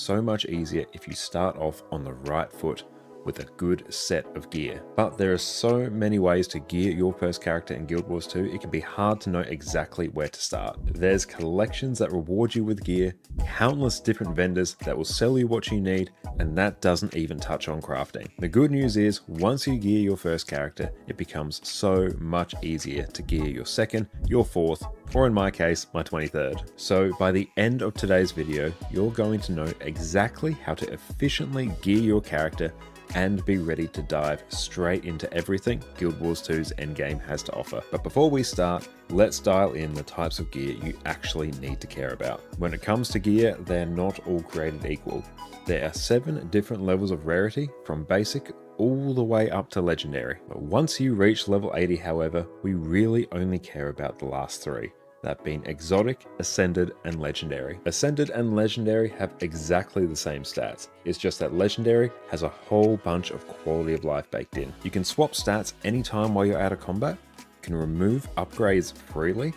so much easier if you start off on the right foot with a good set of gear. But there are so many ways to gear your first character in Guild Wars 2, it can be hard to know exactly where to start. There's collections that reward you with gear, countless different vendors that will sell you what you need, and that doesn't even touch on crafting. The good news is, once you gear your first character, it becomes so much easier to gear your second, your fourth, or in my case, my 23rd. So by the end of today's video, you're going to know exactly how to efficiently gear your character and be ready to dive straight into everything Guild Wars 2's endgame has to offer. But before we start, let's dial in the types of gear you actually need to care about. When it comes to gear, they're not all created equal. There are 7 different levels of rarity, from basic all the way up to legendary. But once you reach level 80, however, we really only care about the last 3. That being exotic, ascended, and legendary. Ascended and legendary have exactly the same stats. It's just that legendary has a whole bunch of quality of life baked in. You can swap stats anytime while you're out of combat, can remove upgrades freely,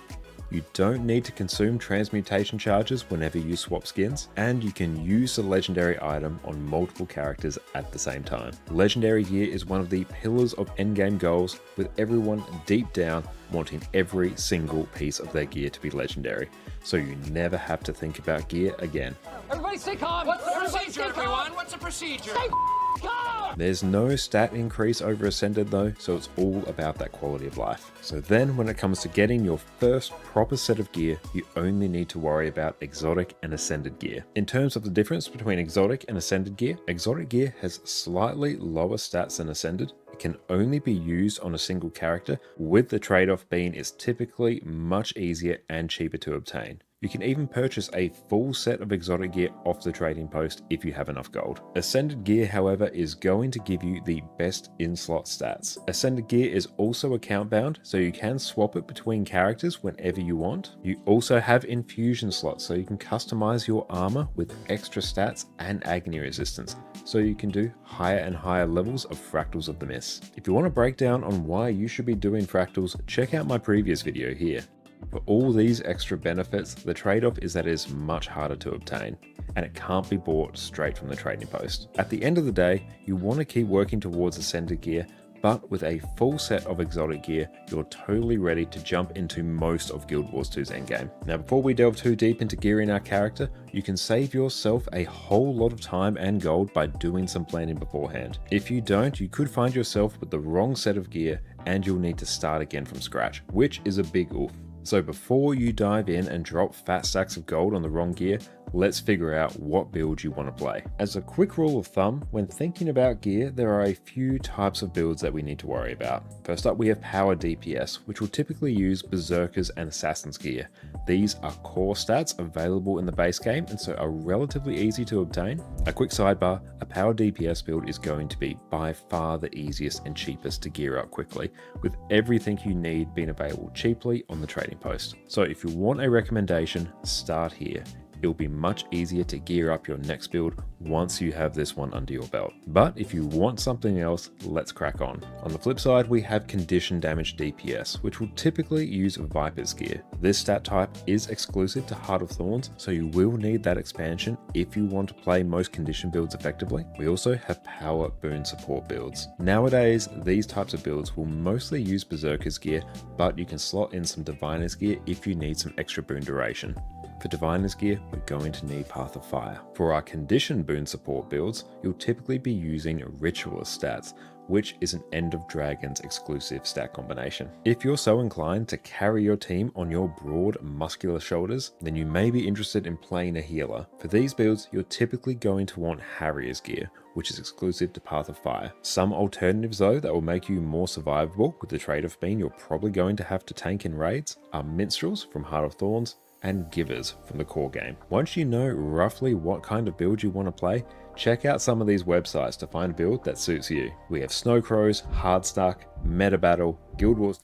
you don't need to consume transmutation charges whenever you swap skins, and you can use the legendary item on multiple characters at the same time. Legendary gear is one of the pillars of endgame goals, with everyone deep down wanting every single piece of their gear to be legendary, so you never have to think about gear again. Everybody stay calm! What's the procedure, everyone? What's the procedure? Stay calm! There's no stat increase over Ascended though, so it's all about that quality of life. So then when it comes to getting your first proper set of gear, you only need to worry about exotic and ascended gear. In terms of the difference between exotic and ascended gear, exotic gear has slightly lower stats than ascended. It can only be used on a single character, with the trade-off being it's typically much easier and cheaper to obtain. You can even purchase a full set of exotic gear off the trading post if you have enough gold. Ascended gear, however, is going to give you the best in-slot stats. Ascended gear is also account bound, so you can swap it between characters whenever you want. You also have infusion slots, so you can customize your armor with extra stats and agony resistance, so you can do higher and higher levels of Fractals of the Mist. If you want a breakdown on why you should be doing Fractals, check out my previous video here. For all these extra benefits, the trade-off is that it is much harder to obtain, and it can't be bought straight from the trading post. At the end of the day, you want to keep working towards ascended gear, but with a full set of exotic gear, you're totally ready to jump into most of Guild Wars 2's endgame. Now, before we delve too deep into gearing our character, you can save yourself a whole lot of time and gold by doing some planning beforehand. If you don't, you could find yourself with the wrong set of gear, and you'll need to start again from scratch, which is a big oof. So before you dive in and drop fat stacks of gold on the wrong gear, let's figure out what build you want to play. As a quick rule of thumb, when thinking about gear, there are a few types of builds that we need to worry about. First up, we have Power DPS, which will typically use Berserkers and Assassins gear. These are core stats available in the base game, and so are relatively easy to obtain. A quick sidebar, a Power DPS build is going to be by far the easiest and cheapest to gear up quickly, with everything you need being available cheaply on the trading post. So if you want a recommendation, start here. It'll be much easier to gear up your next build once you have this one under your belt. But if you want something else, let's crack on. On the flip side, we have Condition Damage DPS, which will typically use Viper's gear. This stat type is exclusive to Heart of Thorns, so you will need that expansion if you want to play most condition builds effectively. We also have Power Boon Support builds. Nowadays, these types of builds will mostly use Berserker's gear, but you can slot in some Diviner's gear if you need some extra boon duration. For Diviner's gear, we're going to need Path of Fire. For our Condition Boon Support builds, you'll typically be using Ritualist stats, which is an End of Dragons exclusive stat combination. If you're so inclined to carry your team on your broad, muscular shoulders, then you may be interested in playing a healer. For these builds, you're typically going to want Harrier's gear, which is exclusive to Path of Fire. Some alternatives though that will make you more survivable, with the trade-off being you're probably going to have to tank in raids, are Minstrels from Heart of Thorns, and Givers from the core game. Once you know roughly what kind of build you want to play, check out some of these websites to find a build that suits you. We have Snowcrows, Hardstuck, Metabattle, Guild Wars.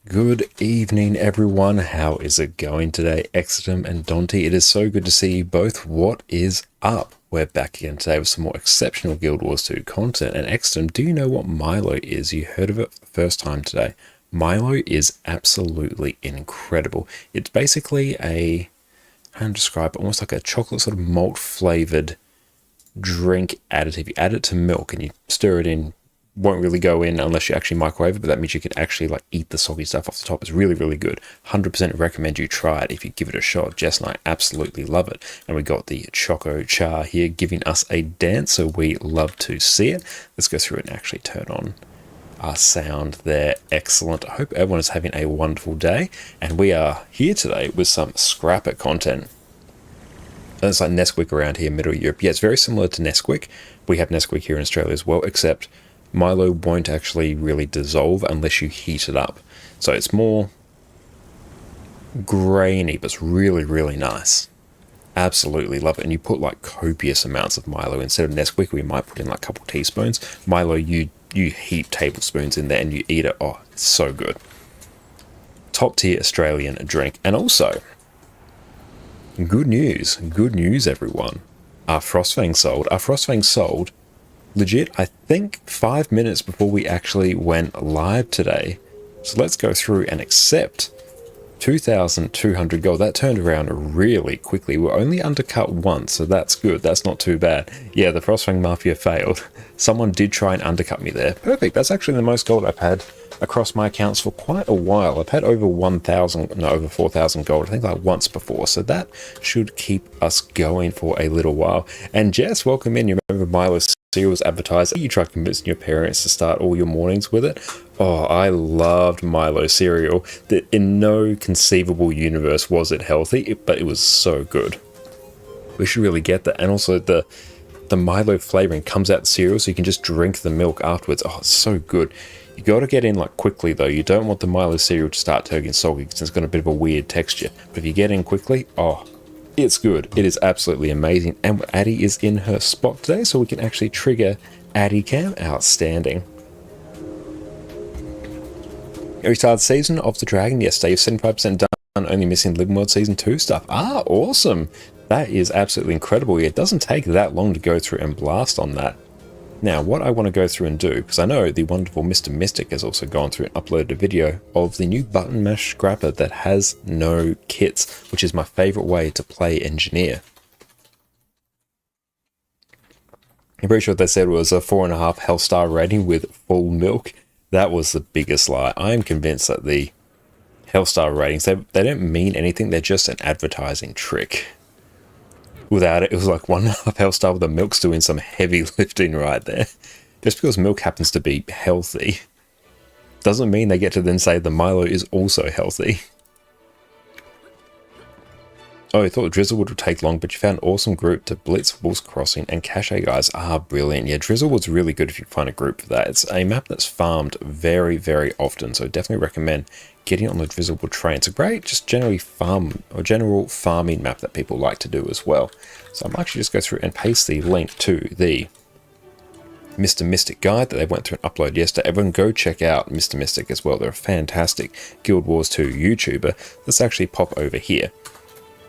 Good evening everyone, how is it going today? Exodum and Dante, it is so good to see you both. What is up? We're back again today with some more exceptional Guild Wars 2 content. And Exodum, do you know what Milo is? You heard of it for the first time today. Milo is absolutely incredible. It's basically how to describe it, almost like a chocolate sort of malt flavored drink additive. You add it to milk and you stir it in. Won't really go in unless you actually microwave it, but that means you can actually like eat the soggy stuff off the top. It's really, really good. 100% recommend you try it if you give it a shot. Jess and I absolutely love it. And we got the Choco Char here giving us a dance, so we love to see it. Let's go through and actually turn on our sound there. Excellent. I hope everyone is having a wonderful day, and we are here today with some Scrapper content. And it's like Nesquik around here, Middle Europe. Yeah, it's very similar to Nesquik. We have Nesquik here in Australia as well, except Milo won't actually really dissolve unless you heat it up. So it's more grainy, but it's really, really nice. Absolutely love it. And you put like copious amounts of Milo. Instead of Nesquik, we might put in like a couple teaspoons. Milo, you heap tablespoons in there and you eat it. Oh, it's so good. Top tier Australian drink. And also, good news everyone. Our Frostfang sold. Our Frostfang sold legit, I think 5 minutes before we actually went live today. So let's go through and accept 2,200 gold. That turned around really quickly. We're only undercut once, so that's good. That's not too bad. Yeah, the Frostfang Mafia failed. Someone did try and undercut me there. Perfect. That's actually the most gold I've had across my accounts for quite a while. I've had over 1,000, no, over 4,000 gold, I think like once before. So that should keep us going for a little while. And Jess, welcome in. You remember Milo's cereal was advertised. You tried convincing your parents to start all your mornings with it. Oh, I loved Milo cereal. That in no conceivable universe was it healthy, but it was so good. We should really get that. And also the Milo flavoring comes out the cereal, so you can just drink the milk afterwards. Oh, it's so good. You got to get in like quickly though. You don't want the Milo cereal to start turning soggy because it's got a bit of a weird texture. But if you get in quickly, oh, it's good. It is absolutely amazing. And Addie is in her spot today, so we can actually trigger Addie Cam. Outstanding. We started Season of the Dragon yesterday. 75% done, only missing Living World Season 2 stuff. Ah, awesome. That is absolutely incredible. It doesn't take that long to go through and blast on that. Now, what I want to go through and do, because I know the wonderful Mr. Mystic has also gone through and uploaded a video of the new button mash scrapper that has no kits, which is my favorite way to play engineer. I'm pretty sure what they said was a 4.5 health star rating with full milk. That was the biggest lie. I am convinced that the health star ratings, they don't mean anything. They're just an advertising trick. Without it, it was like 1.5 health star with the milk's doing some heavy lifting right there. Just because milk happens to be healthy doesn't mean they get to then say the Milo is also healthy. Oh, I thought Drizzlewood would take long, but you found an awesome group to blitz Wolf's Crossing and Cache guys. Ah, brilliant. Yeah, Drizzlewood's really good if you find a group for that. It's a map that's farmed very, very often, so definitely recommend getting on the Drizzlewood train. It's a great, just general farming map that people like to do as well. So I might actually just go through and paste the link to the Mr. Mystic guide that they went through and uploaded yesterday. Everyone go check out Mr. Mystic as well. They're a fantastic Guild Wars 2 YouTuber. Let's actually pop over here.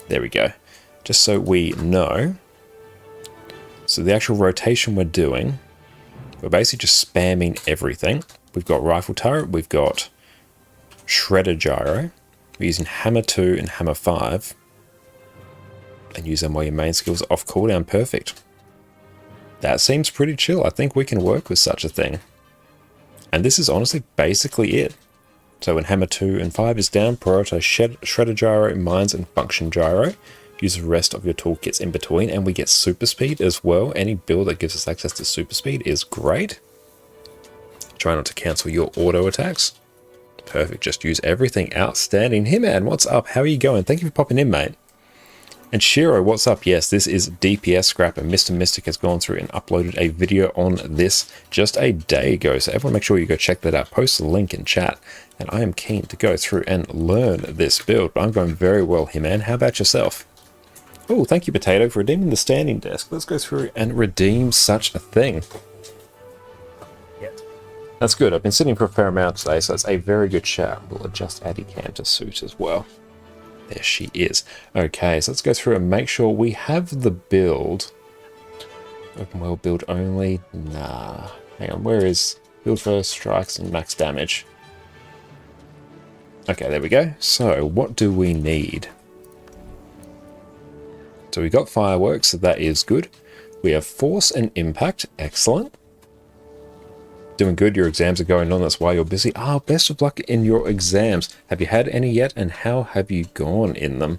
There we go. Just so we know. So the actual rotation we're doing, we're basically just spamming everything. We've got Rifle Turret, we've got Shredder Gyro. We're using Hammer 2 and Hammer 5. And use them while your main skills are off cooldown. Perfect. That seems pretty chill. I think we can work with such a thing. And this is honestly basically it. So when Hammer 2 and 5 is down, prioritize Shredder Gyro, Mines, and Function Gyro. Use the rest of your toolkits in between, and we get Super Speed as well. Any build that gives us access to Super Speed is great. Try not to cancel your auto attacks. Perfect, just use everything. Outstanding. Hey man, what's up? How are you going? Thank you for popping in, mate. And Shiro, what's up? Yes, this is DPS Scrap, and Mr. Mystic has gone through and uploaded a video on this just a day ago. So everyone make sure you go check that out. Post the link in chat. And I am keen to go through and learn this build. But I'm going very well here, man. How about yourself? Oh, thank you, Potato, for redeeming the standing desk. Let's go through and redeem such a thing. That's good. I've been sitting for a fair amount today, so it's a very good shout. We'll adjust Addie Cam to suit as well. There she is. Okay, so let's go through and make sure we have the build. Open world build only. Nah. Hang on, where is build first, strikes, and max damage? Okay, there we go. So, what do we need? So we got fireworks, so that is good. We have Force and Impact. Excellent. Doing good. Your exams are going on. That's why you're busy. Ah, best of luck in your exams. Have you had any yet? And how have you gone in them?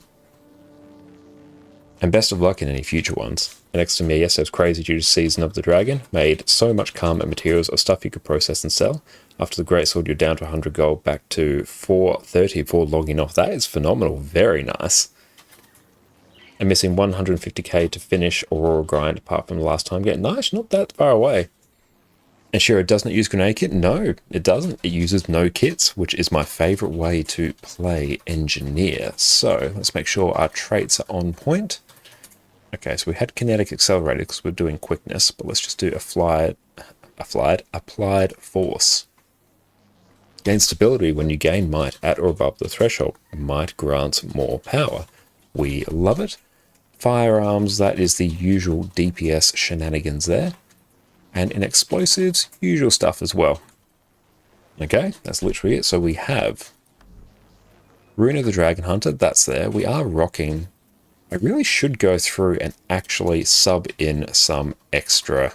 And best of luck in any future ones. And next to me, yes, it was crazy due to Season of the Dragon. Made so much karma and materials or stuff you could process and sell. After the Greatsword, you're down to 100 gold, back to 430 before logging off. That is phenomenal. Very nice. And missing 150k to finish Aurora Grind apart from the last time. Getting nice, not that far away. And sure, it doesn't use grenade kit? No, it doesn't. It uses no kits, which is my favorite way to play engineer. So let's make sure our traits are on point. Okay, so we had kinetic accelerated because we're doing quickness, but let's just do applied force. Gain stability when you gain might at or above the threshold. Might grants more power. We love it. Firearms, that is the usual DPS shenanigans there. And in explosives, usual stuff as well. Okay, that's literally it. So we have Rune of the Dragon Hunter, that's there. We are rocking. I really should go through and actually sub in some extra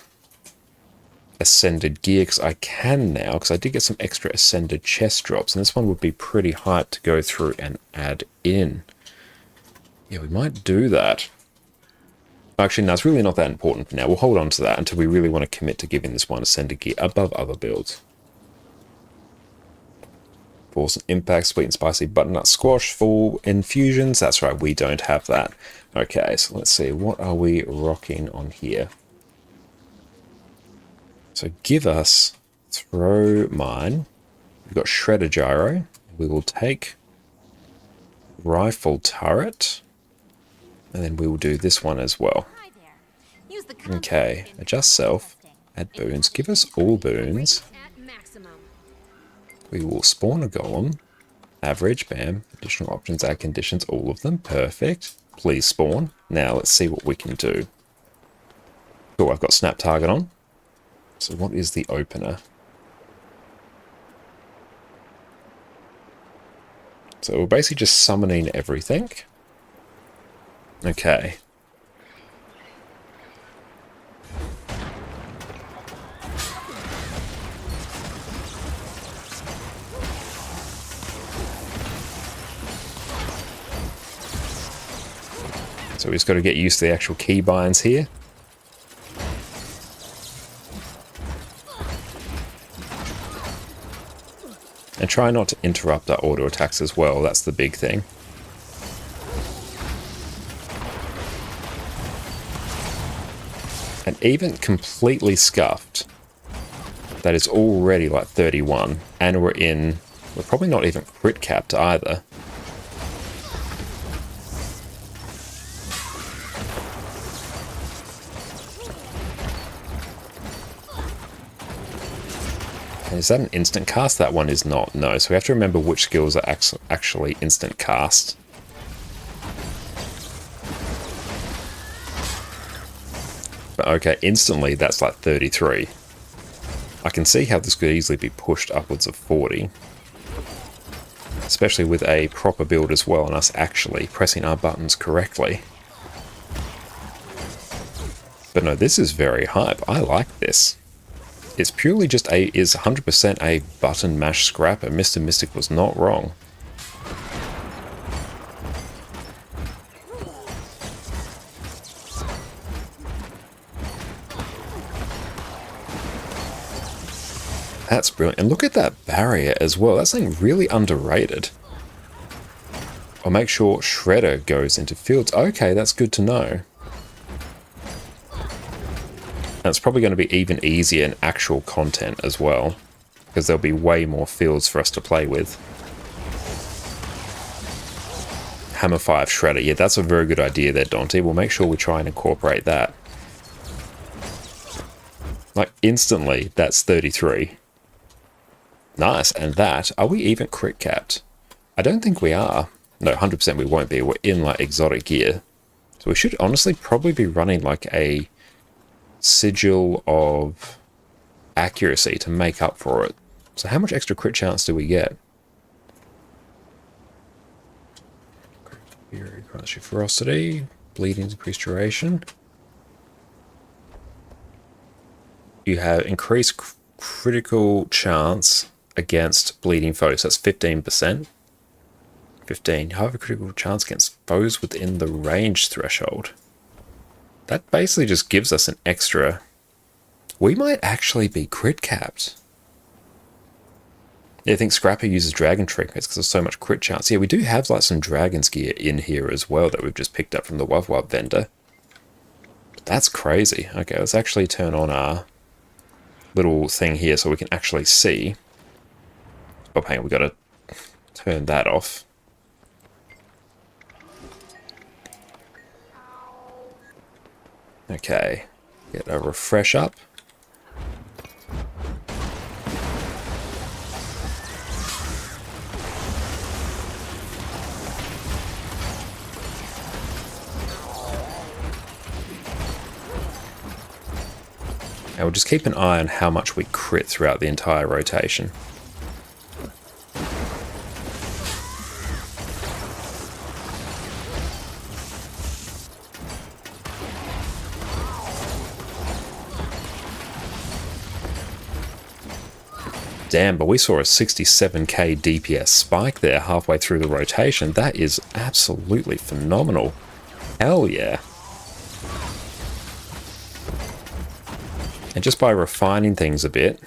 Ascended gear, because I can now, because I did get some extra Ascended chest drops, and this one would be pretty hyped to go through and add in. Yeah, we might do that. Actually, no, it's really not that important for now. We'll hold on to that until we really want to commit to giving this one Ascended gear above other builds. Force and Impact, Sweet and Spicy Butternut Squash, full infusions. That's right, we don't have that. Okay, so let's see. What are we rocking on here? So give us Throw Mine. We've got Shredder Gyro. We will take Rifle Turret. And then we will do this one as well. Okay, adjust self. Add boons. Give us all boons. We will spawn a golem. Average, bam. Additional options, add conditions, all of them. Perfect. Please spawn. Now let's see what we can do. Cool, I've got snap target on. So what is the opener? So we're basically just summoning everything. Okay. So we just got to get used to the actual keybinds here. And try not to interrupt our auto attacks as well, that's the big thing. And even completely scuffed, that is already like 31, and we're probably not even crit capped either. And is that an instant cast? That one is not, no. So we have to remember which skills are actually instant cast. But okay, instantly that's like 33. I can see how this could easily be pushed upwards of 40. Especially with a proper build as well, and us actually pressing our buttons correctly. But no, this is very hype. I like this. It's purely just is 100% a button mash scrap, and Mr. Mystic was not wrong. That's brilliant. And look at that barrier as well. That's something really underrated. I'll make sure Shredder goes into fields. Okay, that's good to know. And it's probably going to be even easier in actual content as well, because there'll be way more fields for us to play with. Hammer 5 Shredder. Yeah, that's a very good idea there, Dante. We'll make sure we try and incorporate that. Like, instantly, that's 33. Nice, and that, are we even crit capped? I don't think we are. No, 100% we won't be. We're in, like, exotic gear. So we should honestly probably be running, like, a sigil of accuracy to make up for it. So how much extra crit chance do we get? Fury, Ferocity, Bleeding, Increased Duration. you have increased critical chance against bleeding foes. That's 15%. 15. You have a critical chance against foes within the range threshold. That basically just gives us an extra. We might actually be crit capped. Yeah, I think Scrapper uses dragon trinkets because there's so much crit chance. Yeah, we do have like some dragon's gear in here as well that we've just picked up from the Wub vendor. But that's crazy. Okay, let's actually turn on our little thing here so we can actually see. Oh, hang on, we got to turn that off. Okay, get a refresh up. And we'll just keep an eye on how much we crit throughout the entire rotation. Damn, but we saw a 67k DPS spike there halfway through the rotation. That is absolutely phenomenal. Hell yeah. And just by refining things a bit,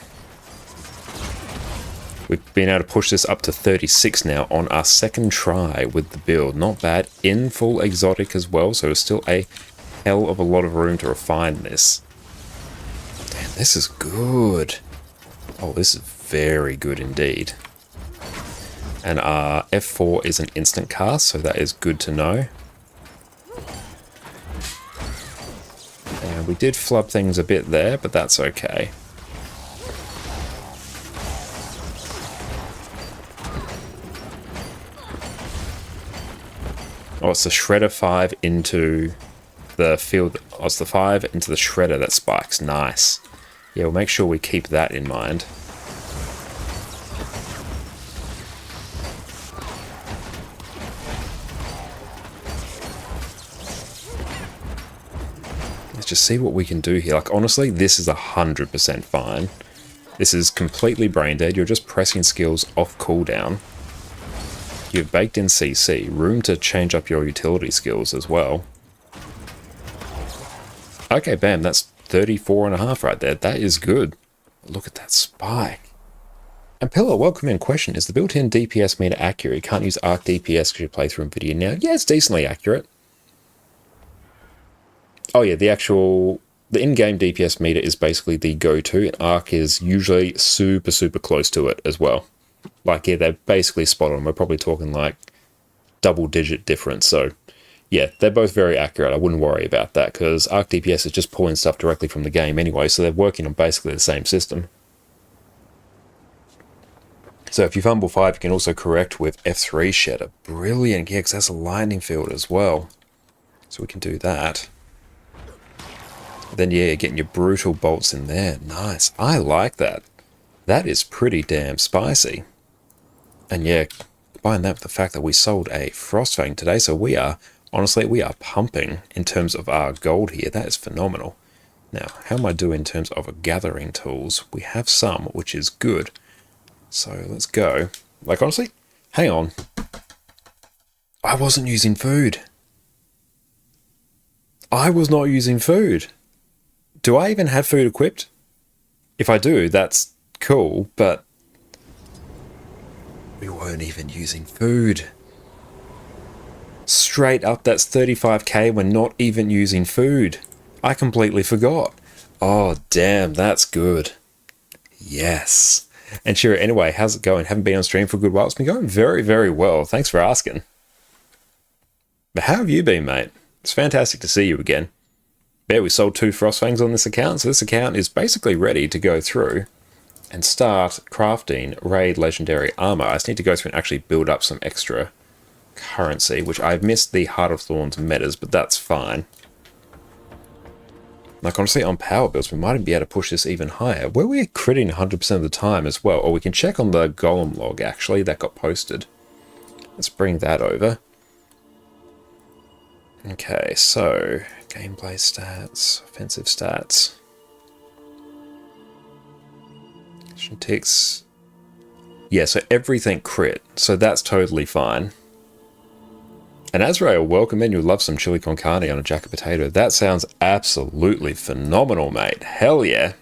we've been able to push this up to 36 now on our second try with the build. Not bad. In full exotic as well, so it's still a hell of a lot of room to refine this. Damn, this is good. Oh, this is very good indeed. And our F4 is an instant cast, so that is good to know. And we did flub things a bit there, but that's okay. Oh, it's the Shredder 5 into the field. Oh, it's the 5 into the Shredder that spikes. Nice. Yeah, we'll make sure we keep that in mind. Let's just see what we can do here. Like, honestly, this is 100% fine. This is completely brain dead. You're just pressing skills off cooldown. You've baked in CC. Room to change up your utility skills as well. Okay, bam. That's 34.5 right there. That is good. Look at that spike. And Pillar, welcome in. Question, is the built-in DPS meter accurate? You can't use Arc DPS because you play through NVIDIA now. Yeah, it's decently accurate. Oh yeah, the in-game DPS meter is basically the go-to, and Arc is usually super, super close to it as well. Like, yeah, they're basically spot on. We're probably talking like double-digit difference, so yeah, they're both very accurate. I wouldn't worry about that, because Arc DPS is just pulling stuff directly from the game anyway, so they're working on basically the same system. So if you fumble 5, you can also correct with F3 Shedder. Brilliant, yeah, because that's a lightning field as well. So we can do that. Then yeah, you're getting your brutal bolts in there. Nice. I like that. That is pretty damn spicy. And yeah, combine that with the fact that we sold a Frostfang today, so we are, honestly, we are pumping in terms of our gold here. That is phenomenal. Now, how am I doing in terms of gathering tools? We have some, which is good. So let's go. Like, honestly, hang on. I wasn't using food. I was not using food. Do I even have food equipped? If I do, that's cool, but we weren't even using food. Straight up, that's 35k. We're not even using food. I completely forgot. Oh, damn, that's good. Yes. And sure, anyway, how's it going? Haven't been on stream for a good while. It's been going very, very well. Thanks for asking. But how have you been, mate? It's fantastic to see you again. Yeah, we sold 2 Frostfangs on this account, so this account is basically ready to go through and start crafting Raid Legendary Armor. I just need to go through and actually build up some extra currency, which I've missed the Heart of Thorns metas, but that's fine. Like, honestly, on power builds, we might even be able to push this even higher. Where we're critting 100% of the time as well. Or we can check on the Golem log, actually, that got posted. Let's bring that over. Okay, so gameplay stats, offensive stats. Ticks. Yeah, so everything crit. So that's totally fine. And Azrael, welcome in. You'll love some chili con carne on a jacket potato. That sounds absolutely phenomenal, mate. Hell yeah.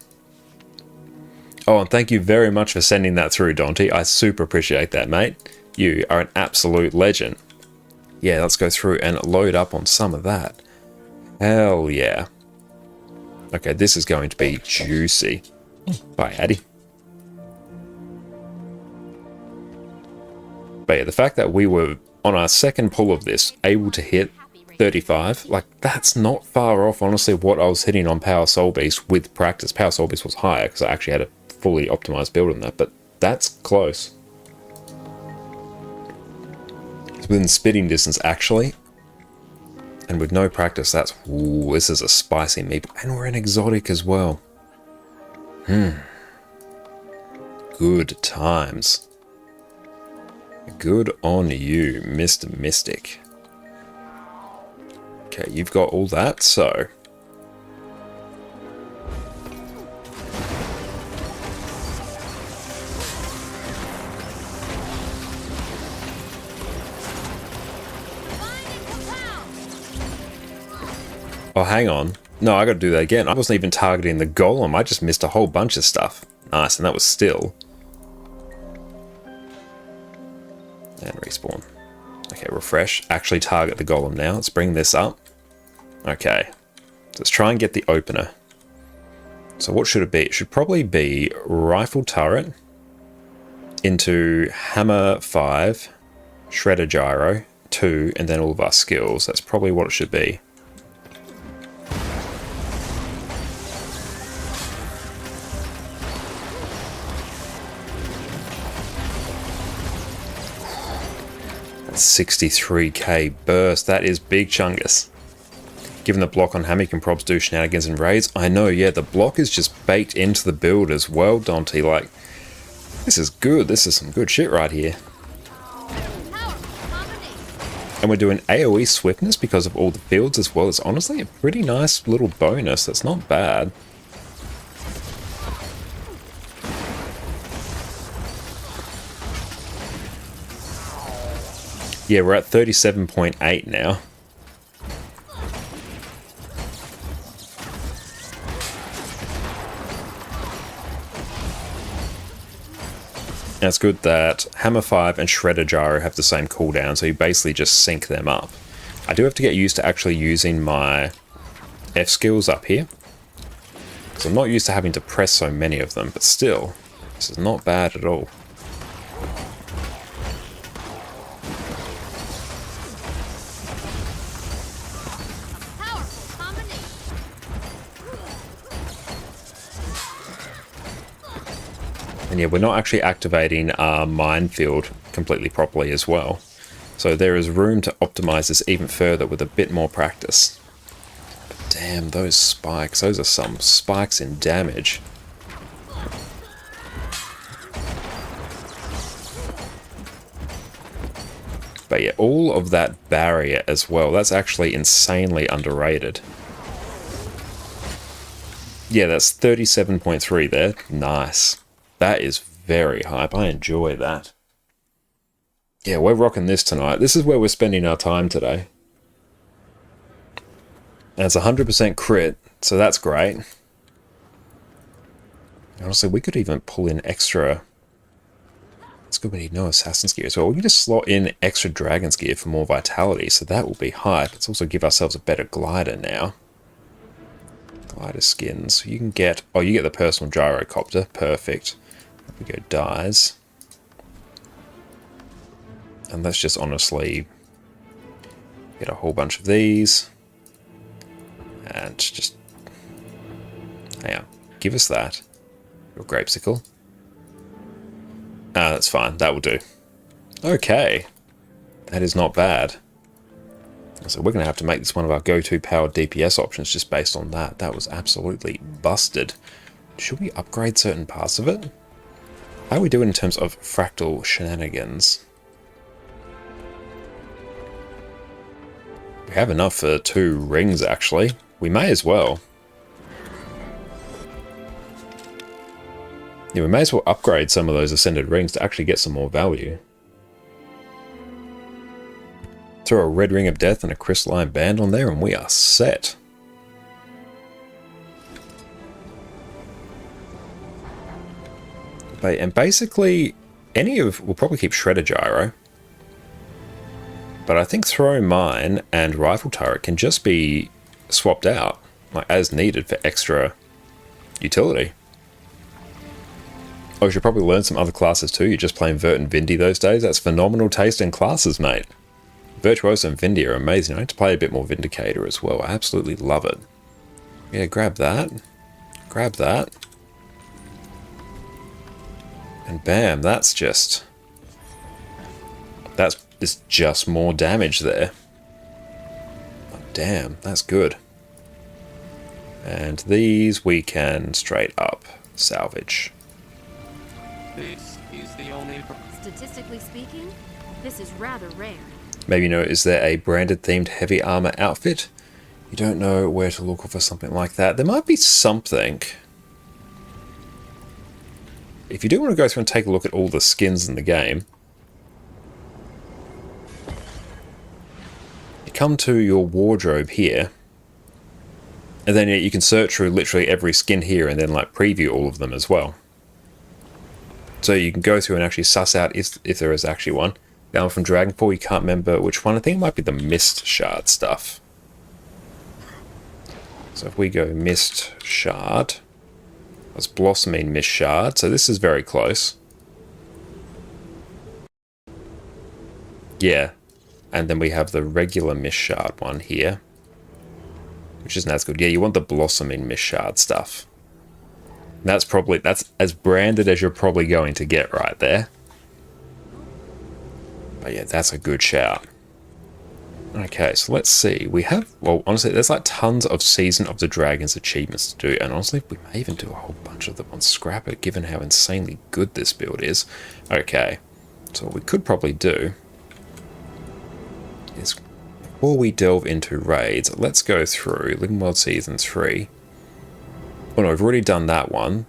Oh, and thank you very much for sending that through, Dante. I super appreciate that, mate. You are an absolute legend. Yeah, let's go through and load up on some of that. Hell yeah. Okay, this is going to be juicy. Bye, Addy. But yeah, the fact that we were, on our second pull of this, able to hit 35, like, that's not far off, honestly, what I was hitting on Power Soul Beast with practice. Power Soul Beast was higher, because I actually had a fully optimized build on that, but that's close. It's within spitting distance, actually. And with no practice, that's... Ooh, this is a spicy meat. And we're an exotic as well. Good times. Good on you, Mr. Mystic. Okay, you've got all that, so... Oh, hang on. No, I gotta do that again. I wasn't even targeting the golem. I just missed a whole bunch of stuff. Nice, and that was still. And respawn. Okay, refresh. Actually target the golem now. Let's bring this up. Okay. Let's try and get the opener. So what should it be? It should probably be rifle turret into hammer 5, shredder gyro 2, and then all of our skills. That's probably what it should be. That's 63k burst. That is big chungus. Given the block on hammer, you can probs do shenanigans and raids. I know, yeah, the block is just baked into the build as well, Dante. Like, this is good. This is some good shit right here. And we're doing AoE swiftness because of all the fields as well. It's honestly a pretty nice little bonus. That's not bad. Yeah, we're at 37.8 now. Now it's good that Hammer 5 and Shredder Gyro have the same cooldown, so you basically just sync them up. I do have to get used to actually using my F skills up here, because I'm not used to having to press so many of them, but still, this is not bad at all. And yeah, we're not actually activating our minefield completely properly as well. So there is room to optimize this even further with a bit more practice. But damn, those spikes. Those are some spikes in damage. But yeah, all of that barrier as well, that's actually insanely underrated. Yeah, that's 37.3 there. Nice. That is very hype. I enjoy that. Yeah, we're rocking this tonight. This is where we're spending our time today. And it's 100% crit, so that's great. Honestly, we could even pull in extra... It's good we need no Assassin's Gear as well. We can just slot in extra Dragon's Gear for more vitality, so that will be hype. Let's also give ourselves a better glider now. Glider skins. You can get... Oh, you get the personal gyrocopter. Perfect. We go dies. And let's just honestly get a whole bunch of these. And just... Hang on. Give us that. Your grapesicle. Ah, that's fine. That will do. Okay. That is not bad. So we're going to have to make this one of our go-to powered DPS options just based on that. That was absolutely busted. Should we upgrade certain parts of it? How are we doing in terms of fractal shenanigans? We have enough for 2 rings, actually. We may as well. Yeah, we may as well upgrade some of those Ascended Rings to actually get some more value. Throw a Red Ring of Death and a Crystalline Band on there and we are set. And basically, we'll probably keep Shredder Gyro. But I think Throw Mine and Rifle Turret can just be swapped out, like as needed for extra utility. Oh, you should probably learn some other classes too. You're just playing Vert and Vindy those days. That's phenomenal taste in classes, mate. Virtuoso and Vindy are amazing. I need to play a bit more Vindicator as well. I absolutely love it. Yeah, grab that. Grab that. And bam, that's just more damage there. Oh, damn, that's good. And these we can straight up salvage. This is the only... Statistically speaking, this is rather rare. Maybe you know, is there a branded themed heavy armor outfit? You don't know where to look for something like that. There might be something. If you do want to go through and take a look at all the skins in the game, you come to your wardrobe here, and then you can search through literally every skin here and then like preview all of them as well. So you can go through and actually suss out if there is actually one. The one from Dragonfall, you can't remember which one. I think it might be the Mist Shard stuff. So if we go Mist Shard, that's Blossoming Mist Shard, so this is very close. Yeah, and then we have the regular Mist Shard one here, which isn't as good. Yeah, you want the Blossoming Mist Shard stuff. That's as branded as you're probably going to get right there. But yeah, that's a good shout. Okay, so let's see. We have, well, honestly, there's like tons of Season of the Dragons achievements to do, and honestly, we may even do a whole bunch of them on Scrap It, given how insanely good this build is. Okay, so what we could probably do is, before we delve into raids, let's go through Living World Season 3. Oh no, we've already done that one.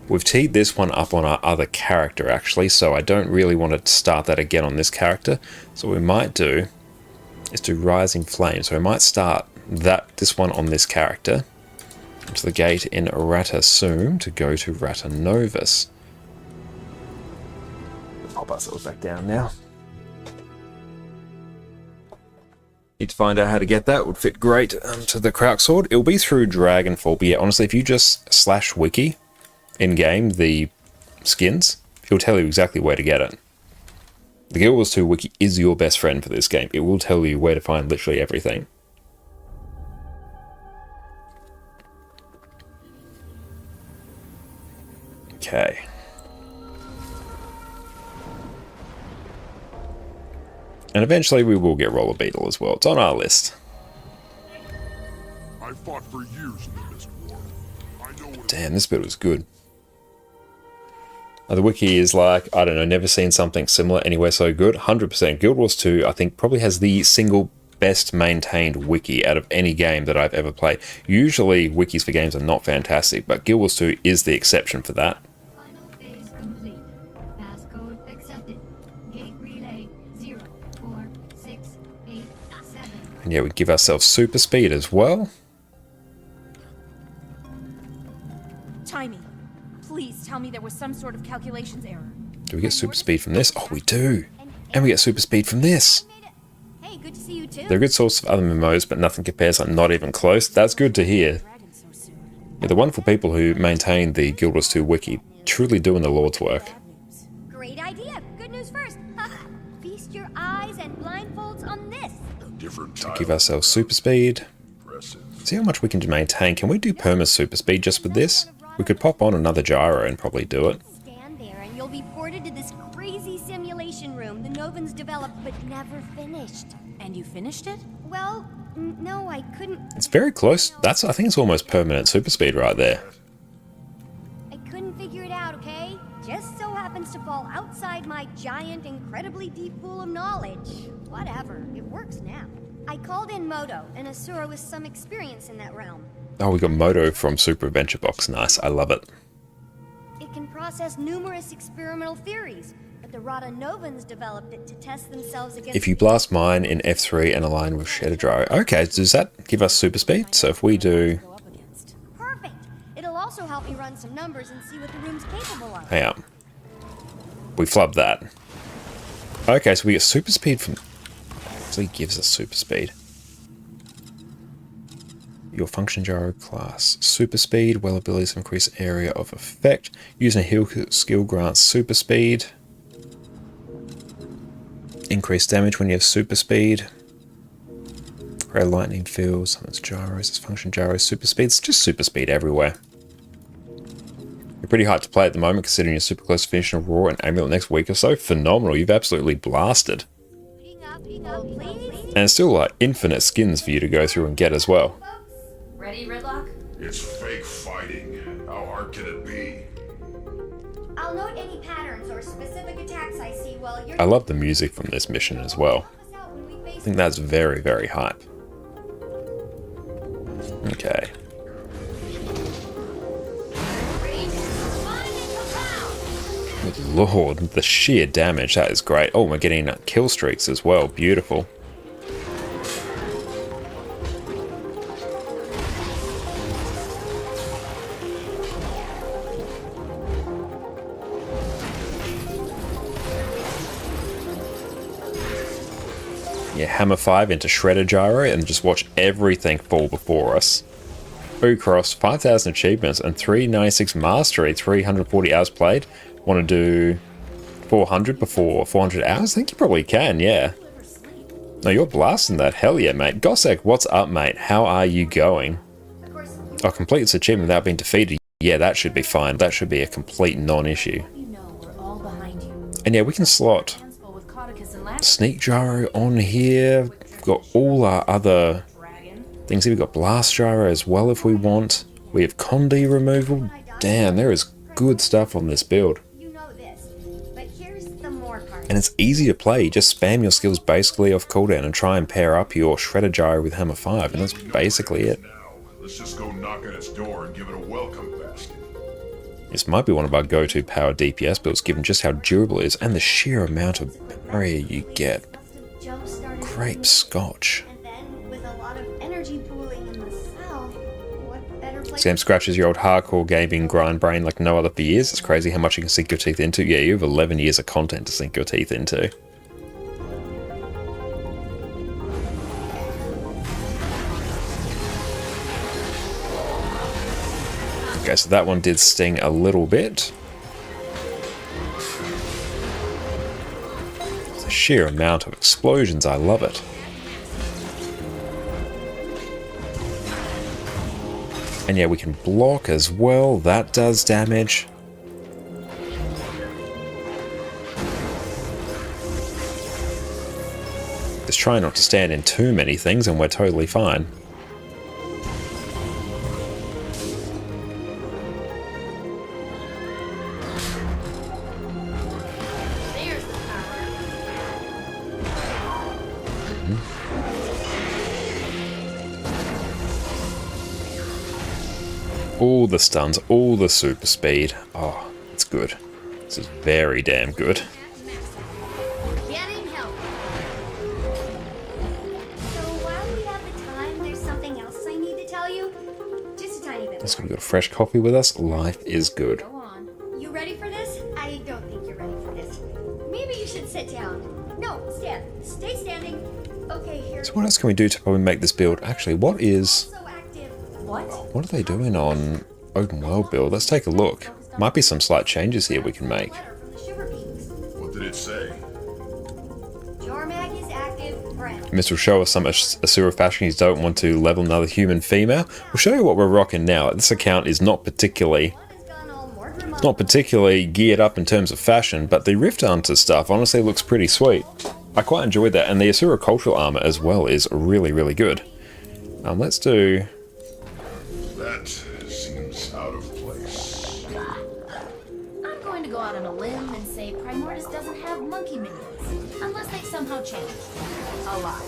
We've teed this one up on our other character, actually, so I don't really want to start that again on this character. So what we might do is do Rising Flame. So we might start this one on this character, to the gate in Ratasum to go to Ratanovus. I'll pass those back down now. Need to find out how to get that. Would fit great to the Krauk Sword. It'll be through Dragonfall, but yeah, honestly, if you just /wiki in-game the skins, he'll tell you exactly where to get it. The Guild Wars 2 wiki is your best friend for this game. It will tell you where to find literally everything. Okay. And eventually we will get Roller Beetle as well. It's on our list. I fought for years in the Mist War. I know what Damn, this bit was good. The wiki is like, I don't know, never seen something similar anywhere so good. 100%. Guild Wars 2, I think, probably has the single best maintained wiki out of any game that I've ever played. Usually, wikis for games are not fantastic, but Guild Wars 2 is the exception for that. Final phase complete. Passcode accepted. Gate relay 04687. And yeah, we give ourselves super speed as well. Timing. Please tell me there was some sort of calculations error. Do we get super speed from this? Oh, we do. And we get super speed from this. Hey, good to see you too. They're a good source of other MMOs, but nothing compares, like not even close. That's good to hear. Dragon so soon. Yeah, the wonderful people who maintain the Guild Wars 2 wiki truly doing the Lord's work. Bad news. Great idea. Good news first. Feast your eyes and blindfolds on this. a different To time. give ourselves super speed. Impressive. See how much we can maintain. Can we do perma super speed just with this? We could pop on another gyro and probably do it. Stand there and you'll be ported to this crazy simulation room the Novans developed but never finished. And you finished it? Well, no, I couldn't. It's very close. I think it's almost permanent super speed right there. I couldn't figure it out, okay? Just so happens to fall outside my giant, incredibly deep pool of knowledge. Whatever, it works now. I called in Moto, an Asura with some experience in that realm. Oh, we got Moto from Super Adventure Box. Nice. I love it. It can process numerous experimental theories, but the Rodonovans developed it to test themselves against... If you blast mine in F3 and align with Shadow Gyro. Okay, does that give us super speed? So if we do... Perfect! It'll also help me run some numbers and see what the room's capable of. Hang on. We flubbed that. Okay, so we get super speed from... So he gives us super speed. Your function gyro class. Super speed, well abilities increase area of effect. Using a heal skill grants super speed. Increase damage when you have super speed. Create lightning field, summons gyros, it's function gyros, super speed. It's just super speed everywhere. You're pretty hyped to play at the moment considering you're super close to finishing Aurora and Amulet next week or so. Phenomenal, you've absolutely blasted. And it's still like infinite skins for you to go through and get as well. Ready, Redlock? It's fake fighting. How hard can it be? I'll note any patterns or specific attacks I see while you're... I love the music from this mission as well. I think that's very, very hype. Okay. Good lord, the sheer damage, that is great. Oh, we're getting kill streaks as well. Beautiful. Yeah, hammer 5 into Shredder Gyro and just watch everything fall before us. Cross 5,000 achievements and 396 mastery, 340 hours played. Want to do 400 before 400 hours? I think you probably can, yeah. No, you're blasting that. Hell yeah, mate. Gossek, what's up, mate? How are you going? Oh, complete this achievement without being defeated. Yeah, that should be fine. That should be a complete non-issue. And yeah, we can slot Sneak Gyro on here. We've got all our other things here. We've got Blast Gyro as well if we want. We have Condi removal. Damn, there is good stuff on this build. And it's easy to play. You just spam your skills basically off cooldown and try and pair up your Shredder Gyro with Hammer 5, and that's basically it. Now, let's just go knock on its door and give it a welcome basket. This might be one of our go-to power DPS builds given just how durable it is and the sheer amount of barrier you get. Grape Scotch. This game scratches your old hardcore gaming grind brain like no other for years. It's crazy how much you can sink your teeth into. Yeah, you have 11 years of content to sink your teeth into. Okay, so that one did sting a little bit. The sheer amount of explosions, I love it. And yeah, we can block as well. That does damage. Just try not to stand in too many things and we're totally fine. All the stuns, all the super speed. Oh, it's good. This is very damn good. Getting help. So while we have the time, there's something else I need to tell you. Just a tiny bit. That's good. We've got fresh coffee with us. Life is good. Go on. You ready for this? I don't think you're ready for this. Maybe you should sit down. No, stand. Stay standing. Okay, here. So what else can we do to probably make this build? Actually, what is... What? What are they doing on open world build? Let's take a look. Might be some slight changes here we can make. What did it say? Jormag is active, friend. This will show us some Asura fashion you don't want to level another human female. We'll show you what we're rocking now. This account is not particularly geared up in terms of fashion, but the Rift Hunter stuff honestly looks pretty sweet. I quite enjoyed that, and the Asura cultural armor as well is really, really good. Let's do... That seems out of place. I'm going to go out on a limb and say Primordus doesn't have monkey minions, unless they somehow change. A lot.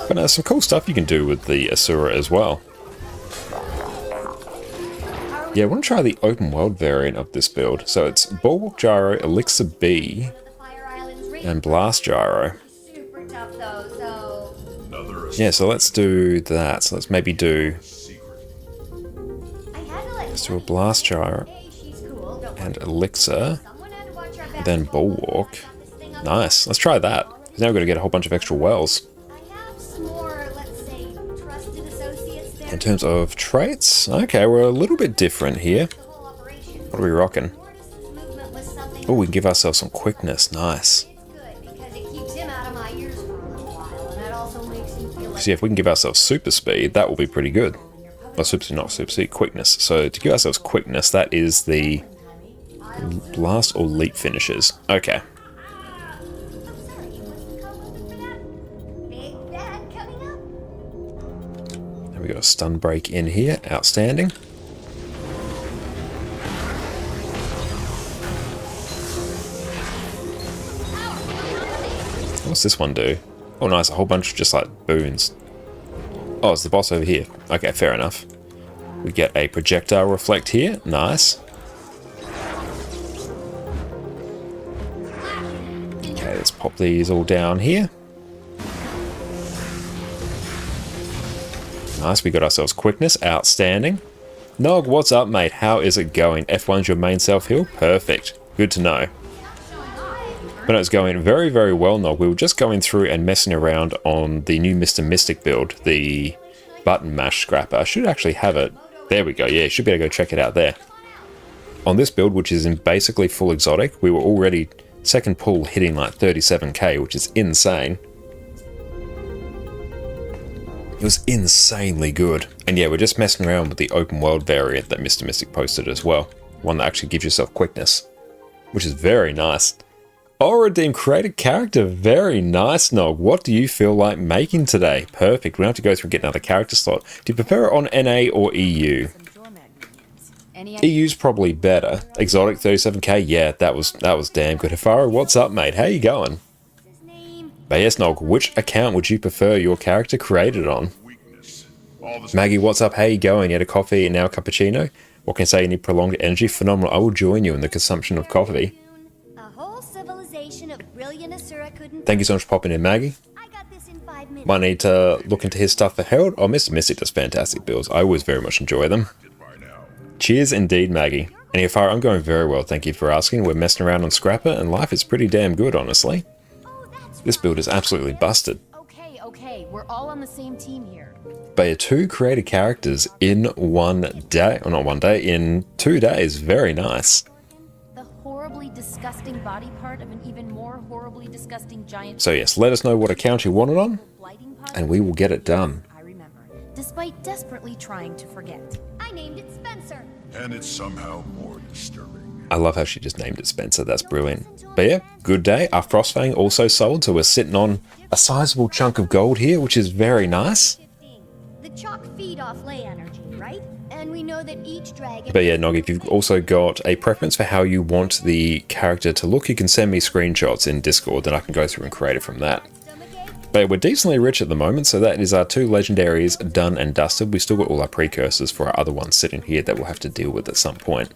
But some cool stuff you can do with the Asura as well. Are Yeah, I want to try the open world variant of this build. So it's Bulwark Gyro, Elixir B, The Fire Island's rate and Blast Gyro. super tough though, so Another Yeah, so let's do that. So let's maybe do, secret. I had to let let's do a Blast Gyro Hey, she's cool. Don't and Elixir, Someone had to watch our back. then Bulwark. Nice, let's try that. 'Cause now we've got to get a whole bunch of extra wells. I have some more, let's say, trusted associates there. In terms of traits, okay, we're a little bit different here. The whole operation. What are we rocking? Mortis's movement was something. Oh, we can give ourselves some quickness. Nice. It's good because it keeps him out of my ears for a little while, and that also makes you feel like See, if we can give ourselves super speed, that will be pretty good. Well, not super speed, quickness. So to give ourselves quickness, that is the blast or leap finishes. Okay. I'm sorry, what's the code movement for that? Big bad coming up? And we got a stun break in here. Outstanding. What's this one do? Oh, nice. A whole bunch of just like boons. Oh, it's the boss over here. Okay, fair enough. We get a projectile reflect here. Nice. Okay, let's pop these all down here. Nice, we got ourselves quickness. Outstanding. Nog, what's up, mate? How is it going? F1's your main self-heal? Perfect. Good to know. But it's going very, very well, Nog. We were just going through and messing around on the new Mr. Mystic build, the button mash scrapper. I should actually have it. There we go. Yeah, you should be able to go check it out there. On this build, which is in basically full exotic, we were already second pull hitting like 37k, which is insane. It was insanely good. And yeah, we're just messing around with the open world variant that Mr. Mystic posted as well. One that actually gives yourself quickness, which is very nice. Oh, redeem created character. Very nice, Nog. What do you feel like making today? Perfect. We don't have to go through and get another character slot. Do you prefer it on NA or EU? EU's probably better. Exotic 37k. Yeah, that was damn good. Hifaro, what's up, mate? How you going? His name. But yes, Nog, which account would you prefer your character created on? Weakness. All this Maggie, what's up? How you going? You had a coffee and now a cappuccino? What can I say? You need prolonged energy? Phenomenal. I will join you in the consumption of coffee. A whole civilization of brilliant Asura couldn't. Thank you so much for popping in, Maggie. I got this in 5 minutes. Might need to look into his stuff for Herald. Oh, Mr. Mystic does fantastic builds. I always very much enjoy them. by now. Cheers indeed, Maggie. And Hifaro, I'm going very well, thank you for asking. We're messing around on Scrapper, and life is pretty damn good, honestly. Oh, that's This build is absolutely busted. Okay, we're all on the same team here. But yeah, 2 created characters in 1 day, or not 1 day, in 2 days. Very nice. The horribly disgusting body part of an even more horribly disgusting giant So yes, let us know what account you want it on, blighting part. and we will get it done. I remember, despite desperately trying to forget. I named it Spencer. And it's somehow more disturbing. I love how she just named it Spencer, that's brilliant. But yeah, good day. Our Frostfang also sold, so we're sitting on a sizable chunk of gold here, which is very nice. 15. The chalk feed off ley energy, right? And we know that each dragon. But yeah, Nog, if you've also got a preference for how you want the character to look, you can send me screenshots in Discord, and I can go through and create it from that. But we're decently rich at the moment, so that is our 2 legendaries done and dusted. We've still got all our precursors for our other ones sitting here that we'll have to deal with at some point.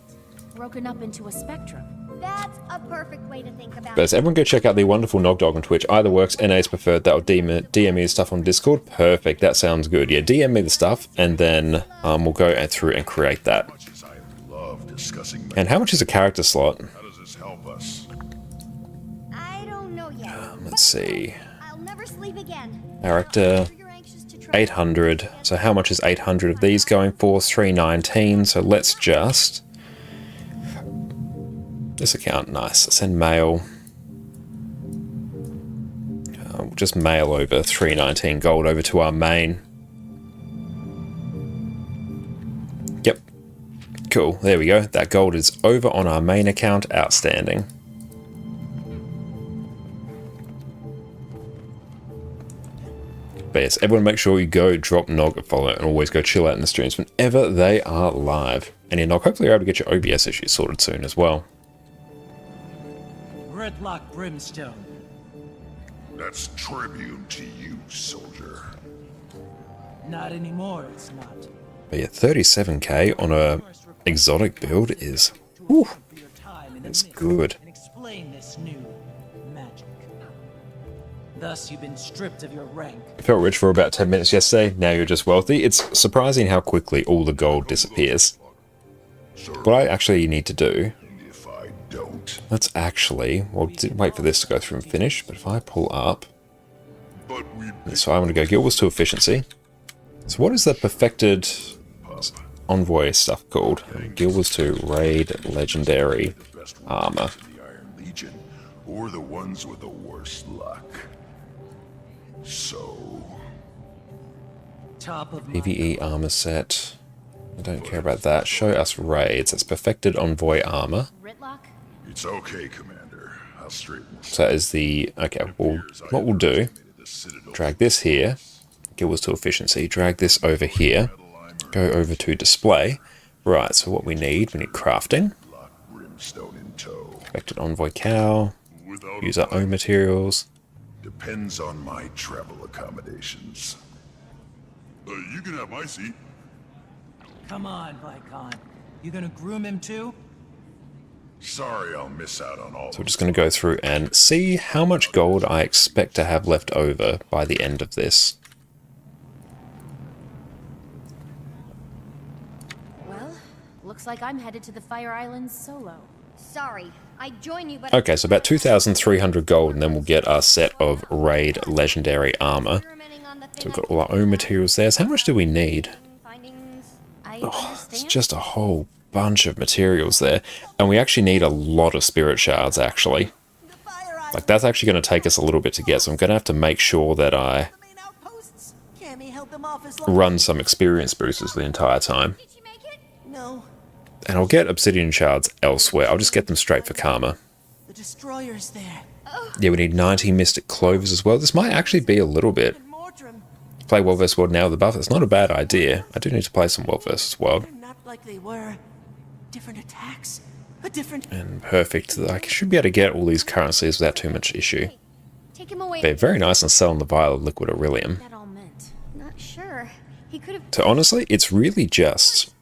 Broken up into a spectrum. That's a perfect way to think about But as everyone go check out the wonderful Nogdog on Twitch. Either works, NA's preferred, that'll DM me the stuff on Discord. Perfect, that sounds good. Yeah, DM me the stuff, and then we'll go through and create that. Much as I love discussing And how much is a character slot? how does this help us? I don't know yet. Let's see. I'll never sleep again. Character, You're anxious to try 800. So how much is 800 of these going for? 319. So let's just... This account, nice. Send mail. We'll just mail over 319 gold over to our main. Yep. Cool, there we go. That gold is over on our main account. Outstanding. But yes, everyone make sure you go drop Nog a follow and always go chill out in the streams whenever they are live. And yeah, Nog, hopefully you're able to get your OBS issues sorted soon as well. Gridlock Brimstone. That's tribute to you, soldier. Not anymore, it's not. But yeah, 37k on a exotic build is, whew, For your time in the it's mist good. And explain this new magic. Thus, you've been stripped of your rank. Felt rich for about 10 minutes yesterday, now you're just wealthy. It's surprising how quickly all the gold disappears. What I actually need to do, If I don't, let's actually, well, wait for this to go through and finish, but if I pull up, but we so I'm going to go Guild Wars 2 Efficiency. So what is the perfected envoy stuff called? Guild Wars 2 Raid Legendary Armor. the Iron Legion, or the ones with the worst luck. So, Top of my PvE armor set. I don't care about that. Show us raids. That's perfected envoy armor. Ritlock? it's okay, Commander. I'll straighten this. So that is the, okay, well, what we'll do, The Citadel drag this here, Guild Wars 2 Efficiency, drag this over here, go over to display. Right, so what we need crafting, Brimstone in tow. perfected envoy cow, Without use our own materials. depends on my travel accommodations. You can have my seat. Come on, Vicon. You gonna groom him too? Sorry, I'll miss out on all. So we're just going to go through and see how much gold I expect to have left over by the end of this. Well, looks like I'm headed to the Fire Islands solo. Sorry, I'd join you, but Okay, so about 2,300 gold, and then we'll get our set of Raid Legendary Armor. experimenting on the So thing we've got all our own materials there. So how much do we need? findings. I It's understand. just a whole bunch of materials there. And we actually need a lot of spirit shards, actually. Like, that's actually going to take us a little bit to get, so I'm going to have to make sure that I Main outposts. Cammy held them off as long run some experience boosters the entire time. Did you make it? No, And I'll get obsidian shards elsewhere. I'll just get them straight for karma. the destroyer's there. Yeah, we need 90 mystic clovers as well. This might actually be a little bit. And Mordrum. Play World vs. World now with the buff. It's not a bad idea. I do need to play some World vs. World. Not like they were. Different attacks. A different. And perfect. I should be able to get all these currencies without too much issue. Take him away. They're very nice on selling the vial of liquid Aurelium. That all meant. Not sure. He could have. So honestly, it's really just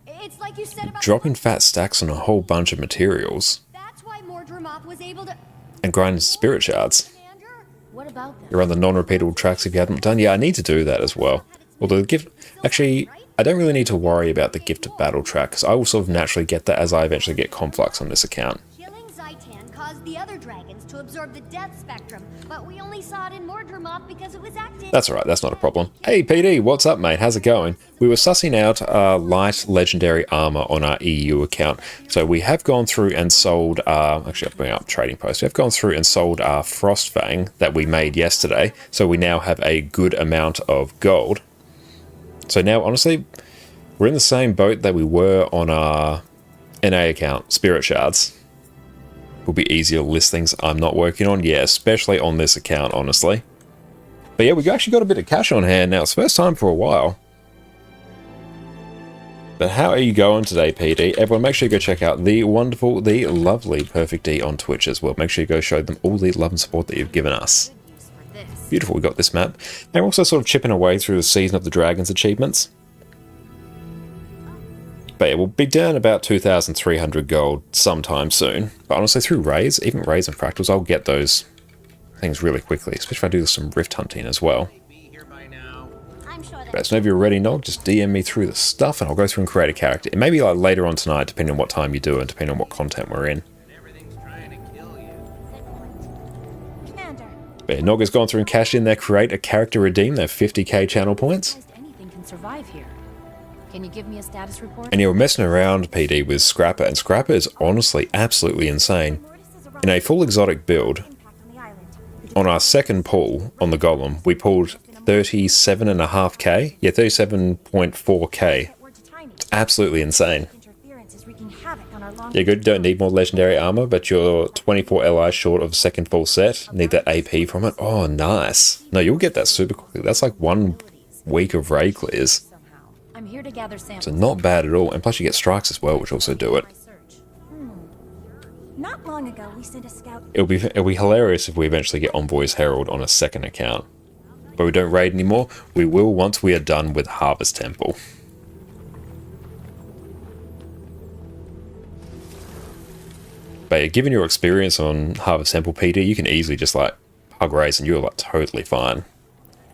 It's like you said about. dropping fat stacks on a whole bunch of materials That's why Mordremoth was able to. and grinding spirit shards. Commander. What about them? You're on the non-repeatable tracks if you haven't done. Yeah, I need to do that as well. Although the gift, actually, I don't really need to worry about the gift of battle track because I will sort of naturally get that as I eventually get Conflux on this account. Killing Zaitan caused the other dragons to absorb the death spectrum, but we only saw it in Mordremoth because it was active. That's alright, that's not a problem. Hey PD, what's up mate? How's it going? We were sussing out light legendary armor on our EU account. So we have gone through and sold actually I'll bring up trading post. We have gone through and sold our Frostfang that we made yesterday. So we now have a good amount of gold. So now honestly, we're in the same boat that we were on our NA account, Spirit Shards. Will be easier to list things I'm not working on, yeah, especially on this account, honestly. But yeah, we actually got a bit of cash on hand now. It's the first time for a while. But how are you going today, PD? Everyone, make sure you go check out the wonderful, the lovely Perfect D on Twitch as well. Make sure you go show them all the love and support that you've given us. Use for this. Beautiful, we got this map. And we're also sort of chipping away through the Season of the Dragons achievements. But yeah, we'll be down about 2,300 gold sometime soon. But honestly, through raids, even raids and fractals, I'll get those things really quickly, especially if I do some rift hunting as well. I'm sure that. But so whenever you're ready, Nog, just DM me through the stuff and I'll go through and create a character. It may be like later on tonight, depending on what time you do and depending on what content we're in. Commander. But yeah, Nog has gone through and cashed in their create a character redeem, their 50k channel points. Almost anything can survive here. Can you give me a status report? And you were messing around, PD, with Scrapper, and Scrapper is honestly absolutely insane. In a full exotic build, on our second pull on the Golem, we pulled 37.5k. Yeah, 37.4k. It's absolutely insane. Yeah, good, don't need more legendary armor, but you're 24 LI short of second full set. Need that AP from it. Oh, nice. No, you'll get that super quickly. That's like 1 week of raid clears. I'm here to gather samples. So not bad at all. And plus you get strikes as well, which also do it. My search. Not long ago, we sent a scout. It'll be hilarious if we eventually get Envoy's Herald on a second account. But we don't raid anymore. We will once we are done with Harvest Temple. But given your experience on Harvest Temple PD, you can easily just like hug race and you're like totally fine.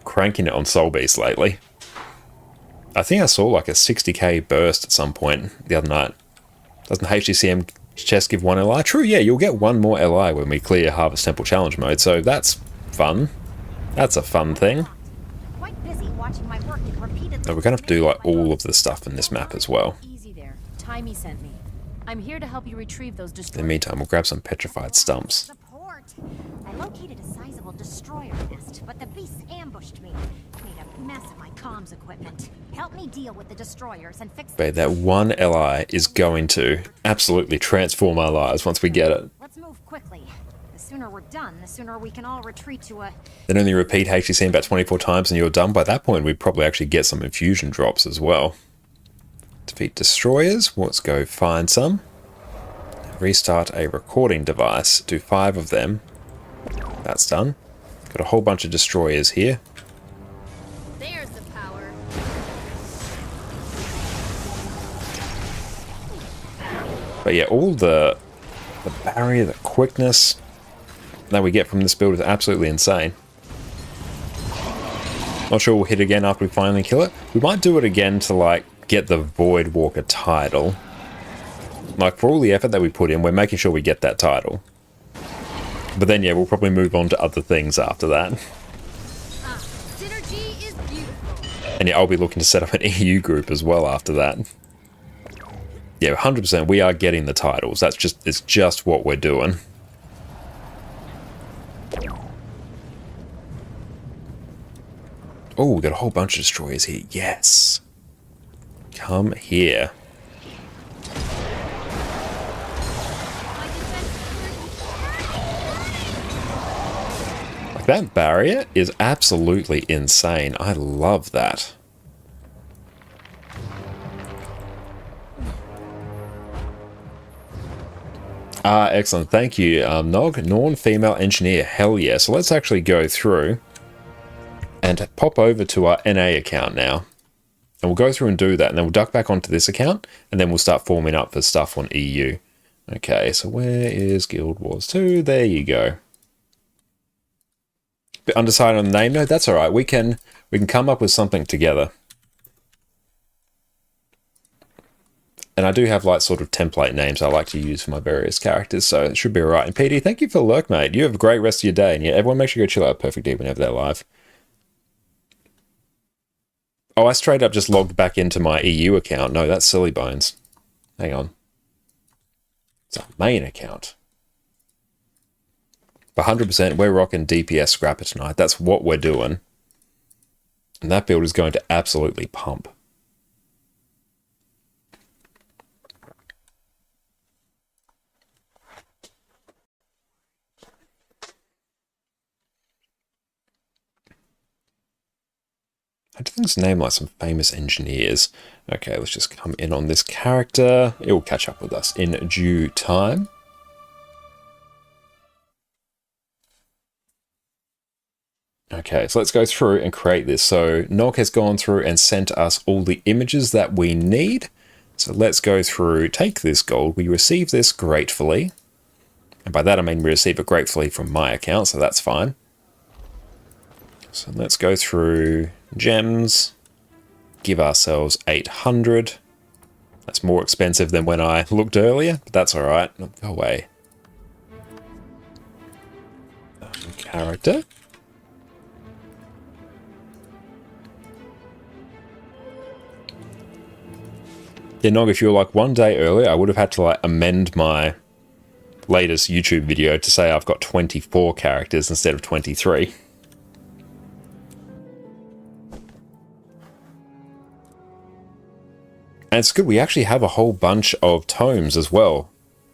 Cranking it on Soul Beast lately. I think I saw like a 60k burst at some point the other night. Doesn't HDCM chest give 1 LI? True, yeah, you'll get 1 more LI when we clear Harvest Temple Challenge mode, so that's fun. That's a fun thing. Quite busy watching my work get repeatedly. So we're gonna have to do like all of the stuff in this map as well. Easy there. Timey sent me. I'm here to help you retrieve those In the destroyers. meantime, we'll grab some petrified stumps. Support. I located a sizable destroyer nest, but the beasts ambushed me. Made a mess of my comms equipment. Help me deal with the destroyers and fix But that 1 LI is going to absolutely transform our lives once we get it. Let's move quickly. The sooner we're done, the sooner we can all retreat to a... Then only repeat HDCM about 24 times and you're done. By that point, we'd probably actually get some infusion drops as well. Defeat destroyers. Let's go find some. Restart a recording device. Do 5 of them. That's done. Got a whole bunch of destroyers here. There's the power. But yeah, all the barrier, the quickness that we get from this build is absolutely insane. Not sure we'll hit again after we finally kill it. We might do it again to like get the Void Walker title. Like for all the effort that we put in, we're making sure we get that title. But then yeah, we'll probably move on to other things after that. Synergy is beautiful. And yeah, I'll be looking to set up an EU group as well after that. Yeah, 100% we are getting the titles. It's just what we're doing. Oh, we got a whole bunch of destroyers here. Yes. Come here. Like that barrier is absolutely insane. I love that. Ah, excellent. Thank you, Nog. Norn, female engineer. Hell yeah. So let's actually go through and pop over to our NA account now. And we'll go through and do that. And then we'll duck back onto this account. And then we'll start forming up for stuff on EU. Okay, so where is Guild Wars 2? There you go. Bit undecided on the name. No, that's alright. We can come up with something together. And I do have like sort of template names I like to use for my various characters, so it should be alright. And PD, thank you for the lurk, mate. You have a great rest of your day. And yeah, everyone make sure you go chill out Perfect D whenever they're live. Oh, I straight up just logged back into my EU account. No, that's silly bones. Hang on. It's our main account. But 100% we're rocking DPS Scrapper tonight. That's what we're doing. And that build is going to absolutely pump. I do think it's named like some famous engineers. Okay, let's just come in on this character. It will catch up with us in due time. Okay, so let's go through and create this. So Nog has gone through and sent us all the images that we need. So let's go through, take this gold. We receive this gratefully. And by that I mean we receive it gratefully from my account, so that's fine. So let's go through gems, give ourselves 800. That's more expensive than when I looked earlier, but that's alright. Go away. Character. Yeah, Nog, if you were like 1 day earlier, I would have had to like amend my latest YouTube video to say I've got 24 characters instead of 23. And it's good, we actually have a whole bunch of tomes as well.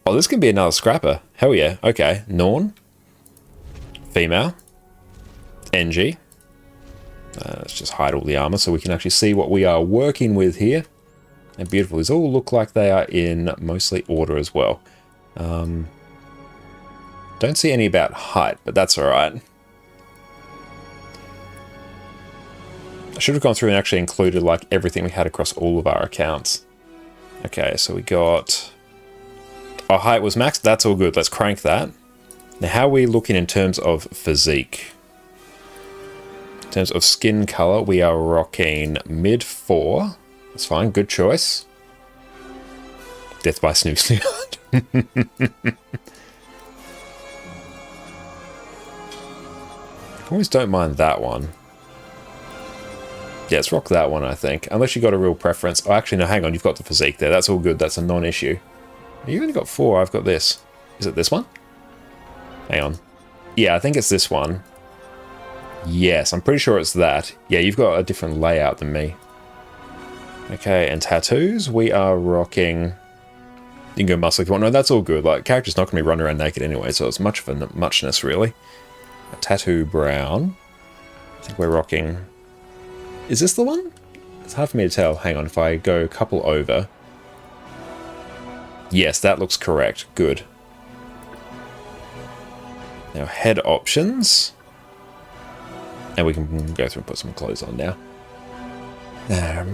Oh, this can be another scrapper. Hell yeah. Okay, Norn. Female. NG. Let's just hide all the armor so we can actually see what we are working with here. And beautiful. These all look like they are in mostly order as well. Don't see any about height, but that's alright. I should have gone through and actually included like everything we had across all of our accounts. Okay, so we got... Our height was maxed. That's all good. Let's crank that. Now, how are we looking in terms of physique? In terms of skin color, we are rocking mid 4. That's fine. Good choice. Death by Snoop Snoop. Always don't mind that one. Yeah, let's rock that one, I think. Unless you got a real preference. Oh, actually, no, hang on. You've got the physique there. That's all good. That's a non-issue. You only got 4. I've got this. Is it this one? Hang on. Yeah, I think it's this one. Yes, I'm pretty sure it's that. Yeah, you've got a different layout than me. Okay, and tattoos. We are rocking... You can go muscle if you want. No, that's all good. Like, character's not going to be running around naked anyway, so it's much of a muchness, really. A tattoo brown. I think we're rocking... Is this the one? It's hard for me to tell. Hang on, if I go a couple over. Yes, that looks correct. Good. Now, head options. And we can go through and put some clothes on now. Yeah,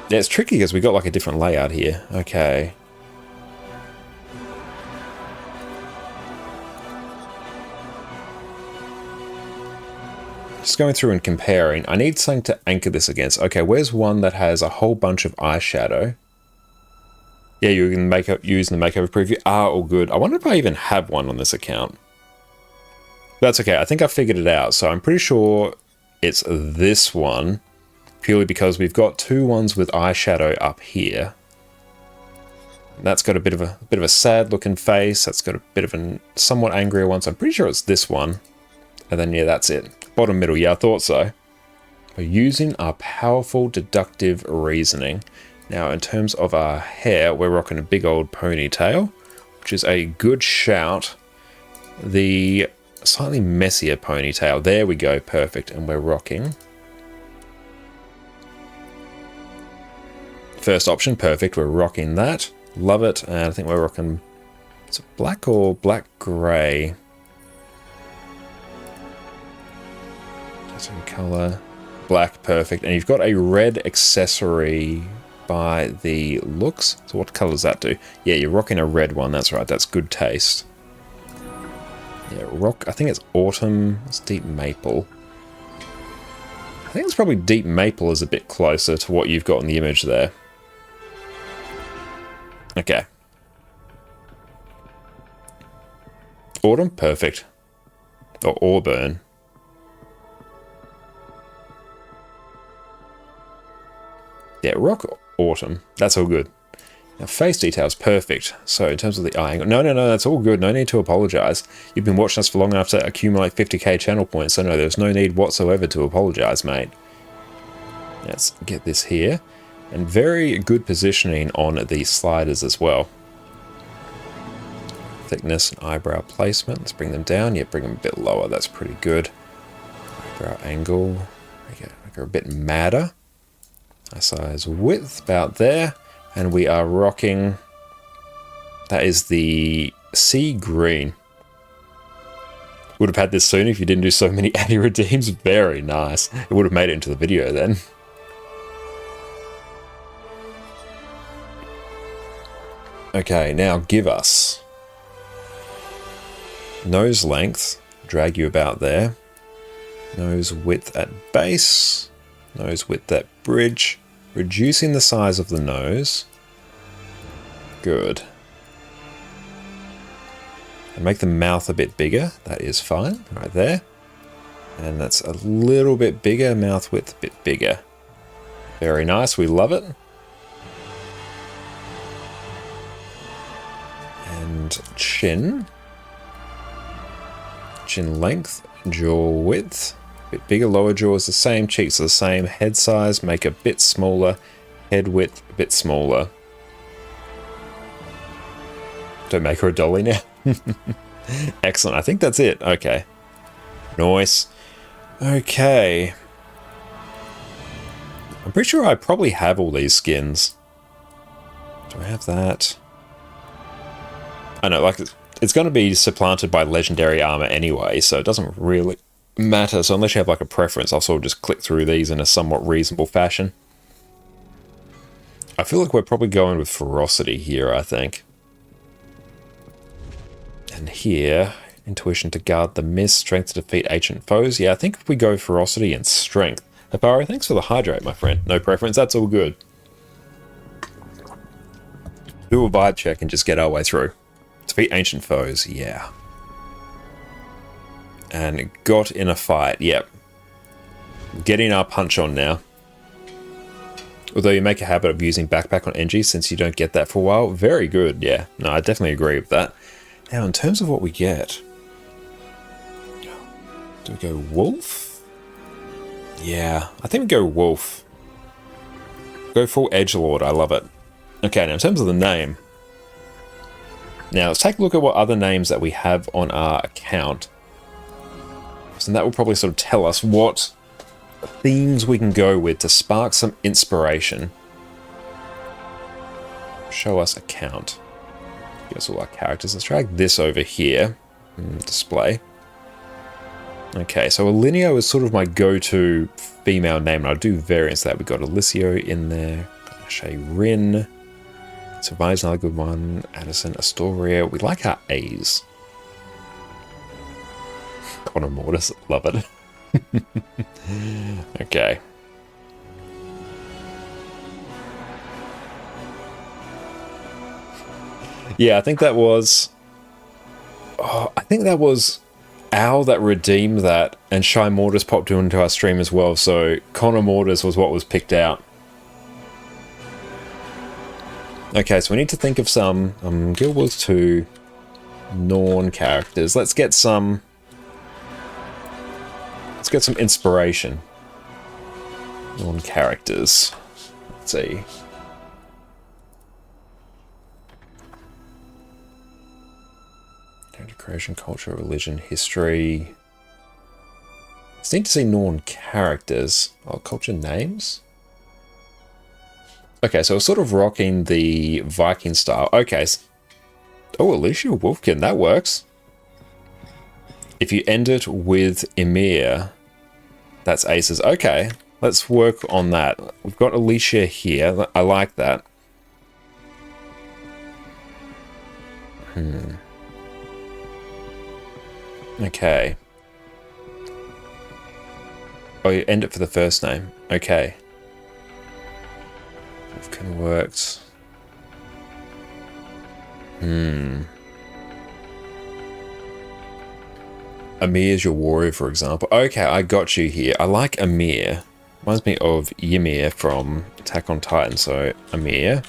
it's tricky because we got like a different layout here. Okay. Just going through and comparing. I need something to anchor this against. Okay, where's one that has a whole bunch of eyeshadow? Yeah, you can make up using the makeover preview. Ah, all good. I wonder if I even have one on this account. That's okay. I think I figured it out. So I'm pretty sure it's this one, purely because we've got 2 ones with eyeshadow up here. That's got a bit of a sad looking face. That's got a bit of a somewhat angrier one. So I'm pretty sure it's this one. And then yeah, that's it. Bottom middle. Yeah, I thought so. We're using our powerful deductive reasoning. Now, in terms of our hair, we're rocking a big old ponytail, which is a good shout. The slightly messier ponytail. There we go. Perfect. And we're rocking. First option. Perfect. We're rocking that. Love it. And I think we're rocking... Is it black or black grey? Some color. Black. Perfect. And you've got a red accessory... by the looks. So what color does that do? Yeah, you're rocking a red one. That's right. That's good taste. Yeah, rock. I think it's autumn. It's deep maple. I think it's probably deep maple is a bit closer to what you've got in the image there. Okay. Autumn. Perfect. Or auburn. Yeah, rock autumn. That's all good. Now, face details, perfect. So, in terms of the eye angle... No, that's all good. No need to apologize. You've been watching us for long enough to accumulate 50k channel points, so no, there's no need whatsoever to apologize, mate. Let's get this here. And very good positioning on the sliders as well. Thickness and eyebrow placement. Let's bring them down. Yeah, bring them a bit lower. That's pretty good. Eyebrow angle. Okay, make her a bit madder. Size width about there, and we are rocking. That is the sea green. Would have had this soon if you didn't do so many anti-redeems. Very nice. It would have made it into the video then. Okay, now give us nose length. Drag you about there. Nose width at base. Nose width at bridge. Reducing the size of the nose. Good. And make the mouth a bit bigger. That is fine. Right there. And that's a little bit bigger. Mouth width a bit bigger. Very nice. We love it. And chin. Chin length. Jaw width. Bit bigger, lower jaw is the same, cheeks are the same, head size, make a bit smaller, head width a bit smaller. Don't make her a dolly now. Excellent, I think that's it. Okay. Nice. Okay. I'm pretty sure I probably have all these skins. Do I have that? I know, like, it's going to be supplanted by legendary armor anyway, so it doesn't really matter. So unless you have like a preference, I'll sort of just click through these in a somewhat reasonable fashion. I feel like we're probably going with ferocity here, I think. And here, intuition to guard the mist, strength to defeat ancient foes. Yeah, I think if we go ferocity and strength. Hapari, thanks for the hydrate, my friend. No preference, that's all good. Do a vibe check and just get our way through. Defeat ancient foes, yeah. And got in a fight, yep. Getting our punch on now. Although you make a habit of using backpack on NG since you don't get that for a while. Very good, yeah. No, I definitely agree with that. Now, in terms of what we get... Do we go wolf? Yeah, I think we go wolf. Go full edgelord, I love it. Okay, now in terms of the name... Now, let's take a look at what other names that we have on our account. So that will probably sort of tell us what themes we can go with to spark some inspiration. Show us account. Give us all our characters. Let's drag this over here. Display. Okay, so Alineo is sort of my go-to female name, and I'll do variants of that. We've got Alicio in there. Shay Rin. Survive's another good one. Addison, Astoria. We like our A's. Connor Mortis, love it. Okay. Yeah, I think that was... Oh, I think that was Al that redeemed that, and Shy Mortis popped into our stream as well, so Connor Mortis was what was picked out. Okay, so we need to think of some Guild Wars 2 Norn characters. Let's get some inspiration. Norn characters. Let's see. Character creation, culture, religion, history. Just need to see Norn characters. Oh, culture names? Okay, so we're sort of rocking the Viking style. Okay. Oh, Alicia Wolfkin, that works. If you end it with Emir, that's aces. Okay, let's work on that. We've got Alicia here. I like that. Okay. Oh, you end it for the first name. Okay. Wolfkin works. Amir is your warrior, for example. Okay, I got you here. I like Amir. Reminds me of Ymir from Attack on Titan, so Amir.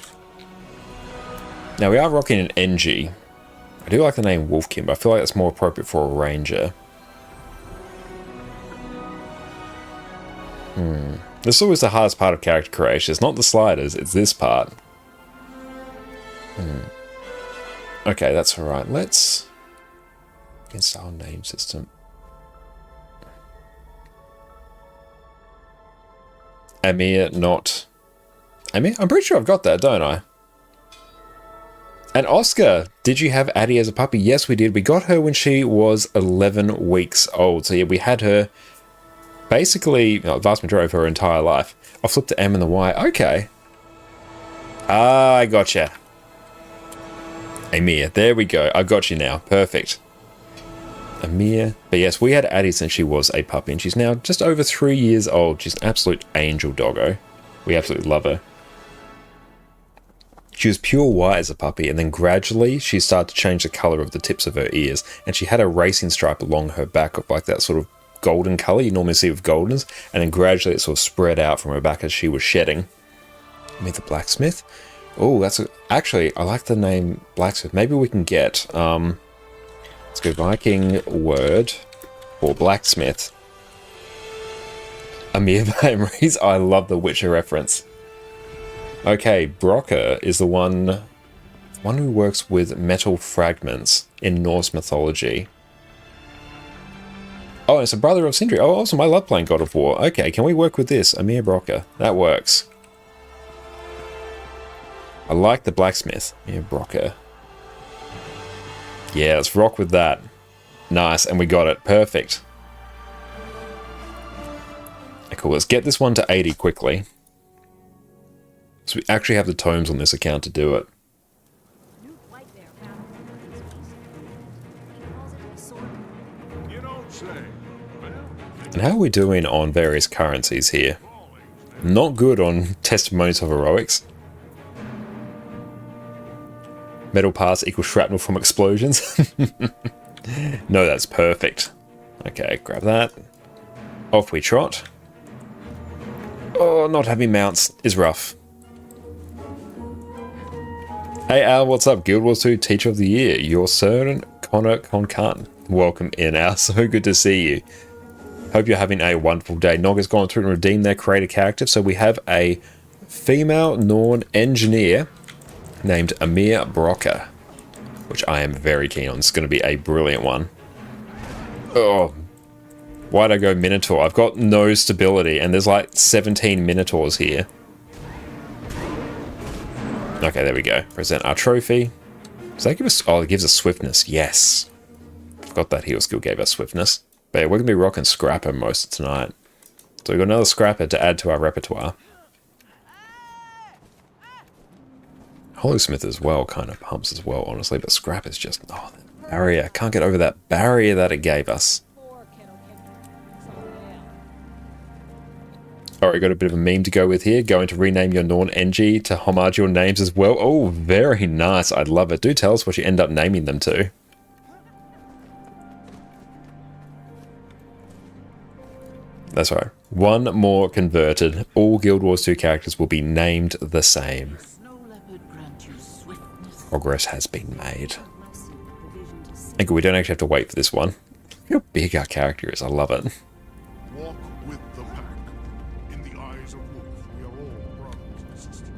Now, we are rocking an NG. I do like the name Wolfkin, but I feel like that's more appropriate for a ranger. This is always the hardest part of character creation. It's not the sliders, it's this part. Okay, that's alright. Let's install name system. Amir, not... Amir? I'm pretty sure I've got that, don't I? And Oscar, did you have Addie as a puppy? Yes, we did. We got her when she was 11 weeks old. So yeah, we had her basically, the vast majority of her entire life. I'll flip the M and the Y. Okay. Ah, I gotcha. Amir, there we go. I got you now. Perfect. Amir. But yes, we had Addie since she was a puppy, and she's now just over 3 years old. She's an absolute angel doggo. We absolutely love her. She was pure white as a puppy, and then gradually she started to change the colour of the tips of her ears, and she had a racing stripe along her back of like that sort of golden colour you normally see with Goldens, and then gradually it sort of spread out from her back as she was shedding. Meet the blacksmith. Oh, that's actually, I like the name blacksmith. Maybe we can get, let's go Viking word for blacksmith. Amir Memories. I love the Witcher reference. Okay, Brocker is the one who works with metal fragments in Norse mythology. Oh, it's a brother of Sindri. Oh, awesome. I love playing God of War. Okay, can we work with this? Amir Brocker. That works. I like the blacksmith. Amir Brocker. Yeah, let's rock with that. Nice, and we got it. Perfect. Cool, let's get this one to 80 quickly. So we actually have the tomes on this account to do it. And how are we doing on various currencies here? Not good on Testimonies of Heroics. Metal parts equal shrapnel from explosions. No, that's perfect. Okay, grab that. Off we trot. Oh, not having mounts is rough. Hey Al, what's up? Guild Wars 2 Teacher of the Year. You're Sir Connor Concan. Welcome in, Al. So good to see you. Hope you're having a wonderful day. Nogga's gone through and redeemed their creator character. So we have a female Norn engineer named Amir Brocker, which I am very keen on. It's going to be a brilliant one. Oh, why'd I go Minotaur? I've got no stability, and there's like 17 Minotaurs here. Okay, there we go. Present our trophy. Does that give us... Oh, it gives us swiftness. Yes. Forgot that heal skill gave us swiftness. But yeah, we're going to be rocking Scrapper most of tonight. So we've got another Scrapper to add to our repertoire. Hollowsmith as well kind of pumps as well, honestly. But Scrapper's just... Oh, that barrier. Can't get over that barrier that it gave us. Alright, got a bit of a meme to go with here. Going to rename your Norn NG to homage your names as well. Oh, very nice. I'd love it. Do tell us what you end up naming them to. That's right. One more converted. All Guild Wars 2 characters will be named the same. Progress has been made. And we don't actually have to wait for this one. Look how big our character is. I love it. Walk with the pack. In the eyes of Wolf, we are all brothers and sisters.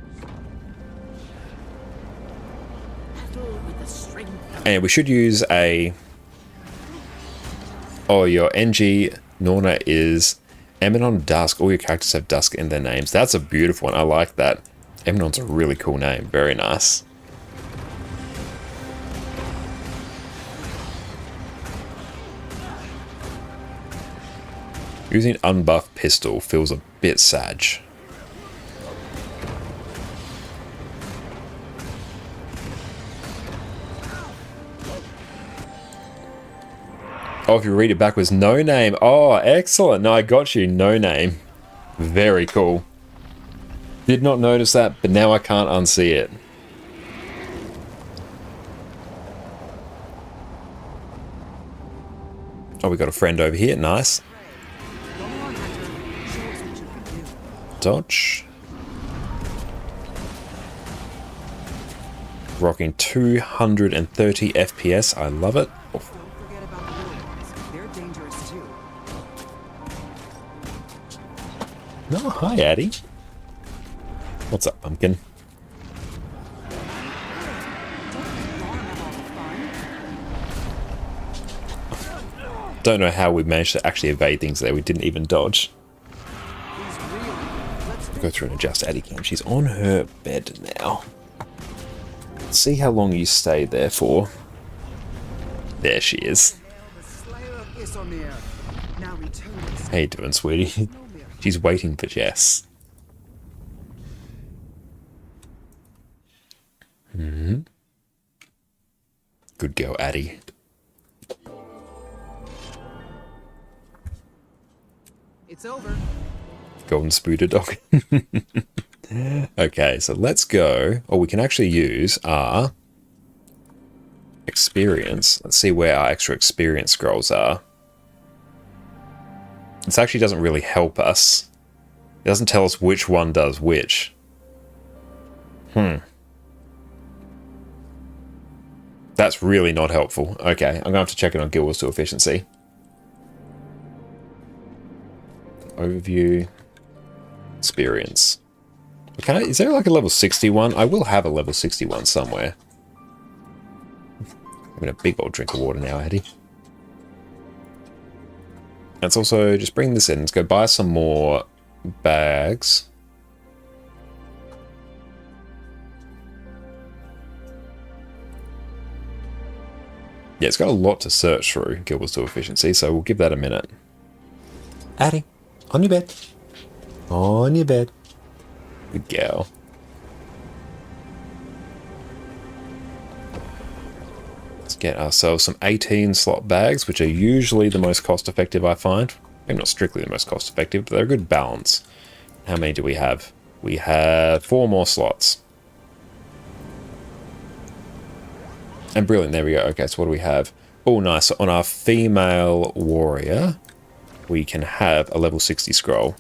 And we should use a... Oh, your NG Norna is Eminon Dusk. All your characters have Dusk in their names. That's a beautiful one. I like that. Eminon's a really cool name. Very nice. Using unbuffed pistol feels a bit sad. Oh, if you read it backwards, no name. Oh, excellent. No, I got you. No name. Very cool. Did not notice that, but now I can't unsee it. Oh, we got a friend over here. Nice. Dodge. Rocking 230 FPS. I love it. Oh, hi, Addy. What's up, pumpkin? Don't know how we managed to actually evade things there. We didn't even dodge. Go through and adjust Addy cam. She's on her bed now. Let's see how long you stayed there for. There she is. How you doing, sweetie? She's waiting for Jess. Good girl, Addy. It's over. Golden Spooter Dog. Okay, so let's go. Or we can actually use our experience. Let's see where our extra experience scrolls are. This actually doesn't really help us. It doesn't tell us which one does which. That's really not helpful. Okay, I'm going to have to check it on Guild Wars 2 efficiency. Overview. Experience. Okay, is there like a level 61? I will have a level 61 somewhere. I'm having a big old drink of water now, Addy. Let's also just bring this in. Let's go buy some more bags. Yeah, it's got a lot to search through, Guild Wars 2 efficiency, so we'll give that a minute. Addy, on your bed. On your bed. Good girl. get ourselves some 18 slot bags, which are usually the most cost effective, I find. Maybe not strictly the most cost effective, but they're a good balance. How many do we have? We have 4 more slots. And brilliant, there we go. Okay, so what do we have? Oh, nice. So on our female warrior, we can have a level 60 scroll.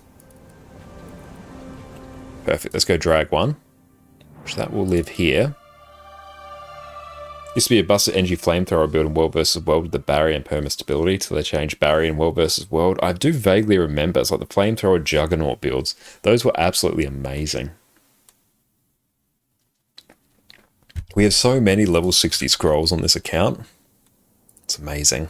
Perfect, let's go drag one. Which that will live here. Used to be a busted energy flamethrower build in World vs. World with the barrier and perma stability till they changed barrier in World vs. World. I do vaguely remember, it's like the flamethrower juggernaut builds. Those were absolutely amazing. We have so many level 60 scrolls on this account. It's amazing.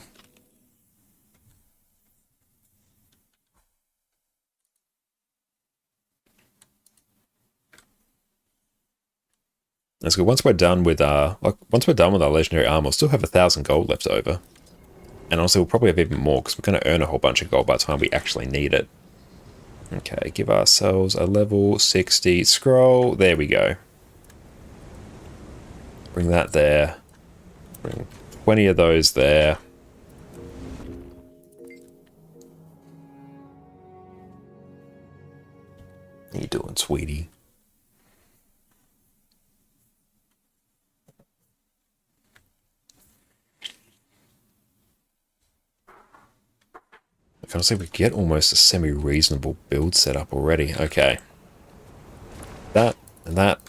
That's good. Once we're done with our legendary armor, we'll still have 1,000 gold left over. And also we'll probably have even more because we're going to earn a whole bunch of gold by the time we actually need it. Okay, give ourselves a level 60 scroll. There we go. Bring that there. Bring 20 of those there. How you doing, sweetie? I can see we get almost a semi-reasonable build set up already. Okay. That and that.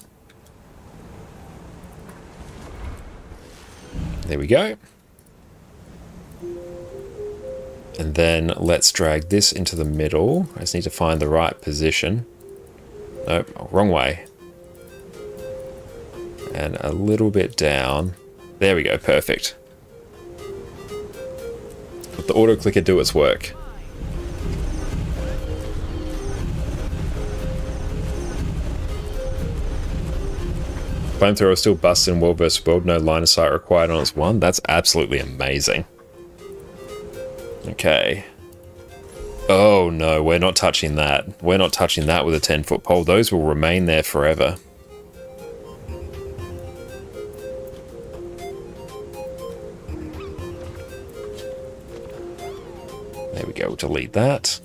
There we go. And then let's drag this into the middle. I just need to find the right position. Nope, wrong way. And a little bit down. There we go, perfect. Let the auto clicker do its work. Flamethrower still busts in World vs. World, no line of sight required on its one. That's absolutely amazing. Okay. Oh no, we're not touching that. We're not touching that with a 10-foot pole. Those will remain there forever. There we go, we'll delete that.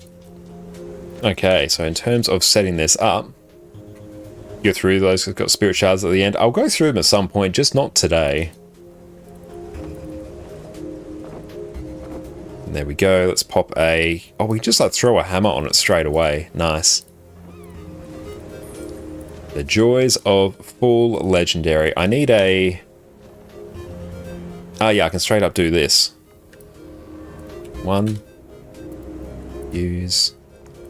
Okay, so in terms of setting this up, go through those, we've got spirit shards at the end. I'll go through them at some point, just not today. And there we go, let's pop a... Oh, we just like throw a hammer on it straight away. Nice. The joys of full legendary. I need a... Oh yeah, I can straight up do this. One. Use.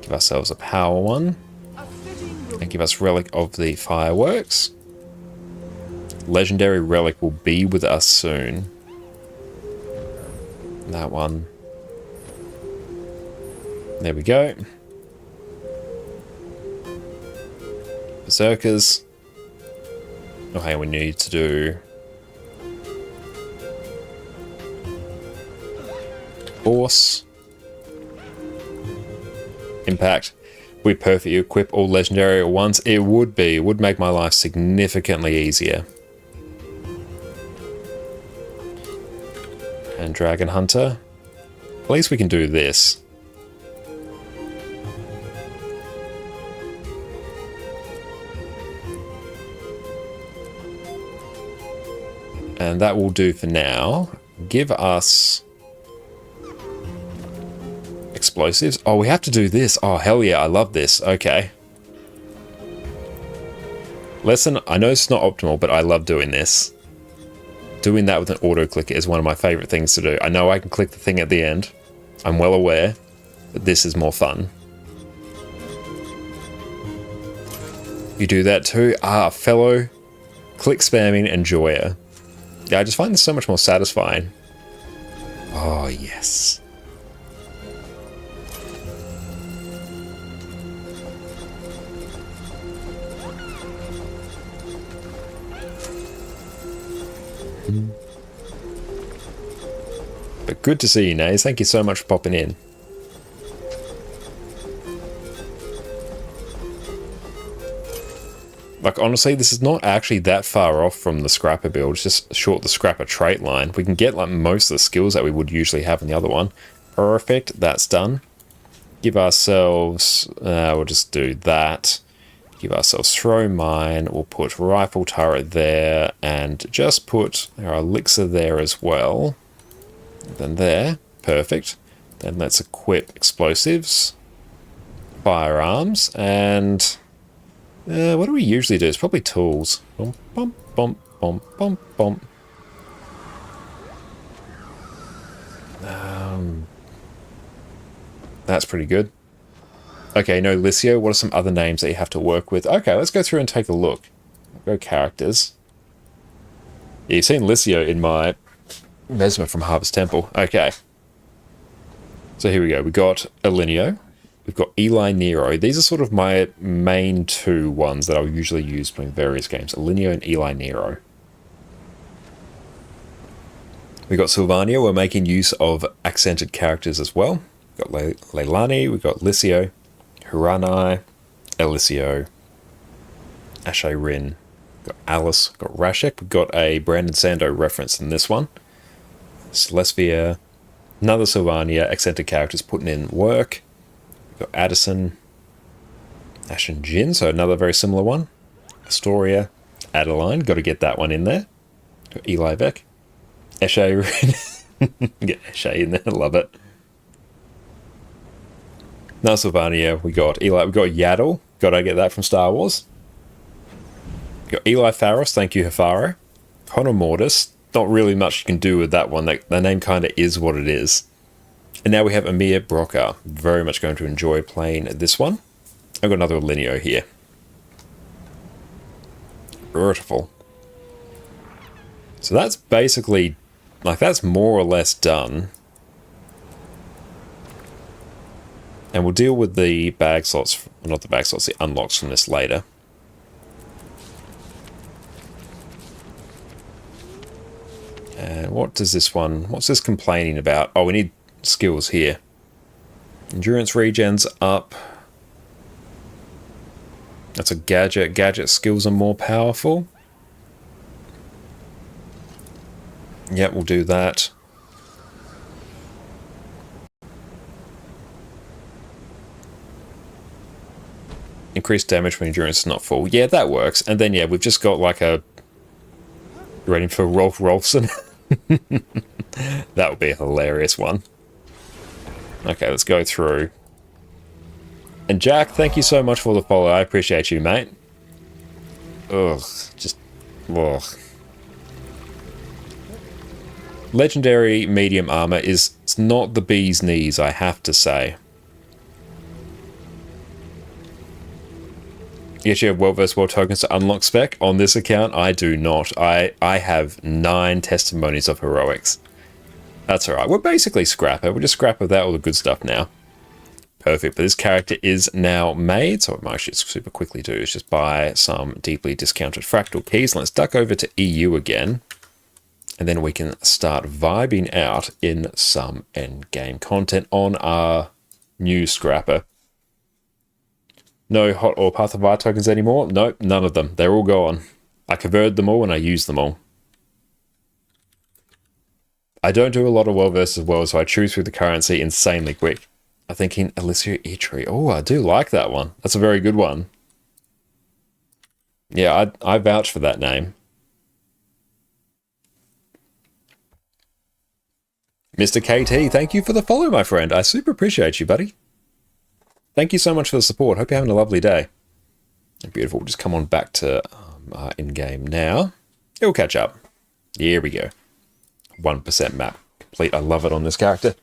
Give ourselves a power one. And give us Relic of the Fireworks. Legendary Relic will be with us soon. That one. There we go. Berserkers. Okay, we need to do... Force. Impact. We perfectly equip all legendary at once. It would make my life significantly easier. And Dragon Hunter. At least we can do this. And that will do for now. Give us... explosives. Oh, we have to do this. Oh, hell yeah, I love this. Okay. Lesson, I know it's not optimal, but I love doing this. Doing that with an auto clicker is one of my favorite things to do. I know I can click the thing at the end. I'm well aware, but this is more fun. You do that too? Ah, fellow click spamming enjoyer. Yeah, I just find this so much more satisfying. Oh, yes. But good to see you, Naze. Thank you so much for popping in. Like, honestly, this is not actually that far off from the Scrapper build. It's just short the Scrapper trait line. We can get, like, most of the skills that we would usually have in the other one. Perfect. That's done. Give ourselves... we'll just do that. Give ourselves Throw Mine. We'll put Rifle Turret there. And just put our Elixir there as well. Then there. Perfect. Then let's equip Explosives. Firearms. And... what do we usually do? It's probably tools. Bump, bump, bump, bump, bump, bump. That's pretty good. Okay, no, Licio, what are some other names that you have to work with? Okay, let's go through and take a look. Go characters. Yeah, you've seen Licio in my Mesmer from Harvest Temple. Okay. So here we go. We got Alineo. We've got Eli Nero. These are sort of my main two ones that I'll usually use playing various games. Alineo and Eli Nero. We got Sylvania. We're making use of accented characters as well. We've got Leilani. We've got Licio. Huranai. Elisio. Ashe Rin. We've got Alice. We've got Rashek. We've got a Brandon Sando reference in this one. Celestia. Another Sylvania. Accented characters putting in work. Got Addison, Ashen Jin, so another very similar one. Astoria, Adeline, got to get that one in there. Got Eli Vec, Eshe, get Eshe in there, love it. Now Sylvania, we got Eli, we got Yaddle, got to get that from Star Wars. Got Eli Faros, thank you Hafaro. Connor Mortis, not really much you can do with that one, the name kind of is what it is. And now we have Amir Brocker. Very much going to enjoy playing this one. I've got another Alineo here. Beautiful. So that's basically, like, that's more or less done. And we'll deal with the bag slots, not the bag slots, the unlocks from this later. And what does this one, what's this complaining about? Oh, we need skills here. Endurance regens up. That's a gadget. Gadget skills are more powerful. Yep, we'll do that. Increased damage when endurance is not full. Yeah, that works. And then, yeah, we've just got like a... You ready for Rolf Rolfson? That would be a hilarious one. Okay, let's go through. And Jack, thank you so much for the follow. I appreciate you, mate. Ugh, just... Ugh. Legendary medium armor is it's not the bee's knees, I have to say. Yes, you have World vs. World tokens to unlock spec. On this account, I do not. I have 9 testimonies of heroics. That's alright. We're basically Scrapper. We're just Scrapper without all the good stuff now. Perfect. But this character is now made. So what I might actually super quickly do is just buy some deeply discounted fractal keys. Let's duck over to EU again. And then we can start vibing out in some endgame content on our new Scrapper. No Hot or Path of Fire tokens anymore? Nope, none of them. They're all gone. I converted them all and I used them all. I don't do a lot of World vs. World, so I chew through the currency insanely quick. I'm thinking Alicia Eitri. Oh, I do like that one. That's a very good one. Yeah, I vouch for that name. Mr. KT, thank you for the follow, my friend. I super appreciate you, buddy. Thank you so much for the support. Hope you're having a lovely day. Beautiful. We'll just come on back to our in-game now. It'll catch up. Here we go. 1% map complete. I love it on this character.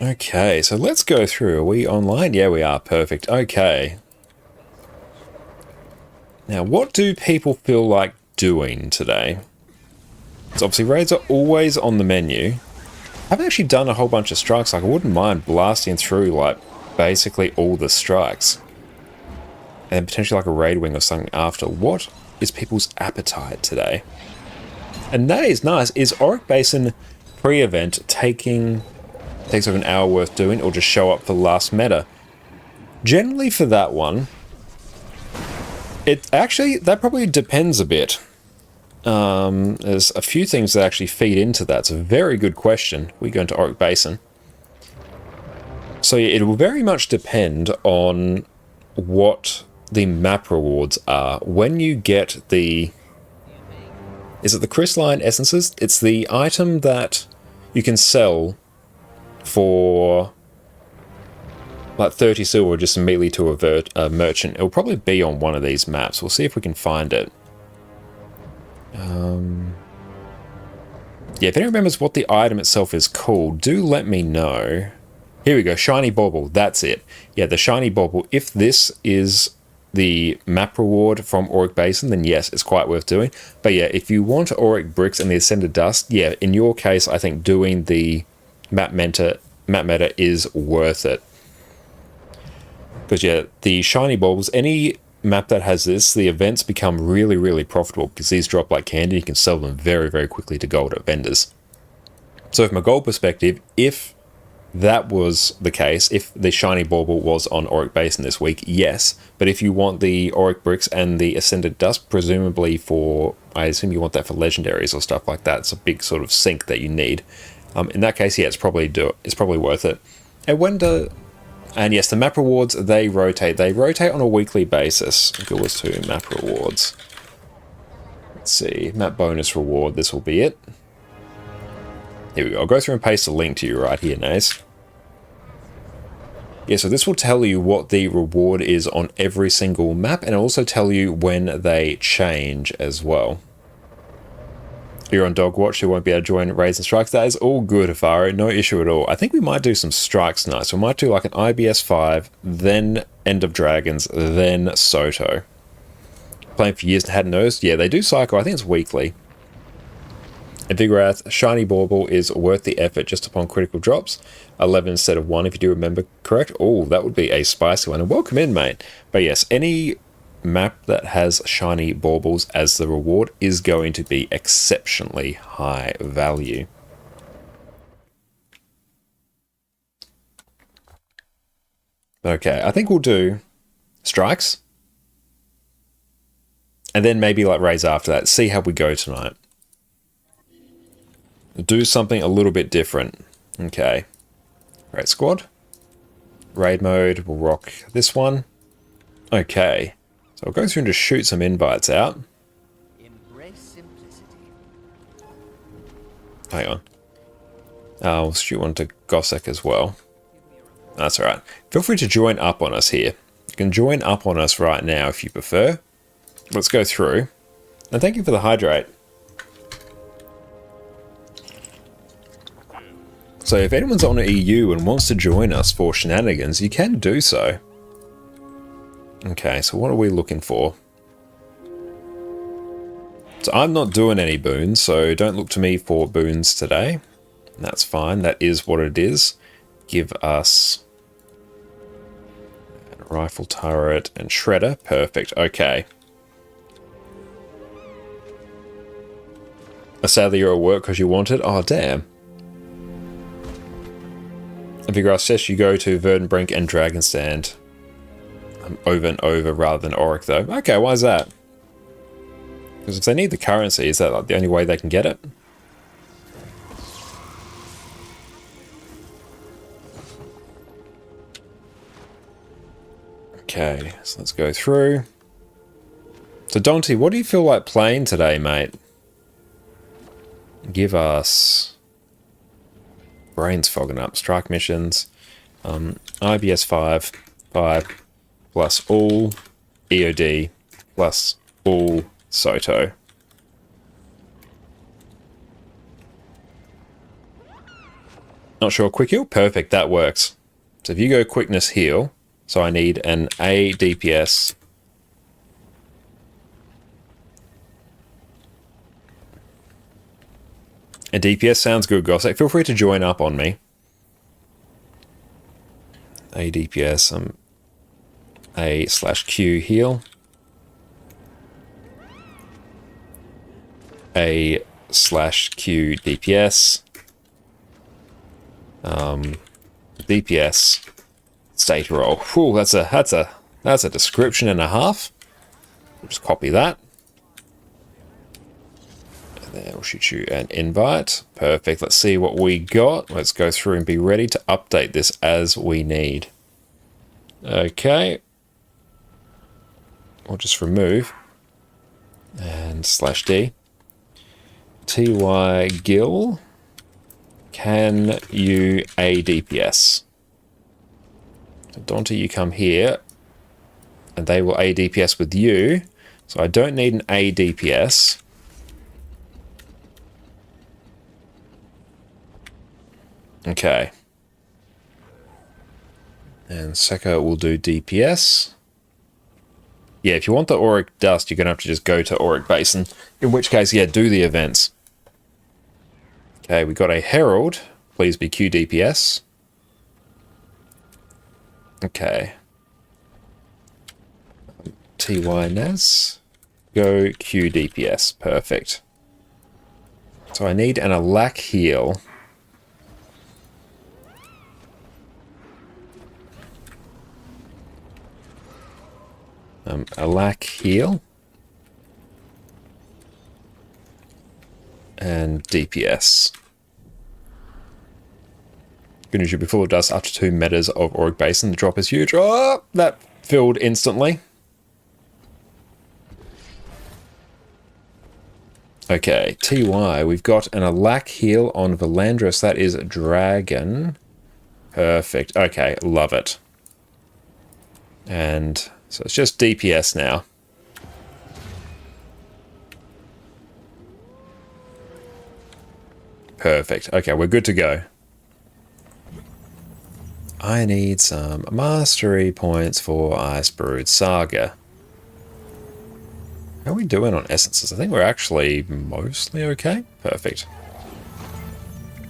Okay, so let's go through. Are we online? Yeah, we are. Perfect. Okay. Now, what do people feel like doing today? So obviously raids are always on the menu. I haven't actually done a whole bunch of strikes. Like, I wouldn't mind blasting through, like, basically all the strikes. And potentially like a raid wing or something after. What is people's appetite today? And that is nice. Is Auric Basin pre-event takes over an hour worth doing, or just show up for the last meta? Generally for that one, that probably depends a bit. There's a few things that actually feed into that. It's a very good question. We go into Auric Basin. So yeah, it will very much depend on what the map rewards are. When you get the... Is it the crystalline essences? It's the item that you can sell for like 30 silver just immediately to a merchant. It'll probably be on one of these maps. We'll see if we can find it. Yeah, if anyone remembers what the item itself is called, do let me know. Here we go, Shiny Bauble, that's it. Yeah, the Shiny Bauble. If this is the map reward from Auric Basin, then yes, it's quite worth doing. But yeah, if you want Auric Bricks and the Ascended Dust, yeah, in your case, I think doing the map meta is worth it. Because yeah, the Shiny Baubles, any map that has this, the events become really, really profitable because these drop like candy. You can sell them very, very quickly to gold at vendors. So from a gold perspective, if that was the case, if the Shiny Bauble was on Auric Basin this week, yes. But if you want the Auric Bricks and the Ascended Dust, presumably for, I assume you want that for legendaries or stuff like that. It's a big sort of sink that you need. In that case, yeah, it's probably worth it. And yes, the map rewards, they rotate. They rotate on a weekly basis. Go to map rewards. Let's see, map bonus reward, this will be it. Here we go. I'll go through and paste a link to you right here, Naze. Yeah, so this will tell you what the reward is on every single map, and it'll also tell you when they change as well. You're on Dogwatch, you won't be able to join Raids and Strikes. That is all good, Afaro, no issue at all. I think we might do some strikes tonight. So we might do like an IBS 5, then End of Dragons, then Soto. Playing for years and hadn't noticed. Yeah, they do cycle. I think it's weekly. And Vigoroth, Shiny Bauble is worth the effort just upon critical drops. 11 instead of 1, if you do remember correct. Oh, that would be a spicy one. And welcome in, mate. But yes, any map that has Shiny Baubles as the reward is going to be exceptionally high value. Okay, I think we'll do strikes. And then maybe like raids after that. See how we go tonight. Do something a little bit different. Okay. Raid squad. Raid mode. We'll rock this one. Okay. So I'll go through and just shoot some invites out. Embrace simplicity. Hang on. I'll shoot one to Gossek as well. That's alright. Feel free to join up on us here. You can join up on us right now if you prefer. Let's go through. And thank you for the hydrate. So if anyone's on EU and wants to join us for shenanigans, you can do so. Okay, so what are we looking for? So I'm not doing any boons, so don't look to me for boons today. That's fine, that is what it is. Give us a rifle turret and shredder. Perfect, okay. Sadly you're at work because you want it? Oh, damn. Vigoroth says you go to Verdant Brink and Dragonstand over and over rather than Auric though. Okay, why is that? Because if they need the currency, is that like the only way they can get it? Okay, so let's go through. So Dante, what do you feel like playing today, mate? Give us... Brain's fogging up. Strike missions. IBS 5 plus all EOD plus all Soto. Not sure. Quick heal? Perfect. That works. So if you go quickness heal, so I need an A DPS. A DPS sounds good, Gossek. Feel free to join up on me. A DPS, A/Q heal. A/Q DPS. DPS. State roll. Whew, that's a description and a half. Just copy that. And then we'll shoot you an invite. Perfect. Let's see what we got. Let's go through and be ready to update this as we need. Okay. We'll just remove. And /D. TY Gil. Can you ADPS? So Dante, you come here. And they will ADPS with you. So I don't need an ADPS. Okay. And Seka will do DPS. Yeah, if you want the Auric Dust, you're going to have to just go to Auric Basin. In which case, yeah, do the events. Okay, we got a Herald. Please be Q DPS. Okay. TY Naz. Go Q DPS. Perfect. So I need an Alak heal. Alak heal. And DPS. Good news, you'll be full of dust after 2 metas of Auric Basin. The drop is huge. Oh, that filled instantly. Okay, TY, we've got an Alak heal on Valandris. That is Dragon. Perfect. Okay, love it. And so it's just DPS now. Perfect. Okay, we're good to go. I need some mastery points for Icebrood Saga. How are we doing on essences? I think we're actually mostly okay. Perfect.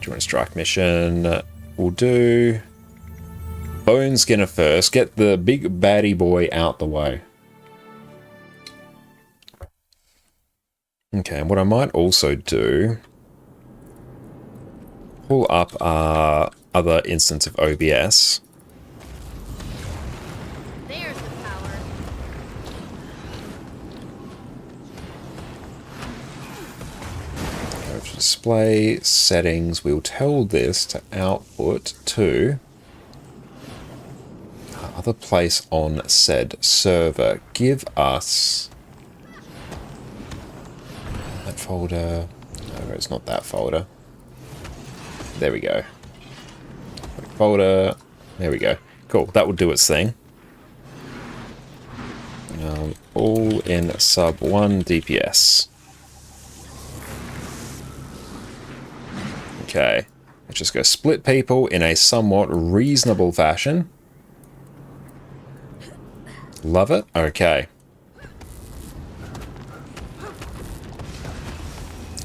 Joint strike mission. We'll do Bone Skinner first. Get the big baddie boy out the way. Okay, and what I might also do, pull up our other instance of OBS. There's the power. Go to display settings. We'll tell this to output to other place on said server. Give us that folder. No, it's not that folder. There we go. Folder. There we go. Cool. That will do its thing. All in sub 1 DPS. Okay. Let's just go split people in a somewhat reasonable fashion. Love it. Okay.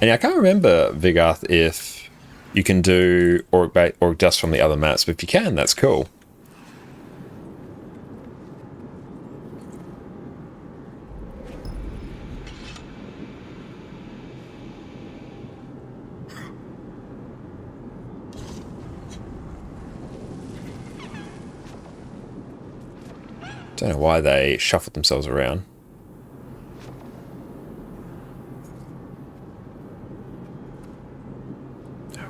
And I can't remember, Vigarth, if you can do Auric Dust from the other maps, but if you can, that's cool. Don't know why they shuffled themselves around.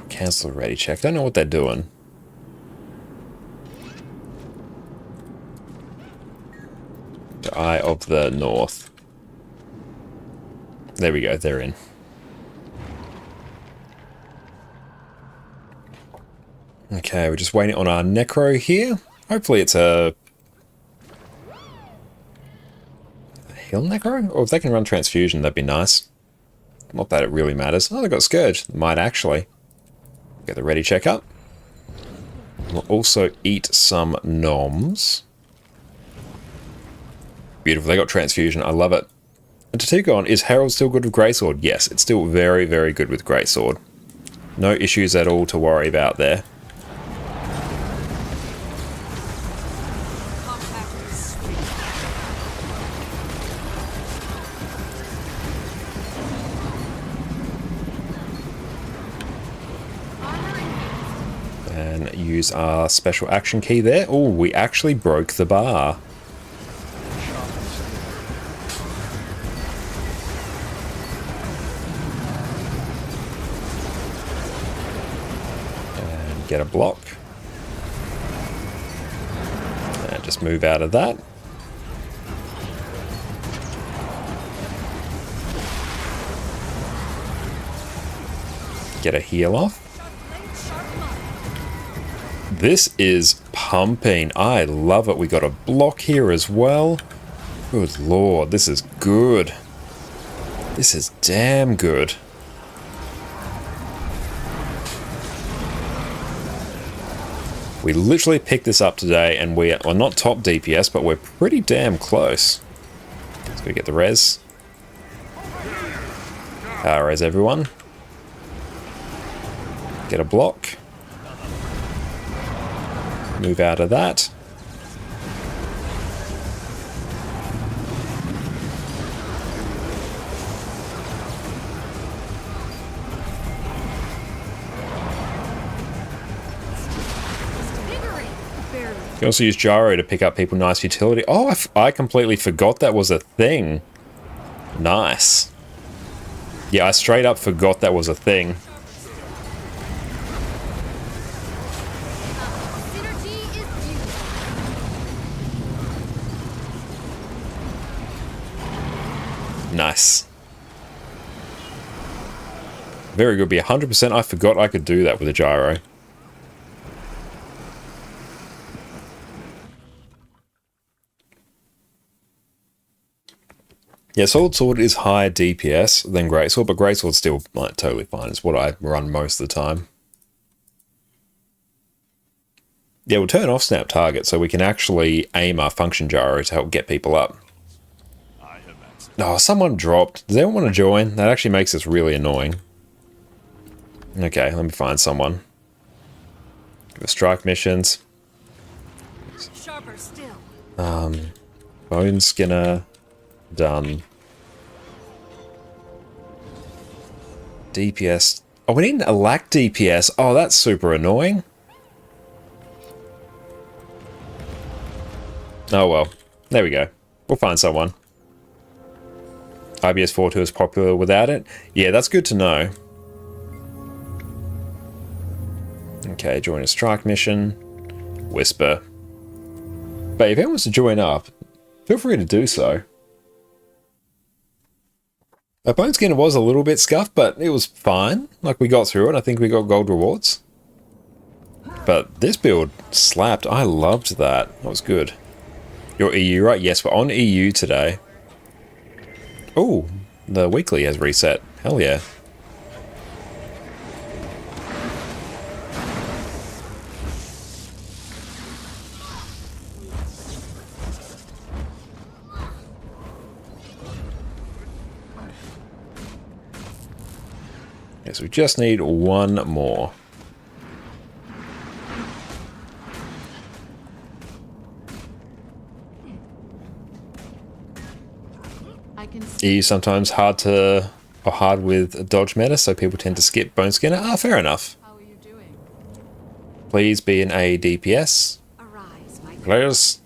Cancel ready check. Don't know what they're doing. The Eye of the North. There we go, they're in. Okay, we're just waiting on our Necro here. Hopefully it's a heal Necro? Or if they can run Transfusion, that'd be nice. Not that it really matters. Oh, they got Scourge. Might actually. Get the ready check up. We'll also eat some noms. Beautiful, they got Transfusion, I love it. And Tatugon, is Herald still good with Greysword? Yes, it's still very, very good with Greysword. No issues at all to worry about there. use our special action key there. Oh, we actually broke the bar. And get a block. And just move out of that. Get a heal off. This is pumping. I love it. We got a block here as well. Good lord, this is good. This is damn good. We literally picked this up today and we are not top DPS, but we're pretty damn close. Let's go get the res. Power res everyone. Get a block. Move out of that. You can also use gyro to pick up people nice utility. Oh, I completely forgot that was a thing. Nice. Yeah, I straight up forgot that was a thing. Nice. Very good. Be 100%. I forgot I could do that with a gyro. Yeah, Solid Sword is higher DPS than Greatsword, but Greatsword's still like totally fine. It's what I run most of the time. Yeah, we'll turn off Snap Target so we can actually aim our function gyro to help get people up. Oh, someone dropped. Does anyone want to join? That actually makes this really annoying. Okay, let me find someone. Give us strike missions. Sharper still. Bone Skinner. Done. DPS. Oh, we need a lack DPS. Oh, that's super annoying. Oh well. There we go. We'll find someone. IBS 4.2 is popular without it. Yeah, that's good to know. Okay, join a strike mission. Whisper. But if anyone wants to join up, feel free to do so. Our Bone Skinner was a little bit scuffed, but it was fine. Like, we got through it. I think we got gold rewards. But this build slapped. I loved that. That was good. You're EU, right? Yes, we're on EU today. Oh, the weekly has reset. Hell yeah. Yes, we just need one more. EU sometimes hard with dodge meta, so people tend to skip Bone Skinner. Ah, fair enough. How are you doing? Please be an A DPS. Arise, my Players.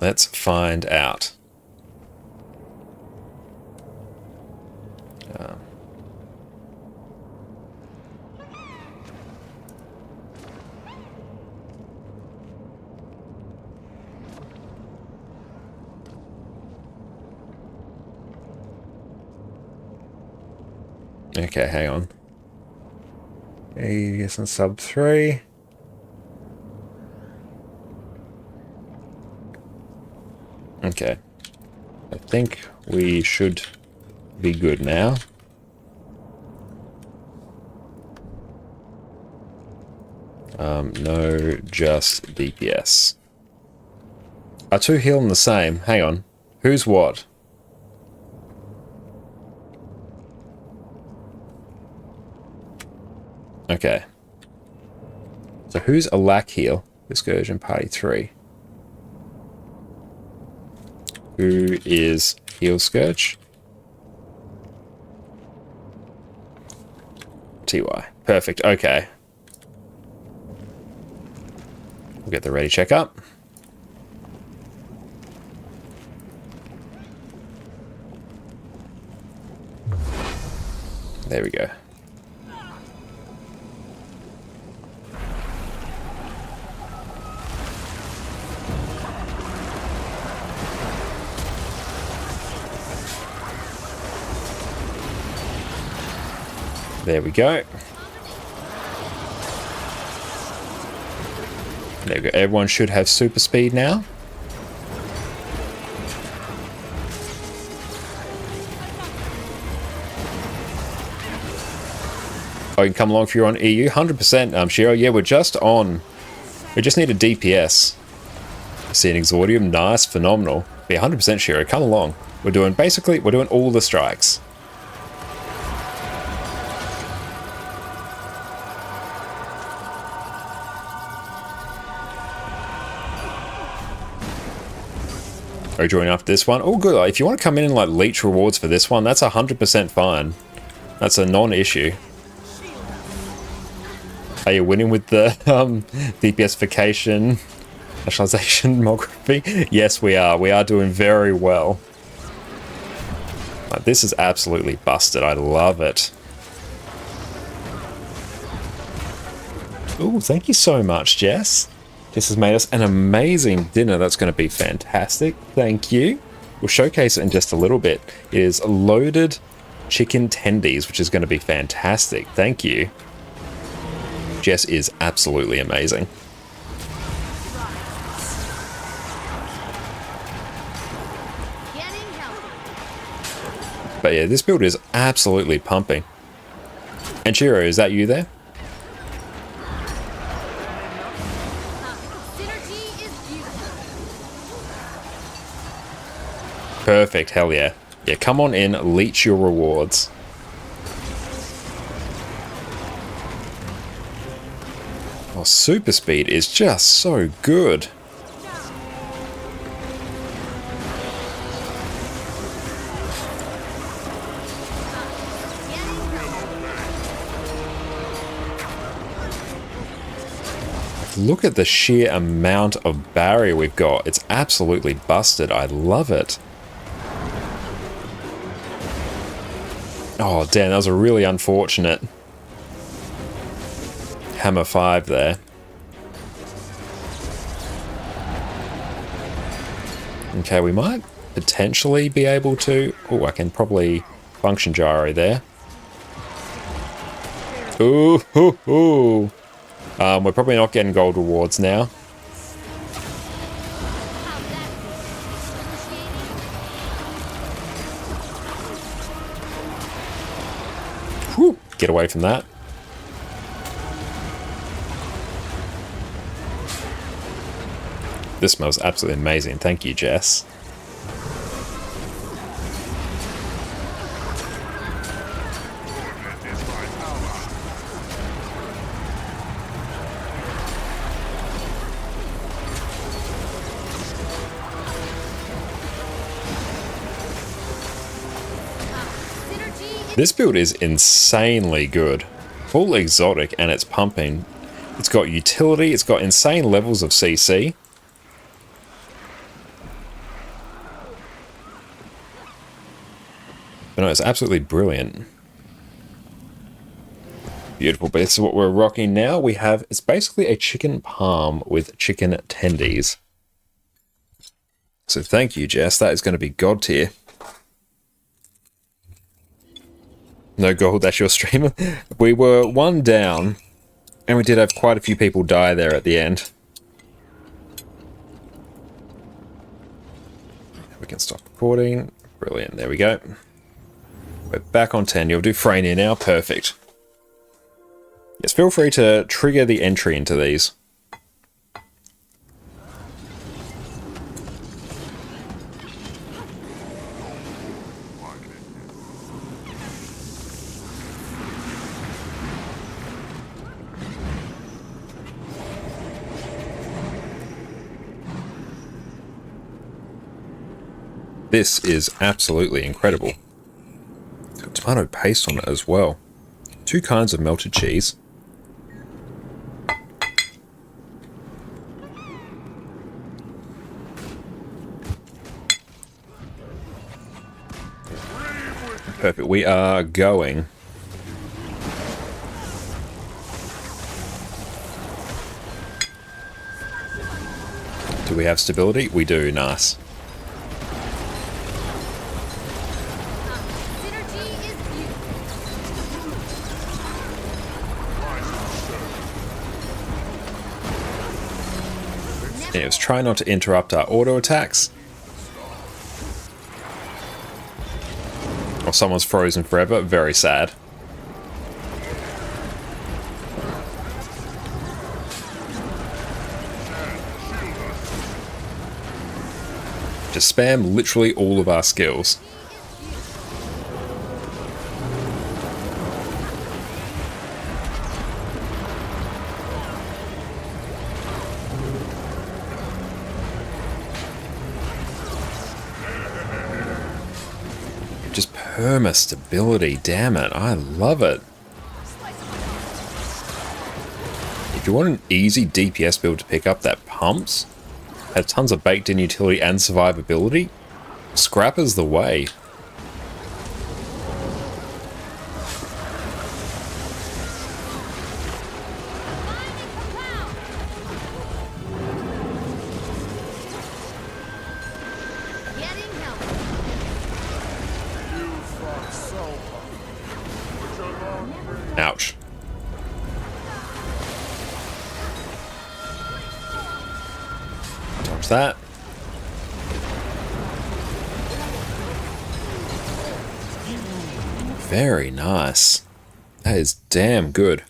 Let's find out. Okay, hang on. ADS and sub 3. Okay. I think we should be good now. No, just DPS. Are two healing the same? Hang on. Who's what? Okay. So who's a lack heal? Excursion Party 3. Who is Heal Scourge? TY. Perfect. Okay. We'll get the ready check up. There we go. There we go. There we go. Everyone should have super speed now. Oh, you can come along if you're on EU. 100%, Shiro. Yeah, we're just on. We just need a DPS. See an Exordium. Nice. Phenomenal. Yeah, 100% Shiro. Come along. We're doing all the strikes. Are you joining after this one? Oh, good. If you want to come in and like leech rewards for this one, that's 100% fine. That's a non-issue. Are you winning with the DPSification nationalization demography? Yes, we are. We are doing very well. This is absolutely busted. I love it. Oh, thank you so much, Jess. This has made us an amazing dinner. That's going to be fantastic. Thank you. We'll showcase it in just a little bit. It is loaded chicken tendies, which is going to be fantastic. Thank you. Jess is absolutely amazing. But yeah, this build is absolutely pumping. And Chiro, is that you there? Perfect, hell yeah. Yeah, come on in, leech your rewards. Oh, super speed is just so good. Look at the sheer amount of barrier we've got. It's absolutely busted. I love it. Oh, damn, that was a really unfortunate Hammer 5 there. Okay, we might potentially be able to... Oh, I can probably function gyro there. Ooh, hoo, hoo. We're probably not getting gold rewards now. Whew, get away from that. This smells absolutely amazing. Thank you, Jess. This build is insanely good. Full exotic and it's pumping. It's got utility, it's got insane levels of CC. But no, it's absolutely brilliant. Beautiful, but this is what we're rocking now. We have, it's basically a chicken palm with chicken tendies. So thank you, Jess. That is going to be God tier. No gold, that's your streamer. We were one down, and we did have quite a few people die there at the end. We can stop recording. Brilliant, there we go. We're back on 10. You'll do Freynia now. Perfect. Yes, feel free to trigger the entry into these. This is absolutely incredible. Got tomato paste on it as well. 2 kinds of melted cheese. Perfect. We are going. Do we have stability? We do. Nice. Synergy is beautiful. Anyways, try not to interrupt our auto attacks. Or someone's frozen forever. Very sad. Just spam literally all of our skills. Just perma stability, damn it, I love it. If you want an easy DPS build to pick up that pumps, has tons of baked in utility and survivability, Scrapper's the way. Getting help. Ouch. Dodge that. Very nice. That is damn good.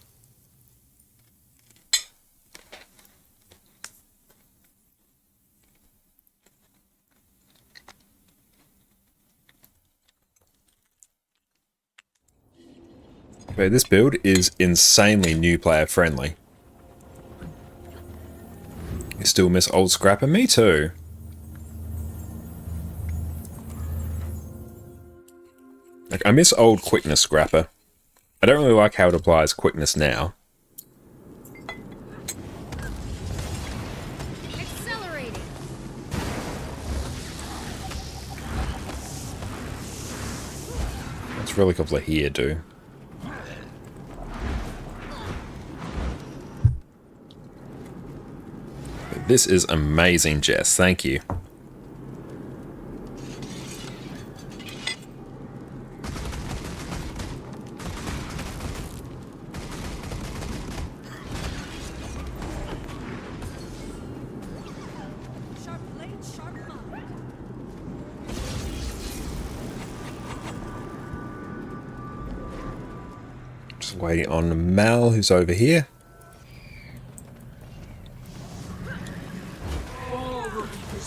Okay, this build is insanely new player friendly. You still miss old Scrapper? Me too. Like, I miss old quickness Scrapper. I don't really like how it applies quickness now. Accelerating. What's Relic of Lahir do? This is amazing, Jess. Thank you. Sharp blade, sharp mind. Just waiting on Mal, who's over here.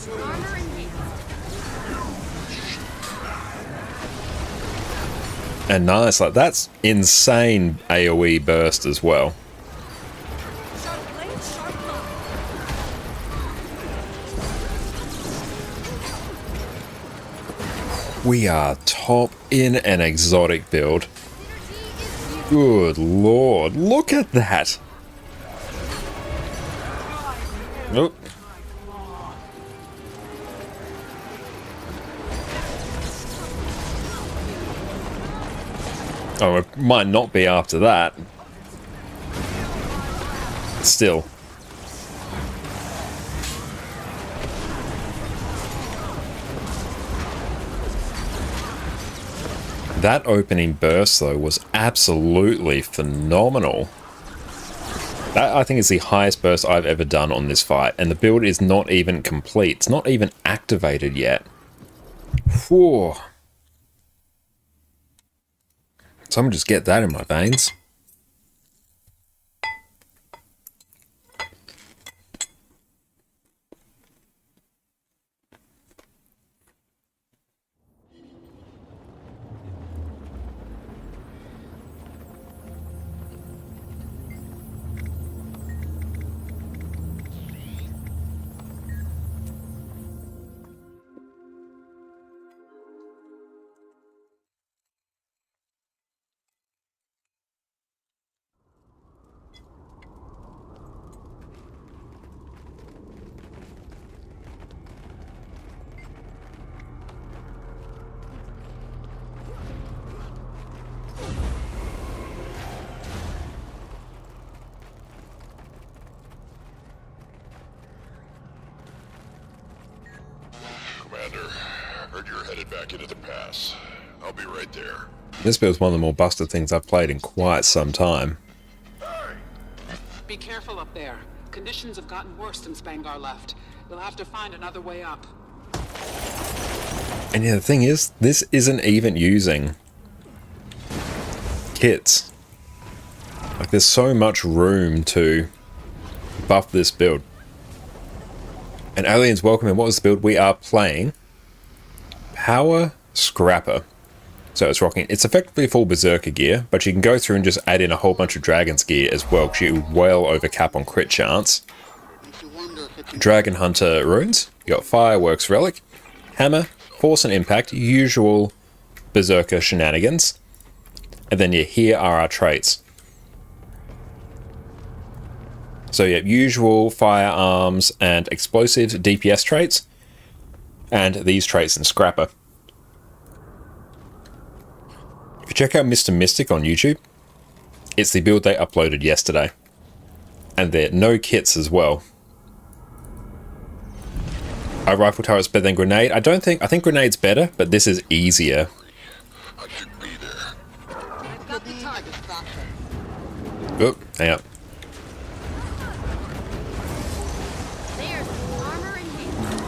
Armor enhanced. And nice, like that's insane AoE burst as well. Sharp blade, sharp mind. We are top in an exotic build. Good lord, look at that! Nope. Oh, it might not be after that. Still. That opening burst, though, was absolutely phenomenal. That, I think, is the highest burst I've ever done on this fight, and the build is not even complete. It's not even activated yet. Whew. Someone just get that in my veins. Commander. Heard you're headed back into the pass. I'll be right there. This build's one of the more busted things I've played in quite some time. Be careful up there. Conditions have gotten worse since Bangar left. We'll have to find another way up. And yeah, the thing is, this isn't even using kits. Like, there's so much room to buff this build. And aliens, welcome in. What was the build? We are playing Power Scrapper. So it's rocking. It's effectively full Berserker gear, but you can go through and just add in a whole bunch of Dragon's gear as well, because you well overcap on crit chance. Dragon Hunter runes. You got Fireworks Relic, Hammer, Force and Impact, usual Berserker shenanigans. And then yeah, here are our traits. So yeah, usual firearms and explosives DPS traits, and these traits in Scrapper. If you check out Mr. Mystic on YouTube, it's the build they uploaded yesterday. And there are no kits as well. Our rifle turret's better than grenade. I think grenade's better, but this is easier. I should be there. I've got the target, Doctor. Oop, hang up. There's armor in hand.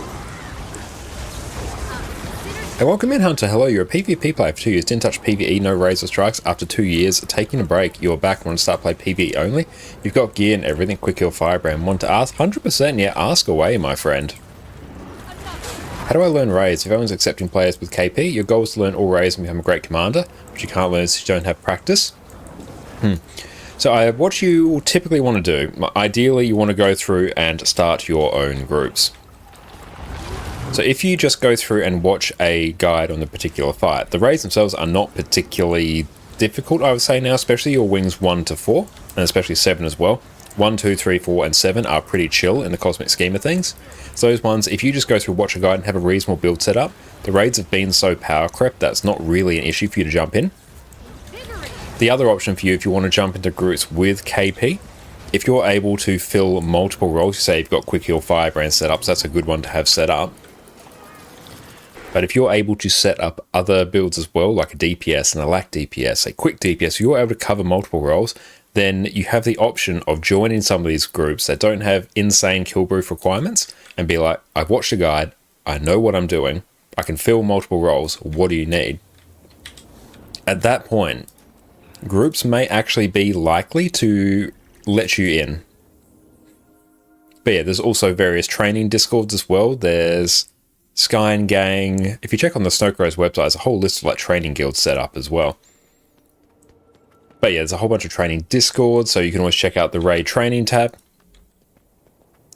Hey, welcome in, Hunter. Hello, you're a PvP player for 2 years. Didn't touch PvE, no raids or strikes. After 2 years, taking a break. You're back. Want to start play PvE only? You've got gear and everything. Quick kill, firebrand. Want to ask? 100%, yeah. Ask away, my friend. How do I learn raids? If everyone's accepting players with KP, your goal is to learn all raids and become a great commander, but you can't learn if you don't have practice. So what you typically want to do, ideally you want to go through and start your own groups. So if you just go through and watch a guide on the particular fight, the raids themselves are not particularly difficult, I would say now, especially your wings 1 to 4, and especially 7 as well. 1, 2, 3, 4, and 7 are pretty chill in the cosmic scheme of things. So those ones, if you just go through, watch a guide, and have a reasonable build set up, the raids have been so power crept that's not really an issue for you to jump in. The other option for you, if you want to jump into groups with KP, if you're able to fill multiple roles, say you've got Quick Heal Firebrand set up, so that's a good one to have set up. But if you're able to set up other builds as well, like a DPS and a lack DPS, a quick DPS, you're able to cover multiple roles, then you have the option of joining some of these groups that don't have insane kill brief requirements and be like, I've watched a guide, I know what I'm doing, I can fill multiple roles, what do you need? At that point, groups may actually be likely to let you in. But yeah, there's also various training discords as well. There's Skyn Gang. If you check on the Snowcrow's website, there's a whole list of like training guilds set up as well. But yeah, there's a whole bunch of training discords, so you can always check out the raid training tab.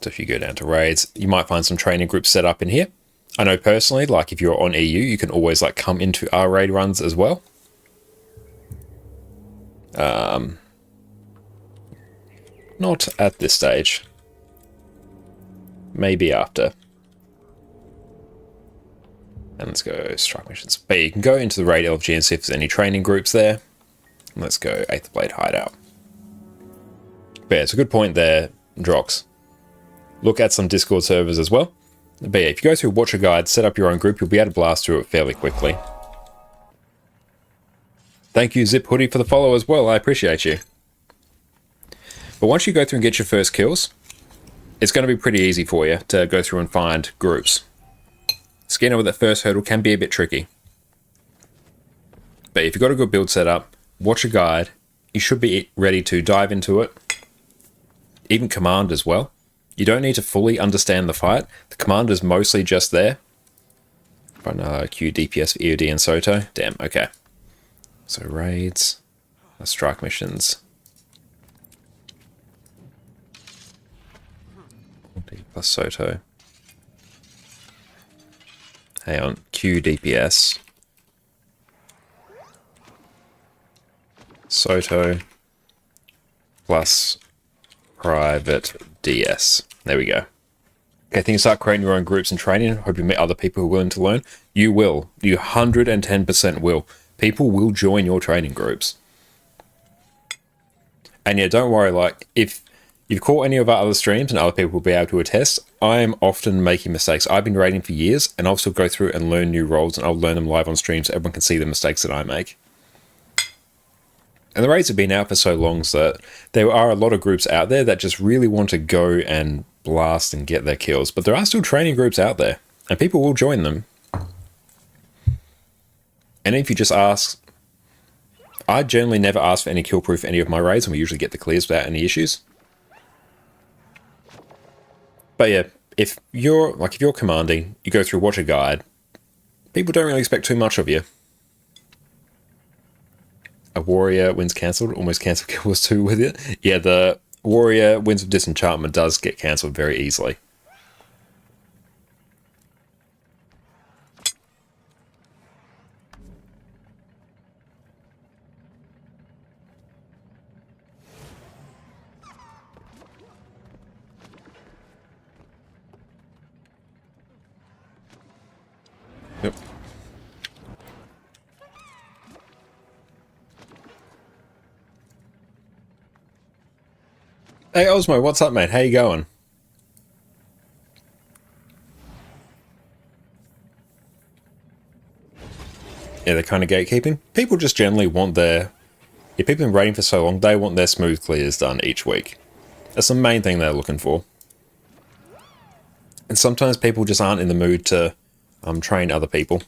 So if you go down to raids, you might find some training groups set up in here. I know personally, like if you're on EU, you can always like come into our raid runs as well. Not at this stage. Maybe after. And let's go strike missions. But you can go into the raid LFG and see if there's any training groups there. Let's go 8th Blade Hideout. But yeah, it's a good point there, Drox. Look at some Discord servers as well. But yeah, if you go through Watcher Guide, set up your own group, you'll be able to blast through it fairly quickly. Thank you, Zip Hoodie, for the follow as well. I appreciate you. But once you go through and get your first kills, it's going to be pretty easy for you to go through and find groups. Scanning over that first hurdle can be a bit tricky. But if you've got a good build set up, watch a guide, you should be ready to dive into it. Even command as well. You don't need to fully understand the fight. The command is mostly just there. Run Q, DPS for EOD and Soto. Damn, okay. So raids, strike missions. Plus Soto. Hang on, Q, DPS. Soto plus private DS. There we go. Okay, things start creating your own groups and training. Hope you meet other people who are willing to learn. You will. You 110% will. People will join your training groups. And yeah, don't worry, like, if you've caught any of our other streams, and other people will be able to attest, I am often making mistakes. I've been raiding for years, and I'll still go through and learn new roles, and I'll learn them live on stream so everyone can see the mistakes that I make. And the raids have been out for so long so that there are a lot of groups out there that just really want to go and blast and get their kills. But there are still training groups out there, and people will join them. And if you just ask, I generally never ask for any kill proof for any of my raids, and we usually get the clears without any issues. But yeah, if you're commanding, you go through watch a guide, people don't really expect too much of you. A warrior wins cancelled, almost cancelled Guild Wars 2 with it. Yeah, the warrior wins with disenchantment does get cancelled very easily. Yep. Hey Osmo, what's up, mate? How you going? Yeah, they're kind of gatekeeping. People just generally want their... Yeah, people have been waiting for so long, they want their smooth clears done each week. That's the main thing they're looking for. And sometimes people just aren't in the mood to train other people.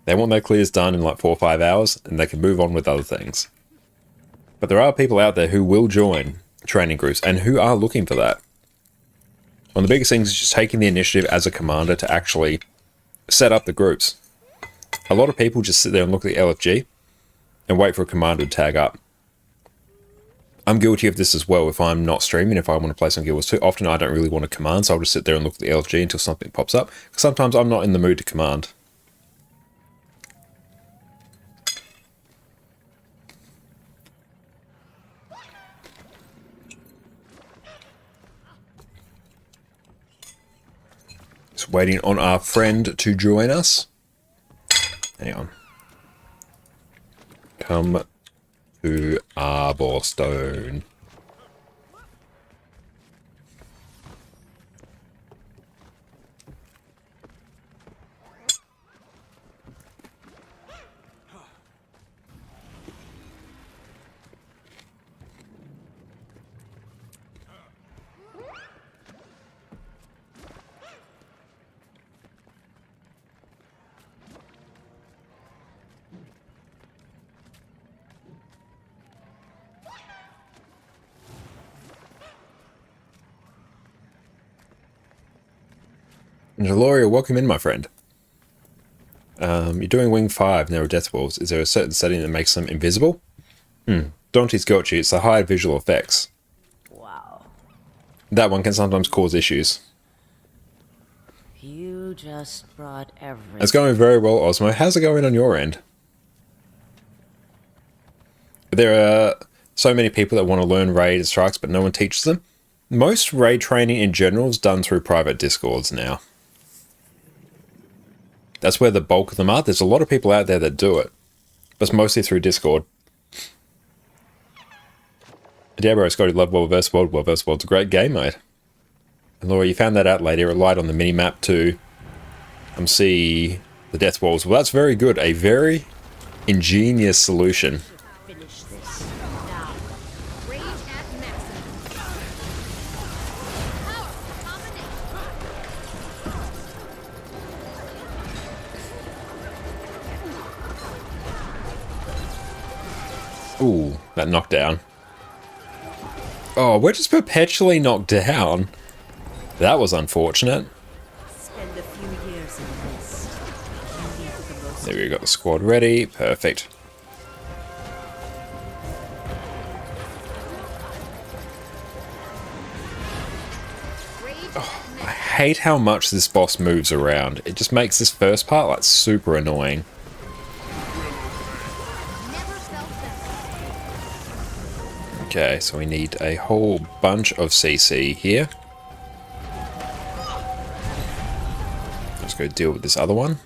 They want their clears done in like 4 or 5 hours, and they can move on with other things. But there are people out there who will join training groups and who are looking for that. One of the biggest things is just taking the initiative as a commander to actually set up the groups. A lot of people just sit there and look at the LFG and wait for a commander to tag up. I'm guilty of this as well. If I'm not streaming, if I want to play some Guild Wars 2, often I don't really want to command, so I'll just sit there and look at the LFG until something pops up. Sometimes I'm not in the mood to command. Just waiting on our friend to join us. Hang on. Come to Arborstone. Deloria, welcome in, my friend. You're doing Wing 5, Narrow Death Walls. Is there a certain setting that makes them invisible? Dante's got you. It's the higher visual effects. Wow. That one can sometimes cause issues. You just brought everything. It's going very well, Osmo. How's it going on your end? There are so many people that want to learn raid strikes, but no one teaches them. Most raid training in general is done through private discords now. That's where the bulk of them are. There's a lot of people out there that do it, but it's mostly through Discord. Diablo Scotty love World vs. World. World vs. World's a great game, mate. And Laura, you found that out later. It relied on the minimap to see the death walls. Well, that's very good. A very ingenious solution. Finish this now. Rage at maximum. Power combination. Ooh, that knockdown. Oh, we're just perpetually knocked down. That was unfortunate. Spend a few years in this. There we got the squad ready. Perfect. Oh, I hate how much this boss moves around. It just makes this first part like super annoying. Okay, so we need a whole bunch of CC here. Let's go deal with this other one.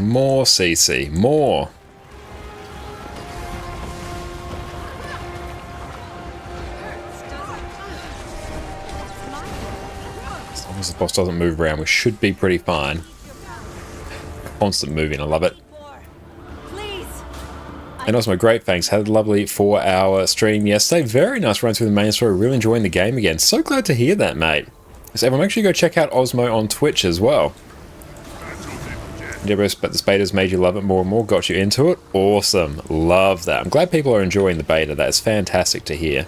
More CC. More. As long as the boss doesn't move around, we should be pretty fine. Constant moving, I love it. And also, my great thanks. Had a lovely 4-hour stream yesterday. Very nice run through the main story. Really enjoying the game again. So glad to hear that, mate. So everyone, make sure you go check out Osmo on Twitch as well. Deborah, but this beta's made you love it more and more. Got you into it. Awesome. Love that. I'm glad people are enjoying the beta. That is fantastic to hear.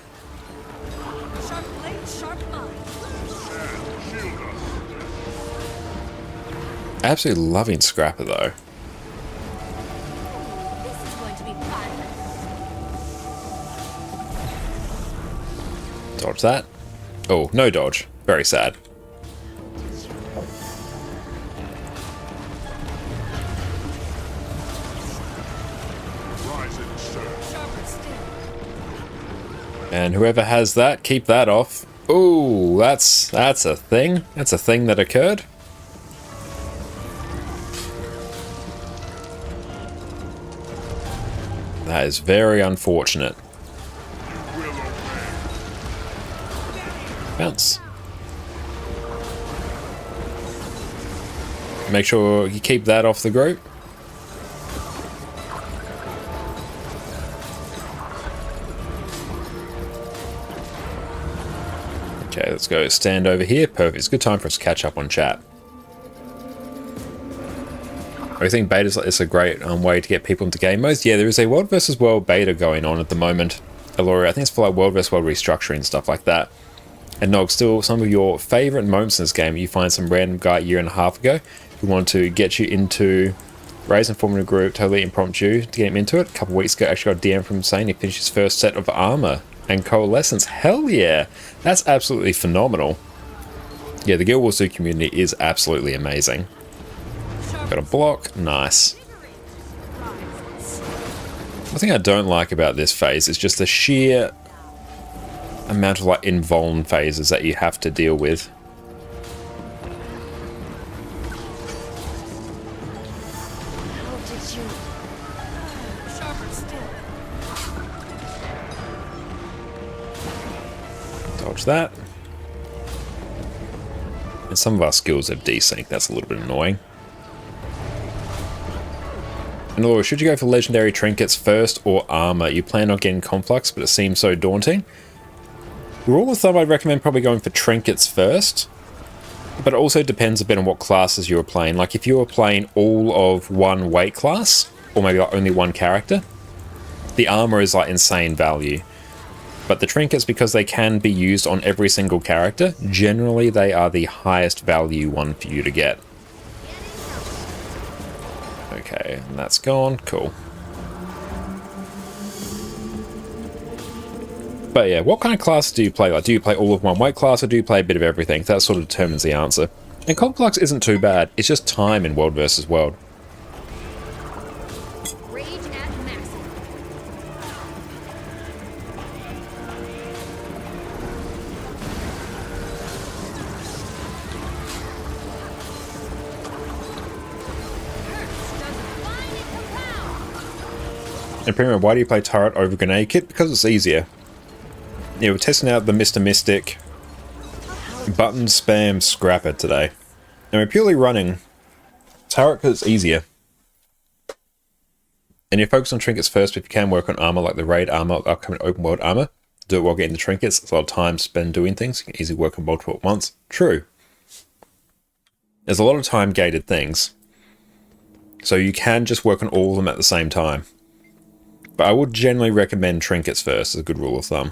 Absolutely loving Scrapper though. Dodge that. Oh, no dodge. Very sad. And whoever has that, keep that off. Ooh, that's a thing. That's a thing that occurred. That is very unfortunate. Bounce. Make sure you keep that off the group. Okay, let's go stand over here. Perfect. It's a good time for us to catch up on chat. I think beta's is a great way to get people into game modes. Yeah, there is a World vs. World beta going on at the moment. Aloria, I think it's for like World vs. World restructuring and stuff like that. And Nog, still some of your favourite moments in this game, you find some random guy a year and a half ago who wanted to get you into Raise and form a group, totally impromptu, to get him into it. A couple of weeks ago, actually got a DM from him saying he finished his first set of armor and coalescence. Hell yeah! That's absolutely phenomenal. Yeah, the Guild Wars 2 community is absolutely amazing. Got a block, nice. One thing I don't like about this phase is just the sheer amount of like invuln phases that you have to deal with. Dodge that. And some of our skills have desync, that's a little bit annoying. And although, should you go for legendary trinkets first or armor? You plan on getting Conflux, but it seems so daunting. Rule of thumb, I'd recommend probably going for trinkets first, but it also depends a bit on what classes you were playing. Like if you were playing all of one weight class, or maybe like only one character, the armor is like insane value. But the trinkets, because they can be used on every single character, generally they are the highest value one for you to get. Okay, and that's gone. Cool. But yeah, what kind of class do you play? Like, do you play all of one weight class, or do you play a bit of everything? That sort of determines the answer. And Conflux isn't too bad. It's just time in World vs. World. Rage at maximum. And Primo, why do you play Turret over Grenade Kit? Because it's easier. Yeah, we're testing out the Mr. Mystic button spam Scrapper today. And we're purely running Turret because it's easier. And you focus on trinkets first, but if you can work on armor like the raid armor, upcoming open world armor, do it while getting the trinkets. It's a lot of time spent doing things. You can easily work on multiple at once. True. There's a lot of time gated things. So you can just work on all of them at the same time. But I would generally recommend trinkets first as a good rule of thumb.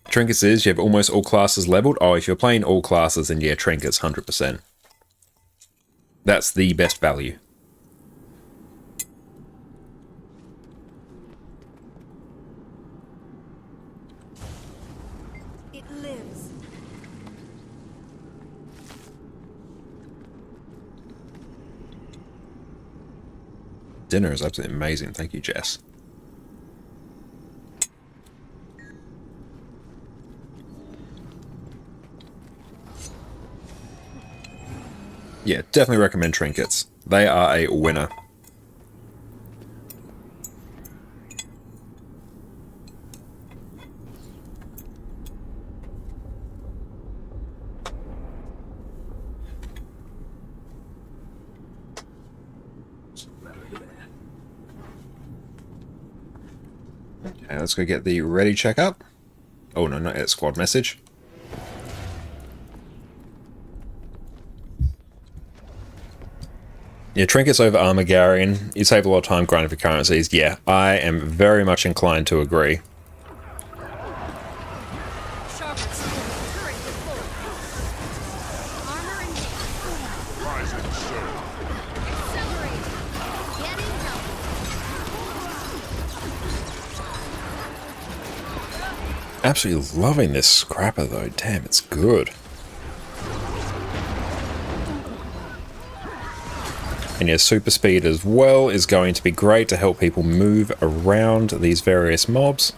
Trinkets is, you have almost all classes leveled. Oh, if you're playing all classes, then yeah, trinkets 100%. That's the best value. It lives. Dinner is absolutely amazing. Thank you, Jess. Yeah, definitely recommend trinkets. They are a winner. Okay, let's go get the ready checkup. Oh no, not yet. Squad message. Yeah, trinkets over Armagarian. You save a lot of time grinding for currencies. Yeah, I am very much inclined to agree. Absolutely loving this scrapper though. Damn, it's good. And yeah, super speed as well is going to be great to help people move around these various mobs.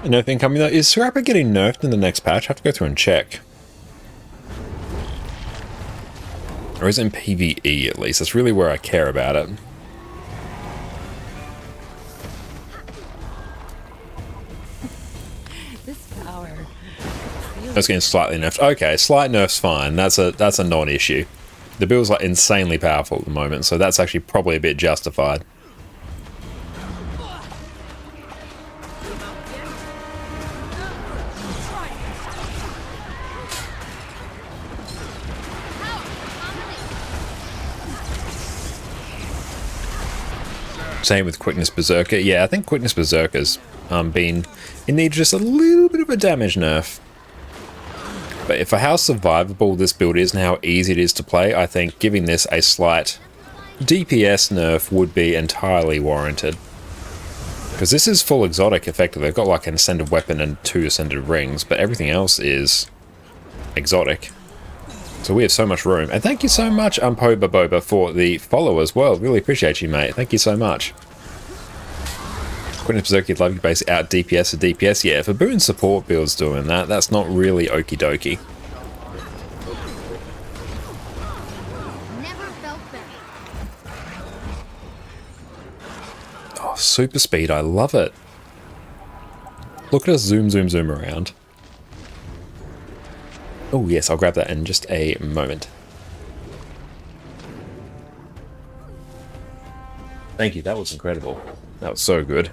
Another thing coming though, is Scrapper getting nerfed in the next patch? I have to go through and check. Or is it in PvE at least? That's really where I care about it. This power. That's getting slightly nerfed. Okay, slight nerf's fine. That's a non-issue. The build's like insanely powerful at the moment, so that's actually probably a bit justified. Same with Quickness Berserker. Yeah, I think Quickness Berserker's been in need of just a little bit of a damage nerf. But for how survivable this build is and how easy it is to play, I think giving this a slight DPS nerf would be entirely warranted. Because this is full exotic effectively. They've got like an ascended weapon and 2 ascended rings, but everything else is exotic. So we have so much room. And thank you so much, Poba Boba, for the follow as well. Really appreciate you, mate. Thank you so much. Quickness Berserker, you'd love you base out DPS to DPS. Yeah, if a boon support build's doing that, that's not really okie dokie. Never felt better. Oh, super speed. I love it. Look at us zoom, zoom, zoom around. Oh yes, I'll grab that in just a moment. Thank you, that was incredible. That was so good.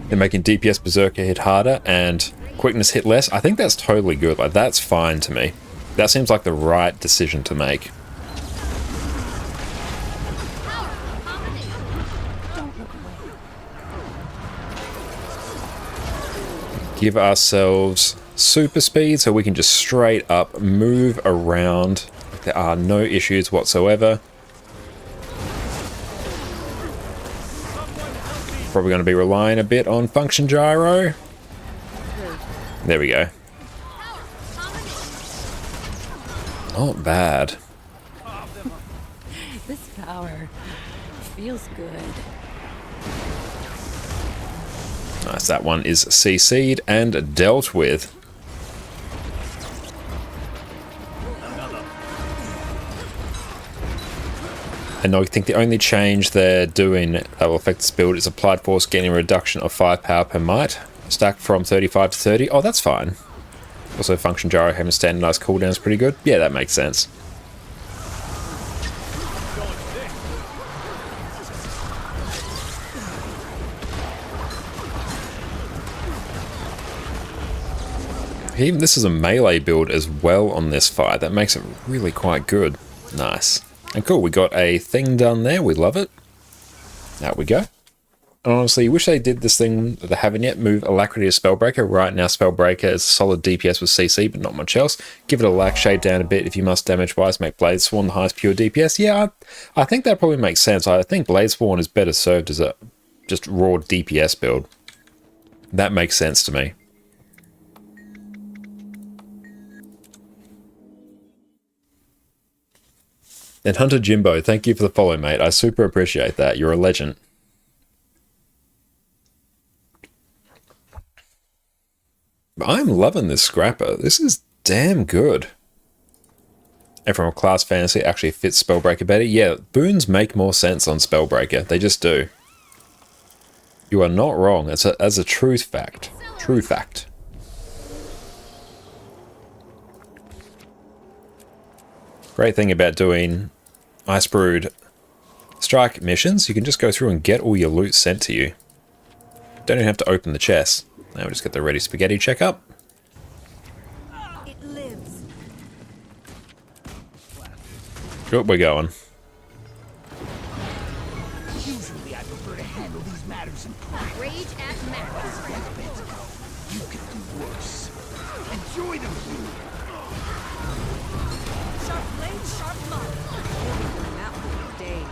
They're making DPS Berserker hit harder and Quickness hit less. I think that's totally good. Like, that's fine to me. That seems like the right decision to make. Give ourselves super speed so we can just straight up move around. There are no issues whatsoever. Probably going to be relying a bit on function gyro. There we go. Not bad. This power feels good. Nice, that one is CC'd and dealt with. And I think the only change they're doing that will affect this build is applied force getting a reduction of 5 power per might. Stack from 35 to 30. Oh, that's fine. Also, function gyro having standardized cooldowns is pretty good. Yeah, that makes sense. Even this is a melee build as well on this fight. That makes it really quite good. Nice. And cool, we got a thing done there. We love it. There we go. And honestly, wish they did this thing that they haven't yet. Move Alacrity to Spellbreaker. Right now, Spellbreaker is solid DPS with CC, but not much else. Give it a lack shade down a bit if you must damage-wise. Make Bladesworn the highest pure DPS. Yeah, I think that probably makes sense. I think Bladesworn is better served as a just raw DPS build. That makes sense to me. And Hunter Jimbo, thank you for the follow, mate. I super appreciate that. You're a legend. I'm loving this scrapper. This is damn good. And from a class fantasy, it actually fits Spellbreaker better. Yeah, boons make more sense on Spellbreaker. They just do. You are not wrong. That's a truth fact. True fact. Great thing about doing Icebrewed strike missions, you can just go through and get all your loot sent to you. Don't even have to open the chest. Now we just get the ready spaghetti checkup. It lives. Oh, we're going. Usually I prefer to handle these matters in private. Rage at max. You can do worse. Enjoy the food. Sharp blade, sharp mark. That one days.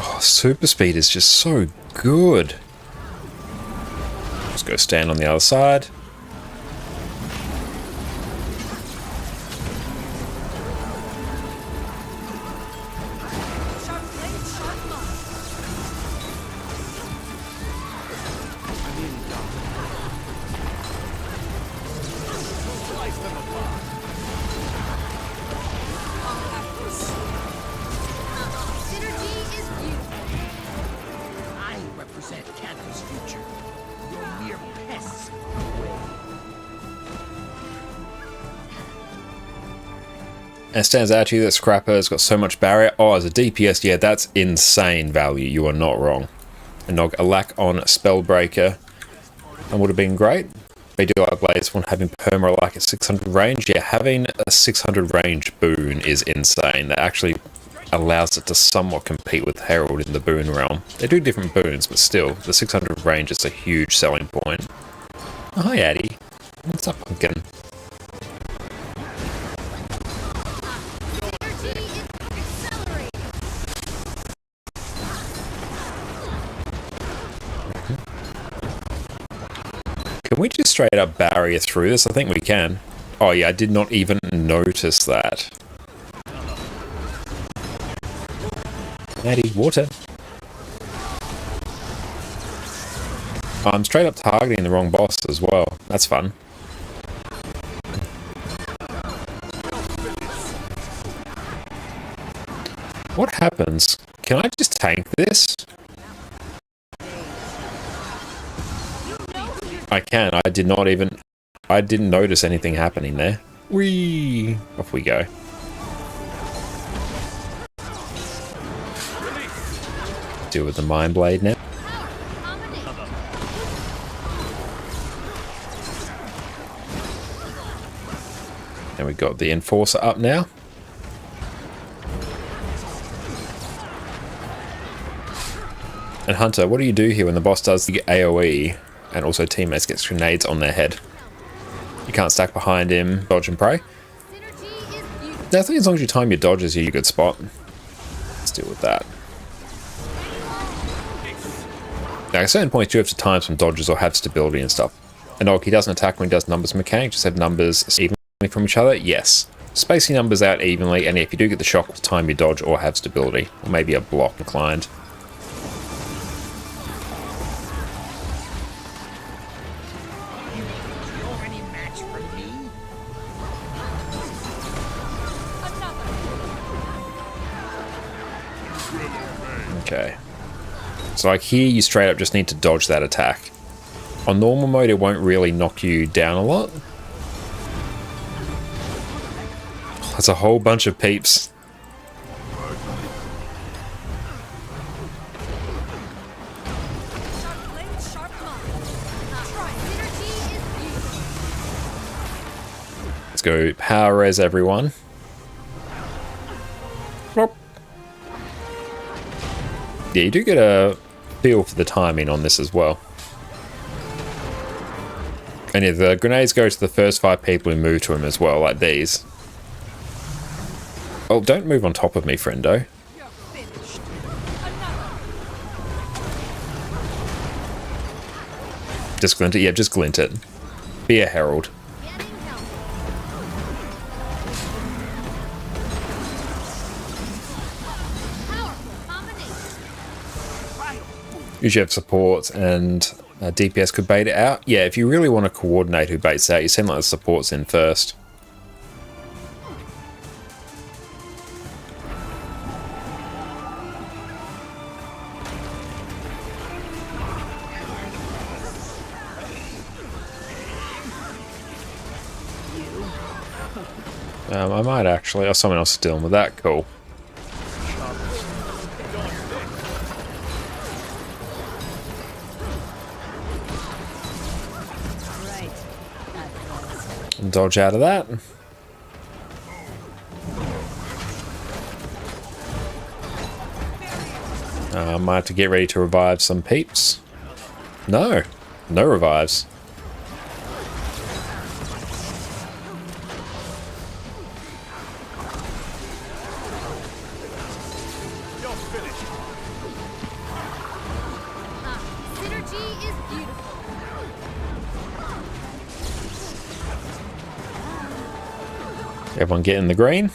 Oh, super speed is just so good. Let's go stand on the other side. Sharp blade, sharp mark. Synergy is beautiful. I represent Canada's future. You're mere pests in the way. And it stands out to you that Scrapper has got so much barrier. Oh, as a DPS, yeah, that's insane value. You are not wrong. And Nog, a lack on Spellbreaker and would have been great. But do like Blaze one having perma like a 600 range. Yeah, having a 600 range boon is insane. That actually allows it to somewhat compete with Herald in the boon realm. They do different boons, but still, the 600 range is a huge selling point. Oh, hi, Addy. What's up, pumpkin? Synergy is accelerated. Can we just straight up barrier through this? I think we can. Oh yeah, I did not even notice that. Maddie, water. I'm straight up targeting the wrong boss as well. That's fun. What happens? Can I just tank this? I can. I didn't notice anything happening there. Whee! Off we go. Deal with the Mind Blade now. And we got the Enforcer up now. And Hunter, what do you do here when the boss does the AoE and also teammates get grenades on their head? You can't stack behind him, dodge and pray. Yeah, I think as long as you time your dodges, you're a good spot. Let's deal with that. Now, at certain points, you have to time some dodges or have stability and stuff. And Og, he doesn't attack when he does numbers mechanic, just have numbers evenly from each other. Yes. Spacing numbers out evenly, and if you do get the shock, time your dodge or have stability. Or maybe a block inclined. You're any match for me? Okay. So like here, you straight up just need to dodge that attack. On normal mode, it won't really knock you down a lot. That's a whole bunch of peeps. Sharp blade, sharp mark. Synergy is beautiful. Let's go power res everyone. Plop. Yeah, you do get a feel for the timing on this as well. And yeah, the grenades go to the first 5 people who move to him as well, like these. Oh, don't move on top of me, friendo. Just glint it? Yeah, just glint it. Be a herald. Usually have supports and DPS could bait it out. Yeah, if you really want to coordinate who baits out, you send like the supports in first. I might actually. Oh, someone else is dealing with that. Cool. Dodge out of that. I might have to get ready to revive some peeps. No. No revives. Synergy is beautiful. Everyone get in the green.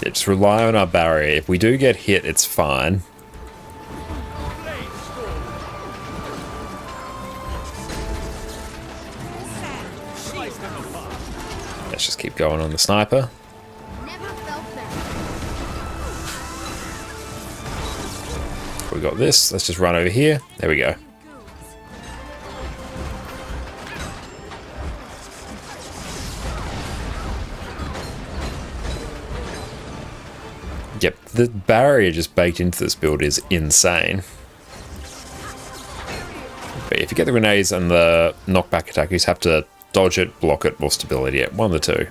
Yeah, just rely on our barrier. If we do get hit, it's fine. Let's just keep going on the sniper. Never felt better. We got this. Let's just run over here. There we go. Yep, the barrier just baked into this build is insane. But if you get the grenades and the knockback attack, you just have to dodge it, block it, or stability it. One of the two.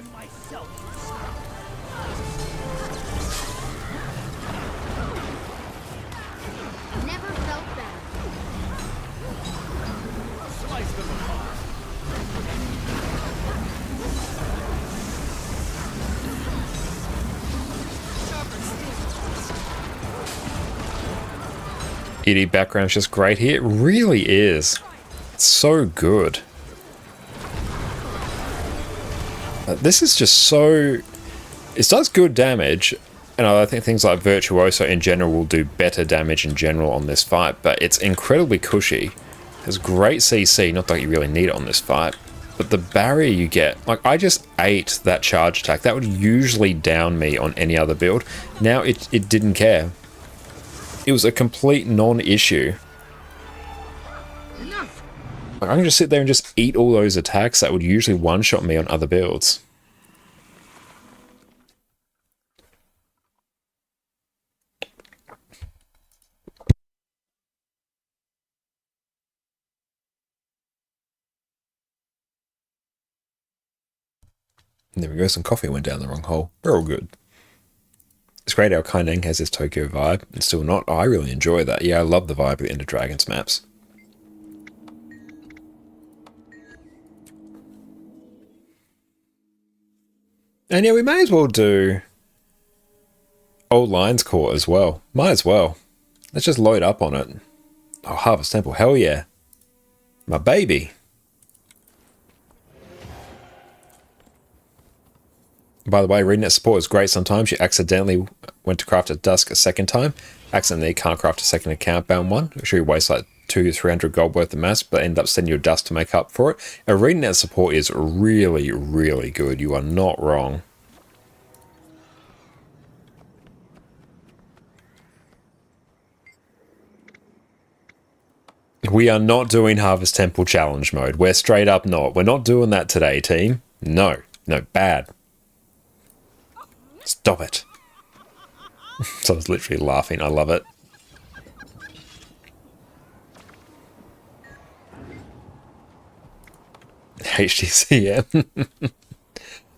Never felt better. ED background's just great here. It really is. It's so good. This is just so... It does good damage, and I think things like Virtuoso in general will do better damage in general on this fight, but it's incredibly cushy. Has great CC, not that you really need it on this fight, but the barrier you get, like I just ate that charge attack. That would usually down me on any other build. Now it didn't care. It was a complete non-issue. Like, I can just sit there and just eat all those attacks that would usually one-shot me on other builds. And there we go, some coffee went down the wrong hole. We're all good. It's great how Kaineng has this Tokyo vibe, and still not. I really enjoy that. Yeah, I love the vibe of the Ender Dragons maps. And yeah, we may as well do Old Lions Court as well. Might as well. Let's just load up on it. Oh, Harvest Temple. Hell yeah. My baby. By the way, Rednet support is great sometimes. You accidentally went to craft a Dusk a second time. Accidentally can't craft a second account bound one. Sure, you waste like 200-300 gold worth of mass, but end up sending you a Dust to make up for it. A Rednet support is really, really good. You are not wrong. We are not doing Harvest Temple Challenge mode. We're straight up not. We're not doing that today, team. No. No, bad. Stop it. So I was literally laughing. I love it. HTCM.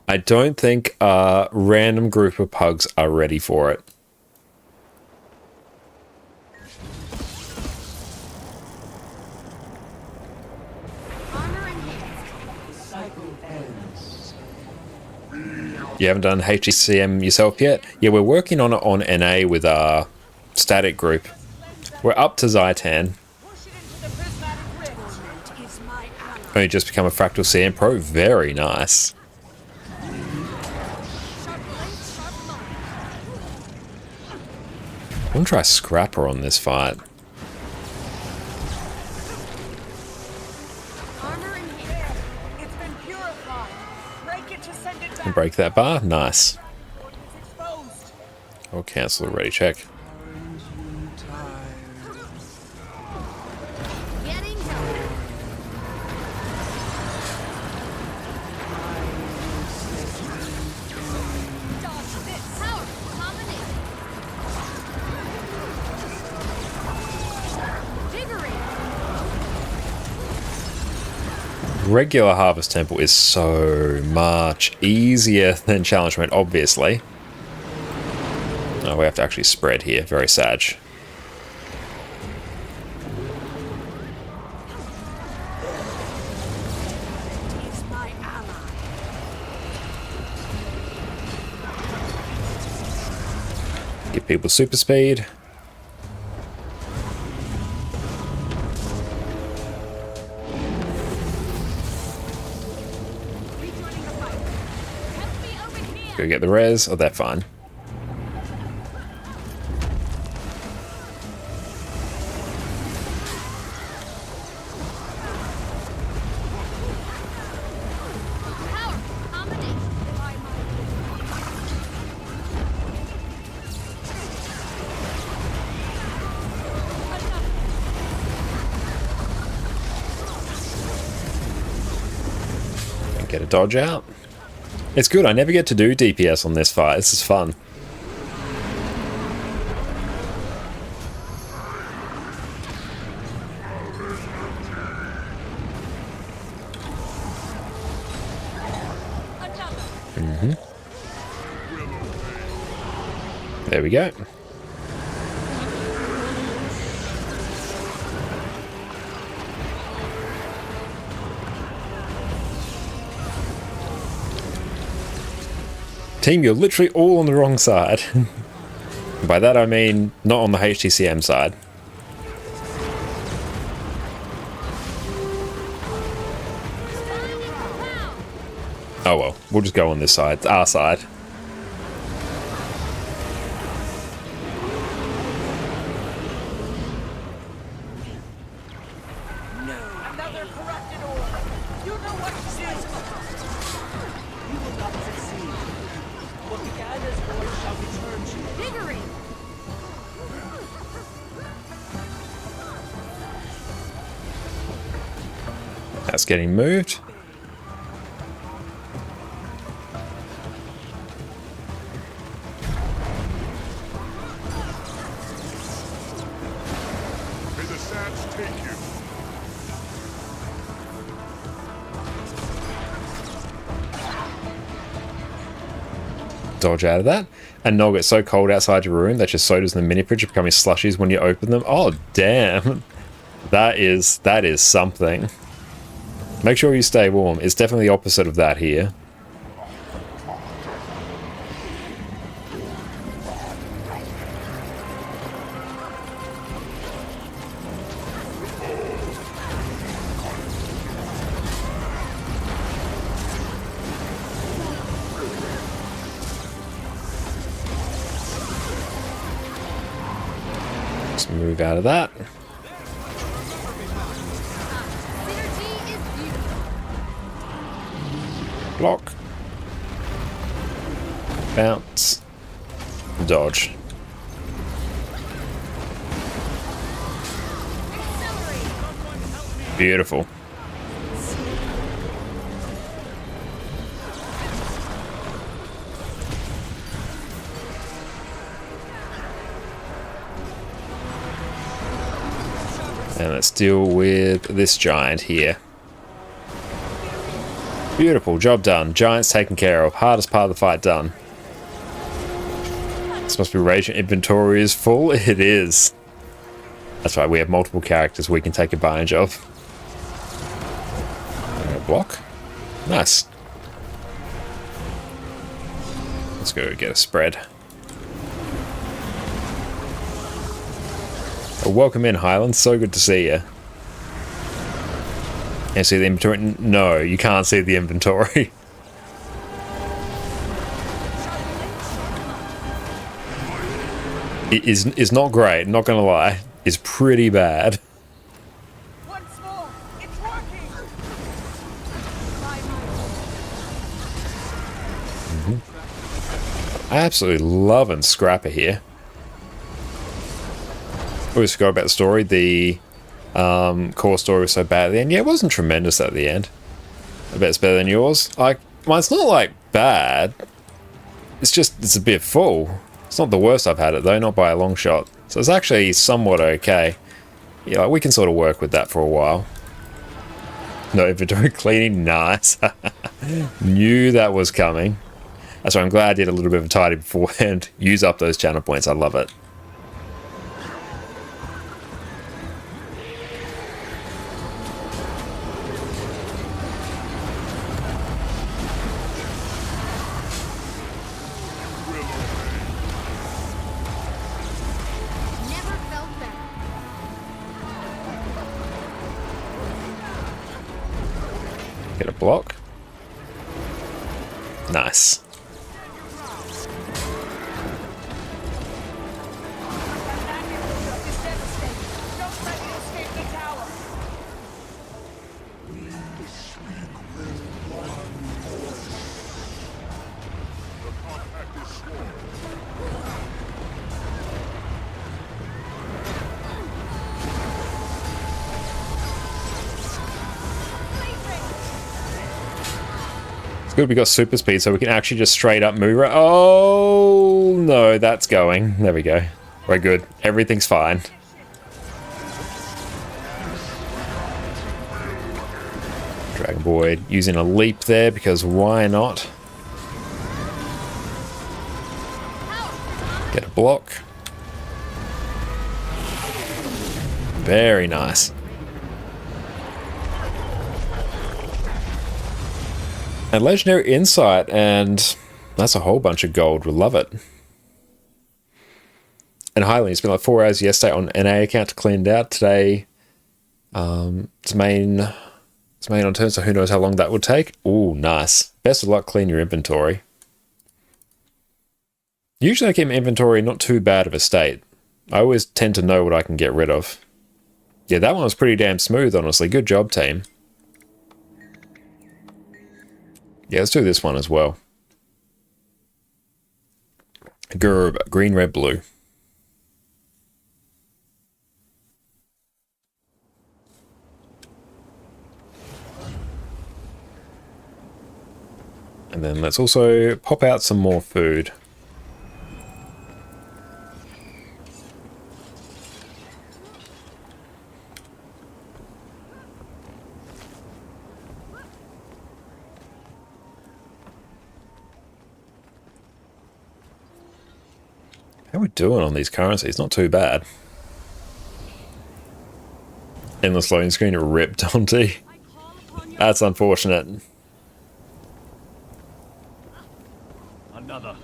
I don't think a random group of pugs are ready for it. Armor enhanced. Cycle ends. You haven't done HCM yourself yet? Yeah, we're working on it on NA with our static group. We're up to Zaitan. Only just become a Fractal CM Pro. Very nice. I'm gonna try Scrapper on this fight. And break that bar. Nice. I'll cancel already. Check. Regular Harvest Temple is so much easier than Challenge Mode, obviously. Oh, we have to actually spread here. Very sad. Give people super speed. Go get the res. Oh, they're fine. And get a dodge out. It's good, I never get to do DPS on this fight. This is fun. There we go. Team, you're literally all on the wrong side. By that I mean not on the HTCM side. Oh well, we'll just go on this side. It's our side. That's getting moved. May the sands take you. Dodge out of that. And Nog, it's so cold outside your room that your sodas in the mini fridge are becoming slushies when you open them. Oh damn. That is something. Make sure you stay warm. It's definitely the opposite of that here. Let's move out of that. Block. Bounce. Dodge. Beautiful. And let's deal with this giant here. Beautiful, job done. Giants taken care of. Hardest part of the fight done. This must be Radiant inventory is full. It is. That's right, we have multiple characters we can take advantage of. Block. Nice. Let's go get a spread. Oh, welcome in, Highland. So good to see you. Can you see the inventory? No, you can't see the inventory. It is not great, not gonna lie. It's pretty bad. Once more, it's working. Absolutely loving Scrapper here. Always forgot about the story. The core story was so bad at the end. Yeah, it wasn't tremendous at the end. I bet it's better than yours. Mine's not like bad. It's a bit full. It's not the worst I've had it though, not by a long shot. So it's actually somewhat okay. Yeah, like, we can sort of work with that for a while. No inventory cleaning, nice. Knew that was coming. That's why I'm glad I did a little bit of a tidy beforehand. Use up those channel points, I love it. Never felt better. Get a block. Nice. Good, we got super speed, so we can actually just straight up move. Oh no, that's going. There we go. We're good. Everything's fine. Dragon Boy using a leap there because why not? Get a block. Very nice. And Legendary Insight, and that's a whole bunch of gold. We'll love it. And Highland, it's been like 4 hours yesterday on NA account cleaned out. Today, it's main on turn, so who knows how long that would take. Ooh, nice. Best of luck clean your inventory. Usually I keep my inventory not too bad of a state. I always tend to know what I can get rid of. Yeah, that one was pretty damn smooth, honestly. Good job, team. Yeah, let's do this one as well. Gerb, green, red, blue. And then let's also pop out some more food. How are we doing on these currencies? Not too bad. Endless loading screen ripped, Dante. That's unfortunate. Another.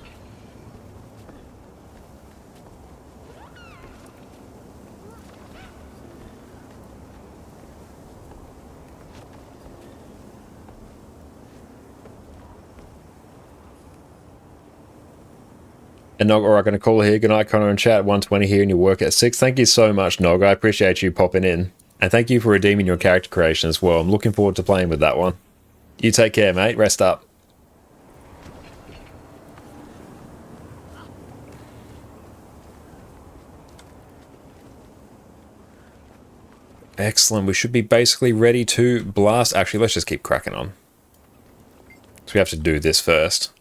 And Nog, alright, going to call here. Good night, Connor and chat. 120 here and you work at 6. Thank you so much, Nog. I appreciate you popping in. And thank you for redeeming your character creation as well. I'm looking forward to playing with that one. You take care, mate. Rest up. Excellent. We should be basically ready to blast. Actually, let's just keep cracking on. So we have to do this first.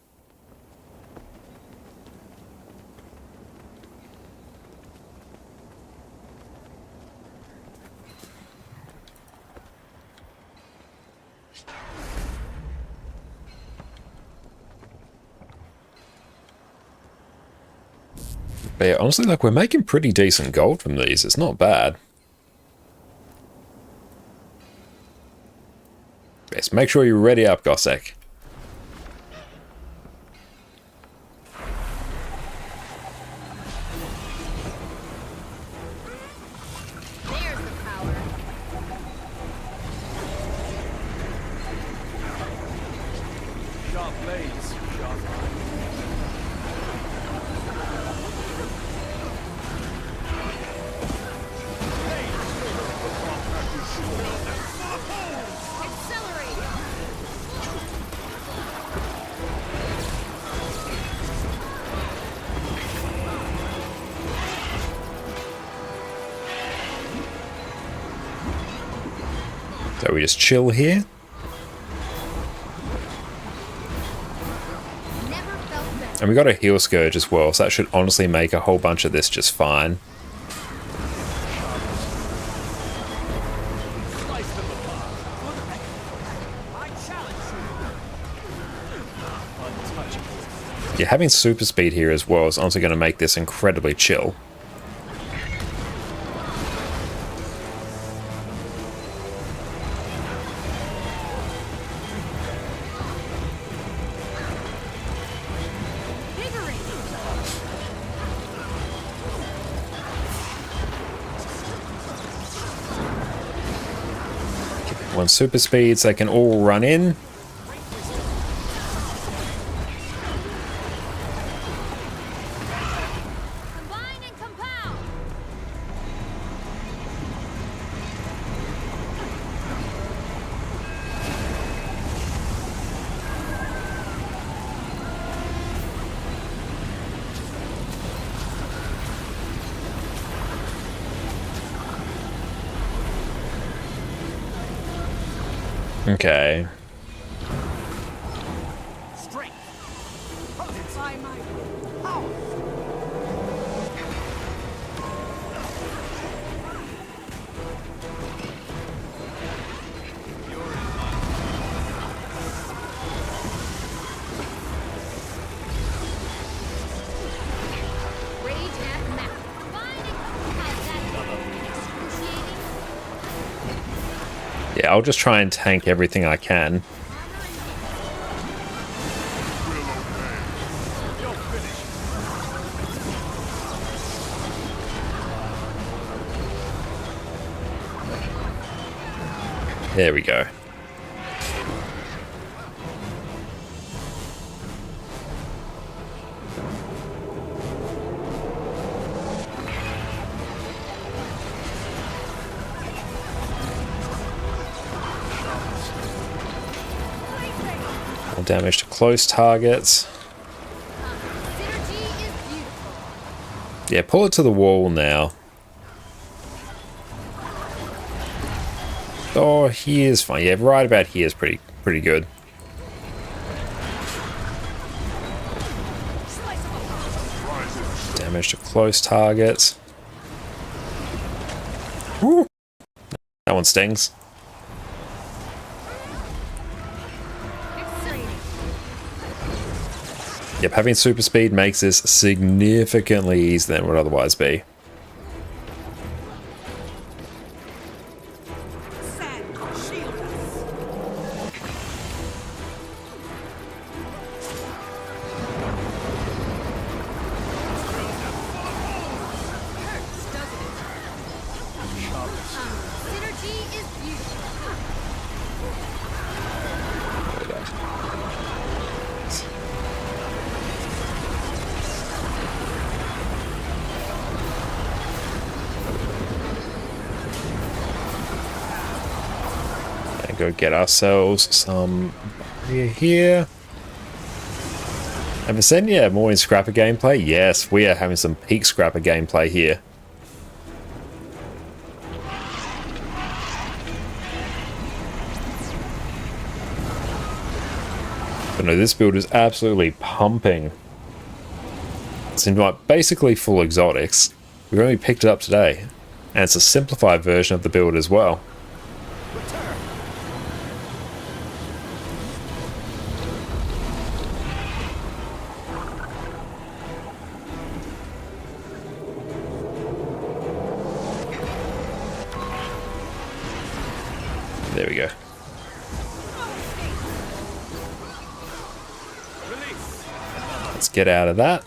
But yeah, honestly, like, we're making pretty decent gold from these. It's not bad. Yes, make sure you're ready up, Gossek. So we just chill here. And we got a heal scourge as well, so that should honestly make a whole bunch of this just fine. Yeah, having super speed here as well is honestly going to make this incredibly chill. One super speed so they can all run in. Okay. Yeah, I'll just try and tank everything I can. There we go. More damage to close targets. Yeah, pull it to the wall now. Oh, he is fine. Yeah, right about here is pretty good. Damage to close targets. Woo! That one stings. Yep, having super speed makes this significantly easier than it would otherwise be. Go get ourselves some here. And Visenya, more in Scrapper gameplay? Yes, we are having some peak Scrapper gameplay here. But no, this build is absolutely pumping. It's in like basically full exotics. We've only picked it up today. And it's a simplified version of the build as well. There we go. Let's get out of that.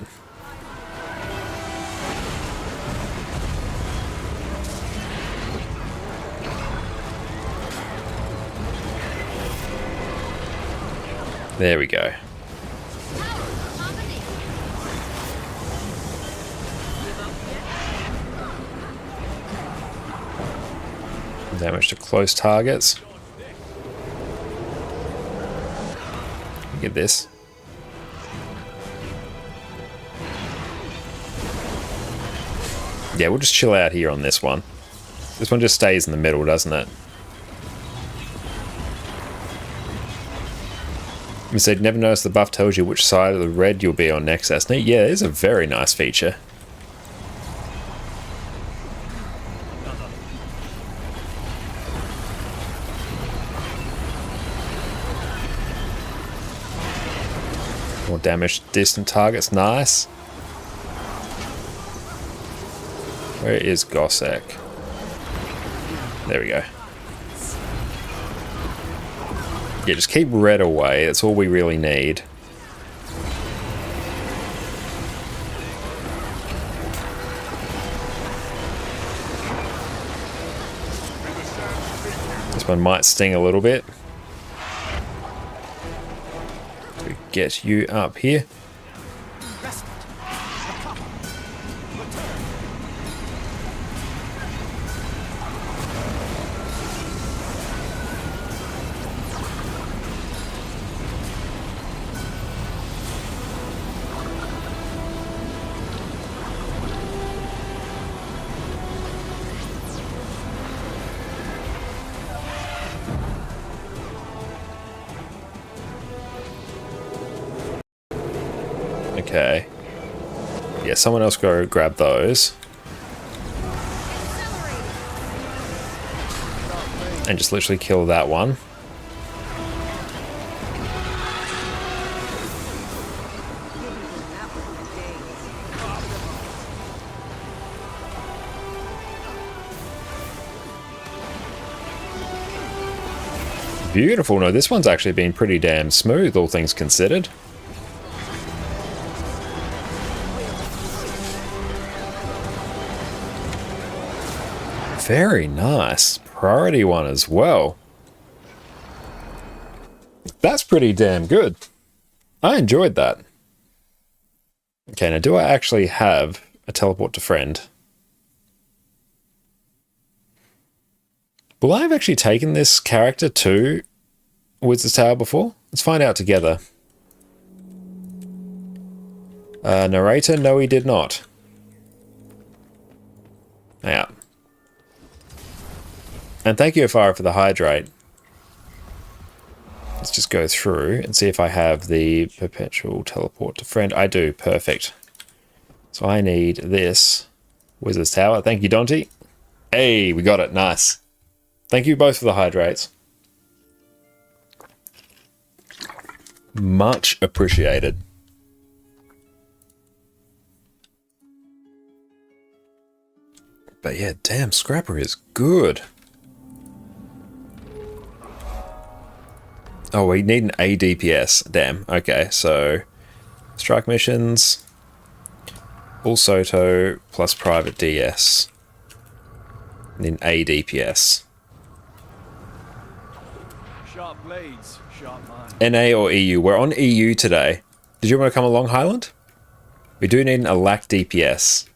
There we go. Damage to close targets. Get this. Yeah, we'll just chill out here on this one. This one just stays in the middle, doesn't it? You said never notice the buff tells you which side of the red you'll be on next. That's neat. Yeah, it is a very nice feature. More damage to distant targets. Nice. Where is Gossek? There we go. Yeah, just keep red away. That's all we really need. This one might sting a little bit. We get you up here. Okay. Yeah, someone else go grab those. And just literally kill that one. Beautiful. No, this one's actually been pretty damn smooth, all things considered. Very nice. Priority one as well. That's pretty damn good. I enjoyed that. Okay, now do I actually have a teleport to friend? Will I have actually taken this character to Wizard's Tower before? Let's find out together. Narrator, no he did not. Yeah. And thank you, Afara, for the hydrate. Let's just go through and see if I have the perpetual teleport to friend. I do. Perfect. So I need this Wizard's Tower. Thank you, Dante. Hey, we got it. Nice. Thank you both for the hydrates. Much appreciated. But yeah, damn, Scrapper is good. Oh, we need an A DPS. Damn. Okay, so strike missions, all Soto plus private DS. And then A DPS. Sharp blades, sharp mind. NA or EU? We're on EU today. Did you want to come along, Highland? We do need an Alack DPS.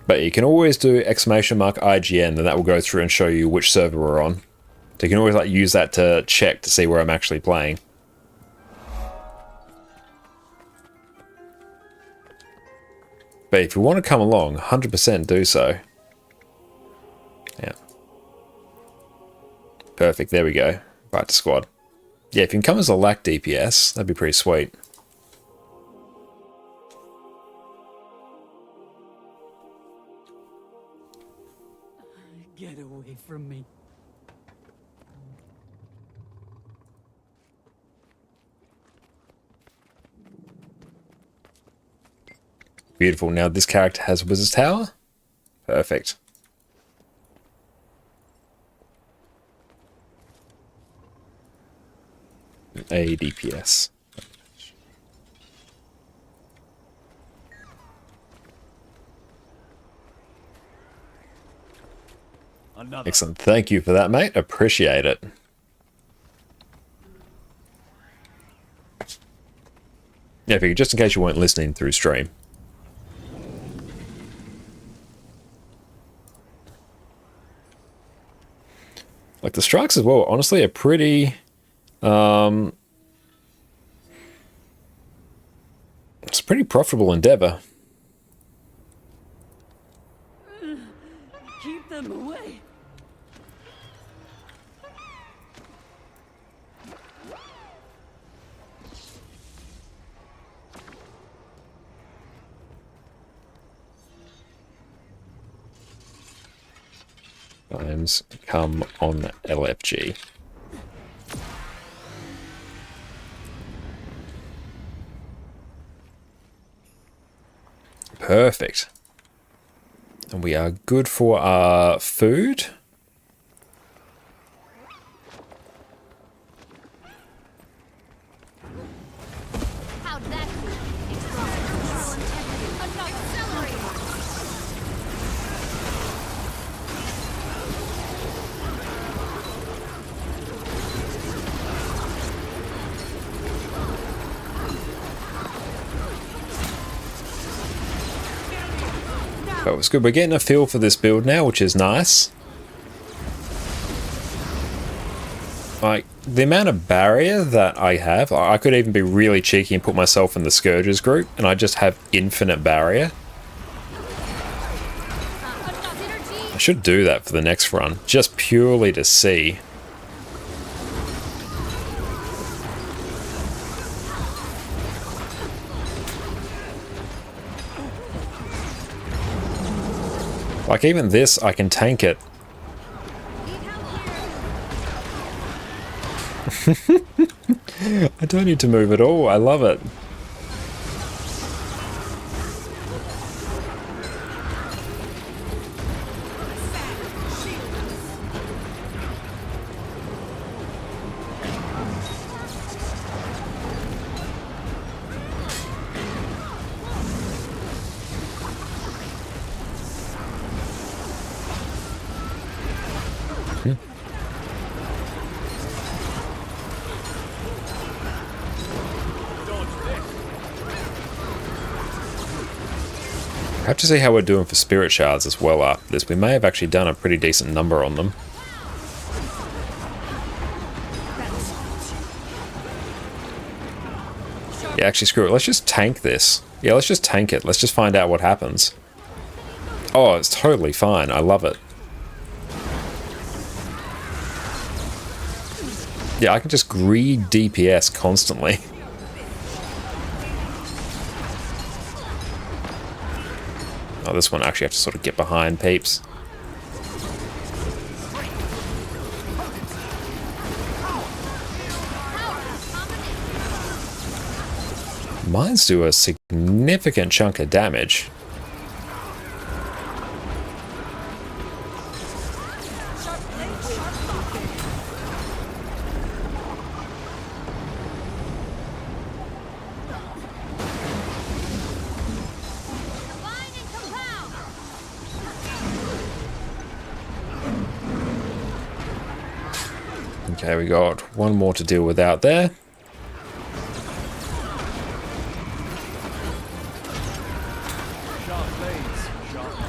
But you can always do !IGN, then that will go through and show you which server we're on. So you can always use that to check to see where I'm actually playing. But if you want to come along, 100% do so. Yeah. Perfect, there we go. Right to squad. Yeah, if you can come as a Alack DPS, that'd be pretty sweet. Get away from me. Beautiful. Now this character has Wizard's Tower. Perfect. A DPS. Another. Excellent. Thank you for that, mate. Appreciate it. Yeah, figure just in case you weren't listening through stream. Like the strikes as well, honestly, are pretty it's a pretty profitable endeavor. Keep them away. times come on LFG. Perfect. And we are good for our food. How'd that feel? Explosive control integrity. Accelerator. That was good. We're getting a feel for this build now, which is nice. Like, the amount of barrier that I have, I could even be really cheeky and put myself in the Scourges group, and I just have infinite barrier. I should do that for the next run, just purely to see. Like, even this, I can tank it. I don't need to move at all. I love it. I have to see how we're doing for spirit shards as well after this. We may have actually done a pretty decent number on them. Yeah, actually, screw it. Let's just tank this. Yeah, let's just tank it. Let's just find out what happens. Oh, it's totally fine. I love it. Yeah, I can just greed DPS constantly. Oh, this one I actually have to sort of get behind, peeps. Mines do a significant chunk of damage. Okay, we got one more to deal with out there.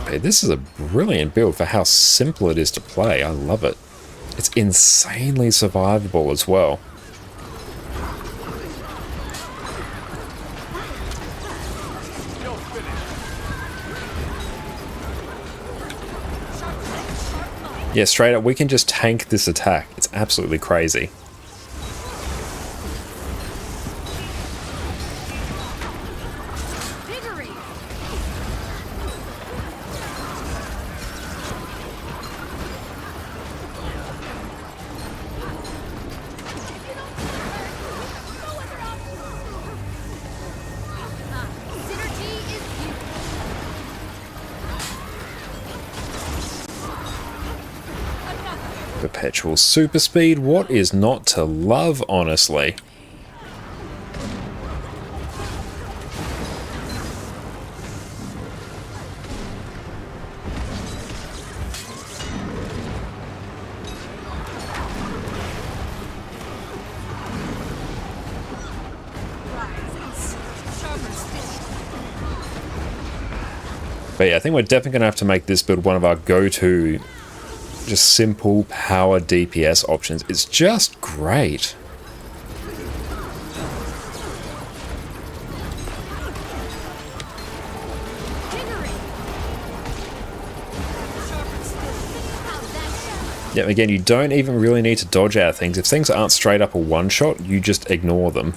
Okay, this is a brilliant build for how simple it is to play. I love it. It's insanely survivable as well. Yeah, straight up, we can just tank this attack. It's absolutely crazy. Perpetual super speed, what is not to love, honestly? But yeah, I think we're definitely going to have to make this build one of our go-to just simple power DPS options. It's just great. Yeah, again, you don't even really need to dodge out things. If things aren't straight up a one-shot, you just ignore them.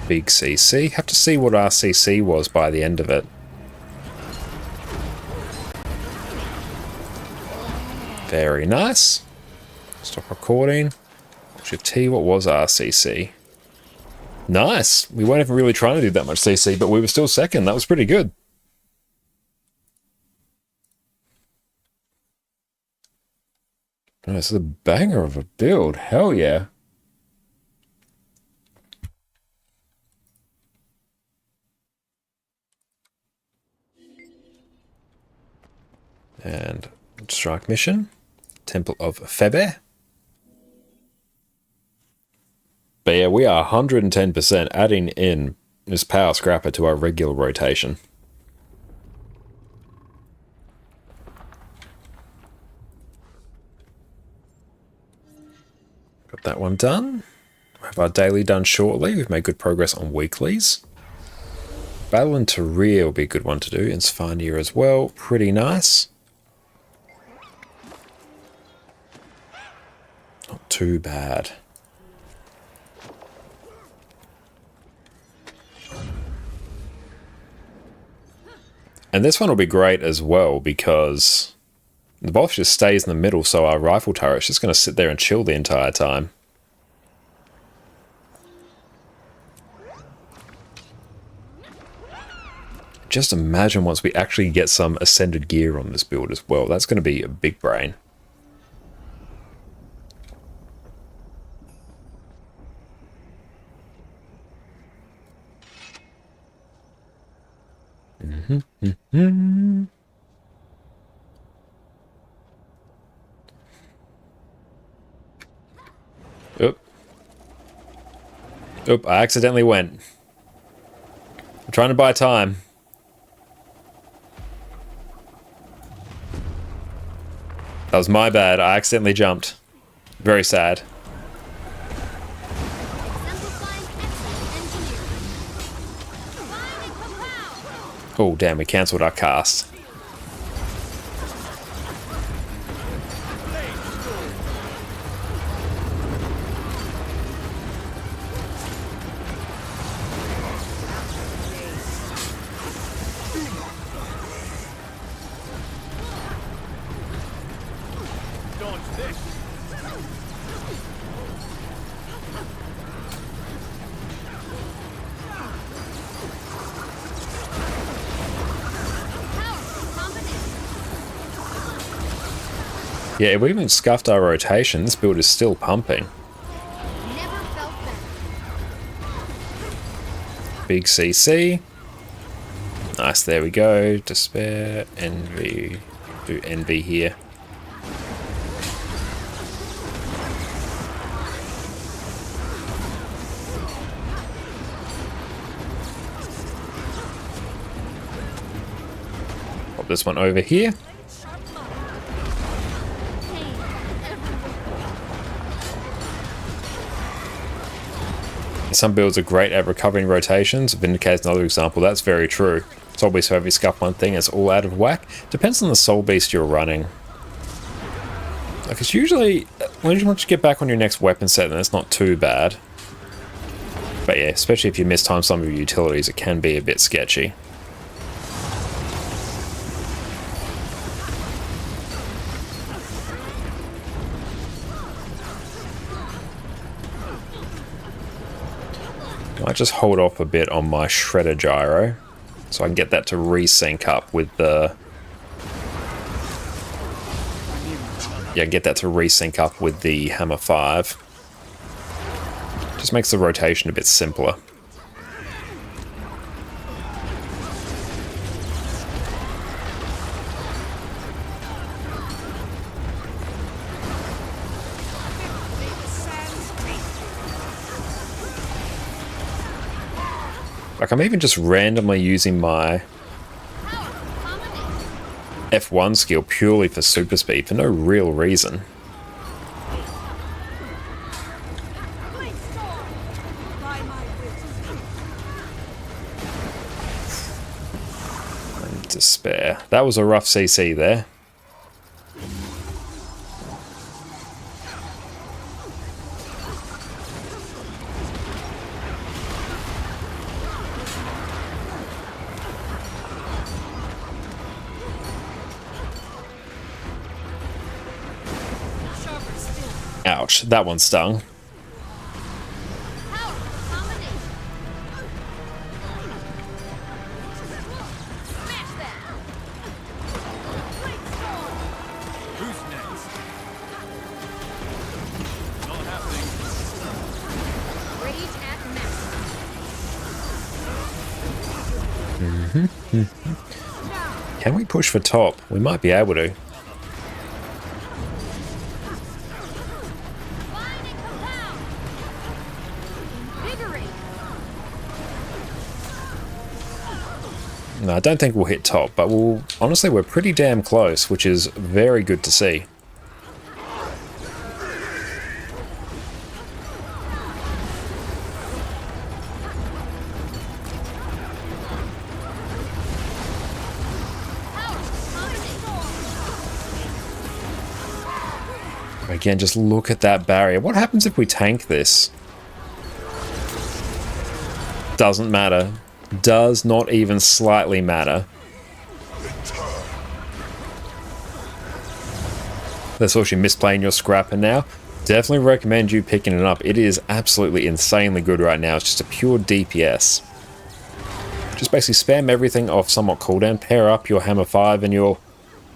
Big CC. Have to see what our CC was by the end of it. Very nice. Stop recording. Shift T, what was our CC? Nice. We weren't even really trying to do that much CC, but we were still second. That was pretty good. Oh, this is a banger of a build. Hell yeah. And strike mission. Temple of Febe. But yeah, we are 110% adding in this Power Scrapper to our regular rotation. Got that one done. We'll have our daily done shortly. We've made good progress on weeklies. Battle in Tyria will be a good one to do. In Svanir as well. Pretty nice. Not too bad. And this one will be great as well because the boss just stays in the middle, so our rifle turret's just going to sit there and chill the entire time. Just imagine once we actually get some ascended gear on this build as well. That's going to be a big brain. Oop. Oop, I accidentally went. I'm trying to buy time. That was my bad. I accidentally jumped. Very sad. Oh, damn, we cancelled our cast. Yeah, if we even scuffed our rotation, this build is still pumping. Big CC. Nice, there we go. Despair, Envy. Do Envy here. Pop this one over here. Some builds are great at recovering rotations. Vindicate's another example. That's very true. Soul Beast, however, you scuff one thing, it's all out of whack. Depends on the Soul Beast you're running. Like, it's usually, once you get back on your next weapon set, then it's not too bad. But yeah, especially if you mistime some of your utilities, it can be a bit sketchy. I might just hold off a bit on my Shredder Gyro so I can get that to resync up with the... Yeah, get that to resync up with the Hammer 5. Just makes the rotation a bit simpler. Like, I'm even just randomly using my F1 skill purely for super speed for no real reason. And Despair. That was a rough CC there. Ouch, that one stung. Who's next? Not happening. Rage at max. Can we push for top? We might be able to. No, I don't think we'll hit top, but we'll... Honestly, we're pretty damn close, which is very good to see. Again, just look at that barrier. What happens if we tank this? Doesn't matter. Does not even slightly matter. That's actually misplaying your scrapper now. Definitely recommend you picking it up. It is absolutely insanely good right now. It's just a pure DPS. Just basically spam everything off somewhat cooldown. Pair up your Hammer 5 and your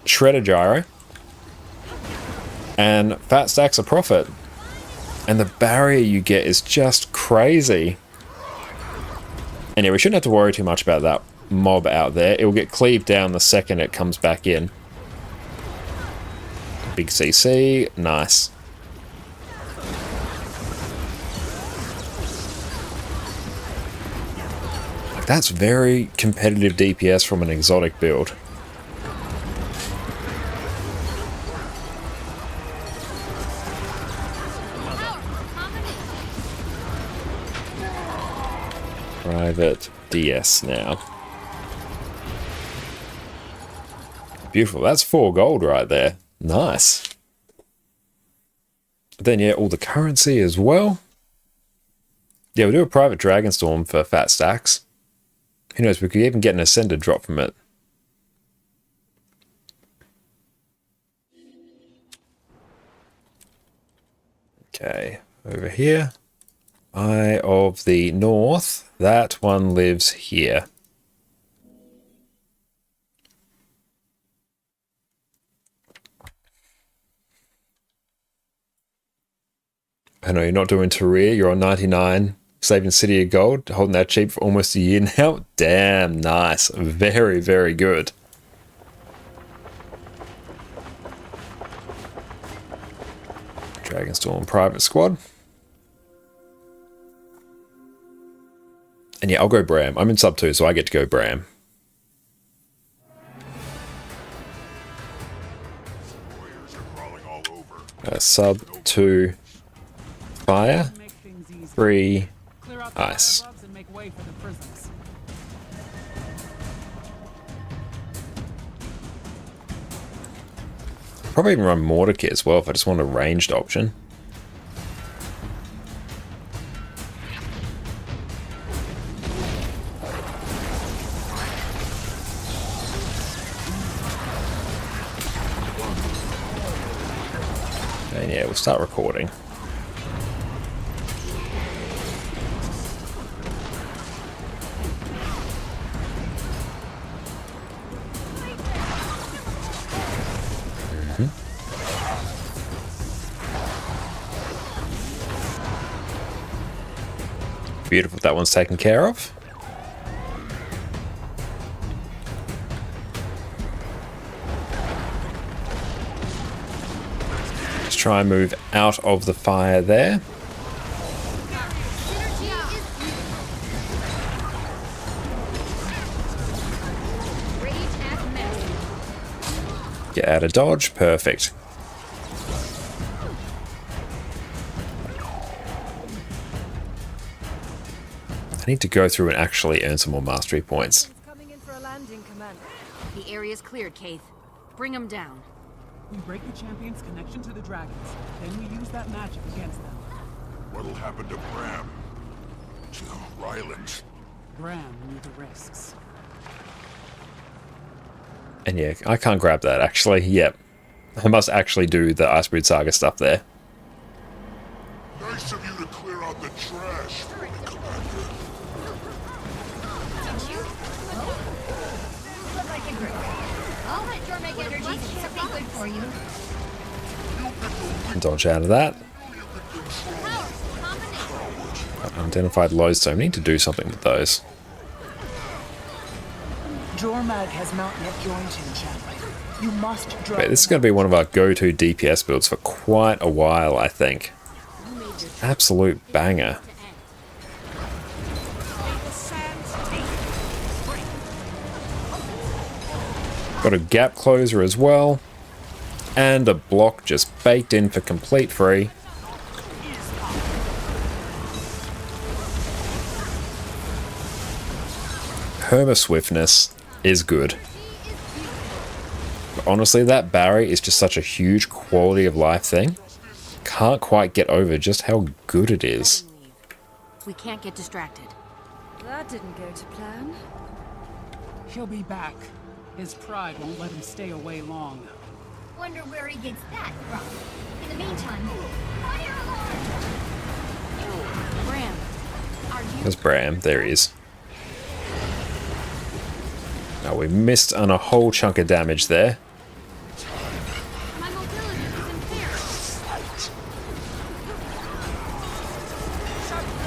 Shredder Gyro. And fat stacks a profit. And the barrier you get is just crazy. And yeah, we shouldn't have to worry too much about that mob out there. It will get cleaved down the second it comes back in. Big CC, nice. That's very competitive DPS from an exotic build. Private DS now. Beautiful. That's 4 gold right there. Nice. But then, yeah, all the currency as well. Yeah, we'll do a private Dragonstorm for fat stacks. Who knows, we could even get an Ascended drop from it. Okay, over here. Eye of the North. That one lives here. I know you're not doing Tyria, you're on 99, saving City of Gold, holding that cheap for almost a year now. Damn, nice. Very, very good. Dragonstorm Private Squad. And yeah, I'll go Bram. I'm in sub 2, so I get to go Bram. Sub 2 fire, 3 ice. Probably even run Mortar Kit as well if I just want a ranged option. And yeah, we'll start recording. Beautiful, that one's taken care of. Just try and move out of the fire there. Get out of dodge, perfect. I need to go through and actually earn some more mastery points. Coming in for a landing, Commander. The area's cleared, Kaith. Bring them down. We break the champion's connection to the dragons. Then we use that magic against them. What'll happen to Bram? To Ryland? Bram knew the risks. And yeah, I can't grab that actually. Yep. I must actually do the Icebreed Saga stuff there. nice of you to clear out the trash for me, Commander. Did you? Oh. Look like a group. I'll let Jormek energy do something good for you. Dodge out of that. Unidentified lodestone. We need to do something with those. Jormag has not yet joined him, Champion. You must drive. Wait, this is going to be one of our go-to DPS builds for quite a while, I think. Absolute banger. Got a gap closer as well. And a block just baked in for complete free. Herma Swiftness is good. But honestly, that Barry is just such a huge quality of life thing. Can't quite get over just how good it is. We can't get distracted. That didn't go to plan. He'll be back. His pride won't let him stay away long. Wonder where he gets that from. In the meantime, fire alarm! Bram, are you... There's Bram. There he is. Now we missed on a whole chunk of damage there. My mobility is impaired.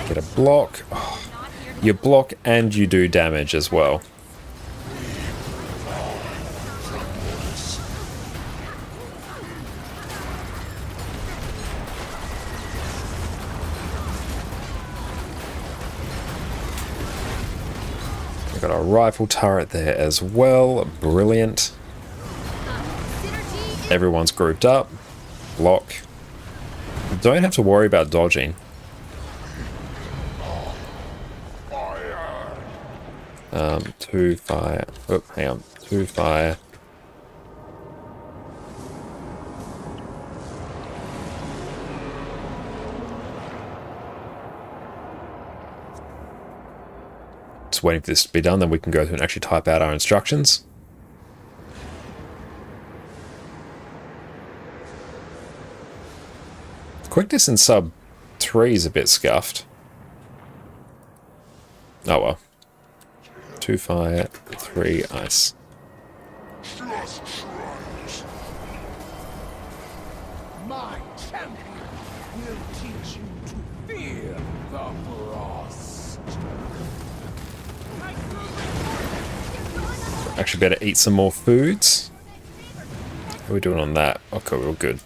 Get a block. Oh, you block and you do damage as well. Got a rifle turret there as well. Brilliant. Everyone's grouped up. Block. Don't have to worry about dodging. Two fire. Oh, hang on. Two fire. Waiting for this to be done, then we can go through and actually type out our instructions. Quickness in sub 3 is a bit scuffed. Oh well. 2 fire, 3 ice. My champion will teach you to fear the frost. Actually better eat some more foods. How are we doing on that? Okay, we're all good.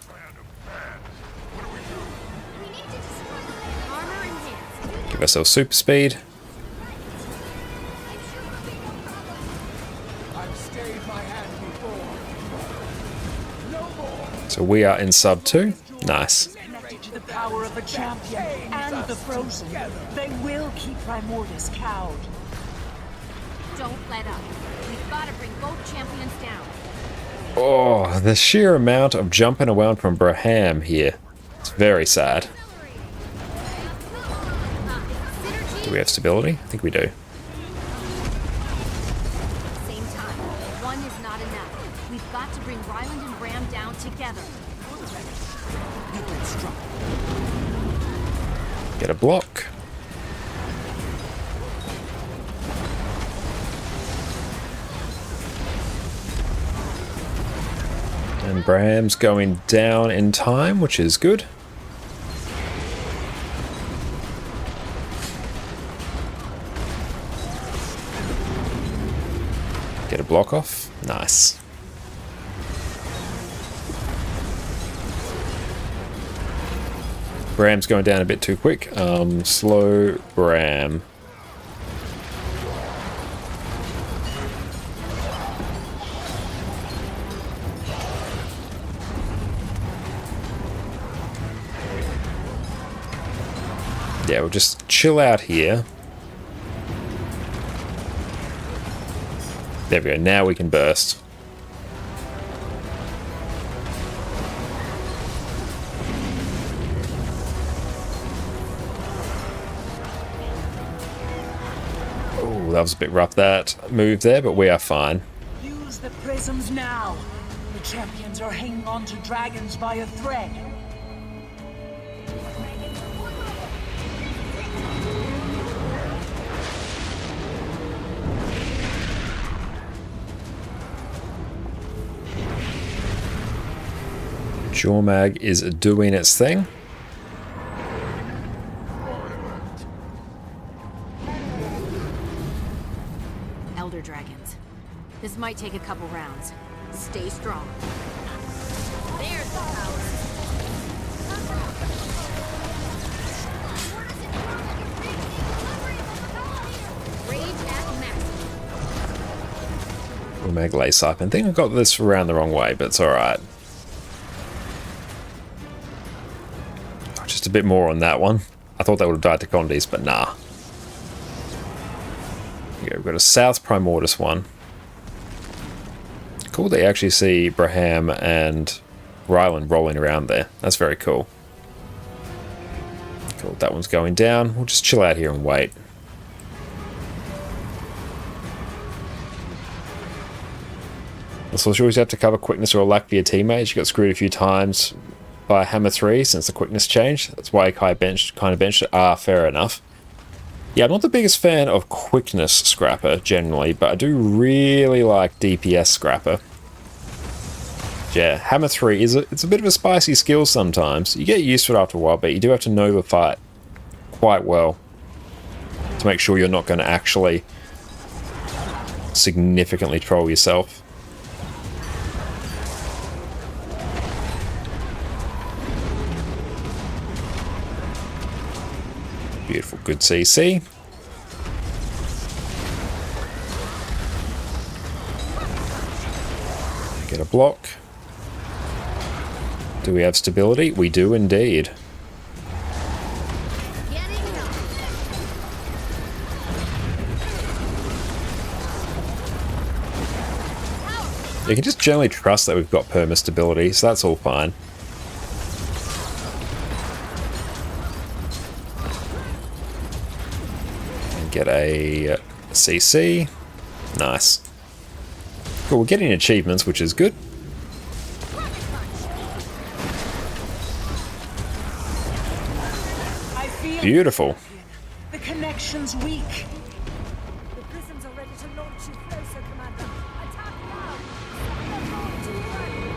Give ourselves super speed. So we are in sub 2. Nice. Connected to the power of a champion and the frozen, they will keep Primordus cowed. Don't let up. We've got to bring both champions down. Oh, the sheer amount of jumping around from Braham here. It's very sad. Do we have stability? I think we do. Same time. One is not enough. We've got to bring Ryland and Bram down together. Get a block. And Braham's going down in time, which is good. Get a block off. Nice. Bram's going down a bit too quick. Slow Bram. Yeah, we'll just chill out here. There we go, now we can burst. Oh, that was a bit rough, that move there, but we are fine. Use the prisms now. The champions are hanging on to dragons by a thread. Jormag is doing its thing. Elder dragons. This might take a couple rounds. Stay strong. There's the power. Rage at max. Jormag lace up. I think I got this around the wrong way, but it's alright. Just a bit more on that one. I thought they would have died to Condis, but nah. Yeah, we've got a South Primordus one. Cool that you actually see Braham and Ryland rolling around there. That's very cool. Cool, that one's going down. We'll just chill out here and wait. Also, you always have to cover quickness or lack for your teammates. You got screwed a few times by Hammer 3 since the quickness changed. That's why I kind of benched it. Ah, fair enough. Yeah, I'm not the biggest fan of quickness Scrapper generally, but I do really like DPS Scrapper. Yeah, Hammer 3 it's a bit of a spicy skill sometimes. You get used to it after a while, but you do have to know the fight quite well to make sure you're not going to actually significantly troll yourself. Beautiful, good CC. Get a block. Do we have stability? We do indeed. You can just generally trust that we've got perma stability, so that's all fine. Get a CC. Nice. Cool, we're getting achievements, which is good. Beautiful. The connection's weak. The prisms are ready to launch you closer, Commander. Attack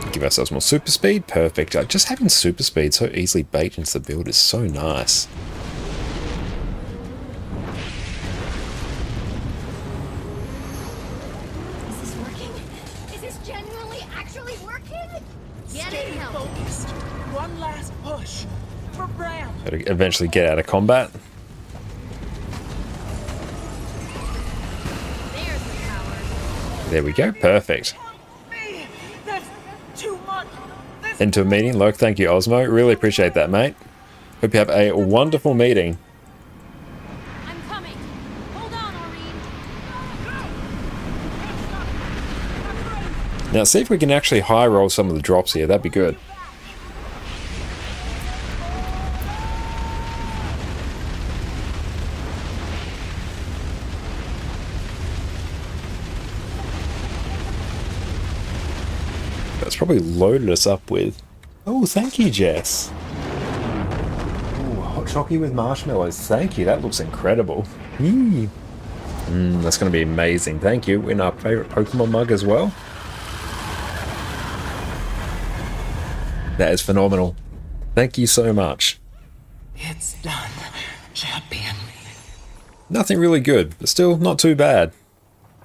now! Give ourselves more super speed. Perfect. Just having super speed so easily baked into the build is so nice. Eventually get out of combat. There we go, perfect. Into a meeting. Look, thank you, Osmo. Really appreciate that, mate. Hope you have a wonderful meeting. I'm coming. Hold on, Aurene. Now, see if we can actually high roll some of the drops here. That'd be good. Probably loaded us up with. Oh, thank you, Jess. Ooh, hot chocolate with marshmallows. Thank you. That looks incredible. That's going to be amazing. Thank you. In our favorite Pokemon mug as well. That is phenomenal. Thank you so much. It's done, champion. Nothing really good, but still not too bad.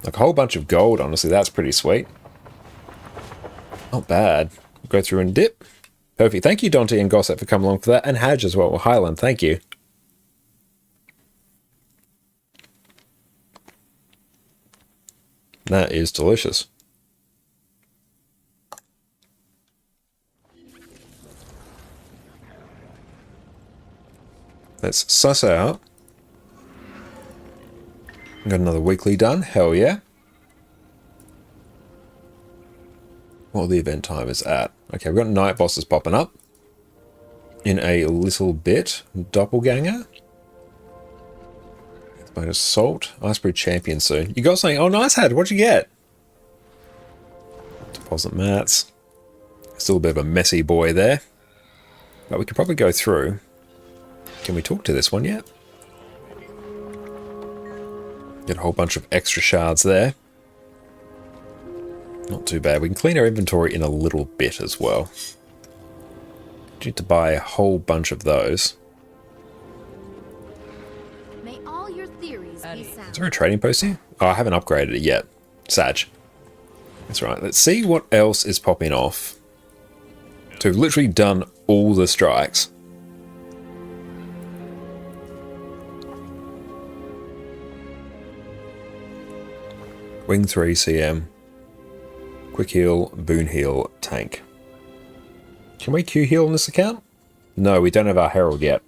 Like a whole bunch of gold, honestly. That's pretty sweet. Not bad. We'll go through and dip. Perfect. Thank you, Dante and Gossip, for coming along for that. And Hadge as well. Highland, thank you. That is delicious. Let's suss out. Got another weekly done. Hell yeah. What the event time is at. Okay, we've got night bosses popping up in a little bit. Doppelganger. By Assault. Iceberg Champion soon. You got something? Oh, nice, Had. What'd you get? Deposit mats. Still a bit of a messy boy there. But we could probably go through. Can we talk to this one yet? Get a whole bunch of extra shards there. Not too bad. We can clean our inventory in a little bit as well. Need to buy a whole bunch of those. May all your theories be sound. Is there a trading post here? Oh, I haven't upgraded it yet. Sag. That's right. Let's see what else is popping off. So we've literally done all the strikes. Wing 3 CM. Quick heal, boon heal, tank. Can we Q heal on this account? No, we don't have our herald yet.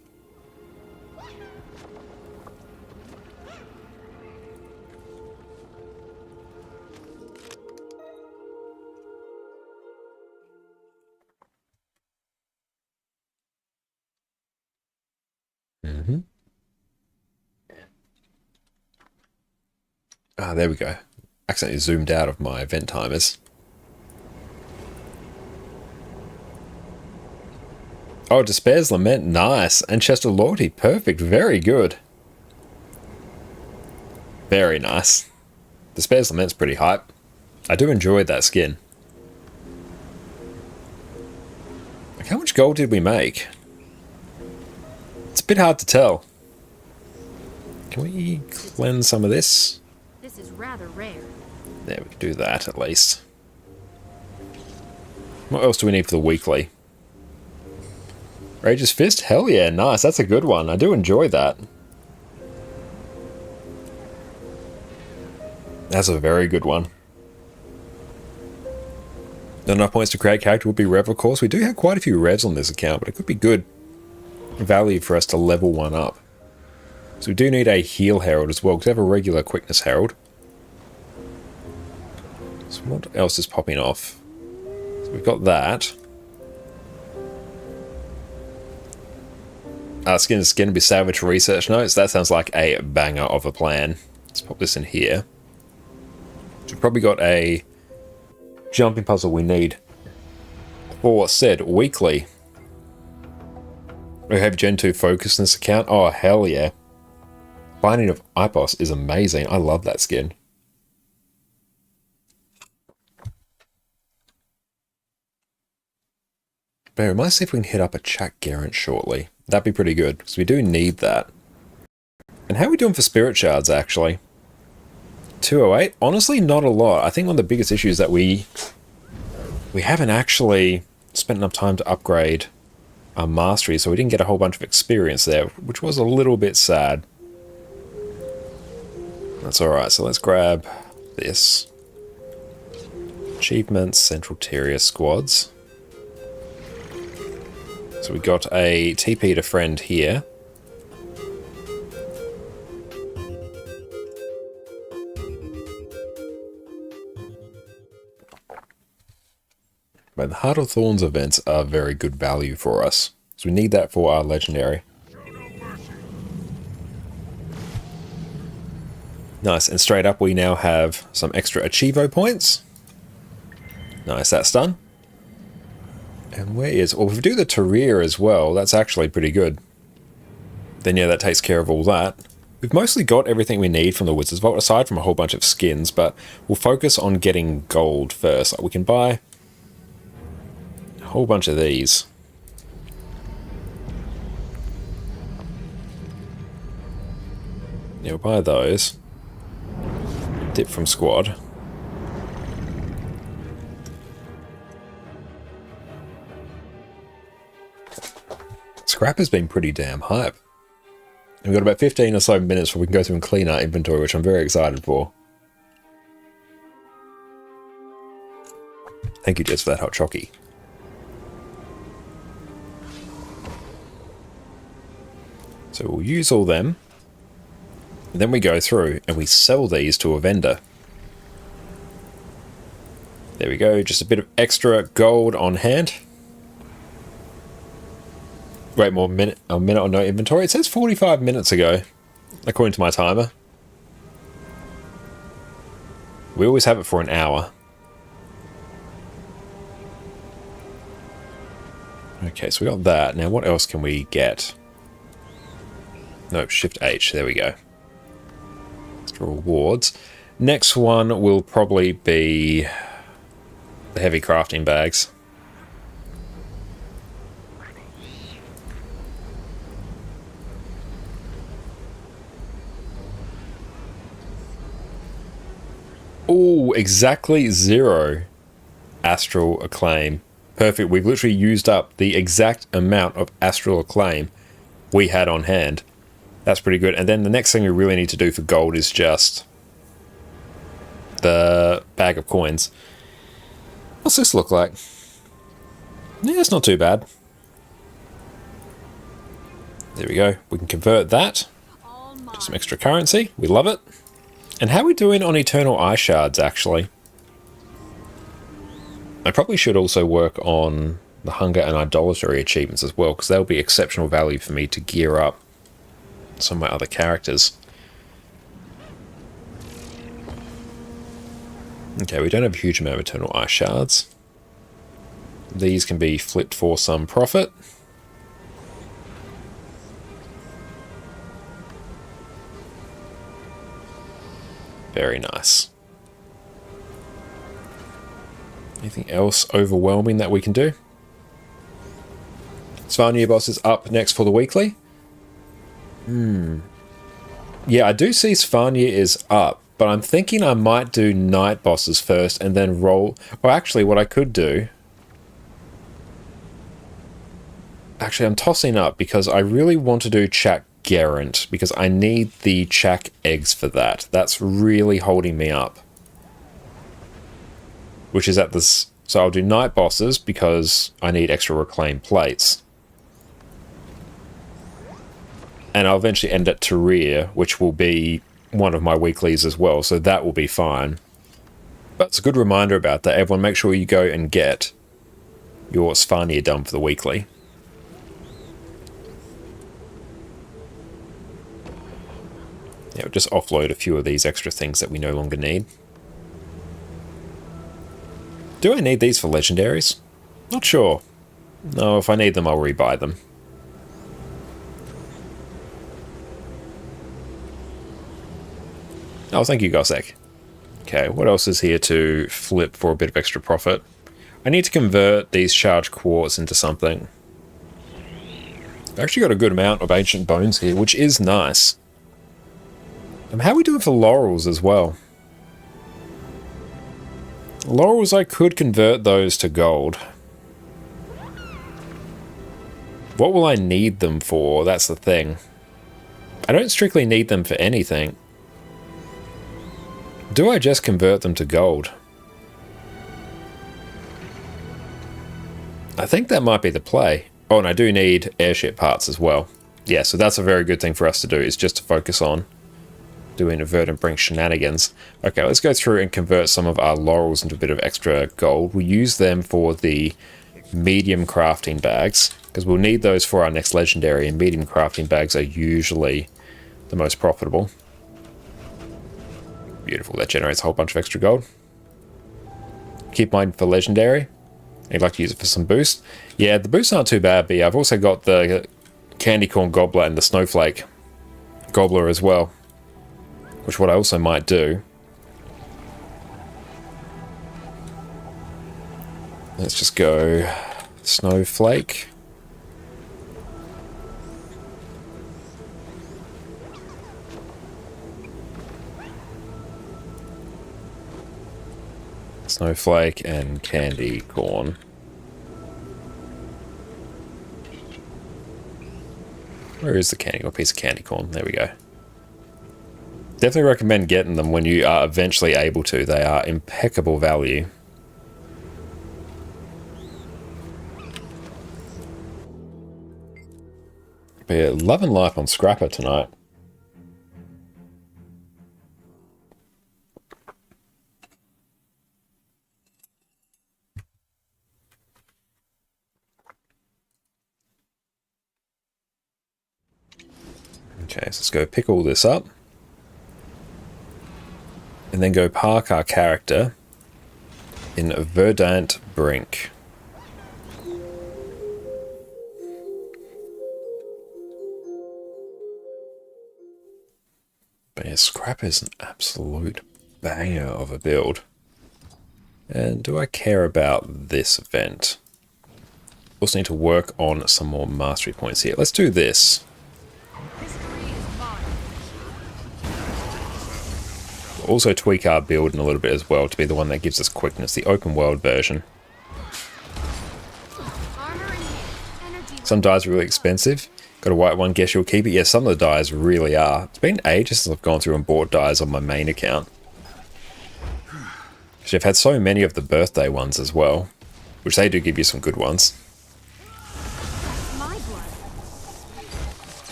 Ah, there we go. Accidentally zoomed out of my event timers. Oh, Despair's Lament, nice. And Chester Loyalty, perfect, very good. Very nice. Despair's Lament's pretty hype. I do enjoy that skin. Like, how much gold did we make? It's a bit hard to tell. Can we cleanse some of this? This is rather rare. There, we can do that at least. What else do we need for the weekly? Rage's Fist? Hell yeah, nice. That's a good one. I do enjoy that. That's a very good one. Not enough points to create character would be Rev, of course. We do have quite a few Revs on this account, but it could be good value for us to level one up. So we do need a Heal Herald as well, because we have a regular Quickness Herald. So what else is popping off? So we've got that. Skin to Skin be Savage Research Notes. That sounds like a banger of a plan. Let's pop this in here. So we've probably got a jumping puzzle we need for said weekly. We have Gen 2 focus in this account. Oh, hell yeah. Binding of Ipos is amazing. I love that skin. But we might see if we can hit up a Chak Garant shortly. That'd be pretty good, because we do need that. And how are we doing for Spirit Shards, actually? 208? Honestly, not a lot. I think one of the biggest issues that we haven't actually spent enough time to upgrade our mastery, so we didn't get a whole bunch of experience there, which was a little bit sad. That's alright, so let's grab this. Achievements, Central Terrier Squads. So we got a TP to friend here. But the Heart of Thorns events are very good value for us. So we need that for our legendary. Nice, and straight up we now have some extra Achievo points. Nice, that's done. And where is... Well, if we do the Terrier as well, that's actually pretty good. Then yeah, that takes care of all that. We've mostly got everything we need from the Wizard's Vault, aside from a whole bunch of skins, but we'll focus on getting gold first. Like, we can buy a whole bunch of these. Yeah, we'll buy those. Dip from squad. Scrap has been pretty damn hype. We've got about 15 or so minutes where we can go through and clean our inventory, which I'm very excited for. Thank you, Jess, for that hot chockey. So we'll use all them. And then we go through and we sell these to a vendor. There we go, just a bit of extra gold on hand. Wait, a minute on no inventory. It says 45 minutes ago, according to my timer. We always have it for an hour. Okay, so we got that. Now, what else can we get? No, Shift H. There we go. Extra rewards. Next one will probably be the heavy crafting bags. Oh, exactly 0 astral acclaim. Perfect. We've literally used up the exact amount of astral acclaim we had on hand. That's pretty good. And then the next thing we really need to do for gold is just the bag of coins. What's this look like? Yeah, it's not too bad. There we go. We can convert that to some extra currency. We love it. And how are we doing on Eternal Eye Shards, actually? I probably should also work on the Hunger and Idolatry achievements as well, because that'll be exceptional value for me to gear up some of my other characters. Okay, we don't have a huge amount of Eternal Eye Shards. These can be flipped for some profit. Very nice. Anything else overwhelming that we can do? Svanir boss is up next for the weekly. Yeah, I do see Svanir is up, but I'm thinking I might do night bosses first and then roll. Or actually, what I could do... Actually, I'm tossing up because I really want to do Chak Gerent because I need the Chak eggs for that. That's really holding me up. Which is at this... So I'll do night bosses because I need extra reclaim plates. And I'll eventually end at Tyria, which will be one of my weeklies as well, so that will be fine. But it's a good reminder about that. Everyone, make sure you go and get your Svanir done for the weekly. Yeah, we'll just offload a few of these extra things that we no longer need. Do I need these for legendaries? Not sure. No, if I need them, I'll rebuy them. Oh, thank you, Gossek. Okay, what else is here to flip for a bit of extra profit? I need to convert these charged quartz into something. I've actually got a good amount of ancient bones here, which is nice. How are we doing for laurels as well? Laurels, I could convert those to gold. What will I need them for? That's the thing. I don't strictly need them for anything. Do I just convert them to gold? I think that might be the play. Oh, and I do need airship parts as well. Yeah, so that's a very good thing for us to do, is just to focus on doing a Verdant Brink shenanigans. Okay, let's go through and convert some of our laurels into a bit of extra gold. We'll use them for the medium crafting bags, because we'll need those for our next legendary, and medium crafting bags are usually the most profitable. Beautiful, that generates a whole bunch of extra gold. Keep mine for legendary. I'd like to use it for some boost. Yeah, the boosts aren't too bad, but yeah, I've also got the Candy Corn Gobbler and the Snowflake Gobbler as well, which what I also might do. Let's just go Snowflake. Snowflake and Candy Corn. Where is the candy corn? Piece of candy corn. There we go. Definitely recommend getting them when you are eventually able to. They are impeccable value. But yeah, loving life on Scrapper tonight. Okay, so let's go pick all this up. And then go park our character in Verdant Brink. But yeah, Scrap is an absolute banger of a build. And do I care about this event? Also need to work on some more mastery points here. Let's do this. also tweak our build in a little bit as well to be the one that gives us quickness, the open world version. Some dyes are really expensive. Got a white one, guess you'll keep it. Yeah, some of the dyes really are. It's been ages since I've gone through and bought dyes on my main account. Actually, I've had so many of the birthday ones as well, which they do give you some good ones.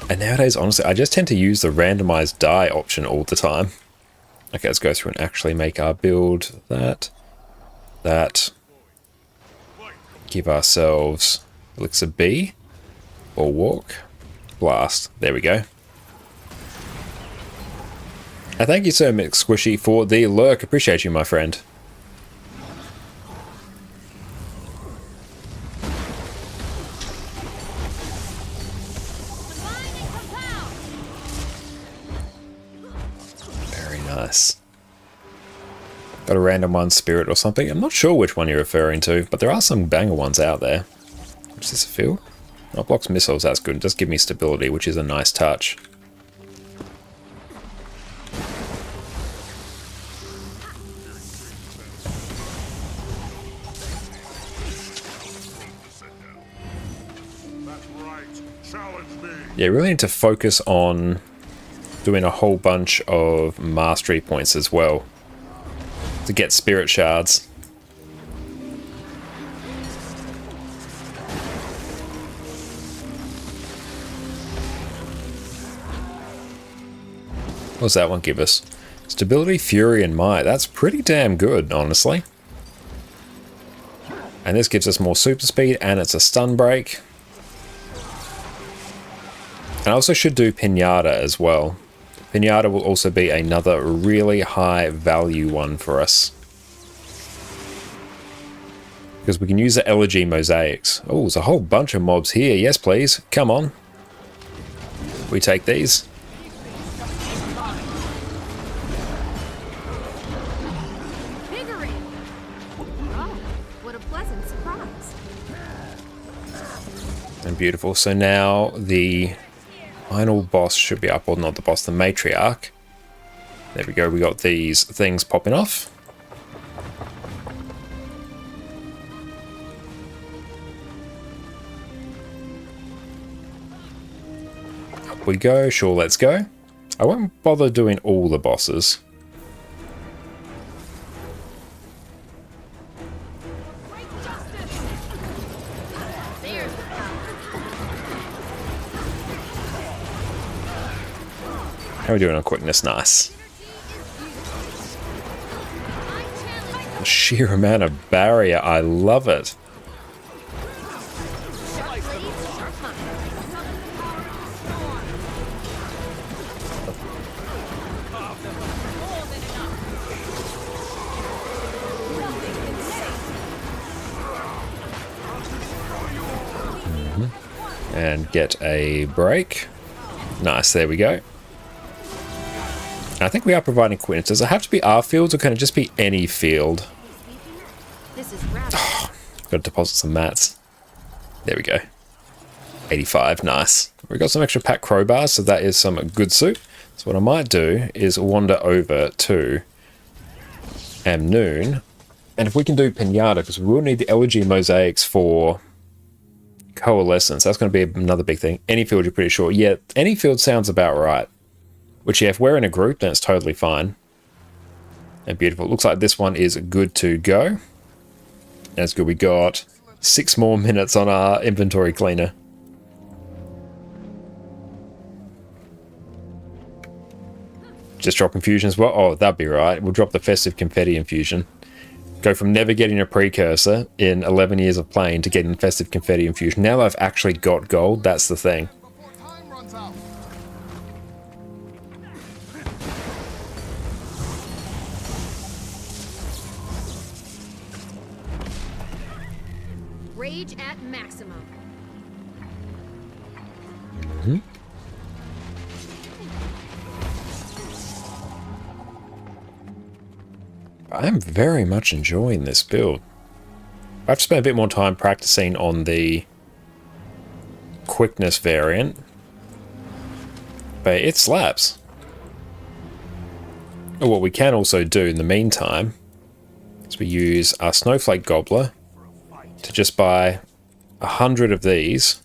And nowadays, honestly, I just tend to use the randomized dye option all the time. Okay, let's go through and actually make our build. That. Give ourselves Elixir B. Or Walk. Blast. There we go. And thank you so much, Squishy, for the lurk. Appreciate you, my friend. Nice. Got a random one, Spirit or something. I'm not sure which one you're referring to, but there are some banger ones out there. Is this a field? Oh, blocks missiles, that's good. It does give me stability, which is a nice touch. Yeah, really need to focus on doing a whole bunch of mastery points as well to get spirit shards. What does that one give us? Stability, Fury, and Might. That's pretty damn good, honestly. And this gives us more super speed, and it's a stun break. And I also should do Pinata as well. Pinata will also be another really high value one for us. Because we can use the Elegy Mosaics. Oh, there's a whole bunch of mobs here. Yes, please. Come on. We take these. Oh, what a pleasant surprise. And beautiful. So now the final boss should be up, or not the boss, the Matriarch. There we go, we got these things popping off. Up we go, sure, let's go. I won't bother doing all the bosses. How are we doing on quickness? Nice. The sheer amount of barrier, I love it. And get a break. Nice, there we go. I think we are providing quickness. Does it have to be our fields, or can it just be any field? Oh, got to deposit some mats. There we go. 85, nice. We got some extra pack crowbars, so that is some good soup. So what I might do is wander over to Amnoon, and if we can do Pinata, because we will need the Elegy Mosaics for Coalescence. That's going to be another big thing. Any field, you're pretty sure. Yeah, any field sounds about right. Which, yeah, if we're in a group, then it's totally fine. And beautiful. It looks like this one is good to go. That's good. We got 6 more minutes on our inventory cleaner. Just drop infusion as well. Oh, that'd be right. We'll drop the Festive Confetti infusion. Go from never getting a precursor in 11 years of playing to getting Festive Confetti infusion. Now that I've actually got gold, that's the thing. Rage at maximum. Mm-hmm. I'm very much enjoying this build. I've spent a bit more time practicing on the quickness variant, but it slaps. And what we can also do in the meantime is we use our Snowflake Gobbler to just buy 100 of these.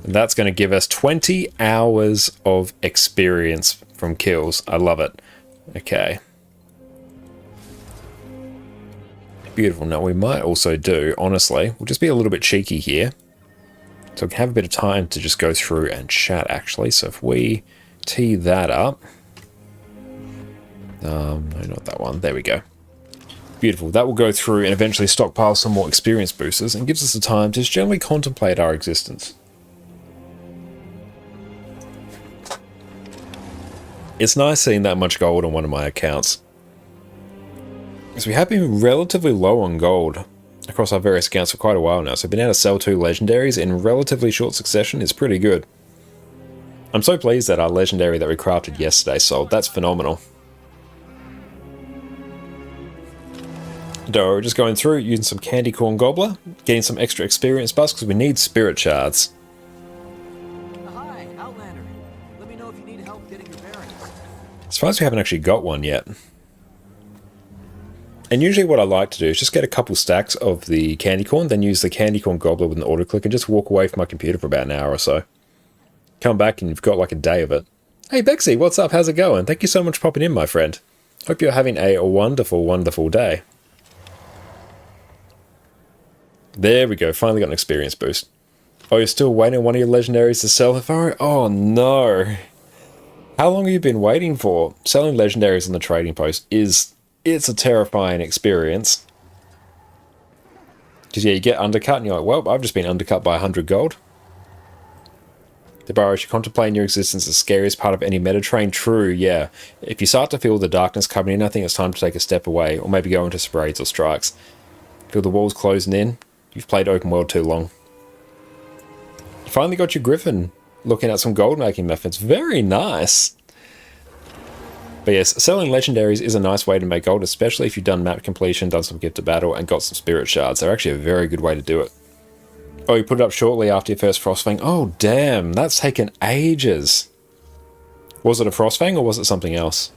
And that's going to give us 20 hours of experience from kills. I love it. Okay. Beautiful. Now we might also do, honestly, we'll just be a little bit cheeky here. So we can have a bit of time to just go through and chat actually. So if we tee that up. No, not that one. There we go. Beautiful. That will go through and eventually stockpile some more experience boosters and gives us the time to just generally contemplate our existence. It's nice seeing that much gold on one of my accounts. Because we have been relatively low on gold across our various accounts for quite a while now, so being able to sell 2 legendaries in relatively short succession is pretty good. I'm so pleased that our legendary that we crafted yesterday sold. That's phenomenal. So we're just going through, using some Candy Corn Gobbler, getting some extra experience buffs because we need spirit shards. Hi, Outlander. Let me know if you need help getting your bearings. As far as we haven't actually got one yet. And usually what I like to do is just get a couple stacks of the candy corn, then use the Candy Corn Gobbler with an auto click and just walk away from my computer for about an hour or so. Come back and you've got like a day of it. Hey Bexy, what's up? How's it going? Thank you so much for popping in, my friend. Hope you're having a wonderful, wonderful day. There we go, finally got an experience boost. Oh, you're still waiting on one of your legendaries to sell, Hifari? Oh no. How long have you been waiting for? Selling legendaries on the trading post it's a terrifying experience. Because yeah, you get undercut and you're like, well, I've just been undercut by 100 gold. The Burrows, you contemplate your existence the scariest part of any meta train. True, yeah. If you start to feel the darkness coming in, I think it's time to take a step away, or maybe go into sprays or strikes. Feel the walls closing in, you've played open world too long. You finally got your Griffin looking at some gold making methods. Very nice. But yes, selling legendaries is a nice way to make gold, especially if you've done map completion, done some gift to battle, and got some spirit shards. They're actually a very good way to do it. Oh, you put it up shortly after your first Frostfang. Oh, damn, that's taken ages. Was it a Frostfang or was it something else?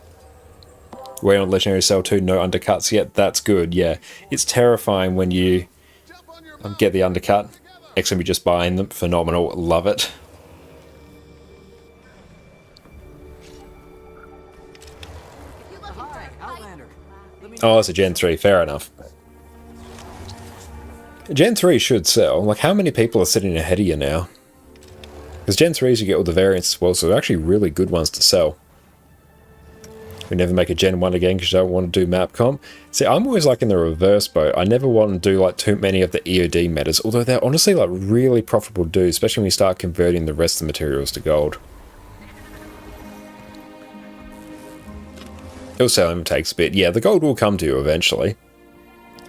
We're on Legendary Cell 2, no undercuts yet. That's good, yeah. It's terrifying when you get the undercut. XMB just buying them. Phenomenal. Love it. Oh, it's a Gen 3. Fair enough. Gen 3 should sell. Like, how many people are sitting ahead of you now? Because Gen 3s you get all the variants as well, so they're actually really good ones to sell. We never make a Gen 1 again because you don't want to do map comp. See, I'm always like in the reverse boat. I never want to do like too many of the EOD metas, although they're honestly like really profitable to do, especially when you start converting the rest of the materials to gold. It'll sell and takes a bit. Yeah, the gold will come to you eventually.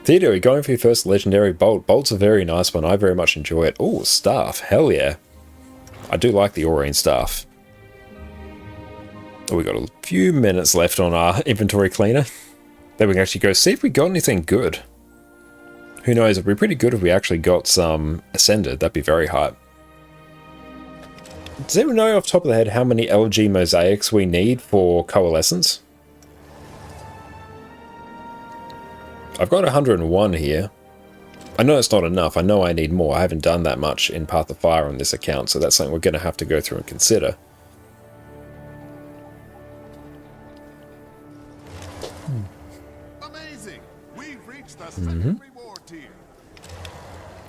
Theodore, you're going for your first legendary bolt. Bolt's a very nice one. I very much enjoy it. Oh, staff. Hell yeah. I do like the Aurine staff. Oh, we got a few minutes left on our inventory cleaner. Then we can actually go see if we got anything good. Who knows? It'd be pretty good if we actually got some Ascended. That'd be very hype. Does anyone know off the top of the head how many LG mosaics we need for Coalescence? I've got 101 here. I know it's not enough. I know I need more. I haven't done that much in Path of Fire on this account, so that's something we're going to have to go through and consider. Amazing. We've reached the second reward tier.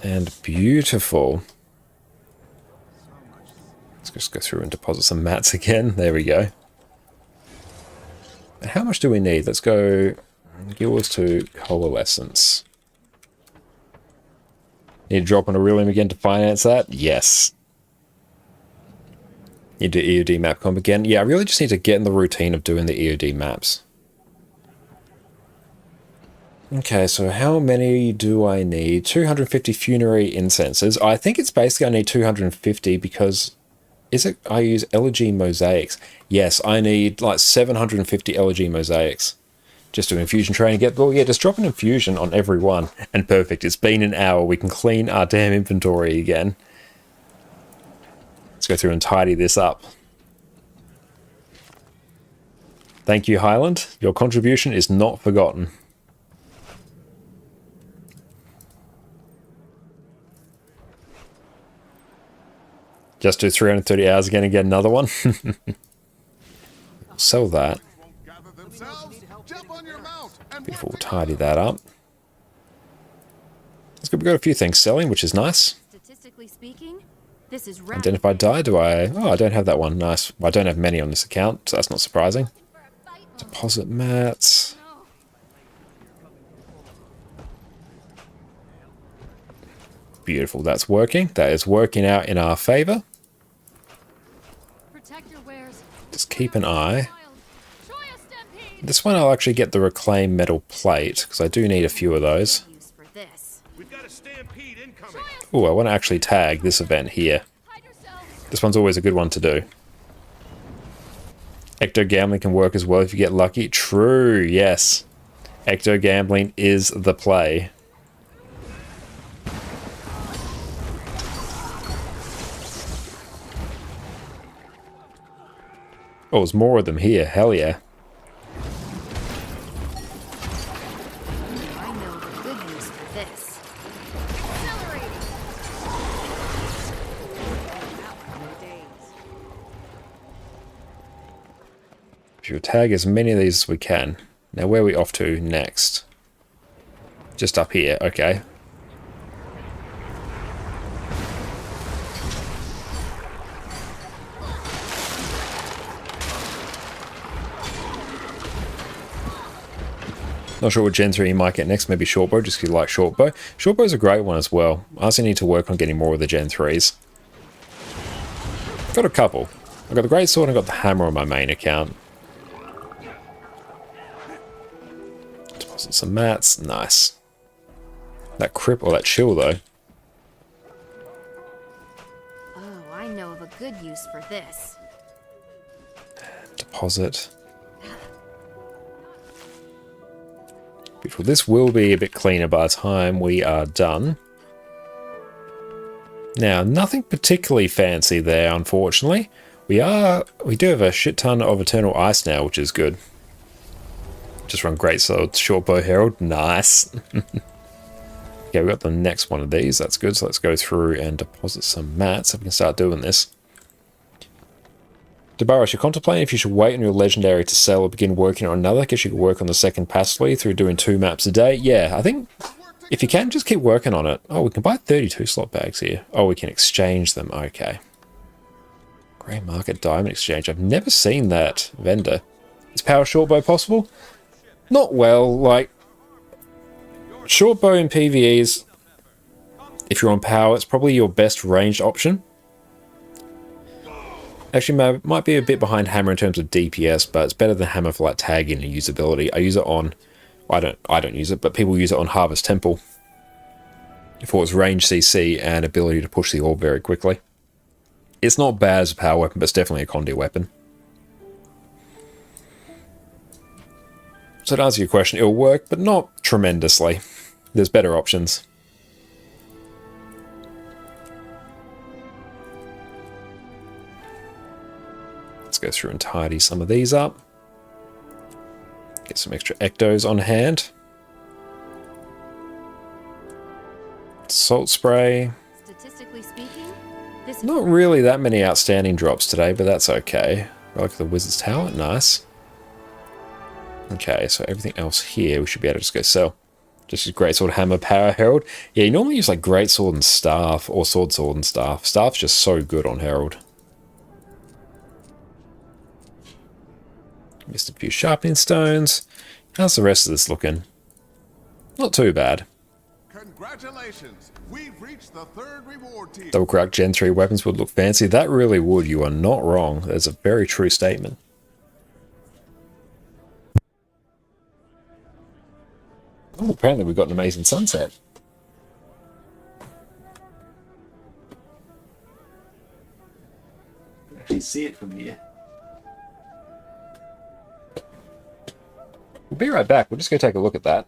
And beautiful. Let's just go through and deposit some mats again. There we go. And how much do we need? Let's go Guilds to Coalescence. Need to drop on a Aurelium again to finance that? Yes. Need to do EOD map comp again? Yeah, I really just need to get in the routine of doing the EOD maps. Okay, so how many do I need? 250 funerary incenses. I think it's basically I need 250 because... Is it I use Elegy Mosaics? Yes, I need like 750 Elegy Mosaics. Just do infusion training, get, well, yeah, just drop an infusion on every one. And perfect, it's been an hour. We can clean our damn inventory again. Let's go through and tidy this up. Thank you, Highland. Your contribution is not forgotten. Just do 330 hours again and get another one. Sell that. Beautiful, we'll tidy that up. Let's go. We've got a few things selling, which is nice. Statistically speaking, this is Identify die. Do I? Oh, I don't have that one. Nice. Well, I don't have many on this account, so that's not surprising. Deposit mats. Beautiful. That's working. That is working out in our favor. Just keep an eye. This one I'll actually get the reclaimed metal plate, because I do need a few of those. Oh, I want to actually tag this event here. This one's always a good one to do. Ecto gambling can work as well if you get lucky. True, yes. Ecto gambling is the play. Oh, there's more of them here. Hell yeah. I know the good news for this. We'll tag as many of these as we can. Now, where are we off to next? Just up here, okay. Not sure what Gen 3 you might get next, maybe Shortbow, just because you like Shortbow. Shortbow's a great one as well. I also need to work on getting more of the Gen 3s. Got a couple. I've got the Great Sword and I've got the Hammer on my main account. Deposit some mats, nice. That crip or that chill though. Oh, I know of a good use for this. Deposit. Beautiful. This will be a bit cleaner by the time we are done. Now, nothing particularly fancy there, unfortunately. We do have a shit ton of Eternal Ice now, which is good. Just run Great Sword, Shortbow Herald. Nice. Okay, we got the next one of these. That's good. So let's go through and deposit some mats so we can start doing this. Debaros, you're contemplating if you should wait on your legendary to sell or begin working on another. I guess you could work on the second passively through doing 2 maps a day. Yeah, I think if you can, just keep working on it. Oh, we can buy 32 slot bags here. Oh, we can exchange them. Okay. Grey Market Diamond Exchange. I've never seen that vendor. Is Power Shortbow possible? Not well. Like, Shortbow in PvEs, if you're on Power, it's probably your best ranged option. Actually, might be a bit behind Hammer in terms of DPS, but it's better than Hammer for like tagging and usability. I use it on, I don't use it, but people use it on Harvest Temple for its range CC and ability to push the orb very quickly. It's not bad as a power weapon, but it's definitely a Condy weapon. So to answer your question, it'll work, but not tremendously. There's better options. Let's go through and tidy some of these up. Get some extra Ectos on hand. Salt spray. Statistically speaking, this Not really that many outstanding drops today, but that's okay. Relic of the Wizard's Tower, nice. Okay, so everything else here we should be able to just go sell. Just use Greatsword, Hammer, Power Herald. Yeah, you normally use like Greatsword and Staff, or Sword and Staff. Staff's just so good on Herald. Missed a few sharpening stones. How's the rest of this looking? Not too bad. Congratulations! We've reached the 3rd reward tier. Double crack Gen 3 weapons would look fancy. That really would. You are not wrong. That's a very true statement. Oh, apparently we've got an amazing sunset. You can actually see it from here. We'll be right back. We'll just go take a look at that.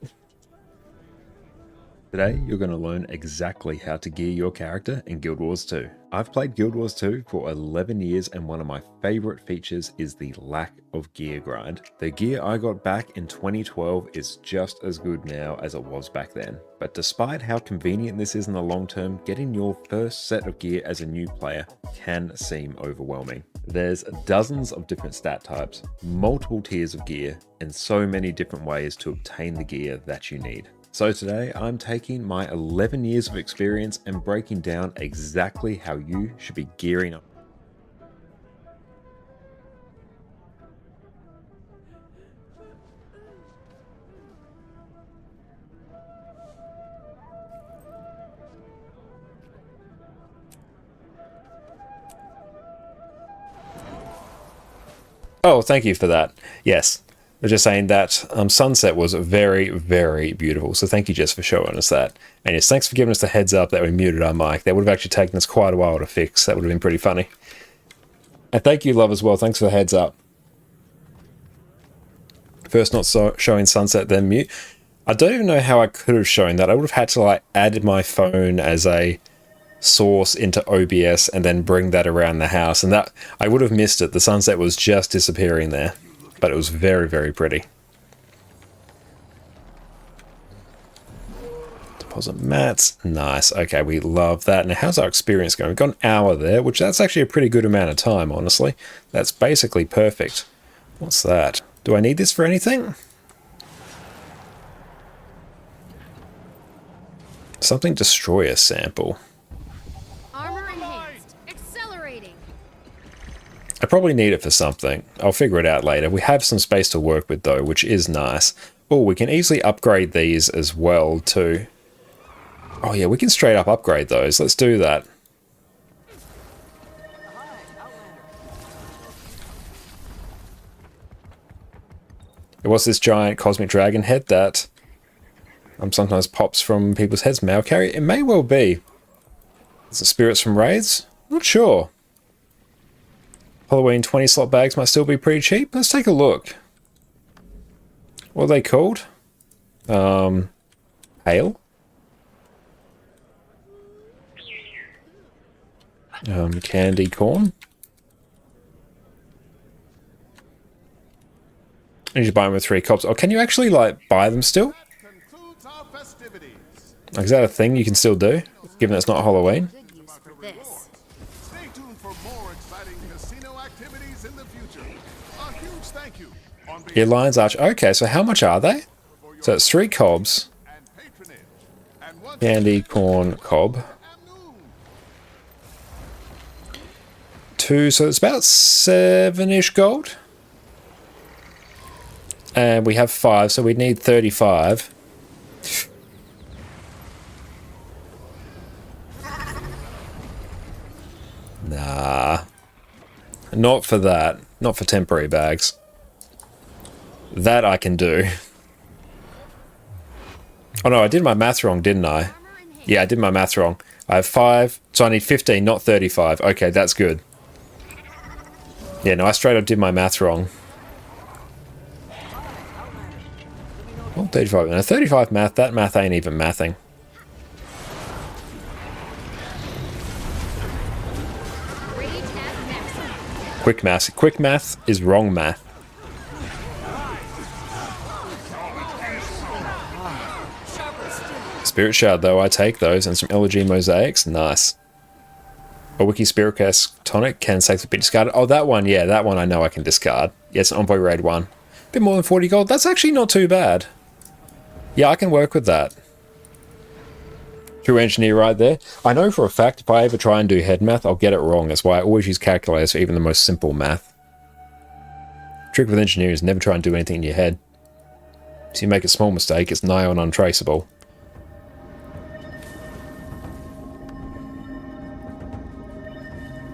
Today, you're going to learn exactly how to gear your character in Guild Wars 2. I've played Guild Wars 2 for 11 years and one of my favorite features is the lack of gear grind. The gear I got back in 2012 is just as good now as it was back then. But despite how convenient this is in the long term, getting your first set of gear as a new player can seem overwhelming. There's dozens of different stat types, multiple tiers of gear, and so many different ways to obtain the gear that you need. So today I'm taking my 11 years of experience and breaking down exactly how you should be gearing up. Oh, thank you for that. Yes. I was just saying that sunset was very, very beautiful. So thank you, Jess, for showing us that. And yes, thanks for giving us the heads up that we muted our mic. That would have actually taken us quite a while to fix. That would have been pretty funny. And thank you, love, as well. Thanks for the heads up. First not showing sunset, then mute. I don't even know how I could have shown that. I would have had to like add my phone as a source into OBS and then bring that around the house. And that I would have missed it. The sunset was just disappearing there. But it was very, very pretty. Deposit mats. Nice. Okay, we love that. Now, how's our experience going? We've got an hour there, which that's actually a pretty good amount of time, honestly. That's basically perfect. What's that? Do I need this for anything? Something destroyer sample. Armor enhanced. Accelerating. I probably need it for something. I'll figure it out later. We have some space to work with though, which is nice. Oh, we can easily upgrade these as well too. Oh yeah, we can straight up upgrade those. Let's do that. What's this giant cosmic dragon head that sometimes pops from people's heads? May I carry it? It may well be. Is it spirits from raids? Not sure. Halloween 20 slot bags might still be pretty cheap. Let's take a look. What are they called? Hail? Candy corn? I need to buy them with 3 cops. Oh, can you actually like buy them still? Like, is that a thing you can still do? Given it's not Halloween? Yeah, Lion's Arch. Okay, so how much are they? So it's 3 cobs. Candy corn cob. 2, so it's about 7-ish gold. And we have 5, so we need 35. Nah. Not for that. Not for temporary bags. That I can do. Oh no, I did my math wrong, didn't I? Yeah, I did my math wrong. I have 5, so I need 15, not 35. Okay, that's good. Yeah, no, I straight up did my math wrong. Oh, 35. No, 35 math, that math ain't even mathing. Quick math. Quick math is wrong math. Spirit Shard, though, I take those, and some Elegy Mosaics. Nice. A Wiki Spirit Cast Tonic can safely be discarded. Oh, that one, yeah, that one I know I can discard. Yes, Envoy Raid 1. Bit more than 40 gold. That's actually not too bad. Yeah, I can work with that. True engineer right there. I know for a fact if I ever try and do head math, I'll get it wrong. That's why I always use calculators for even the most simple math. Trick with engineering is never try and do anything in your head. If you make a small mistake, it's nigh on untraceable.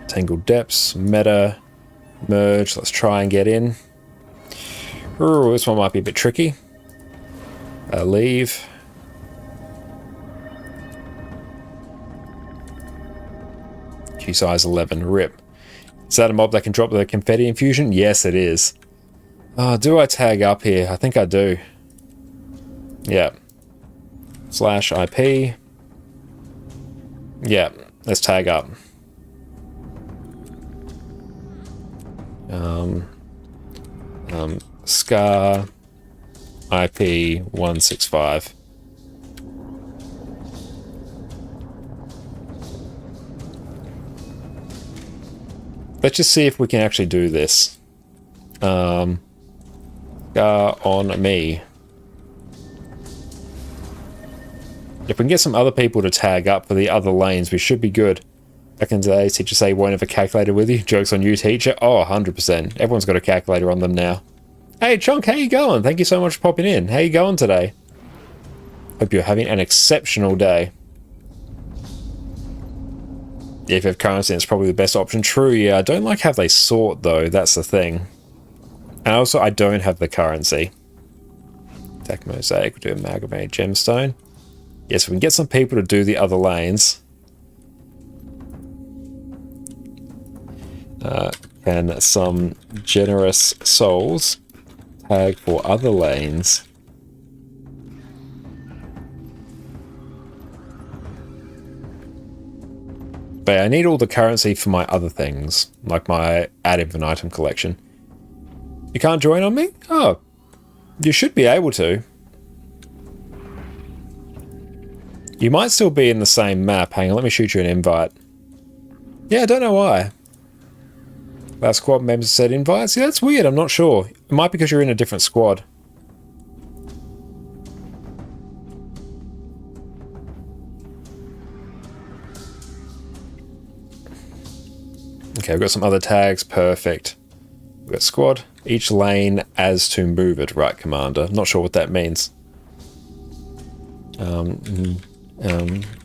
Tangled Depths, Meta, Merge. Let's try and get in. Ooh, this one might be a bit tricky. Leave. Q size 11, rip. Is that a mob that can drop the confetti infusion? Yes, it is. Do I tag up here? I think I do. Yeah. /IP. Yeah, let's tag up. Scar IP 165. Let's just see if we can actually do this. Scar on me. If we can get some other people to tag up for the other lanes, we should be good. Back in today's teacher say won't have a calculator with you. Jokes on you, teacher. Oh, 100%. Everyone's got a calculator on them now. Hey, Chonk, how you going? Thank you so much for popping in. How you going today? Hope you're having an exceptional day. Yeah, if you have currency, it's probably the best option. True, yeah. I don't like how they sort, though. That's the thing. And also, I don't have the currency. Attack mosaic. We'll do amalgamated gemstone. Yes, we can get some people to do the other lanes. Can some generous souls tag for other lanes? But I need all the currency for my other things, like my ad infinitum collection. You can't join on me? Oh, you should be able to. You might still be in the same map. Hang on, let me shoot you an invite. Yeah, I don't know why. Last squad members said invites. Yeah, that's weird. I'm not sure. It might be because you're in a different squad. Okay, we've got some other tags. Perfect. We've got squad. Each lane as to move it. Right, Commander. Not sure what that means.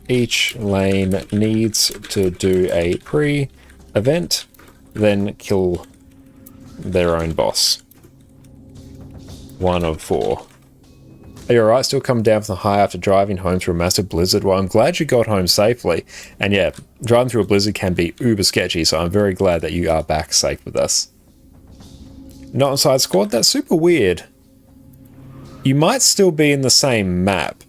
Each lane needs to do a pre-event, then kill their own boss. 1 of 4. Are you alright? Still coming down from the high after driving home through a massive blizzard? Well, I'm glad you got home safely. And yeah, driving through a blizzard can be uber sketchy, so I'm very glad that you are back safe with us. Not inside squad? That's super weird. You might still be in the same map.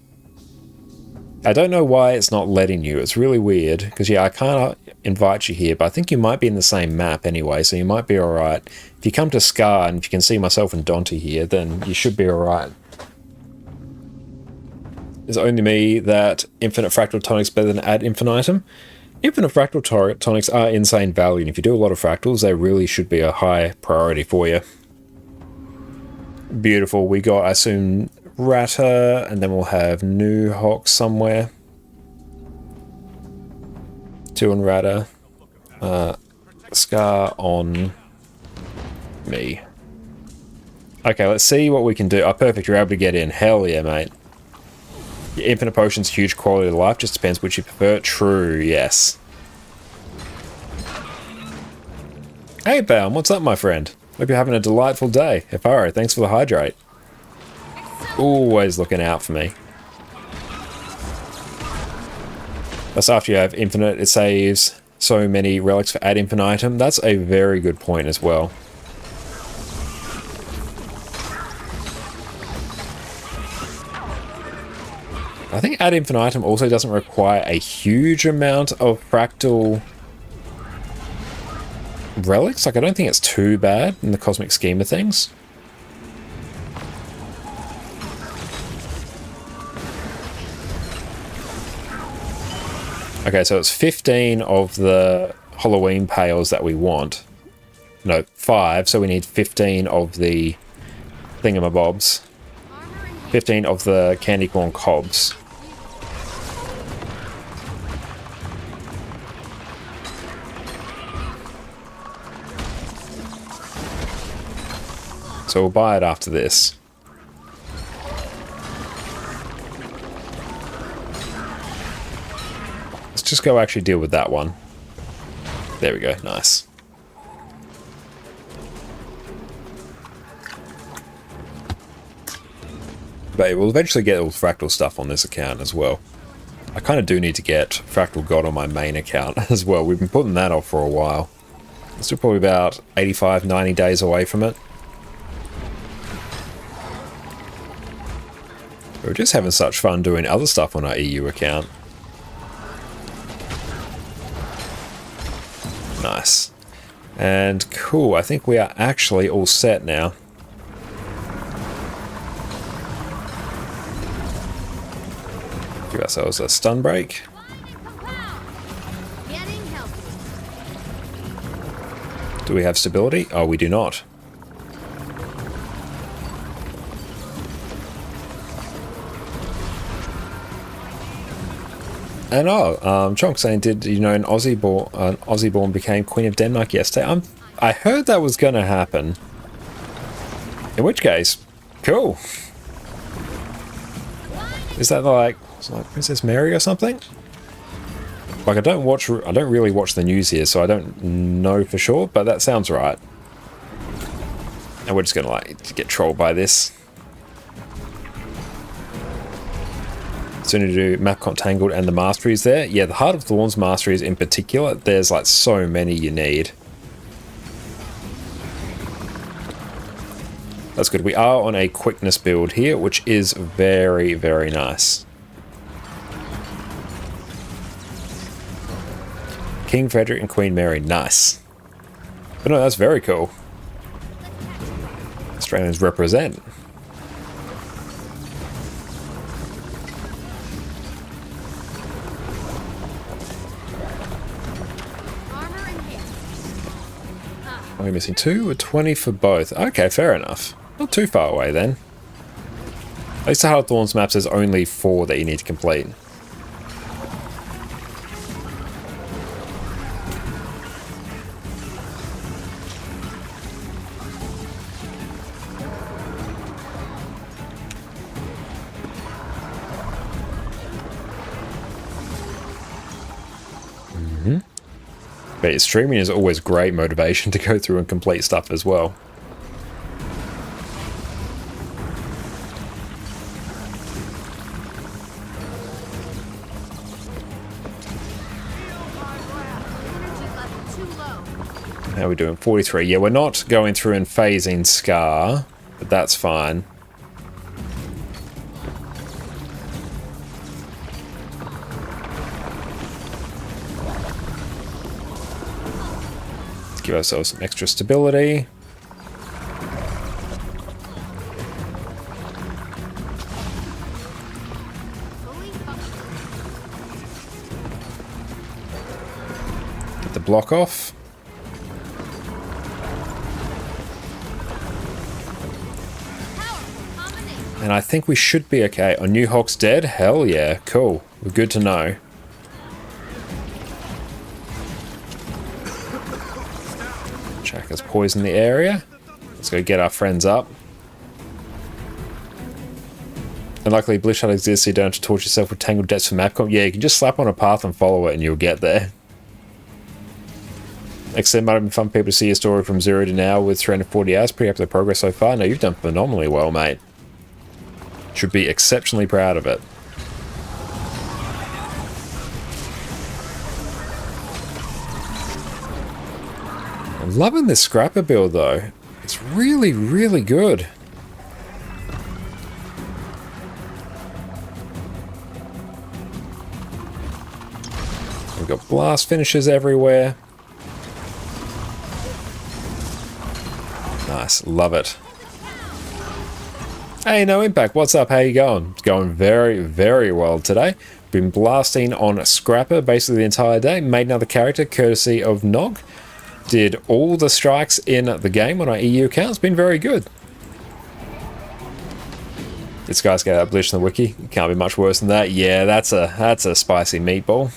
I don't know why it's not letting you. It's really weird, because yeah, I can't invite you here, but I think you might be in the same map anyway, so you might be alright. If you come to Scar, and if you can see myself and Dante here, then you should be alright. It's only me that infinite fractal tonics better than ad infinitum. Infinite fractal tonics are insane value, and if you do a lot of fractals, they really should be a high priority for you. Beautiful. We got, I assume, Rata, and then we'll have New Hawk somewhere. 2 on Rata. Scar on me. Okay, let's see what we can do. Oh, perfect. You're able to get in. Hell yeah, mate. Infinite potions, huge quality of life. Just depends which you prefer. True, yes. Hey, Baum, what's up, my friend? Hope you're having a delightful day. Ifaro, thanks for the hydrate. Always looking out for me. That's after you have infinite, it saves so many relics for ad infinitum. That's a very good point as well. I think ad infinitum also doesn't require a huge amount of fractal relics. Like, I don't think it's too bad in the cosmic scheme of things. Okay, so it's 15 of the Halloween pails that we want. No, 5, so we need 15 of the thingamabobs. 15 of the candy corn cobs. So we'll buy it after this. Let's just go actually deal with that one. There we go, nice. But we'll eventually get all the fractal stuff on this account as well. I kind of do need to get Fractal God on my main account as well. We've been putting that off for a while. We're still probably about 85, 90 days away from it. We're just having such fun doing other stuff on our EU account. Nice. And cool, I think we are actually all set now. Give ourselves a stun break. Do we have stability? Oh, we do not. And Chonk saying, did you know an Aussie born became Queen of Denmark yesterday? I heard that was going to happen. In which case, cool. Is that like Princess Mary or something? Like I don't really watch the news here, so I don't know for sure, but that sounds right. And we're just gonna like get trolled by this. Soon to do Mapcom Tangled and the masteries there. Yeah, the Heart of Thorns masteries in particular, there's like so many you need. That's good. We are on a quickness build here, which is very, very nice. King Frederick and Queen Mary, nice. But no, that's very cool. Australians represent. Are we missing 2 or 20 for both? Okay, fair enough. Not too far away then. At least the Heart of Thorns map says only 4 that you need to complete. But streaming is always great motivation to go through and complete stuff as well. How are we doing? 43. Yeah, we're not going through and phasing Scar, but that's fine. Give ourselves some extra stability. Get the block off. And I think we should be okay. Our New Hawk's dead? Hell yeah, cool. We're good to know. Chaka's poisoned the area. Let's go get our friends up. And luckily Blissshard exists so you don't have to torture yourself with tangled depths for Mapcom. Yeah, you can just slap on a path and follow it and you'll get there. Except it might have been fun for people to see your story from 0 to now with 340 hours. Pretty happy with the progress so far. No, you've done phenomenally well, mate. Should be exceptionally proud of it. I'm loving this scrapper build though. It's really, really good. We've got blast finishes everywhere. Nice, love it. Hey, No Impact, what's up? How you going? It's going very, very well today. Been blasting on Scrapper basically the entire day. Made another character courtesy of Nog. Did all the strikes in the game on our EU account. It's been very good. This guy's got that Blish in the wiki. Can't be much worse than that. Yeah, that's a spicy meatball.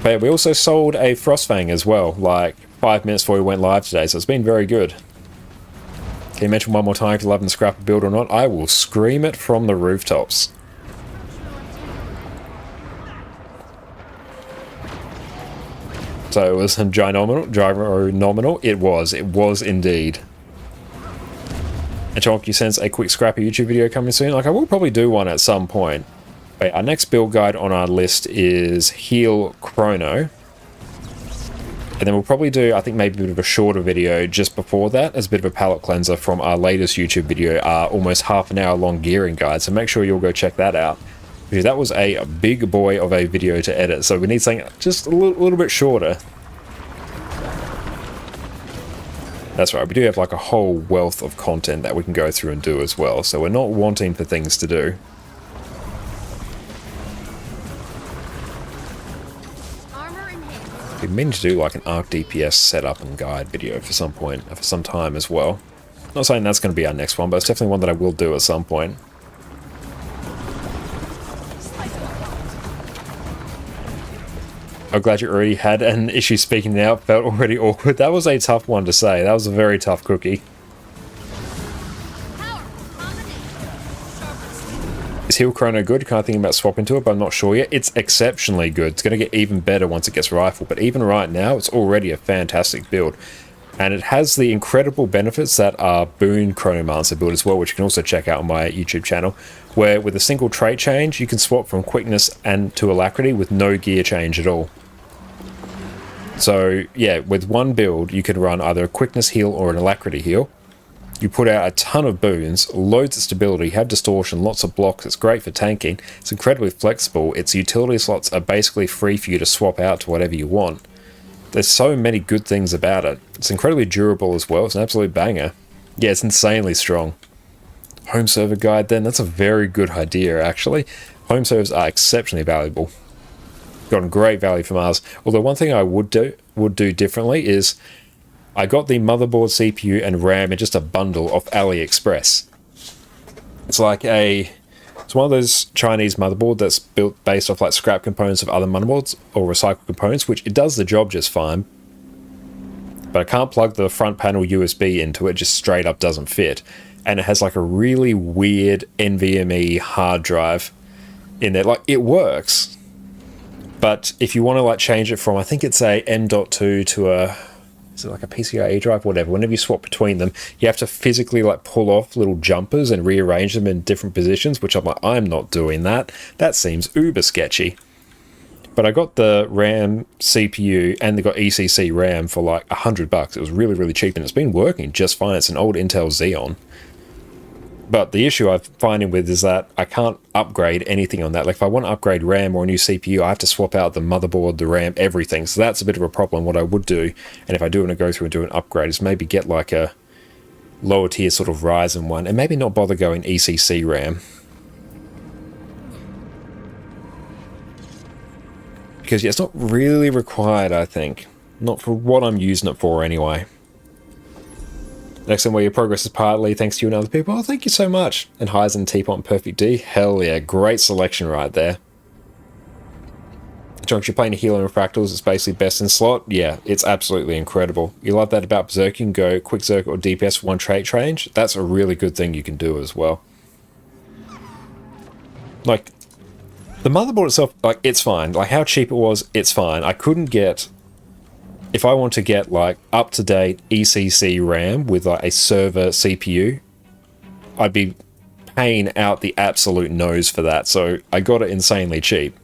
But we also sold a Frostfang as well, like 5 minutes before we went live today, so it's been very good. Can you mention one more time if you're loving the Scrapper build or not? I will scream it from the rooftops. So it was ginorminal. It was indeed. And Chonk, you sense a quick Scrapper YouTube video coming soon? Like, I will probably do one at some point. But our next build guide on our list is Heal Chrono. And then we'll probably do, I think, maybe a bit of a shorter video just before that as a bit of a palette cleanser from our latest YouTube video, our almost half an hour long gearing guide. So make sure you'll go check that out. Because that was a big boy of a video to edit. So we need something just a little bit shorter. That's right, we do have like a whole wealth of content that we can go through and do as well. So we're not wanting for things to do. We mean to do like an Arc DPS setup and guide video for some point, for some time as well. Not saying that's going to be our next one, but it's definitely one that I will do at some point. I'm glad you already had an issue speaking now. Felt already awkward. That was a tough one to say. That was a very tough cookie. Is Heal Chrono good? Kind of thinking about swapping to it, but I'm not sure yet. It's exceptionally good. It's going to get even better once it gets Rifle, but even right now, it's already a fantastic build. And it has the incredible benefits that our Boon Chronomancer build as well, which you can also check out on my YouTube channel, where with a single trait change, you can swap from quickness and to alacrity with no gear change at all. So yeah, with one build, you can run either a quickness heal or an alacrity heal. You put out a ton of boons, loads of stability, have distortion, lots of blocks. It's great for tanking. It's incredibly flexible. Its utility slots are basically free for you to swap out to whatever you want. There's so many good things about it. It's incredibly durable as well. It's an absolute banger. Yeah, it's insanely strong. Home server guide then, that's a very good idea actually. Home servers are exceptionally valuable. Gotten great value from ours. Although one thing I would do differently is I got the motherboard, CPU, and RAM in just a bundle off AliExpress. It's like it's one of those Chinese motherboard that's built based off like scrap components of other motherboards or recycled components, which it does the job just fine. But I can't plug the front panel USB into it, just straight up doesn't fit. And it has like a really weird NVMe hard drive in there. Like, it works. But if you want to like change it from, I think it's a M.2 to a, is it like a PCIe drive, whatever, whenever you swap between them, you have to physically like pull off little jumpers and rearrange them in different positions, which I'm like, I'm not doing that. That seems uber sketchy. But I got the RAM, CPU, and they got ECC RAM for like $100. It was really, really cheap, and it's been working just fine. It's an old Intel Xeon. But the issue I'm finding with is that I can't upgrade anything on that. Like if I want to upgrade RAM or a new CPU, I have to swap out the motherboard, the RAM, everything. So that's a bit of a problem. What I would do, and if I do want to go through and do an upgrade, is maybe get like a lower tier sort of Ryzen one, and maybe not bother going ECC RAM. Because yeah, it's not really required, I think. Not for what I'm using it for anyway. Next one, where your progress is partly thanks to you and other people. Oh, thank you so much. And Heisen, Teapot, and Perfect D. Hell yeah, great selection right there. Jonks, you're playing a healer in Fractals. It's basically best in slot. Yeah, it's absolutely incredible. You love that about Berserk. You can go Quick Zerk or DPS for one trait change. That's a really good thing you can do as well. Like, the motherboard itself, like, it's fine. Like, how cheap it was, it's fine. I couldn't get... If I want to get like up-to-date ECC RAM with like a server CPU, I'd be paying out the absolute nose for that. So I got it insanely cheap.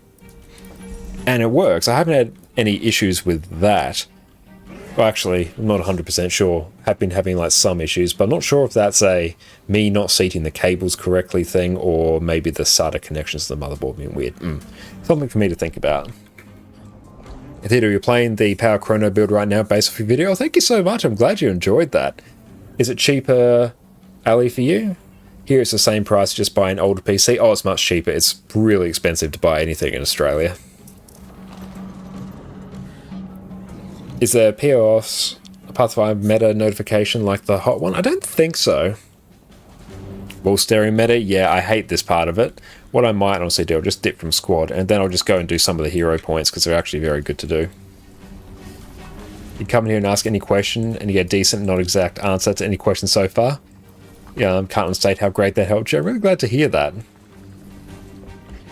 And it works. I haven't had any issues with that. Well, actually, I'm not 100% sure. I've been having like some issues, but I'm not sure if that's a me not seating the cables correctly thing, or maybe the SATA connections to the motherboard being weird. Something for me to think about. Theodore, you're playing the Power Chrono build right now based off your video. Oh, thank you so much. I'm glad you enjoyed that. Is it cheaper, Ali, for you? Here it's the same price, just buy an older PC. Oh, it's much cheaper. It's really expensive to buy anything in Australia. Is there POS Pathfinder meta notification like the hot one? I don't think so. Wall staring meta? Yeah, I hate this part of it. What I might honestly do, I'll just dip from squad, and then I'll just go and do some of the hero points, because they're actually very good to do. You come in here and ask any question, and you get a decent, not exact answer to any question so far. Yeah, can't state how great that helped you. I'm really glad to hear that.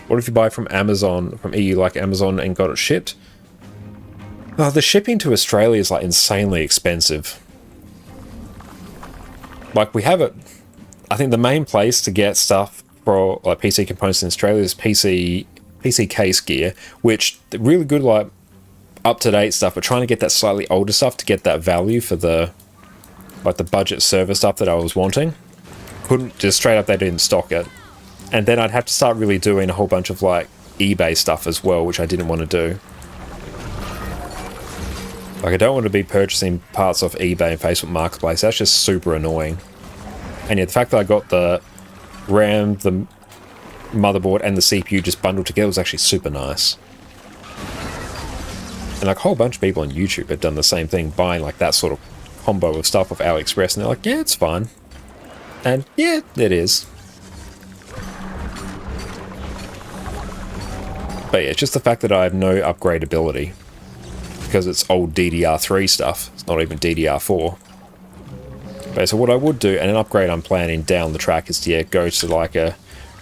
What if you buy from Amazon, from EU like Amazon, and got it shipped? Oh, the shipping to Australia is like insanely expensive. Like, we have it. I think the main place to get stuff for like PC components in Australia is PC Case Gear, which really good like up-to-date stuff, but trying to get that slightly older stuff to get that value for the like the budget server stuff that I was wanting. Couldn't just straight up, they didn't stock it. And then I'd have to start really doing a whole bunch of like eBay stuff as well, which I didn't want to do. Like I don't want to be purchasing parts off eBay and Facebook Marketplace. That's just super annoying. And yeah, the fact that I got the RAM, the motherboard, and the CPU just bundled together was actually super nice. And like a whole bunch of people on YouTube have done the same thing, buying like that sort of combo of stuff off AliExpress, and they're like, yeah, it's fine. And yeah, it is. But yeah, it's just the fact that I have no upgradability. Because it's old DDR3 stuff. It's not even DDR4. But so what I would do, and an upgrade I'm planning down the track, is to yeah, go to like a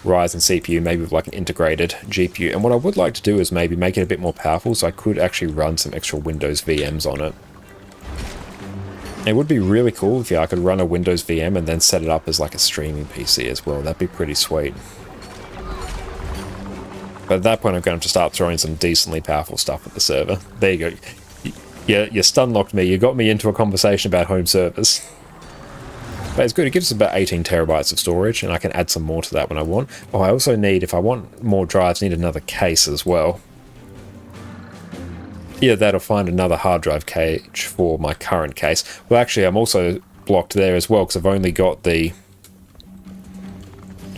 Ryzen CPU, maybe with like an integrated GPU. And what I would like to do is maybe make it a bit more powerful so I could actually run some extra Windows VMs on it. It would be really cool if I could run a Windows VM and then set it up as like a streaming PC as well. That'd be pretty sweet. But at that point, I'm going to have to start throwing some decently powerful stuff at the server. There you go. You stun-locked me. You got me into a conversation about home servers. But it's good. It gives us about 18 terabytes of storage, and I can add some more to that when I want. Oh, I also need, if I want more drives, need another case as well. Either that or find another hard drive cage for my current case. Well, actually, I'm also blocked there as well, because I've only got the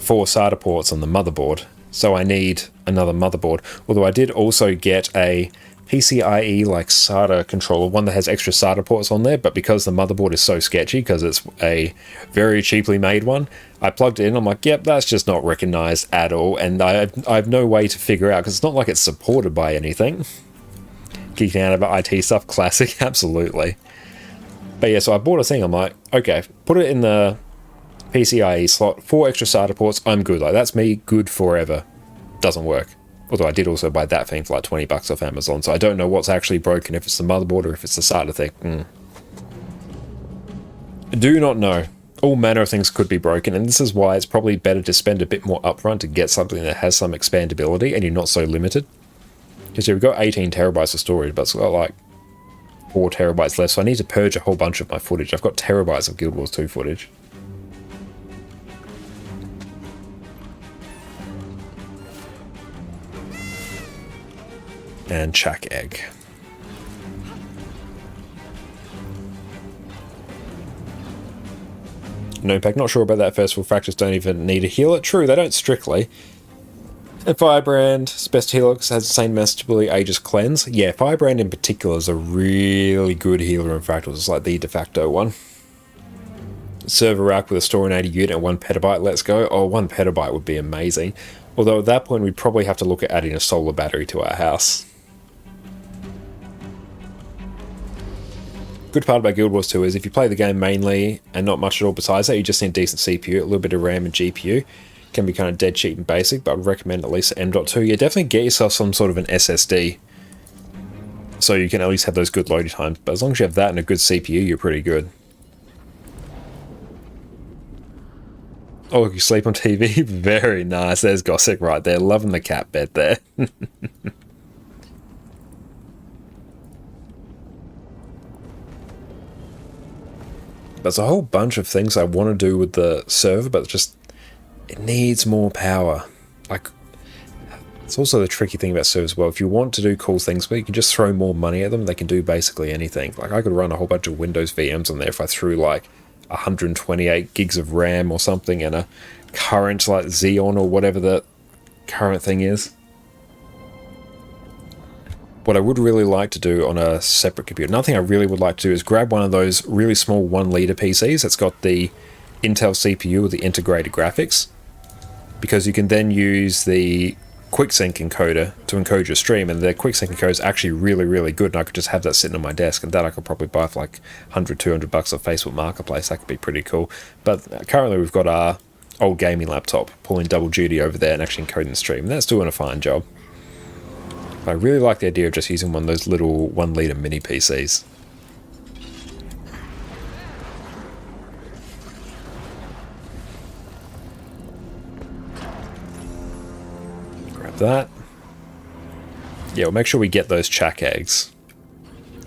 4 SATA ports on the motherboard. So I need another motherboard. Although I did also get a PCIe like SATA controller, one that has extra SATA ports on there, but because the motherboard is so sketchy, because it's a very cheaply made one, I plugged it in, I'm like, yep, that's just not recognized at all, and I have no way to figure out, because it's not like it's supported by anything. Geeking out about IT stuff, classic, absolutely. But yeah, so I bought a thing, I'm like, okay, put it in the PCIe slot, 4 extra SATA ports, I'm good. Like, that's me good forever. Doesn't work. Although I did also buy that thing for like 20 bucks off Amazon, so I don't know what's actually broken, if it's the motherboard or if it's the SATA thing. Do not know. All manner of things could be broken, and this is why it's probably better to spend a bit more upfront to get something that has some expandability and you're not so limited. Because yeah, we've got 18 terabytes of storage, but it's got like 4 terabytes left, so I need to purge a whole bunch of my footage. I've got terabytes of Guild Wars 2 footage. And Chuck Egg. No pack, not sure about that. Festival fractures don't even need a healer. True, they don't strictly. And Firebrand's best healer has the same masterability, Aegis Cleanse. Yeah, Firebrand in particular is a really good healer in Fractals. It's like the de facto one. Server rack with a Storinator unit and 1 petabyte, let's go. Oh, 1 petabyte would be amazing. Although at that point we'd probably have to look at adding a solar battery to our house. Good part about Guild Wars 2 is if you play the game mainly and not much at all besides that, you just need a decent CPU, a little bit of RAM and GPU. Can be kind of dead cheap and basic, but I would recommend at least M.2. Yeah, definitely get yourself some sort of an SSD so you can at least have those good loading times. But as long as you have that and a good CPU, you're pretty good. Oh, you sleep on TV? Very nice. There's Gossick right there. Loving the cat bed there. There's a whole bunch of things I want to do with the server, but just it needs more power. Like, it's also the tricky thing about servers as well. If you want to do cool things, but you can just throw more money at them, they can do basically anything. Like, I could run a whole bunch of Windows VMs on there if I threw like 128 gigs of RAM or something and a current like Xeon or whatever the current thing is. What I would really like to do on a separate computer, another thing I really would like to do is grab one of those really small 1 litre PCs that's got the Intel CPU with the integrated graphics, because you can then use the QuickSync encoder to encode your stream, and the QuickSync encoder is actually really, really good, and I could just have that sitting on my desk, and that I could probably buy for like 100, 200 bucks off Facebook Marketplace. That could be pretty cool. But currently we've got our old gaming laptop pulling double duty over there and actually encoding the stream, and that's doing a fine job. I really like the idea of just using one of those little 1 litre mini PCs. Grab that. Yeah, we'll make sure we get those Chuck eggs.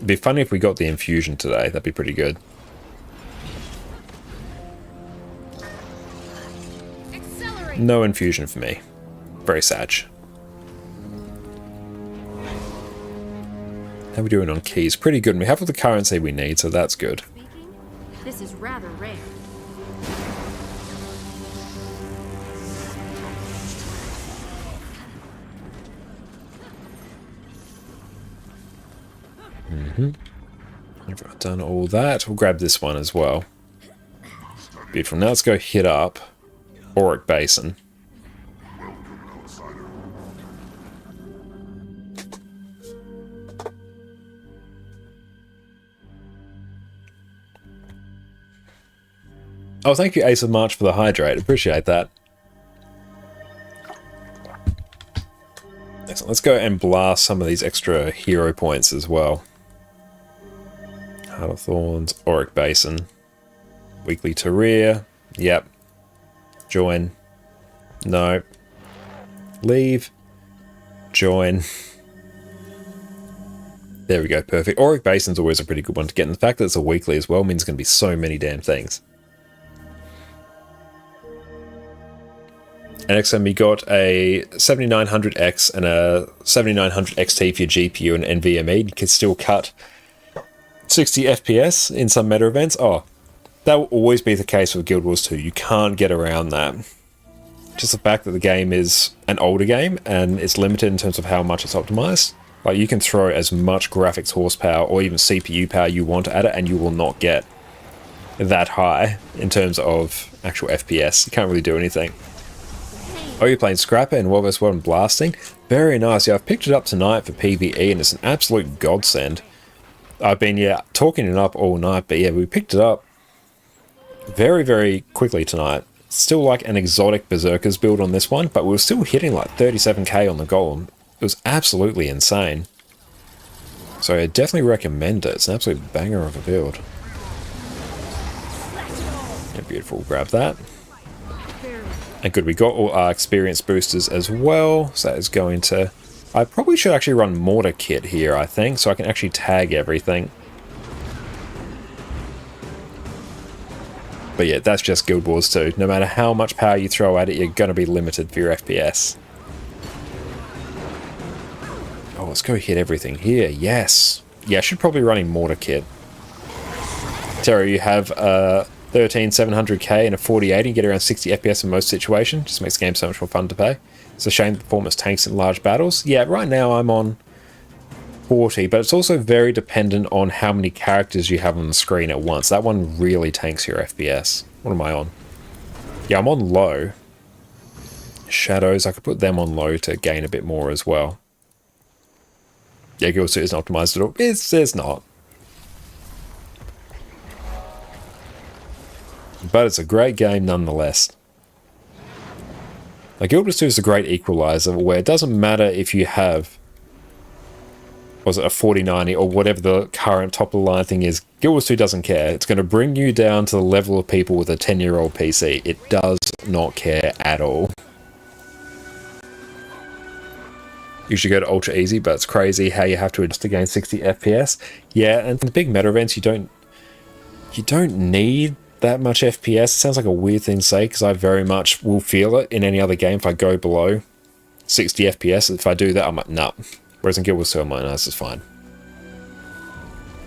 It'd be funny if we got the infusion today. That'd be pretty good. Accelerate. No infusion for me. Very sad. How are we doing on keys? Pretty good. And we have all the currency we need, so that's good. This is rather rare. I've done all that. We'll grab this one as well. Beautiful. Now let's go hit up Auric Basin. Oh, thank you, Ace of March, for the hydrate. Appreciate that. Excellent. Let's go and blast some of these extra hero points as well. Heart of Thorns, Auric Basin. Weekly to rear. Yep. Join. No. Leave. Join. There we go. Perfect. Auric Basin's always a pretty good one to get. And the fact that it's a weekly as well means it's going to be so many damn things. And next time we got a 7900X and a 7900 XT for your GPU and NVMe. You can still cut 60 FPS in some meta events. Oh, that will always be the case with Guild Wars 2. You can't get around that. Just the fact that the game is an older game and it's limited in terms of how much it's optimized. Like, you can throw as much graphics horsepower or even CPU power you want at it and you will not get that high in terms of actual FPS. You can't really do anything. Oh, you're playing Scrapper and World vs. World and Blasting? Very nice. Yeah, I've picked it up tonight for PvE and it's an absolute godsend. I've been, talking it up all night, but yeah, we picked it up very, very quickly tonight. Still like an exotic Berserkers build on this one, but we were still hitting like 37k on the Golem. It was absolutely insane. So I definitely recommend it. It's an absolute banger of a build. Yeah, beautiful. Grab that. And good, we got all our experience boosters as well. So that is going to... I probably should actually run Mortar Kit here, I think, so I can actually tag everything. But yeah, that's just Guild Wars 2. No matter how much power you throw at it, you're going to be limited for your FPS. Oh, let's go hit everything here. Yes. Yeah, I should probably be running Mortar Kit. Terry, you have 13700K and a 4080, you get around 60 FPS in most situations. Just makes the game so much more fun to play. It's a shame the performance tanks in large battles. Yeah, right now I'm on 40, but it's also very dependent on how many characters you have on the screen at once. That one really tanks your FPS. What am I on? Yeah, I'm on low. Shadows, I could put them on low to gain a bit more as well. Yeah, Guild 2 isn't optimized at all. It's not. But it's a great game nonetheless. Like, Guild Wars 2 is a great equalizer where it doesn't matter if you have, was it a 4090 or whatever the current top of the line thing is. Guild Wars 2 doesn't care. It's going to bring you down to the level of people with a 10-year-old PC. It does not care at all. You should go to ultra easy, but it's crazy how you have to adjust to gain 60 FPS. Yeah, and in the big meta events, you don't need that much FPS. It sounds like a weird thing to say because I very much will feel it in any other game if I go below 60 FPS. If I do that, I'm like, nah. Whereas in Guild Wars 2, I'm like, no, this is fine.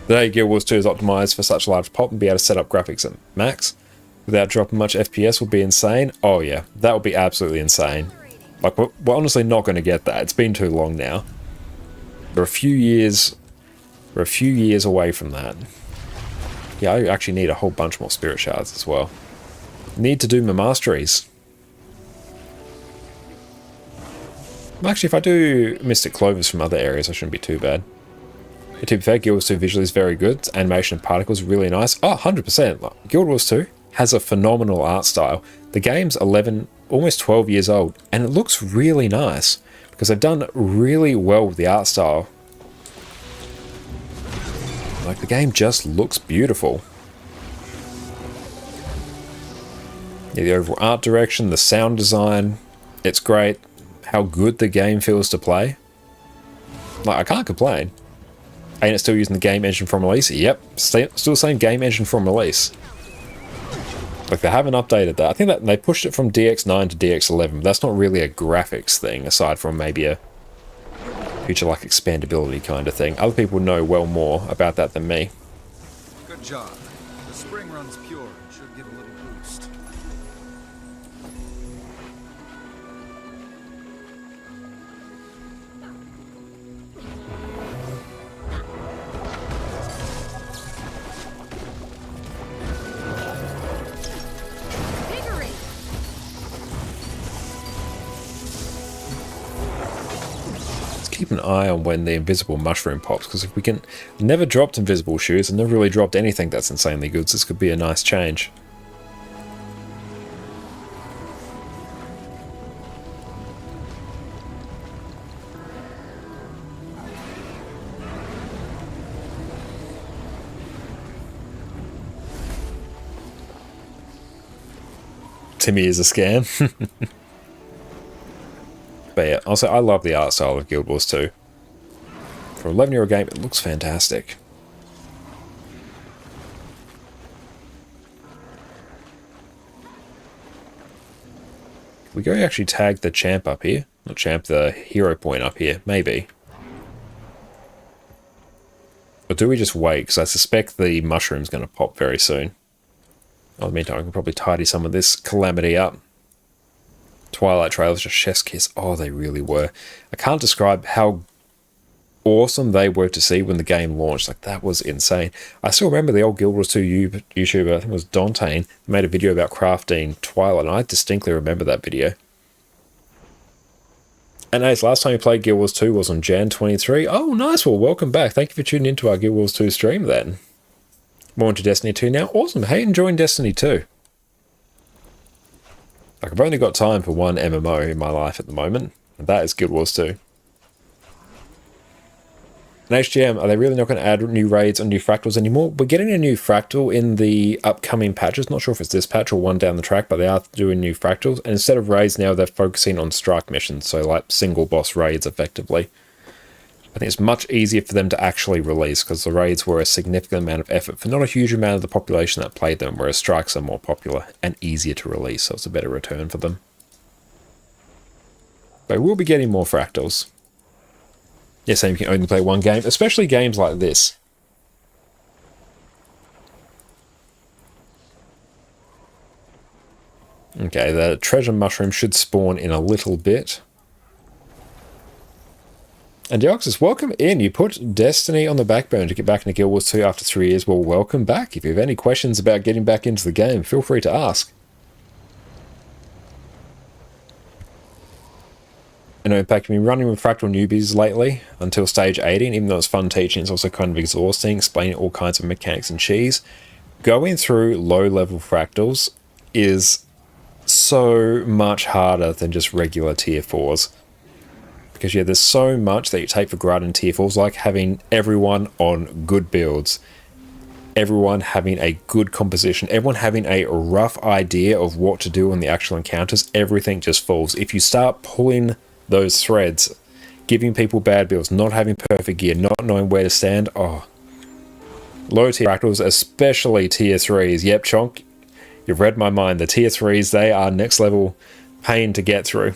The day Guild Wars 2 is optimized for such a large pop and be able to set up graphics at max without dropping much FPS will be insane. Oh yeah, that would be absolutely insane. Like, we're honestly not going to get that. It's been too long now. We're a few years away from that. Yeah, I actually need a whole bunch more spirit shards as well. Need to do my masteries. Well, actually, if I do Mystic Clovers from other areas, I shouldn't be too bad. But to be fair, Guild Wars 2 visually is very good. Animation of particles really nice. Oh, 100%. Like, Guild Wars 2 has a phenomenal art style. The game's 11, almost 12 years old, and it looks really nice because they've done really well with the art style. Like, the game just looks beautiful. Yeah, the overall art direction, the sound design, it's great. How good the game feels to play. Like, I can't complain. Ain't it still using the game engine from release? Yep, still the same game engine from release. Like, they haven't updated that. I think that they pushed it from DX9 to DX11, but that's not really a graphics thing, aside from maybe a future, like, expandability kind of thing. Other people know well more about that than me. Good job. The spring runs pure and should give a little boost. Keep an eye on when the invisible mushroom pops, because if we can never dropped invisible shoes and never really dropped anything that's insanely good, so this could be a nice change. Timmy is a scam. But yeah, also I love the art style of Guild Wars 2. For an 11-year-old game, it looks fantastic. We go actually tag the champ up here. Not champ, the hero point up here, maybe. Or do we just wait? Because I suspect the mushroom's going to pop very soon. In the meantime, I can probably tidy some of this calamity up. Twilight trailers, just chef's kiss. Oh, they really were. I can't describe how awesome they were to see when the game launched. Like, that was insane. I still remember the old Guild Wars 2 YouTuber, I think it was Dante, made a video about crafting Twilight, and I distinctly remember that video. And Ace, last time you played Guild Wars 2 was on Jan 23. Oh, nice. Well, welcome back. Thank you for tuning into our Guild Wars 2 stream then. More into Destiny 2 now. Awesome. Hey, enjoying Destiny 2. Like, I've only got time for one MMO in my life at the moment, and that is Guild Wars 2. And HGM, are they really not going to add new raids and new fractals anymore? We're getting a new fractal in the upcoming patches. Not sure if it's this patch or one down the track, but they are doing new fractals. And instead of raids now, they're focusing on strike missions, so like single boss raids effectively. I think it's much easier for them to actually release, because the raids were a significant amount of effort for not a huge amount of the population that played them, whereas strikes are more popular and easier to release, so it's a better return for them. But we'll be getting more fractals. Yes, and you can only play one game, especially games like this. Okay, the treasure mushroom should spawn in a little bit. And Deoxys, welcome in. You put Destiny on the backbone to get back into Guild Wars 2 after 3 years. Well, welcome back. If you have any questions about getting back into the game, feel free to ask. I know, in fact, I've been running with Fractal newbies lately until stage 18, even though it's fun teaching, it's also kind of exhausting, explaining all kinds of mechanics and cheese. Going through low-level Fractals is so much harder than just regular tier 4s. Because yeah, there's so much that you take for granted in tier 4s, like having everyone on good builds, everyone having a good composition, everyone having a rough idea of what to do on the actual encounters. Everything just falls. If you start pulling those threads, giving people bad builds, not having perfect gear, not knowing where to stand, oh. Low tier fractals, especially tier 3s. Yep, Chonk, you've read my mind. The tier 3s, they are next level pain to get through.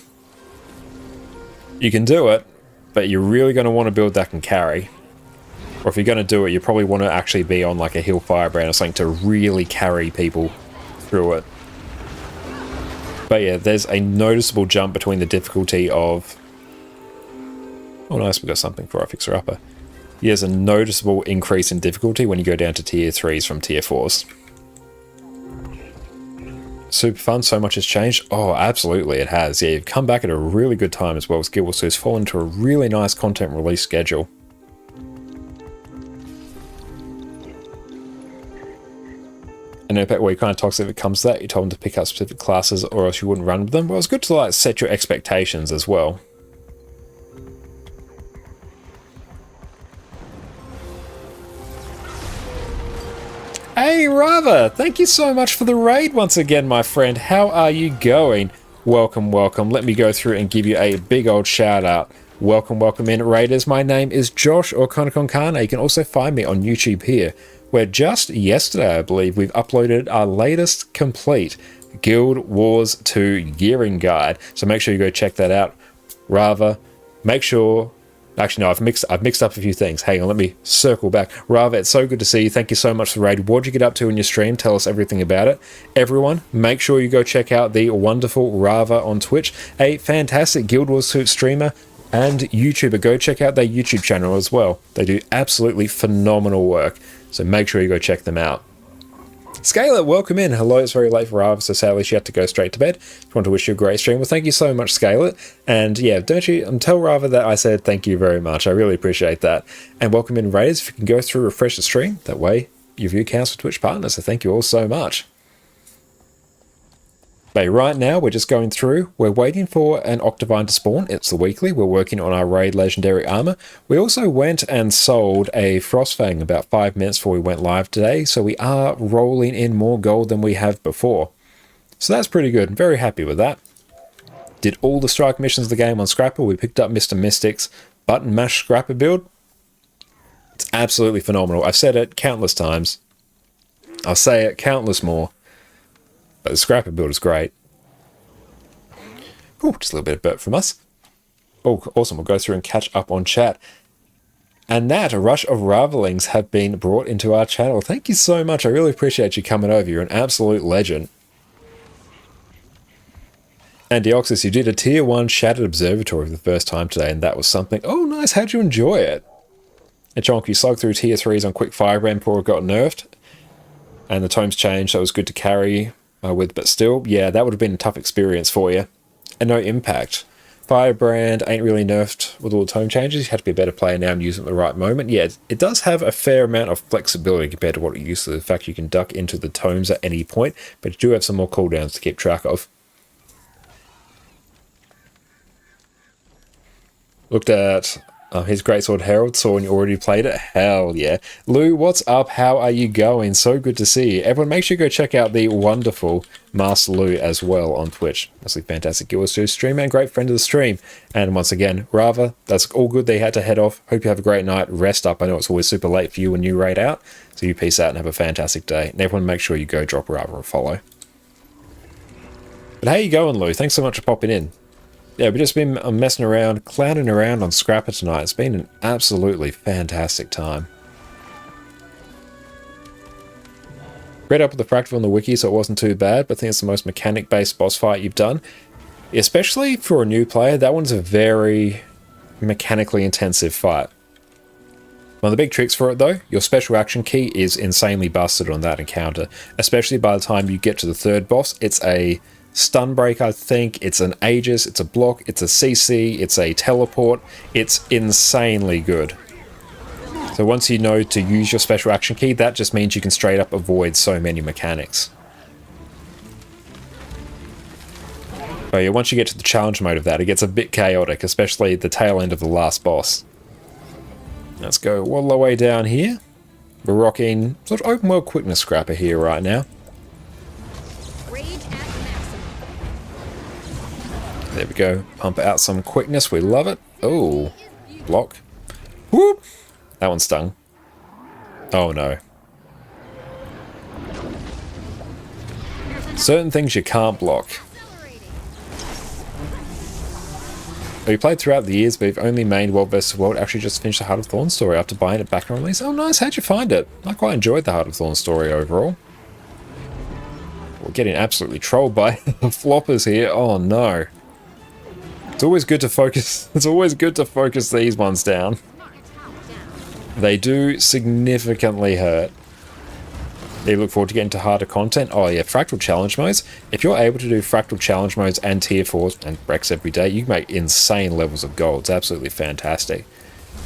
You can do it, but you're really going to want to build that can carry. Or if you're going to do it, you probably want to actually be on like a Hill Firebrand or something to really carry people through it. But yeah, there's a noticeable jump between the difficulty of... Oh nice, we got something for our fixer-upper. Yeah, there's a noticeable increase in difficulty when you go down to tier 3s from tier 4s. Super fun, so much has changed. Oh, absolutely it has. Yeah, you've come back at a really good time as well as Guild Wars 2 has fallen into a really nice content release schedule. And in fact, where you kind of toxic if it comes to that, you told them to pick up specific classes or else you wouldn't run with them. Well, it's good to like set your expectations as well. Hey Rava, thank you so much for the raid once again, my friend. How are you going? Welcome, welcome. Let me go through and give you a big old shout out. welcome in, Raiders. My name is Josh or Konkana. You can also find me on YouTube here, where just yesterday, I believe, we've uploaded our latest complete Guild Wars 2 gearing guide. So make sure you go check that out. Rava, make sure... Actually, no, I've mixed up a few things. Hang on, let me circle back. Rava, it's so good to see you. Thank you so much for the raid. What'd you get up to in your stream? Tell us everything about it. Everyone, make sure you go check out the wonderful Rava on Twitch, a fantastic Guild Wars 2 streamer and YouTuber. Go check out their YouTube channel as well. They do absolutely phenomenal work, so make sure you go check them out. Scalet, welcome in. Hello, it's very late for Rava, so sadly she had to go straight to bed. Just want to wish you a great stream. Well, thank you so much, Scalet. And yeah, don't you tell Rava that I said thank you very much. I really appreciate that. And welcome in, Raiders. If you can go through, refresh the stream, that way your view counts for Twitch partners. So thank you all so much. But right now, we're just going through. We're waiting for an Octavine to spawn. It's the weekly. We're working on our raid legendary armor. We also went and sold a Frostfang about 5 minutes before we went live today. So we are rolling in more gold than we have before. So that's pretty good. I'm very happy with that. Did all the strike missions of the game on Scrapper. We picked up Mr. Mystic's button mash Scrapper build. It's absolutely phenomenal. I've said it countless times. I'll say it countless more. But the Scrapper build is great. Oh, just a little bit of burp from us. Oh, awesome. We'll go through and catch up on chat. And that, a rush of Ravelings have been brought into our channel. Thank you so much. I really appreciate you coming over. You're an absolute legend. And Deoxys, you did a tier 1 Shattered Observatory for the first time today, and that was something. Oh, nice. How'd you enjoy it? And Chonk, you slogged through tier 3s on Quick Firebrand before it got nerfed. And the tomes changed, so it was good to carry with, but still, yeah, that would have been a tough experience for you. And no impact. Firebrand ain't really nerfed with all the tome changes. You have to be a better player now and use it at the right moment. Yeah, it does have a fair amount of flexibility compared to what it used to. The fact you can duck into the tomes at any point, but you do have some more cooldowns to keep track of. Looked at his Greatsword Herald, saw and you already played it. Hell yeah. Lou, what's up? How are you going? So good to see you. Everyone, make sure you go check out the wonderful Master Lou as well on Twitch. Absolutely fantastic Guild Wars 2 streamer and great friend of the stream. And once again, Rava, that's all good. They had to head off. Hope you have a great night. Rest up. I know it's always super late for you when you raid out. So you peace out and have a fantastic day. And everyone, make sure you go drop Rava a follow. But how you going, Lou? Thanks so much for popping in. Yeah, we've just been messing around, clowning around on Scrapper tonight. It's been an absolutely fantastic time. Read up with the Fractal on the wiki, so it wasn't too bad, but I think it's the most mechanic-based boss fight you've done. Especially for a new player, that one's a very mechanically intensive fight. One of the big tricks for it, though, your special action key is insanely busted on that encounter. Especially by the time you get to the third boss, it's a stun break, I think, it's an Aegis, it's a block, it's a CC, it's a teleport. It's insanely good. So once you know to use your special action key, that just means you can straight up avoid so many mechanics. But yeah, once you get to the challenge mode of that, it gets a bit chaotic, especially the tail end of the last boss. Let's go all the way down here. We're rocking sort of open world quickness Scrapper here right now. There we go. Pump out some quickness. We love it. Oh, block. Whoop. That one stung. Oh no. Certain things you can't block. We played throughout the years, but we've only made World vs. World. Actually just finished the Heart of Thorn story after buying it back on release. Oh nice, how'd you find it? I quite enjoyed the Heart of Thorn story overall. We're getting absolutely trolled by floppers here. Oh no. It's always good to focus. It's always good to focus these ones down. They do significantly hurt. You look forward to getting to harder content. Oh yeah, Fractal Challenge modes. If you're able to do Fractal Challenge modes and Tier 4s and Rex every day, you can make insane levels of gold. It's absolutely fantastic.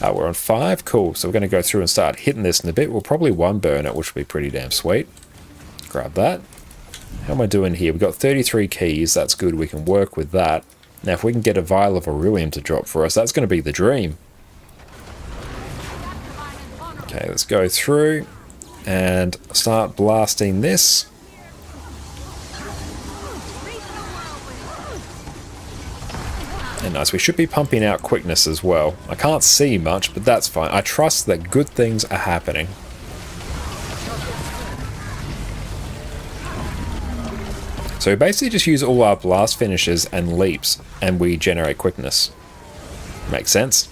We're on 5. Cool. So we're going to go through and start hitting this in a bit. We'll probably one burn it, which will be pretty damn sweet. Grab that. How am I doing here? We've got 33 keys. That's good. We can work with that. Now, if we can get a Vial of Aurelium to drop for us, that's going to be the dream. Okay, let's go through and start blasting this. And nice, we should be pumping out quickness as well. I can't see much, but that's fine. I trust that good things are happening. So we basically just use all our blast finishes and leaps, and we generate quickness. Makes sense?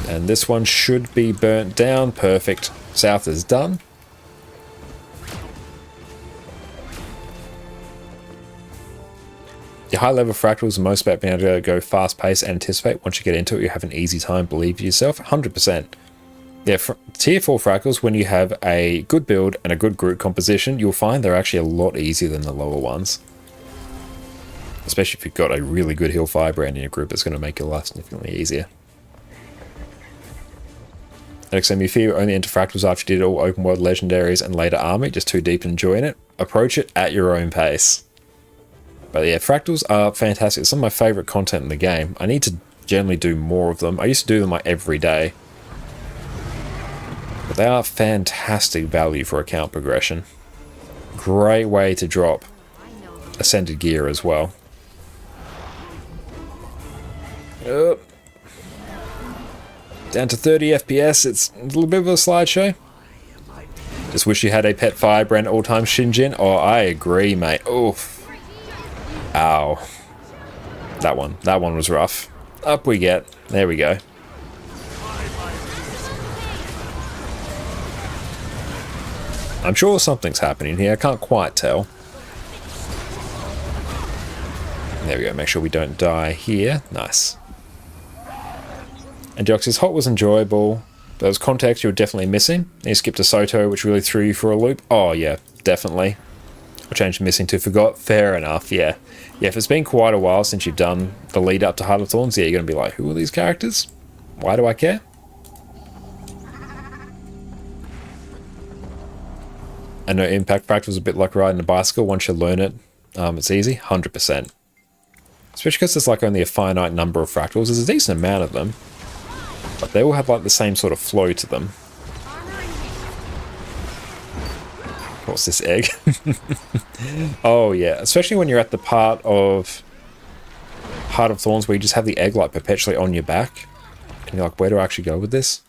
And this one should be burnt down. Perfect. South is done. Your high level fractals are most about being able to go fast paced and anticipate. Once you get into it, you have an easy time. Believe yourself. 100%. Yeah, tier 4 fractals, when you have a good build and a good group composition, you'll find they're actually a lot easier than the lower ones. Especially if you've got a really good heal firebrand in your group, it's going to make your life significantly easier. Next time you fear only enter fractals after you did all open world legendaries and later army, just too deep and enjoying it. Approach it at your own pace. But yeah, fractals are fantastic. It's some of my favourite content in the game. I need to generally do more of them. I used to do them like every day. But they are fantastic value for account progression. Great way to drop ascended gear as well. Down to 30 FPS, it's a little bit of a slideshow. Just wish you had a pet firebrand all-time Shinjin. Oh, I agree, mate. Oof. Ow. That one was rough. Up we get. There we go. I'm sure something's happening here. I can't quite tell. There we go. Make sure we don't die here. Nice. And Deoxys Hot was enjoyable. Those context you were definitely missing. You skipped a Soto, which really threw you for a loop. Oh, yeah, definitely. I changed missing to forgot. Fair enough, yeah. Yeah, if it's been quite a while since you've done the lead up to Heart of Thorns, yeah, you're going to be like, who are these characters? Why do I care? I know Impact Factor was a bit like riding a bicycle. Once you learn it, it's easy. 100%. Especially because there's like only a finite number of fractals. There's a decent amount of them. But they all have like the same sort of flow to them. What's this egg? Oh yeah, especially when you're at the part of Heart of Thorns where you just have the egg like perpetually on your back. And you're like, where do I actually go with this?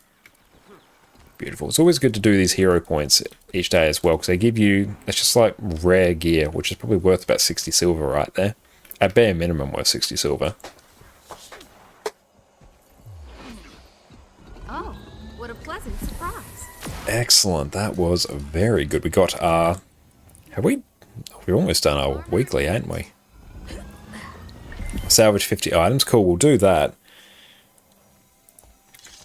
Beautiful. It's always good to do these hero points each day as well, because they give you, it's just like rare gear, which is probably worth about 60 silver right there. At bare minimum worth 60 silver. Oh, what a pleasant surprise. Excellent. That was very good. We got our... We've almost done our weekly, ain't we? Salvage 50 items. Cool, we'll do that.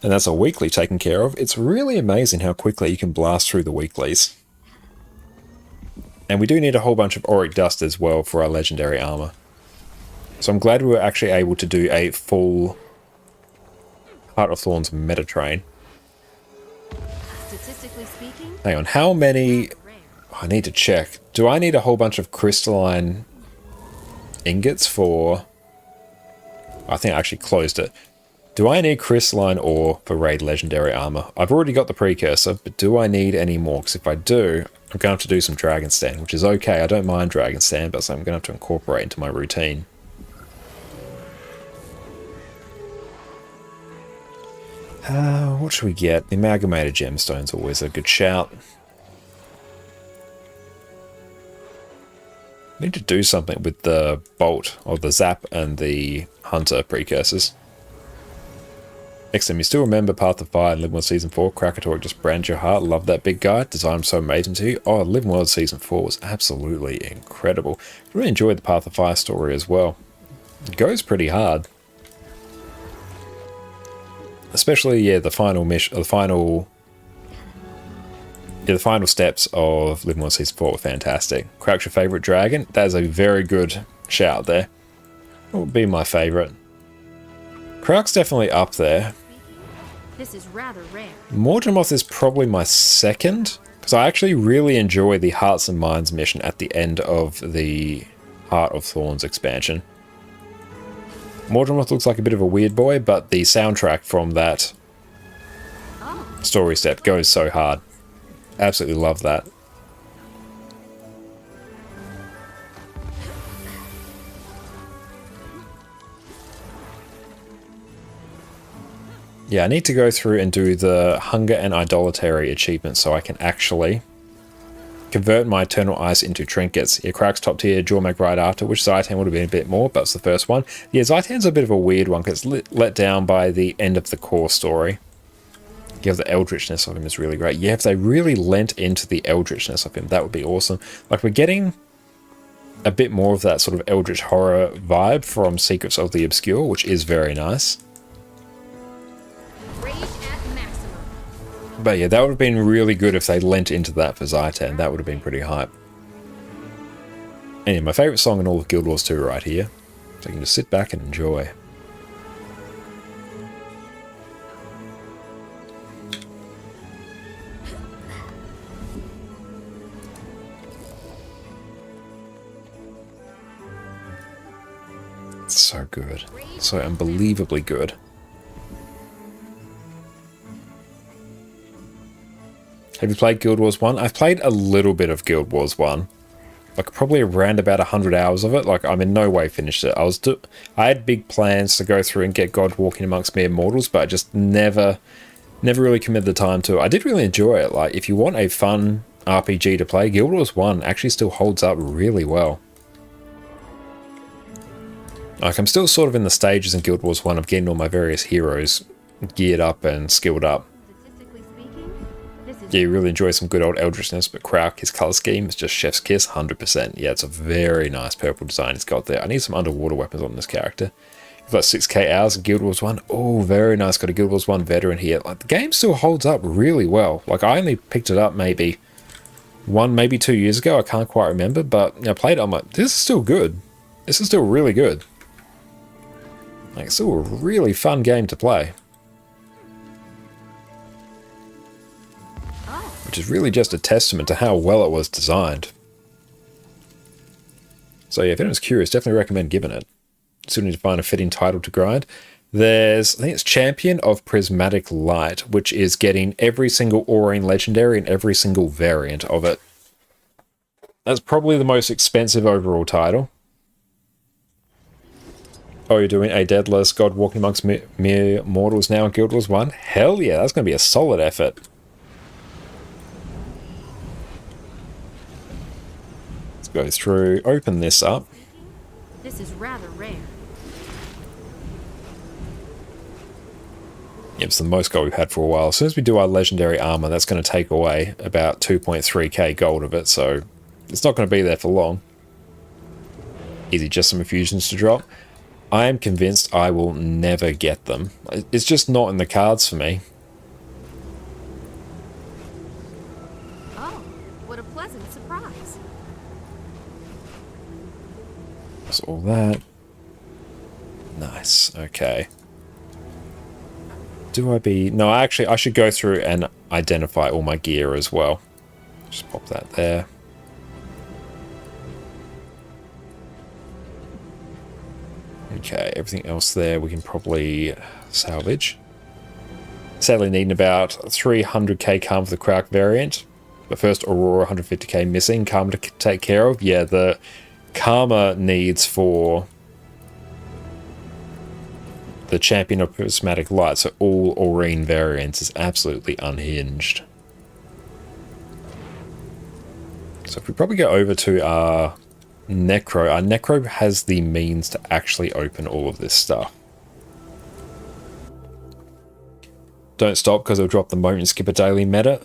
And that's a weekly taken care of. It's really amazing how quickly you can blast through the weeklies. And we do need a whole bunch of auric dust as well for our legendary armor. So I'm glad we were actually able to do a full Heart of Thorns meta train. Statistically speaking, Hang on, how many... I need to check. Do I need a whole bunch of crystalline ingots for... I think I actually closed it. Do I need crystalline ore for raid legendary armor? I've already got the precursor, but do I need any more? Because if I do, I'm going to have to do some Dragon Stand, which is okay. I don't mind Dragon Stand, but I'm going to have to incorporate into my routine. What should we get? The Amalgamated Gemstone's always a good shout. Need to do something with the Bolt, or the Zap, and the Hunter precursors. Excellent. You still remember Path of Fire and Living World Season 4? Krakatoa just brand your heart. Love that big guy. Design so amazing to you. Oh, Living World Season 4 was absolutely incredible. Really enjoyed the Path of Fire story as well. It goes pretty hard. Especially, yeah, the final mission, the final steps of Living World Season 4 were fantastic. Crouch your favourite dragon? That is a very good shout there. What would be my favourite? Krark's definitely up there. this is rather rare. Morgemoth is probably my second, because I actually really enjoy the Hearts and Minds mission at the end of the Heart of Thorns expansion. Morgemoth looks like a bit of a weird boy, but the soundtrack from that story step goes so hard. Absolutely love that. Yeah, I need to go through and do the Hunger and Idolatry achievement so I can actually convert my Eternal Ice into trinkets. Yeah, Cracks top tier, Jormag right after, which Zhaitan would have been a bit more, but it's the first one. Yeah, Zhaitan's a bit of a weird one because it's let down by the end of the core story. Yeah, the eldritchness of him is really great. Yeah, if they really lent into the eldritchness of him, that would be awesome. Like, we're getting a bit more of that sort of eldritch horror vibe from Secrets of the Obscure, which is very nice. But yeah, that would have been really good if they lent into that for Zhaitan. That would have been pretty hype. Anyway, my favourite song in all of Guild Wars 2 right here. So you can just sit back and enjoy. It's so good. So unbelievably good. Have you played Guild Wars 1? I've played a little bit of Guild Wars 1. Like, probably around about 100 hours of it. Like, I'm in no way finished it. I had big plans to go through and get God Walking Amongst Mere Mortals, but I just never really committed the time to it. I did really enjoy it. Like, if you want a fun RPG to play, Guild Wars 1 actually still holds up really well. Like, I'm still sort of in the stages in Guild Wars 1 of getting all my various heroes geared up and skilled up. Yeah, you really enjoy some good old eldritchness, but Krauk, his colour scheme is just chef's kiss, 100%. Yeah, it's a very nice purple design he's got there. I need some underwater weapons on this character. You've got 6k hours in Guild Wars 1. Oh, very nice. Got a Guild Wars 1 veteran here. Like, the game still holds up really well. Like, I only picked it up maybe 2 years ago. I can't quite remember, but I played it. I'm like, this is still good. This is still really good. Like, it's still a really fun game to play. Which is really just a testament to how well it was designed. So yeah, if anyone's curious, definitely recommend giving it. Still need to find a fitting title to grind. There's, I think it's Champion of Prismatic Light, which is getting every single Aurene Legendary and every single variant of it. That's probably the most expensive overall title. Oh, you're doing a Deadless God Walking Amongst Mere Mortals now in Guild Wars 1? Hell yeah, that's going to be a solid effort. Go through, open this up. This is rather rare. Yep, it's the most gold we've had for a while. As soon as we do our legendary armor, that's going to take away about 2.3k gold of it, so it's not going to be there for long. Easy, just some infusions to drop. I am convinced I will never get them. It's just not in the cards for me. Oh, what a pleasant surprise. That's all that. Nice, okay. No, actually, I should go through and identify all my gear as well. Just pop that there. Okay, everything else there we can probably salvage. Sadly needing about 300k Karma for the Krauk variant. But first, Aurora 150k missing. Karma to take care of. Yeah, the Karma needs for the Champion of Prismatic Light, so all Aurene variants, is absolutely unhinged. So if we probably go over to our Necro has the means to actually open all of this stuff. Don't stop because it'll drop the moment you skip a daily meta.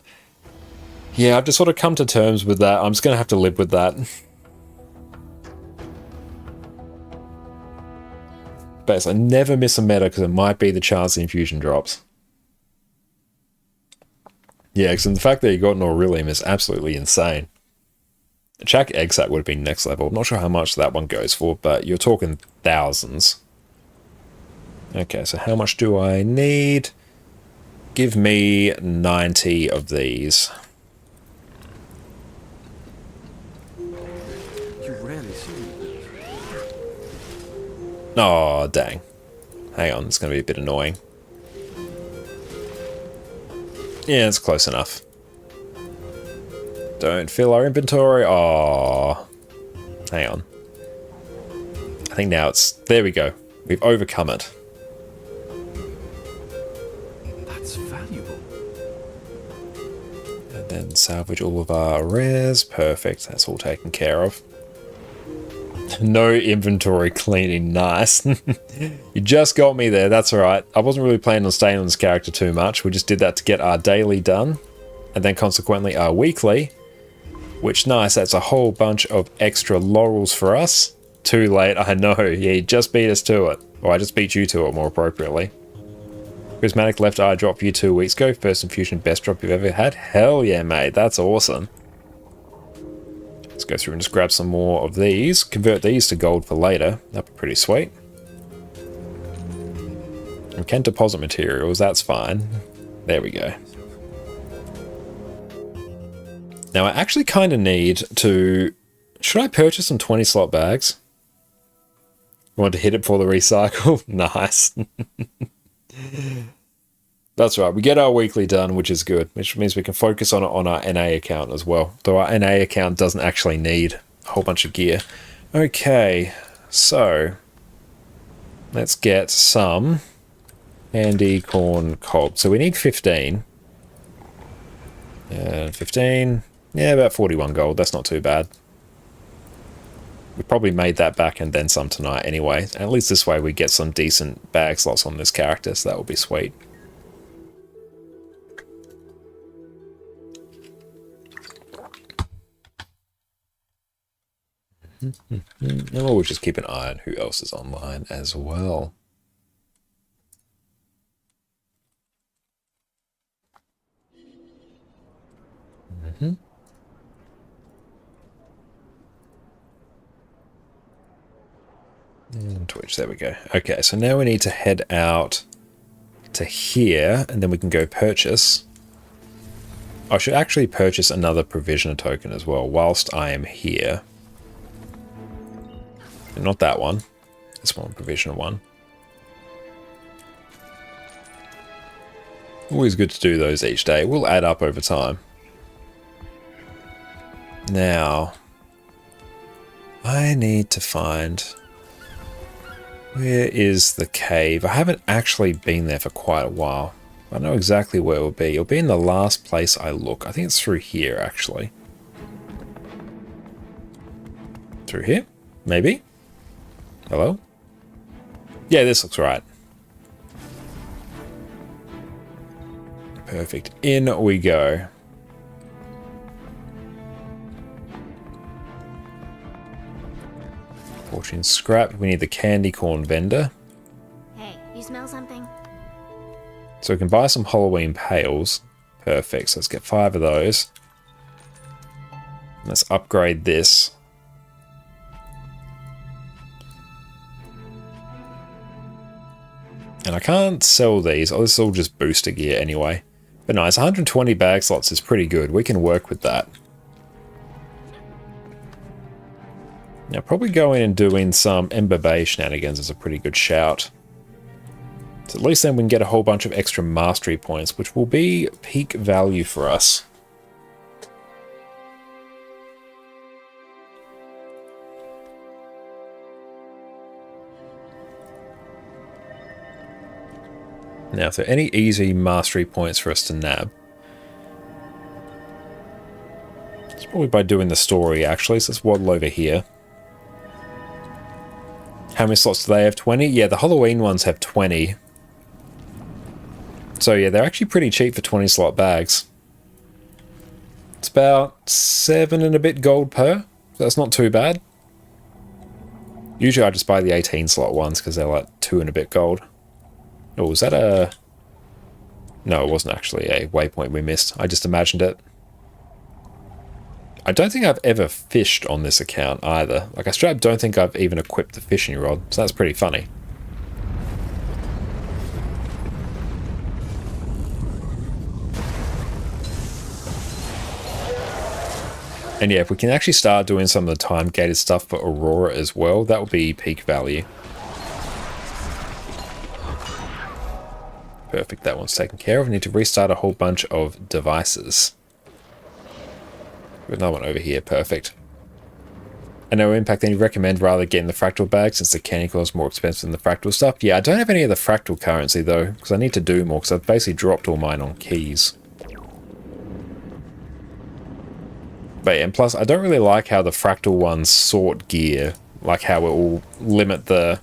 Yeah, I've just sort of come to terms with that. I'm just going to have to live with that. But I never miss a meta because it might be the chance the infusion drops. Yeah, because the fact that you got an Aurelium is absolutely insane. A Chak Exat would have been next level. I'm not sure how much that one goes for, but you're talking thousands. Okay, so how much do I need? Give me 90 of these. Oh, dang. Hang on, it's going to be a bit annoying. Yeah, it's close enough. Don't fill our inventory. Oh, hang on. I think now it's... There we go. We've overcome it. Then salvage all of our rares. Perfect. That's all taken care of. No inventory cleaning. Nice. You just got me there. That's alright. I wasn't really planning on staying on this character too much. We just did that to get our daily done. And then consequently our weekly. Which, nice. That's a whole bunch of extra laurels for us. Too late. I know. Yeah, you just beat us to it. Or I just beat you to it, more appropriately. Prismatic left eye drop for you 2 weeks ago. First infusion, best drop you've ever had. Hell yeah, mate. That's awesome. Let's go through and just grab some more of these. Convert these to gold for later. That'd be pretty sweet. We can deposit materials. That's fine. There we go. Now, I actually kind of need to... Should I purchase some 20 slot bags? You want to hit it for the recycle? Nice. That's right, we get our weekly done, which is good, which means we can focus on it on our NA account as well, though our NA account doesn't actually need a whole bunch of gear. Okay, so let's get some candy corn cob. So we need 15. 15, yeah, about 41 gold, that's not too bad. We probably made that back and then some tonight anyway. At least this way we get some decent bag slots on this character, so that will be sweet. And we'll just keep an eye on who else is online as well. And Twitch, there we go. Okay, so now we need to head out to here, and then we can go purchase. I should actually purchase another provisioner token as well, whilst I am here. And not that one. This one, provisioner one. Always good to do those each day. We'll add up over time. Now, I need to find... Where is the cave? I haven't actually been there for quite a while. I know exactly where it will be. It'll be in the last place I look. I think it's through here, actually. Through here? Maybe? Hello? Yeah, this looks right. Perfect. In we go. Fortune scrap. We need the candy corn vendor. Hey, you smell something? So we can buy some Halloween pails. Perfect. So let's get 5 of those. Let's upgrade this. And I can't sell these. Oh, this is all just booster gear anyway. But nice. 120 bag slots is pretty good. We can work with that. Now, probably going and doing some Ember Bay shenanigans is a pretty good shout. So at least then we can get a whole bunch of extra mastery points, which will be peak value for us. Now, if there are any easy mastery points for us to nab, it's probably by doing the story, actually. So let's waddle over here. How many slots do they have? 20? Yeah, the Halloween ones have 20. So yeah, they're actually pretty cheap for 20 slot bags. It's about 7 and a bit gold per. So that's not too bad. Usually I just buy the 18 slot ones because they're like 2 and a bit gold. Oh, was that a... No, it wasn't actually a waypoint we missed. I just imagined it. I don't think I've ever fished on this account either. Like, I straight up don't think I've even equipped the fishing rod, so that's pretty funny. And yeah, if we can actually start doing some of the time-gated stuff for Aurora as well, that would be peak value. Perfect, that one's taken care of. We need to restart a whole bunch of devices. Another one over here, perfect. And no impact, then you recommend rather getting the fractal bag since the candy corn is more expensive than the fractal stuff. Yeah, I don't have any of the fractal currency though, because I need to do more, because I've basically dropped all mine on keys. But yeah, and plus I don't really like how the fractal ones sort gear, like how it will limit the,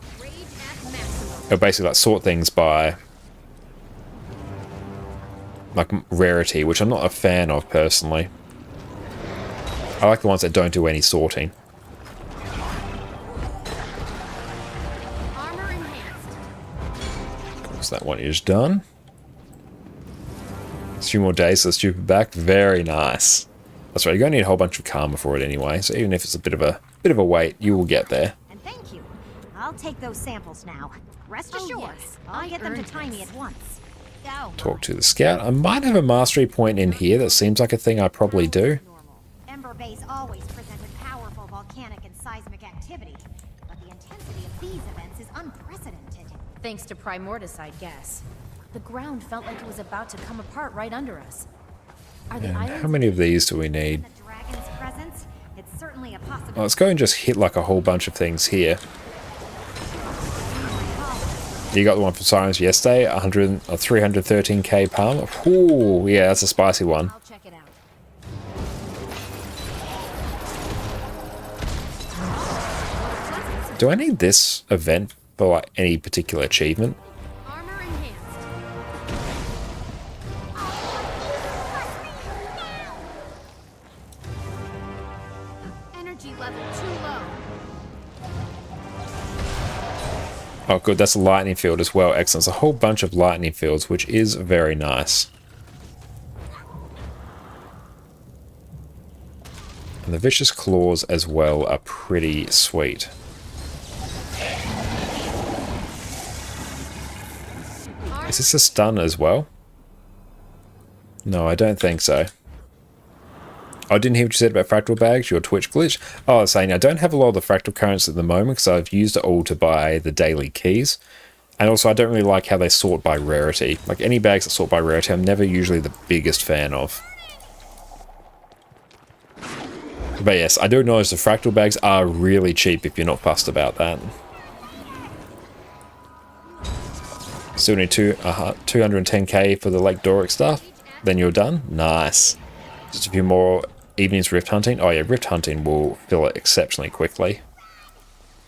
it'll basically like sort things by like rarity, which I'm not a fan of personally. I like the ones that don't do any sorting. Armor enhanced. So that one is done. A few more days to the stupid back. Very nice. That's right, you're going to need a whole bunch of karma for it anyway, so even if it's a bit of a wait, you will get there. And thank you. I'll take those samples now. Rest assured, yes, I'll get them to earned Tiny this. at once. Go. Talk to the scout. I might have a mastery point in here that seems like a thing I probably do. Ember Base always presented powerful volcanic and seismic activity, but the intensity of these events is unprecedented. Thanks to Primordius, I guess. The ground felt like it was about to come apart right under us. Are the And islands... how many of these do we need? The dragon's presence, it's certainly a possibility. Well, let's go and just hit like a whole bunch of things here. You got the one from Sirens yesterday, 313k palm. Ooh, yeah, that's a spicy one. I'll check it out. Do I need this event for like any particular achievement? Armor enhanced. Energy level too low. Oh good, that's a lightning field as well. Excellent. It's a whole bunch of lightning fields, which is very nice. And the Vicious Claws as well are pretty sweet. Is this a stun as well? No, I don't think so. I didn't hear what you said about fractal bags, your Twitch glitch. Oh, I was saying I don't have a lot of the fractal currents at the moment because I've used it all to buy the daily keys. And also I don't really like how they sort by rarity. Like any bags that sort by rarity, I'm never usually the biggest fan of. But yes, I do acknowledge the fractal bags are really cheap if you're not fussed about that. Still need 210k for the Lake Doric stuff. Then you're done. Nice. Just a few more evenings Rift Hunting. Oh yeah, Rift Hunting will fill it exceptionally quickly.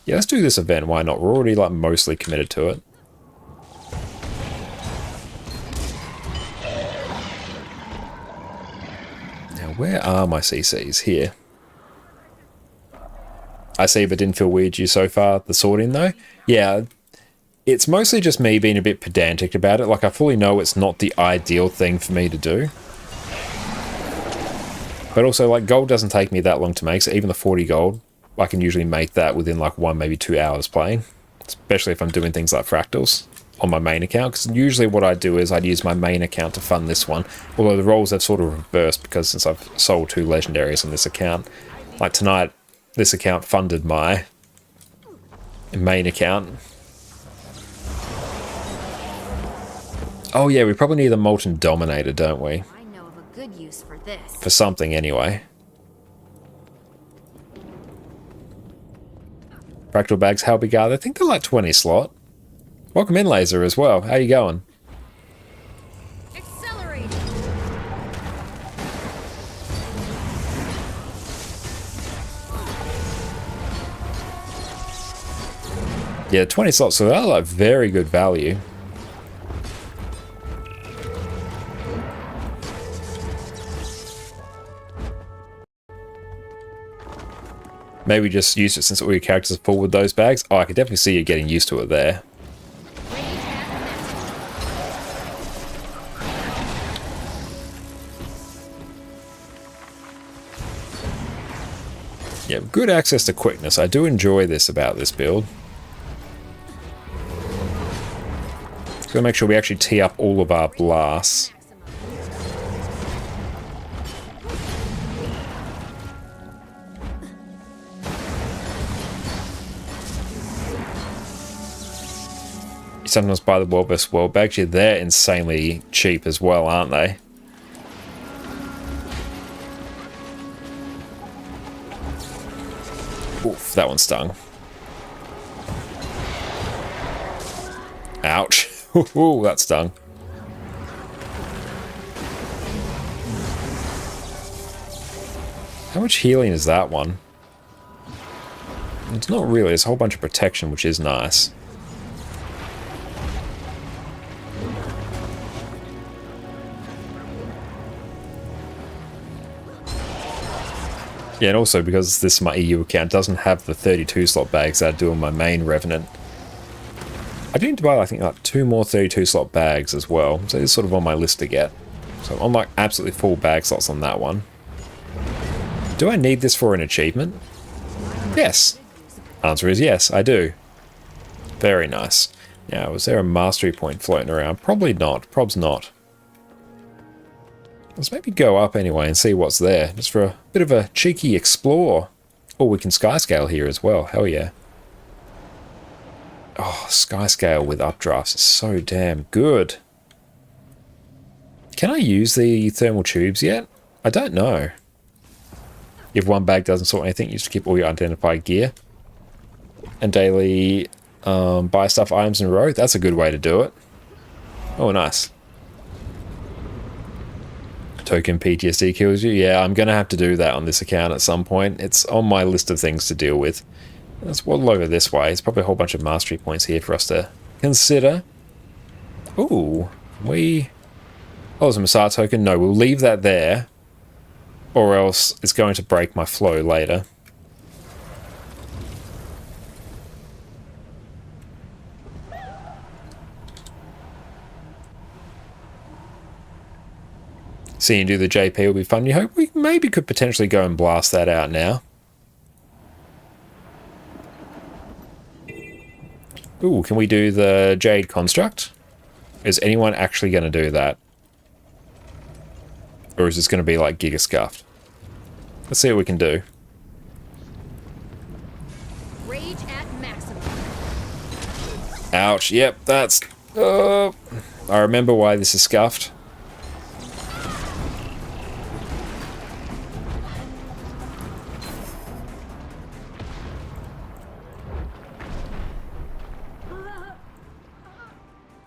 Yeah, let's do this event. Why not? We're already like mostly committed to it. Now, where are my CCs? Here. I see, but didn't feel weird to you so far. The sorting though? Yeah. It's mostly just me being a bit pedantic about it. Like, I fully know it's not the ideal thing for me to do. But also, like, gold doesn't take me that long to make, so even the 40 gold, I can usually make that within, like, 1, maybe 2 hours playing. Especially if I'm doing things like fractals on my main account. Because usually what I do is I'd use my main account to fund this one. Although the roles have sort of reversed, because since I've sold 2 legendaries on this account. Like, tonight, this account funded my main account. Oh yeah, we probably need a Molten Dominator, don't we? I know of a good use for this. For something, anyway. Fractal bags, how big are they? I think they're like 20 slot. Welcome in, Laser, as well. How you going? Accelerate. Yeah, 20 slots, so they're like very good value. Maybe just use it since all your characters are full with those bags. Oh, I could definitely see you getting used to it there. Yeah, good access to quickness. I do enjoy this about this build. Just gotta make sure we actually tee up all of our blasts. You sometimes buy the World vs. World bags. Yeah, they're insanely cheap as well, aren't they? Oof, that one stung. Ouch. Ooh, that stung. How much healing is that one? It's not really. It's a whole bunch of protection, which is nice. Yeah, and also because this is my EU account, doesn't have the 32 slot bags that I do on my main Revenant. I do need to buy, I think, like 2 more 32 slot bags as well. So it's sort of on my list to get. So I'm like absolutely full bag slots on that one. Do I need this for an achievement? Yes. Answer is yes, I do. Very nice. Now, was there a mastery point floating around? Probably not. Prob's not. Let's maybe go up anyway and see what's there, just for a bit of a cheeky explore. Oh, we can skyscale here as well. Hell yeah. Oh, skyscale with updrafts is so damn good. Can I use the thermal tubes yet? I don't know. If one bag doesn't sort anything, you just keep all your unidentified gear. And daily buy stuff items in a row. That's a good way to do it. Oh, nice. Token PTSD kills you. Yeah, I'm going to have to do that on this account at some point. It's on my list of things to deal with. Let's waddle over this way. There's probably a whole bunch of mastery points here for us to consider. Ooh, oh, there's a Messiah token. No, we'll leave that there, or else it's going to break my flow later. Seeing you do the JP will be fun. You hope we maybe could potentially go and blast that out now. Ooh, can we do the Jade Construct? Is anyone actually going to do that? Or is this going to be like Giga Scuffed? Let's see what we can do. Rage at maximum. Ouch, yep, that's... I remember why this is scuffed.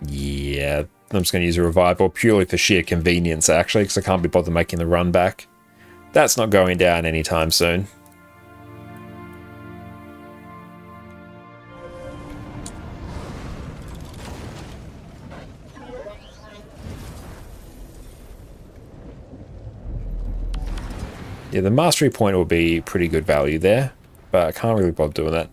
Yeah, I'm just going to use a revive ball purely for sheer convenience, actually, because I can't be bothered making the run back. That's not going down anytime soon. Yeah, the mastery point will be pretty good value there, but I can't really bother doing that.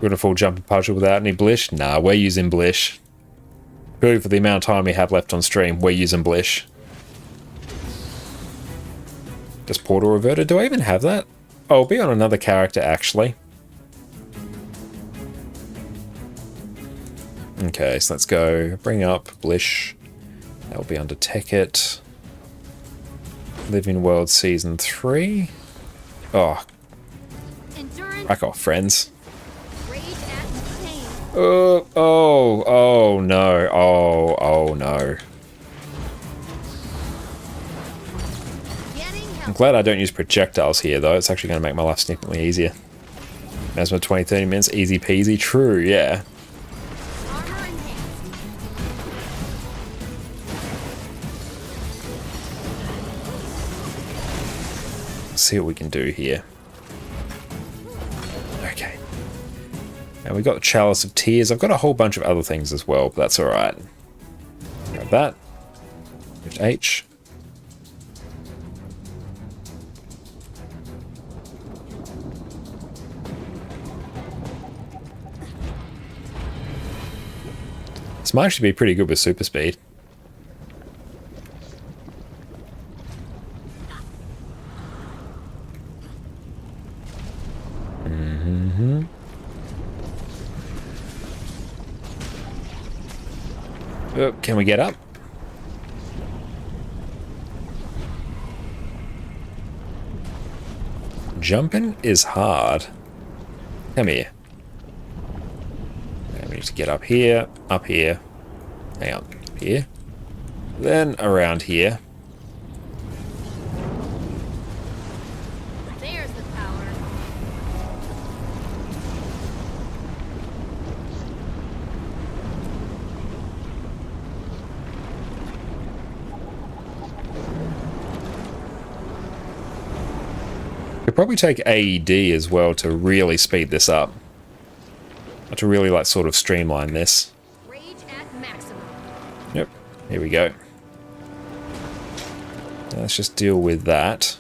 Got a full jumping puzzle without any Blish? Nah, we're using Blish. Purely for the amount of time we have left on stream, we're using Blish. Does Portal Reverter? Do I even have that? Oh, it'll be on another character, actually. Okay, so let's go. Bring up Blish. That'll be under Tekkit. Living World Season 3. Oh. Back off, friends. Oh no. Oh no. I'm glad I don't use projectiles here, though. It's actually going to make my life significantly easier. Maximum 20-30 minutes, easy peasy. True, yeah. Let's see what we can do here. Okay. And we got the Chalice of Tears. I've got a whole bunch of other things as well, but that's alright. Grab that. Hit H. This might actually be pretty good with super speed. Oh, can we get up? Jumping is hard. Come here. We need to get up here, hang on, here, then around here. There's the power. probably take AED as well to really speed this up. Or to really like sort of streamline this. Rage at maximum. Yep, here we go. Now let's just deal with that.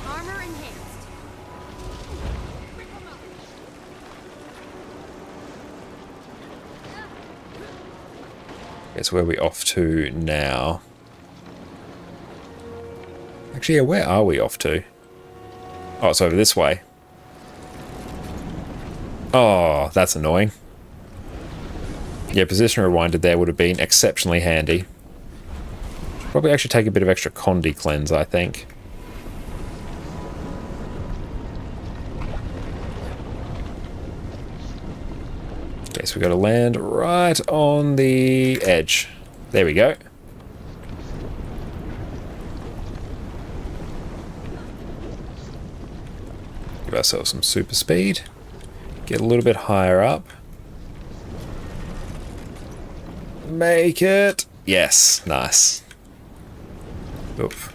Armor enhanced. Guess where are we off to now? Actually, yeah, where are we off to? Oh, it's over this way. Oh, that's annoying. Yeah, position rewinded there would have been exceptionally handy. Should probably actually take a bit of extra Condi cleanse, I think. Okay, so we got to land right on the edge. There we go. Give ourselves some super speed. Get a little bit higher up. Make it! Yes, nice. Oof.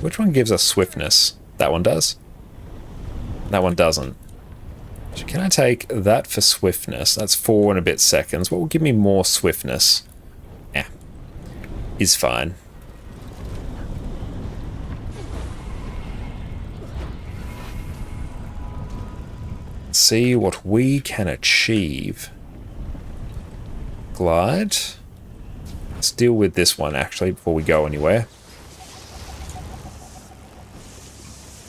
Which one gives us swiftness? That one does? That one doesn't. So can I take that for swiftness? That's 4 and a bit seconds. What will give me more swiftness? Yeah. Is fine. Let's see what we can achieve. Glide. Let's deal with this one actually before we go anywhere.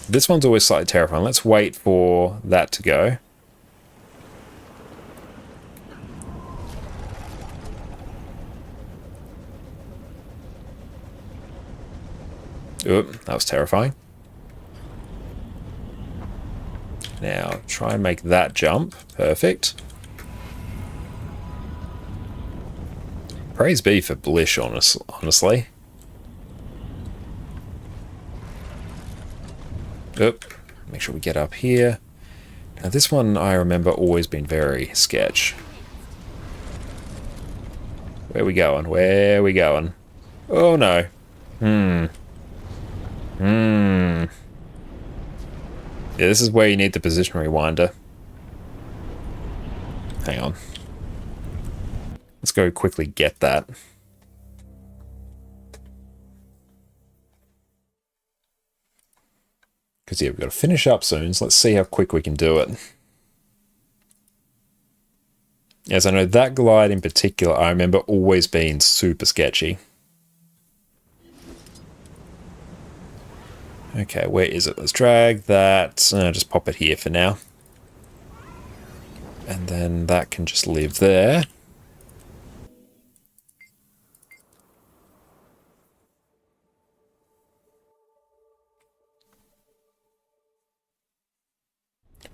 This one's always slightly terrifying. Let's wait for that to go. Oop, that was terrifying. Now, try and make that jump. Perfect. Praise be for Blish, honestly. Oop. Make sure we get up here. Now, this one I remember always been very sketch. Where we going? Where we going? Oh, no. Yeah, this is where you need the position rewinder. Hang on. Let's go quickly get that. Because yeah, we've got to finish up soon, so let's see how quick we can do it. As I know that glide in particular, I remember always being super sketchy. Okay, where is it? Let's drag that. Just pop it here for now. And then that can just live there.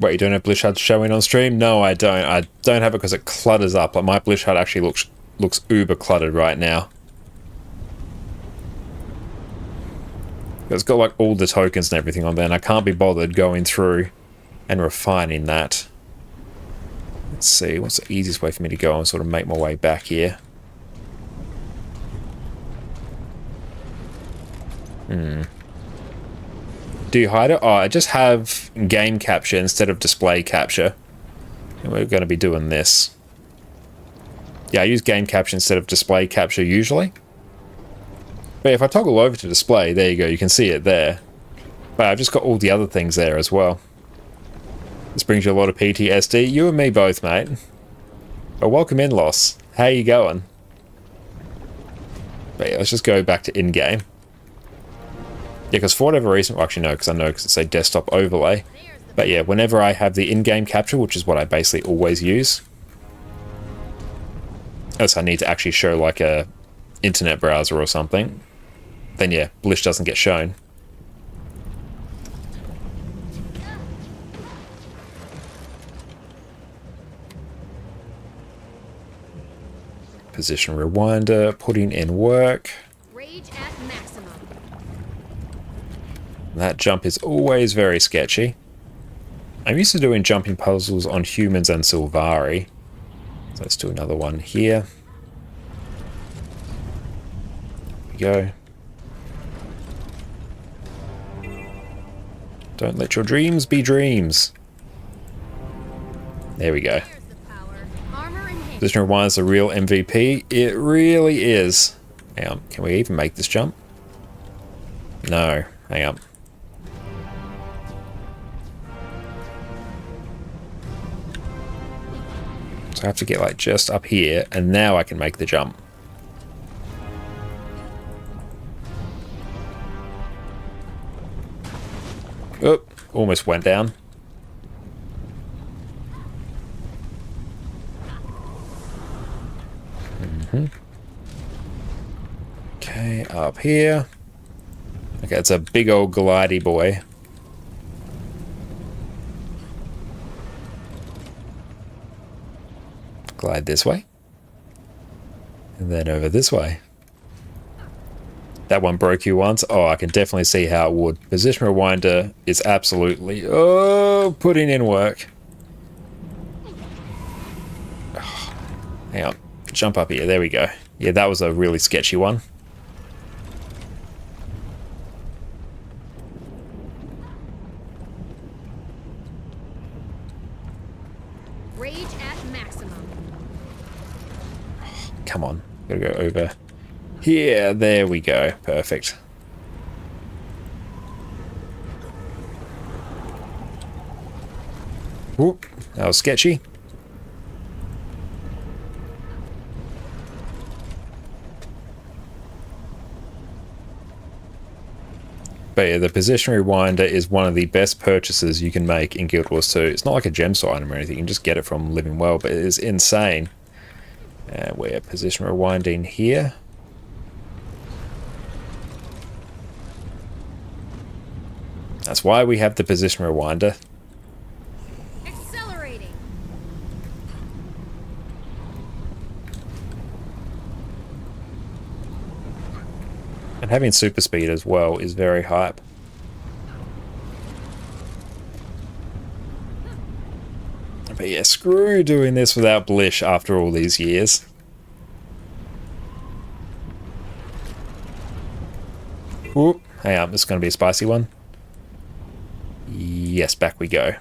Wait, you don't have Blish HUD showing on stream? No, I don't. I don't have it because it clutters up. Like my Blish HUD actually looks uber cluttered right now. It's got like all the tokens and everything on there, and I can't be bothered going through and refining that. Let's see, what's the easiest way for me to go and sort of make my way back here? Do you hide it? Oh, I just have game capture instead of display capture. And we're going to be doing this. Yeah, I use game capture instead of display capture usually. But if I toggle over to display, there you go, you can see it there. But I've just got all the other things there as well. This brings you a lot of PTSD. You and me both, mate. But welcome in, Loss. How you going? But yeah, let's just go back to in-game. Yeah, because for whatever reason, well, actually no, because I know because it's a desktop overlay. But yeah, whenever I have the in-game capture, which is what I basically always use, unless I need to actually show like a internet browser or something, then yeah, Blish doesn't get shown. Position rewinder, putting in work. Rage at maximum. That jump is always very sketchy. I'm used to doing jumping puzzles on humans and Sylvari. So let's do another one here. go. Don't let your dreams be dreams. There we go. Position Rewinder's the real MVP. It really is. Hang on, can we even make this jump? No, hang on. So I have to get like just up here, and now I can make the jump. Oh, almost went down. Okay, up here. Okay, it's a big old glidey boy. Glide this way. And then over this way. That one broke you once. Oh, I can definitely see how it would. Position Rewinder is absolutely putting in work. Oh, hang on. Jump up here. There we go. Yeah, that was a really sketchy one. Rage at maximum. Come on. Gotta go over here. There we go. Perfect. Whoop. That was sketchy. But yeah, the Position Rewinder is one of the best purchases you can make in Guild Wars 2. It's not like a gem store item or anything. You can just get it from Living Well, but it is insane. And we're Position Rewinding here. That's why we have the Position Rewinder. Accelerating. And having super speed as well is very hype. But yeah, screw doing this without Blish after all these years. Whoop. Hang on, this is going to be a spicy one. Yes, back we go.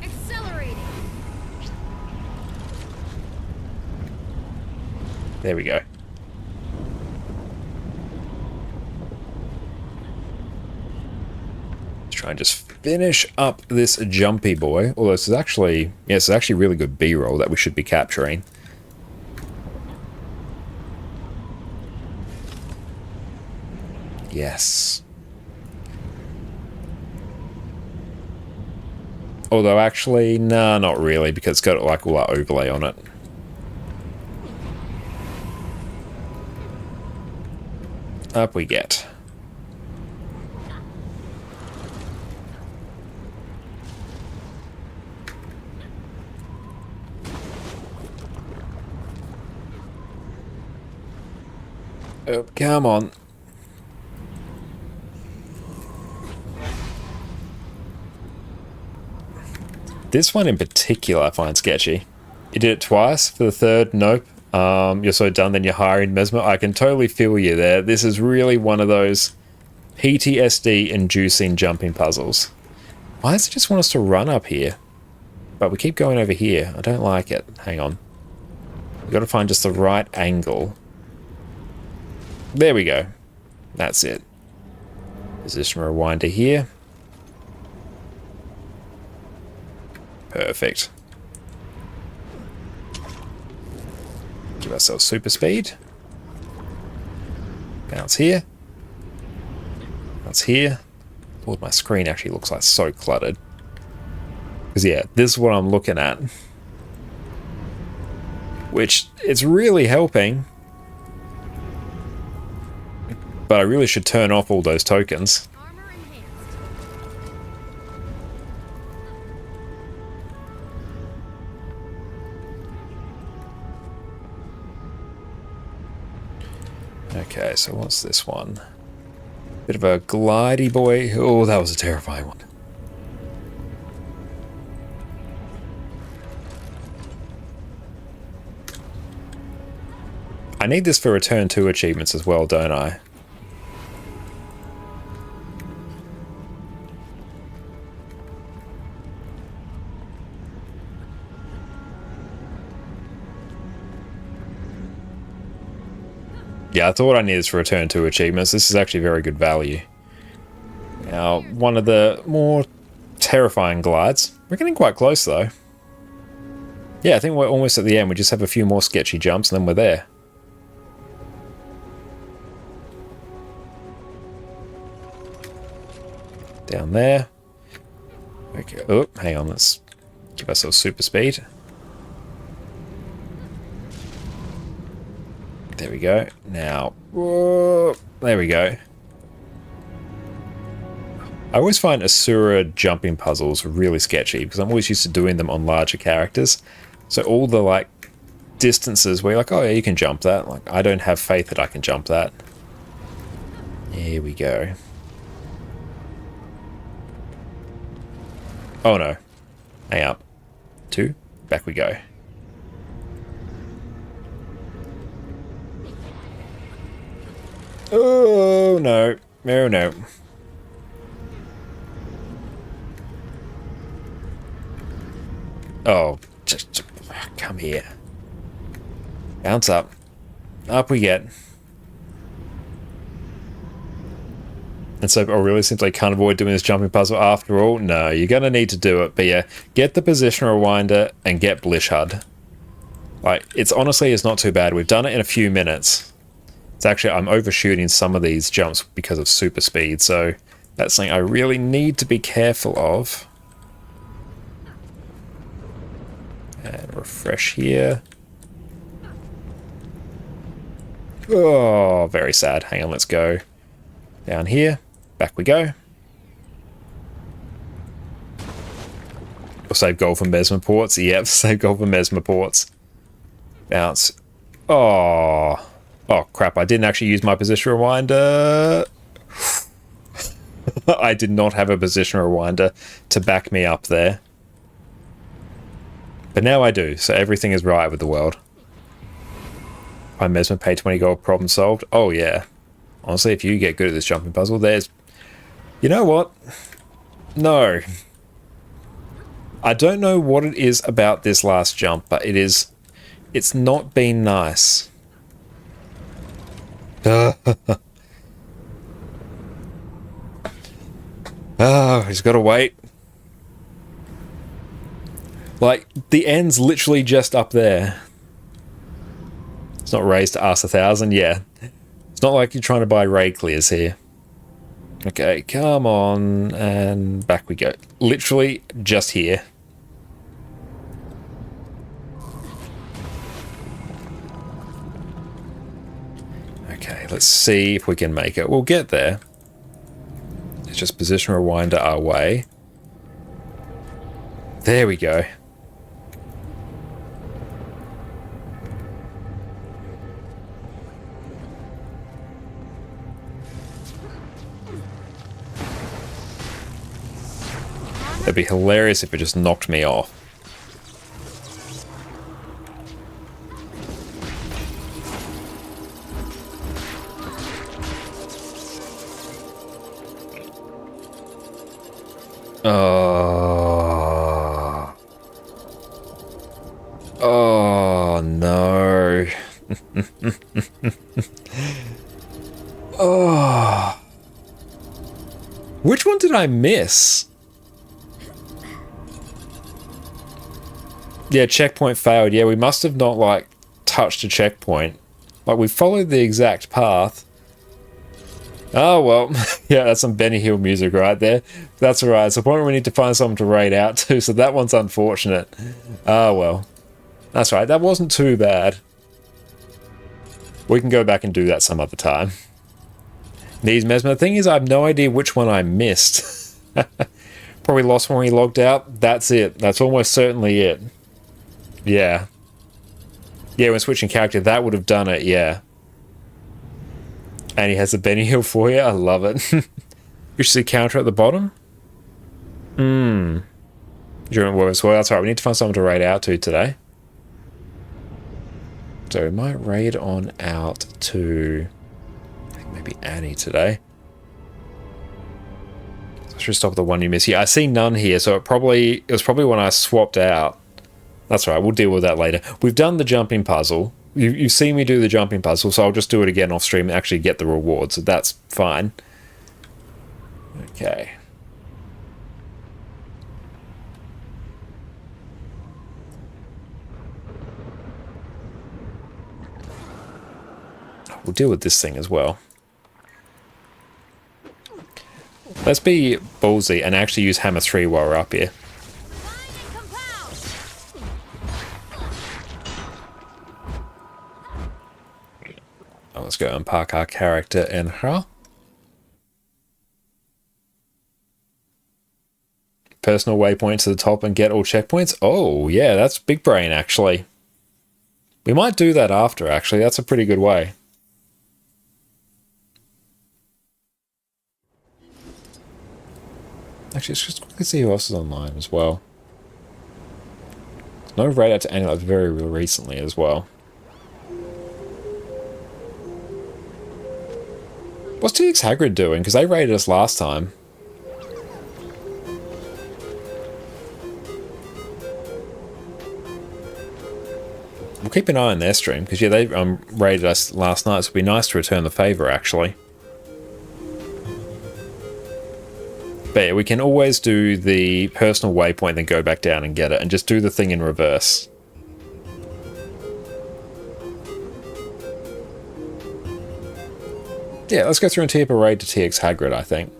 Accelerating. There we go. Let's try and just finish up this jumpy boy. Although this is actually, yeah, this is actually really good B-roll that we should be capturing. Yes. Although actually, nah, not really, because it's got like all that overlay on it. Up we get. Oh, come on. This one in particular I find sketchy. You did it twice. For the third, nope. You're so done, then you're hiring Mesmer. I can totally feel you there. This is really one of those PTSD-inducing jumping puzzles. Why does it just want us to run up here? But we keep going over here. I don't like it. Hang on. We've got to find just the right angle. There we go. That's it. Position Rewinder here. Perfect. Give ourselves super speed. Bounce here. Bounce here. Lord, my screen actually looks like so cluttered. Because yeah, this is what I'm looking at. Which, it's really helping. But I really should turn off all those tokens. Okay, so what's this one? Bit of a glidey boy. Oh, that was a terrifying one. I need this for Return 2 achievements as well, don't I? Yeah, I thought I needed this for Return 2 achievements. This is actually very good value. Now, one of the more terrifying glides. We're getting quite close, though. Yeah, I think we're almost at the end. We just have a few more sketchy jumps, and then we're there. Down there. Okay. Oh, hang on. Let's give ourselves super speed. There we go. Now, whoa, there we go. I always find Asura jumping puzzles really sketchy because I'm always used to doing them on larger characters. So all the like distances where you're like, oh yeah, you can jump that. Like, I don't have faith that I can jump that. Here we go. Oh no. Hang up. 2. Back we go. Oh no. No, no. Oh, just come here. Bounce up. Up we get. And so, oh really, simply can't avoid doing this jumping puzzle after all? No, you're going to need to do it. But yeah, get the position rewinder and get Blishud. Like, it's honestly, it's not too bad. We've done it in a few minutes. It's actually, I'm overshooting some of these jumps because of super speed. So that's something I really need to be careful of. And refresh here. Oh, very sad. Hang on, let's go down here. Back we go. We'll save gold for Mesmer ports. Yep, save gold for Mesmer ports. Bounce. Oh. Oh, crap. I didn't actually use my position rewinder. I did not have a position rewinder to back me up there. But now I do, so everything is right with the world. I Mesmer pay 20 gold, problem solved. Oh, yeah. Honestly, if you get good at this jumping puzzle, there's... You know what? No. I don't know what it is about this last jump, but it is... It's not been nice. Oh, he's got to wait. Like, the end's literally just up there. It's not raised to us 1,000, yeah. It's not like you're trying to buy raid clears here. Okay, come on, and back we go. Literally just here. Okay, let's see if we can make it. We'll get there. Let's just position rewinder our way. There we go. It'd be hilarious if it just knocked me off. Oh. Oh no. Oh. Which one did I miss? Yeah, checkpoint failed. Yeah, we must have not, like, touched a checkpoint. Like, we followed the exact path. Oh, well. Yeah, that's some Benny Hill music right there. That's alright. It's the point where we need to find someone to raid out to, so that one's unfortunate. Oh, well. That's right. That wasn't too bad. We can go back and do that some other time. These Mesmer. The thing is, I have no idea which one I missed. Probably lost when we logged out. That's it. That's almost certainly it. Yeah. Yeah, when switching character, that would have done it, yeah. And he has a Benny Hill for you. I love it. You see counter at the bottom? During work as well. That's right. We need to find someone to raid out to today. So we might raid on out to, I think maybe Annie today. So I should stop the one you miss here. I see none here, so it was probably when I swapped out. That's right, we'll deal with that later. We've done the jumping puzzle. You've seen me do the jumping puzzle, so I'll just do it again off stream and actually get the reward, so that's fine. Okay. We'll deal with this thing as well. Let's be ballsy and actually use Hammer 3 while we're up here. Oh, let's go and park our character in her. Personal waypoint to the top and get all checkpoints. Oh, yeah, that's big brain, actually. We might do that after, actually. That's a pretty good way. Actually, let's just quickly see who else is online as well. No raid out to any like very recently as well. What's TX Hagrid doing? Because they raided us last time. We'll keep an eye on their stream, because yeah, they raided us last night, so it'd be nice to return the favour, actually. But yeah, we can always do the personal waypoint, then go back down and get it, and just do the thing in reverse. Yeah, let's go through and tee up a raid to TX Hagrid, I think.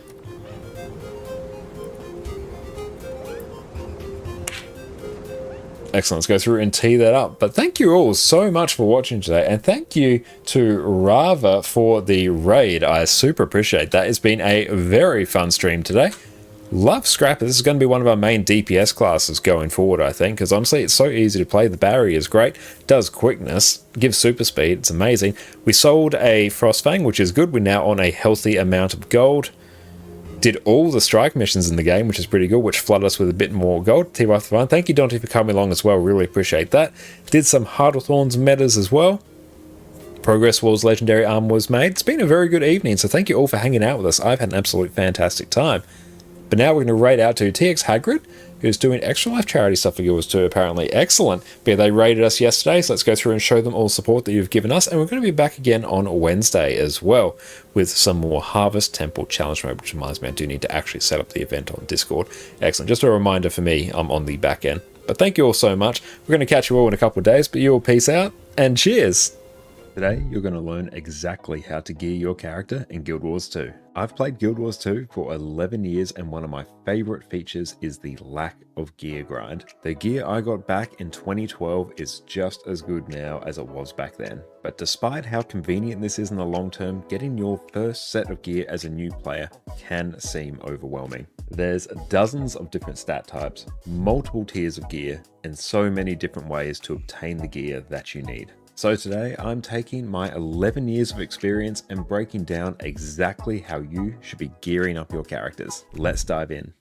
Excellent, let's go through and tee that up. But thank you all so much for watching today, and thank you to Rava for the raid. I super appreciate that. It's been a very fun stream today. Love Scrapper. This is going to be one of our main DPS classes going forward, I think, because honestly, it's so easy to play. The barrier is great, does quickness, gives super speed. It's amazing. We sold a Frostfang, which is good. We're now on a healthy amount of gold. Did all the strike missions in the game, which is pretty good, which flooded us with a bit more gold. T-Fun. Thank you, Dante, for coming along as well. Really appreciate that. Did some Heart of Thorns metas as well. Progress Wars Legendary Armor was made. It's been a very good evening, so thank you all for hanging out with us. I've had an absolute fantastic time. But now we're going to raid out to TX Hagrid, who's doing Extra Life charity stuff for Guild Wars 2, apparently. Excellent. But yeah, they raided us yesterday, so let's go through and show them all the support that you've given us. And we're going to be back again on Wednesday as well with some more Harvest Temple Challenge mode, which reminds me I do need to actually set up the event on Discord. Excellent. Just a reminder for me, I'm on the back end. But thank you all so much. We're going to catch you all in a couple of days, but you all peace out and cheers. Today, you're going to learn exactly how to gear your character in Guild Wars 2. I've played Guild Wars 2 for 11 years, and one of my favorite features is the lack of gear grind. The gear I got back in 2012 is just as good now as it was back then. But despite how convenient this is in the long term, getting your first set of gear as a new player can seem overwhelming. There's dozens of different stat types, multiple tiers of gear, and so many different ways to obtain the gear that you need. So today I'm taking my 11 years of experience and breaking down exactly how you should be gearing up your characters. Let's dive in.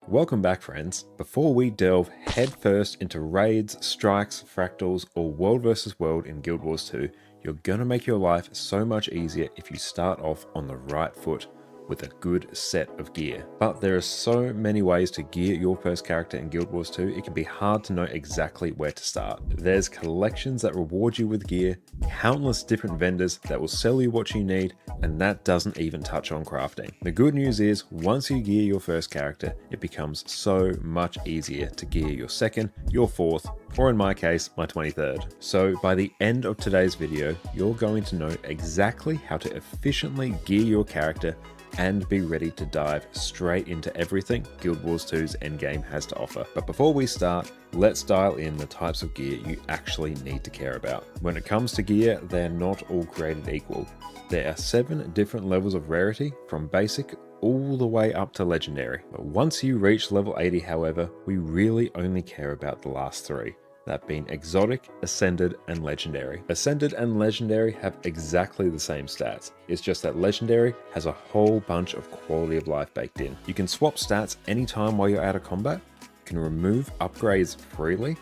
Welcome back, friends. Before we delve headfirst into raids, strikes, fractals, or world versus world in Guild Wars 2, you're gonna make your life so much easier if you start off on the right foot with a good set of gear. But there are so many ways to gear your first character in Guild Wars 2, it can be hard to know exactly where to start. There's collections that reward you with gear, countless different vendors that will sell you what you need, and that doesn't even touch on crafting. The good news is, once you gear your first character, it becomes so much easier to gear your second, your fourth, or in my case, my 23rd. So by the end of today's video, you're going to know exactly how to efficiently gear your character and be ready to dive straight into everything Guild Wars 2's endgame has to offer. But before we start, let's dial in the types of gear you actually need to care about. When it comes to gear, they're not all created equal. There are 7 different levels of rarity, from basic all the way up to legendary. But once you reach level 80, however, we really only care about the last 3. That being Exotic, Ascended, and Legendary. Ascended and Legendary have exactly the same stats. It's just that Legendary has a whole bunch of quality of life baked in. You can swap stats anytime while you're out of combat, can remove upgrades freely,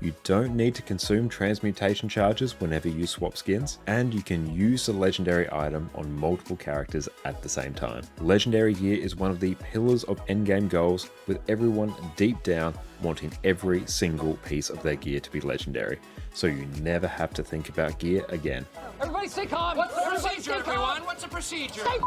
You don't need to consume transmutation charges whenever you swap skins, and you can use the legendary item on multiple characters at the same time. Legendary gear is one of the pillars of endgame goals, with everyone deep down wanting every single piece of their gear to be legendary, so you never have to think about gear again. Everybody stay calm! What's the procedure, everyone? What's the procedure? Stay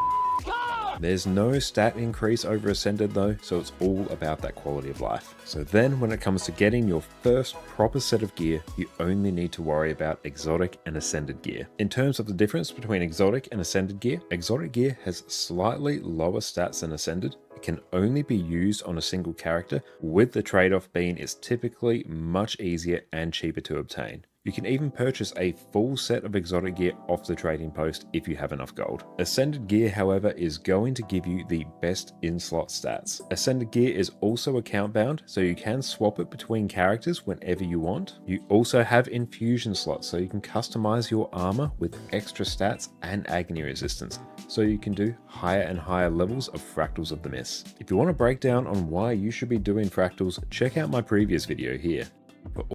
calm! There's no stat increase over Ascended though, so it's all about that quality of life. So then when it comes to getting your first proper set of gear, you only need to worry about exotic and Ascended gear. In terms of the difference between exotic and Ascended gear, exotic gear has slightly lower stats than Ascended. It can only be used on a single character, with the trade-off being it's typically much easier and cheaper to obtain. You can even purchase a full set of exotic gear off the trading post if you have enough gold. Ascended gear, however, is going to give you the best in-slot stats. Ascended gear is also account bound, so you can swap it between characters whenever you want. You also have infusion slots, so you can customize your armor with extra stats and agony resistance, so you can do higher and higher levels of Fractals of the Mist. If you want a breakdown on why you should be doing Fractals, check out my previous video here.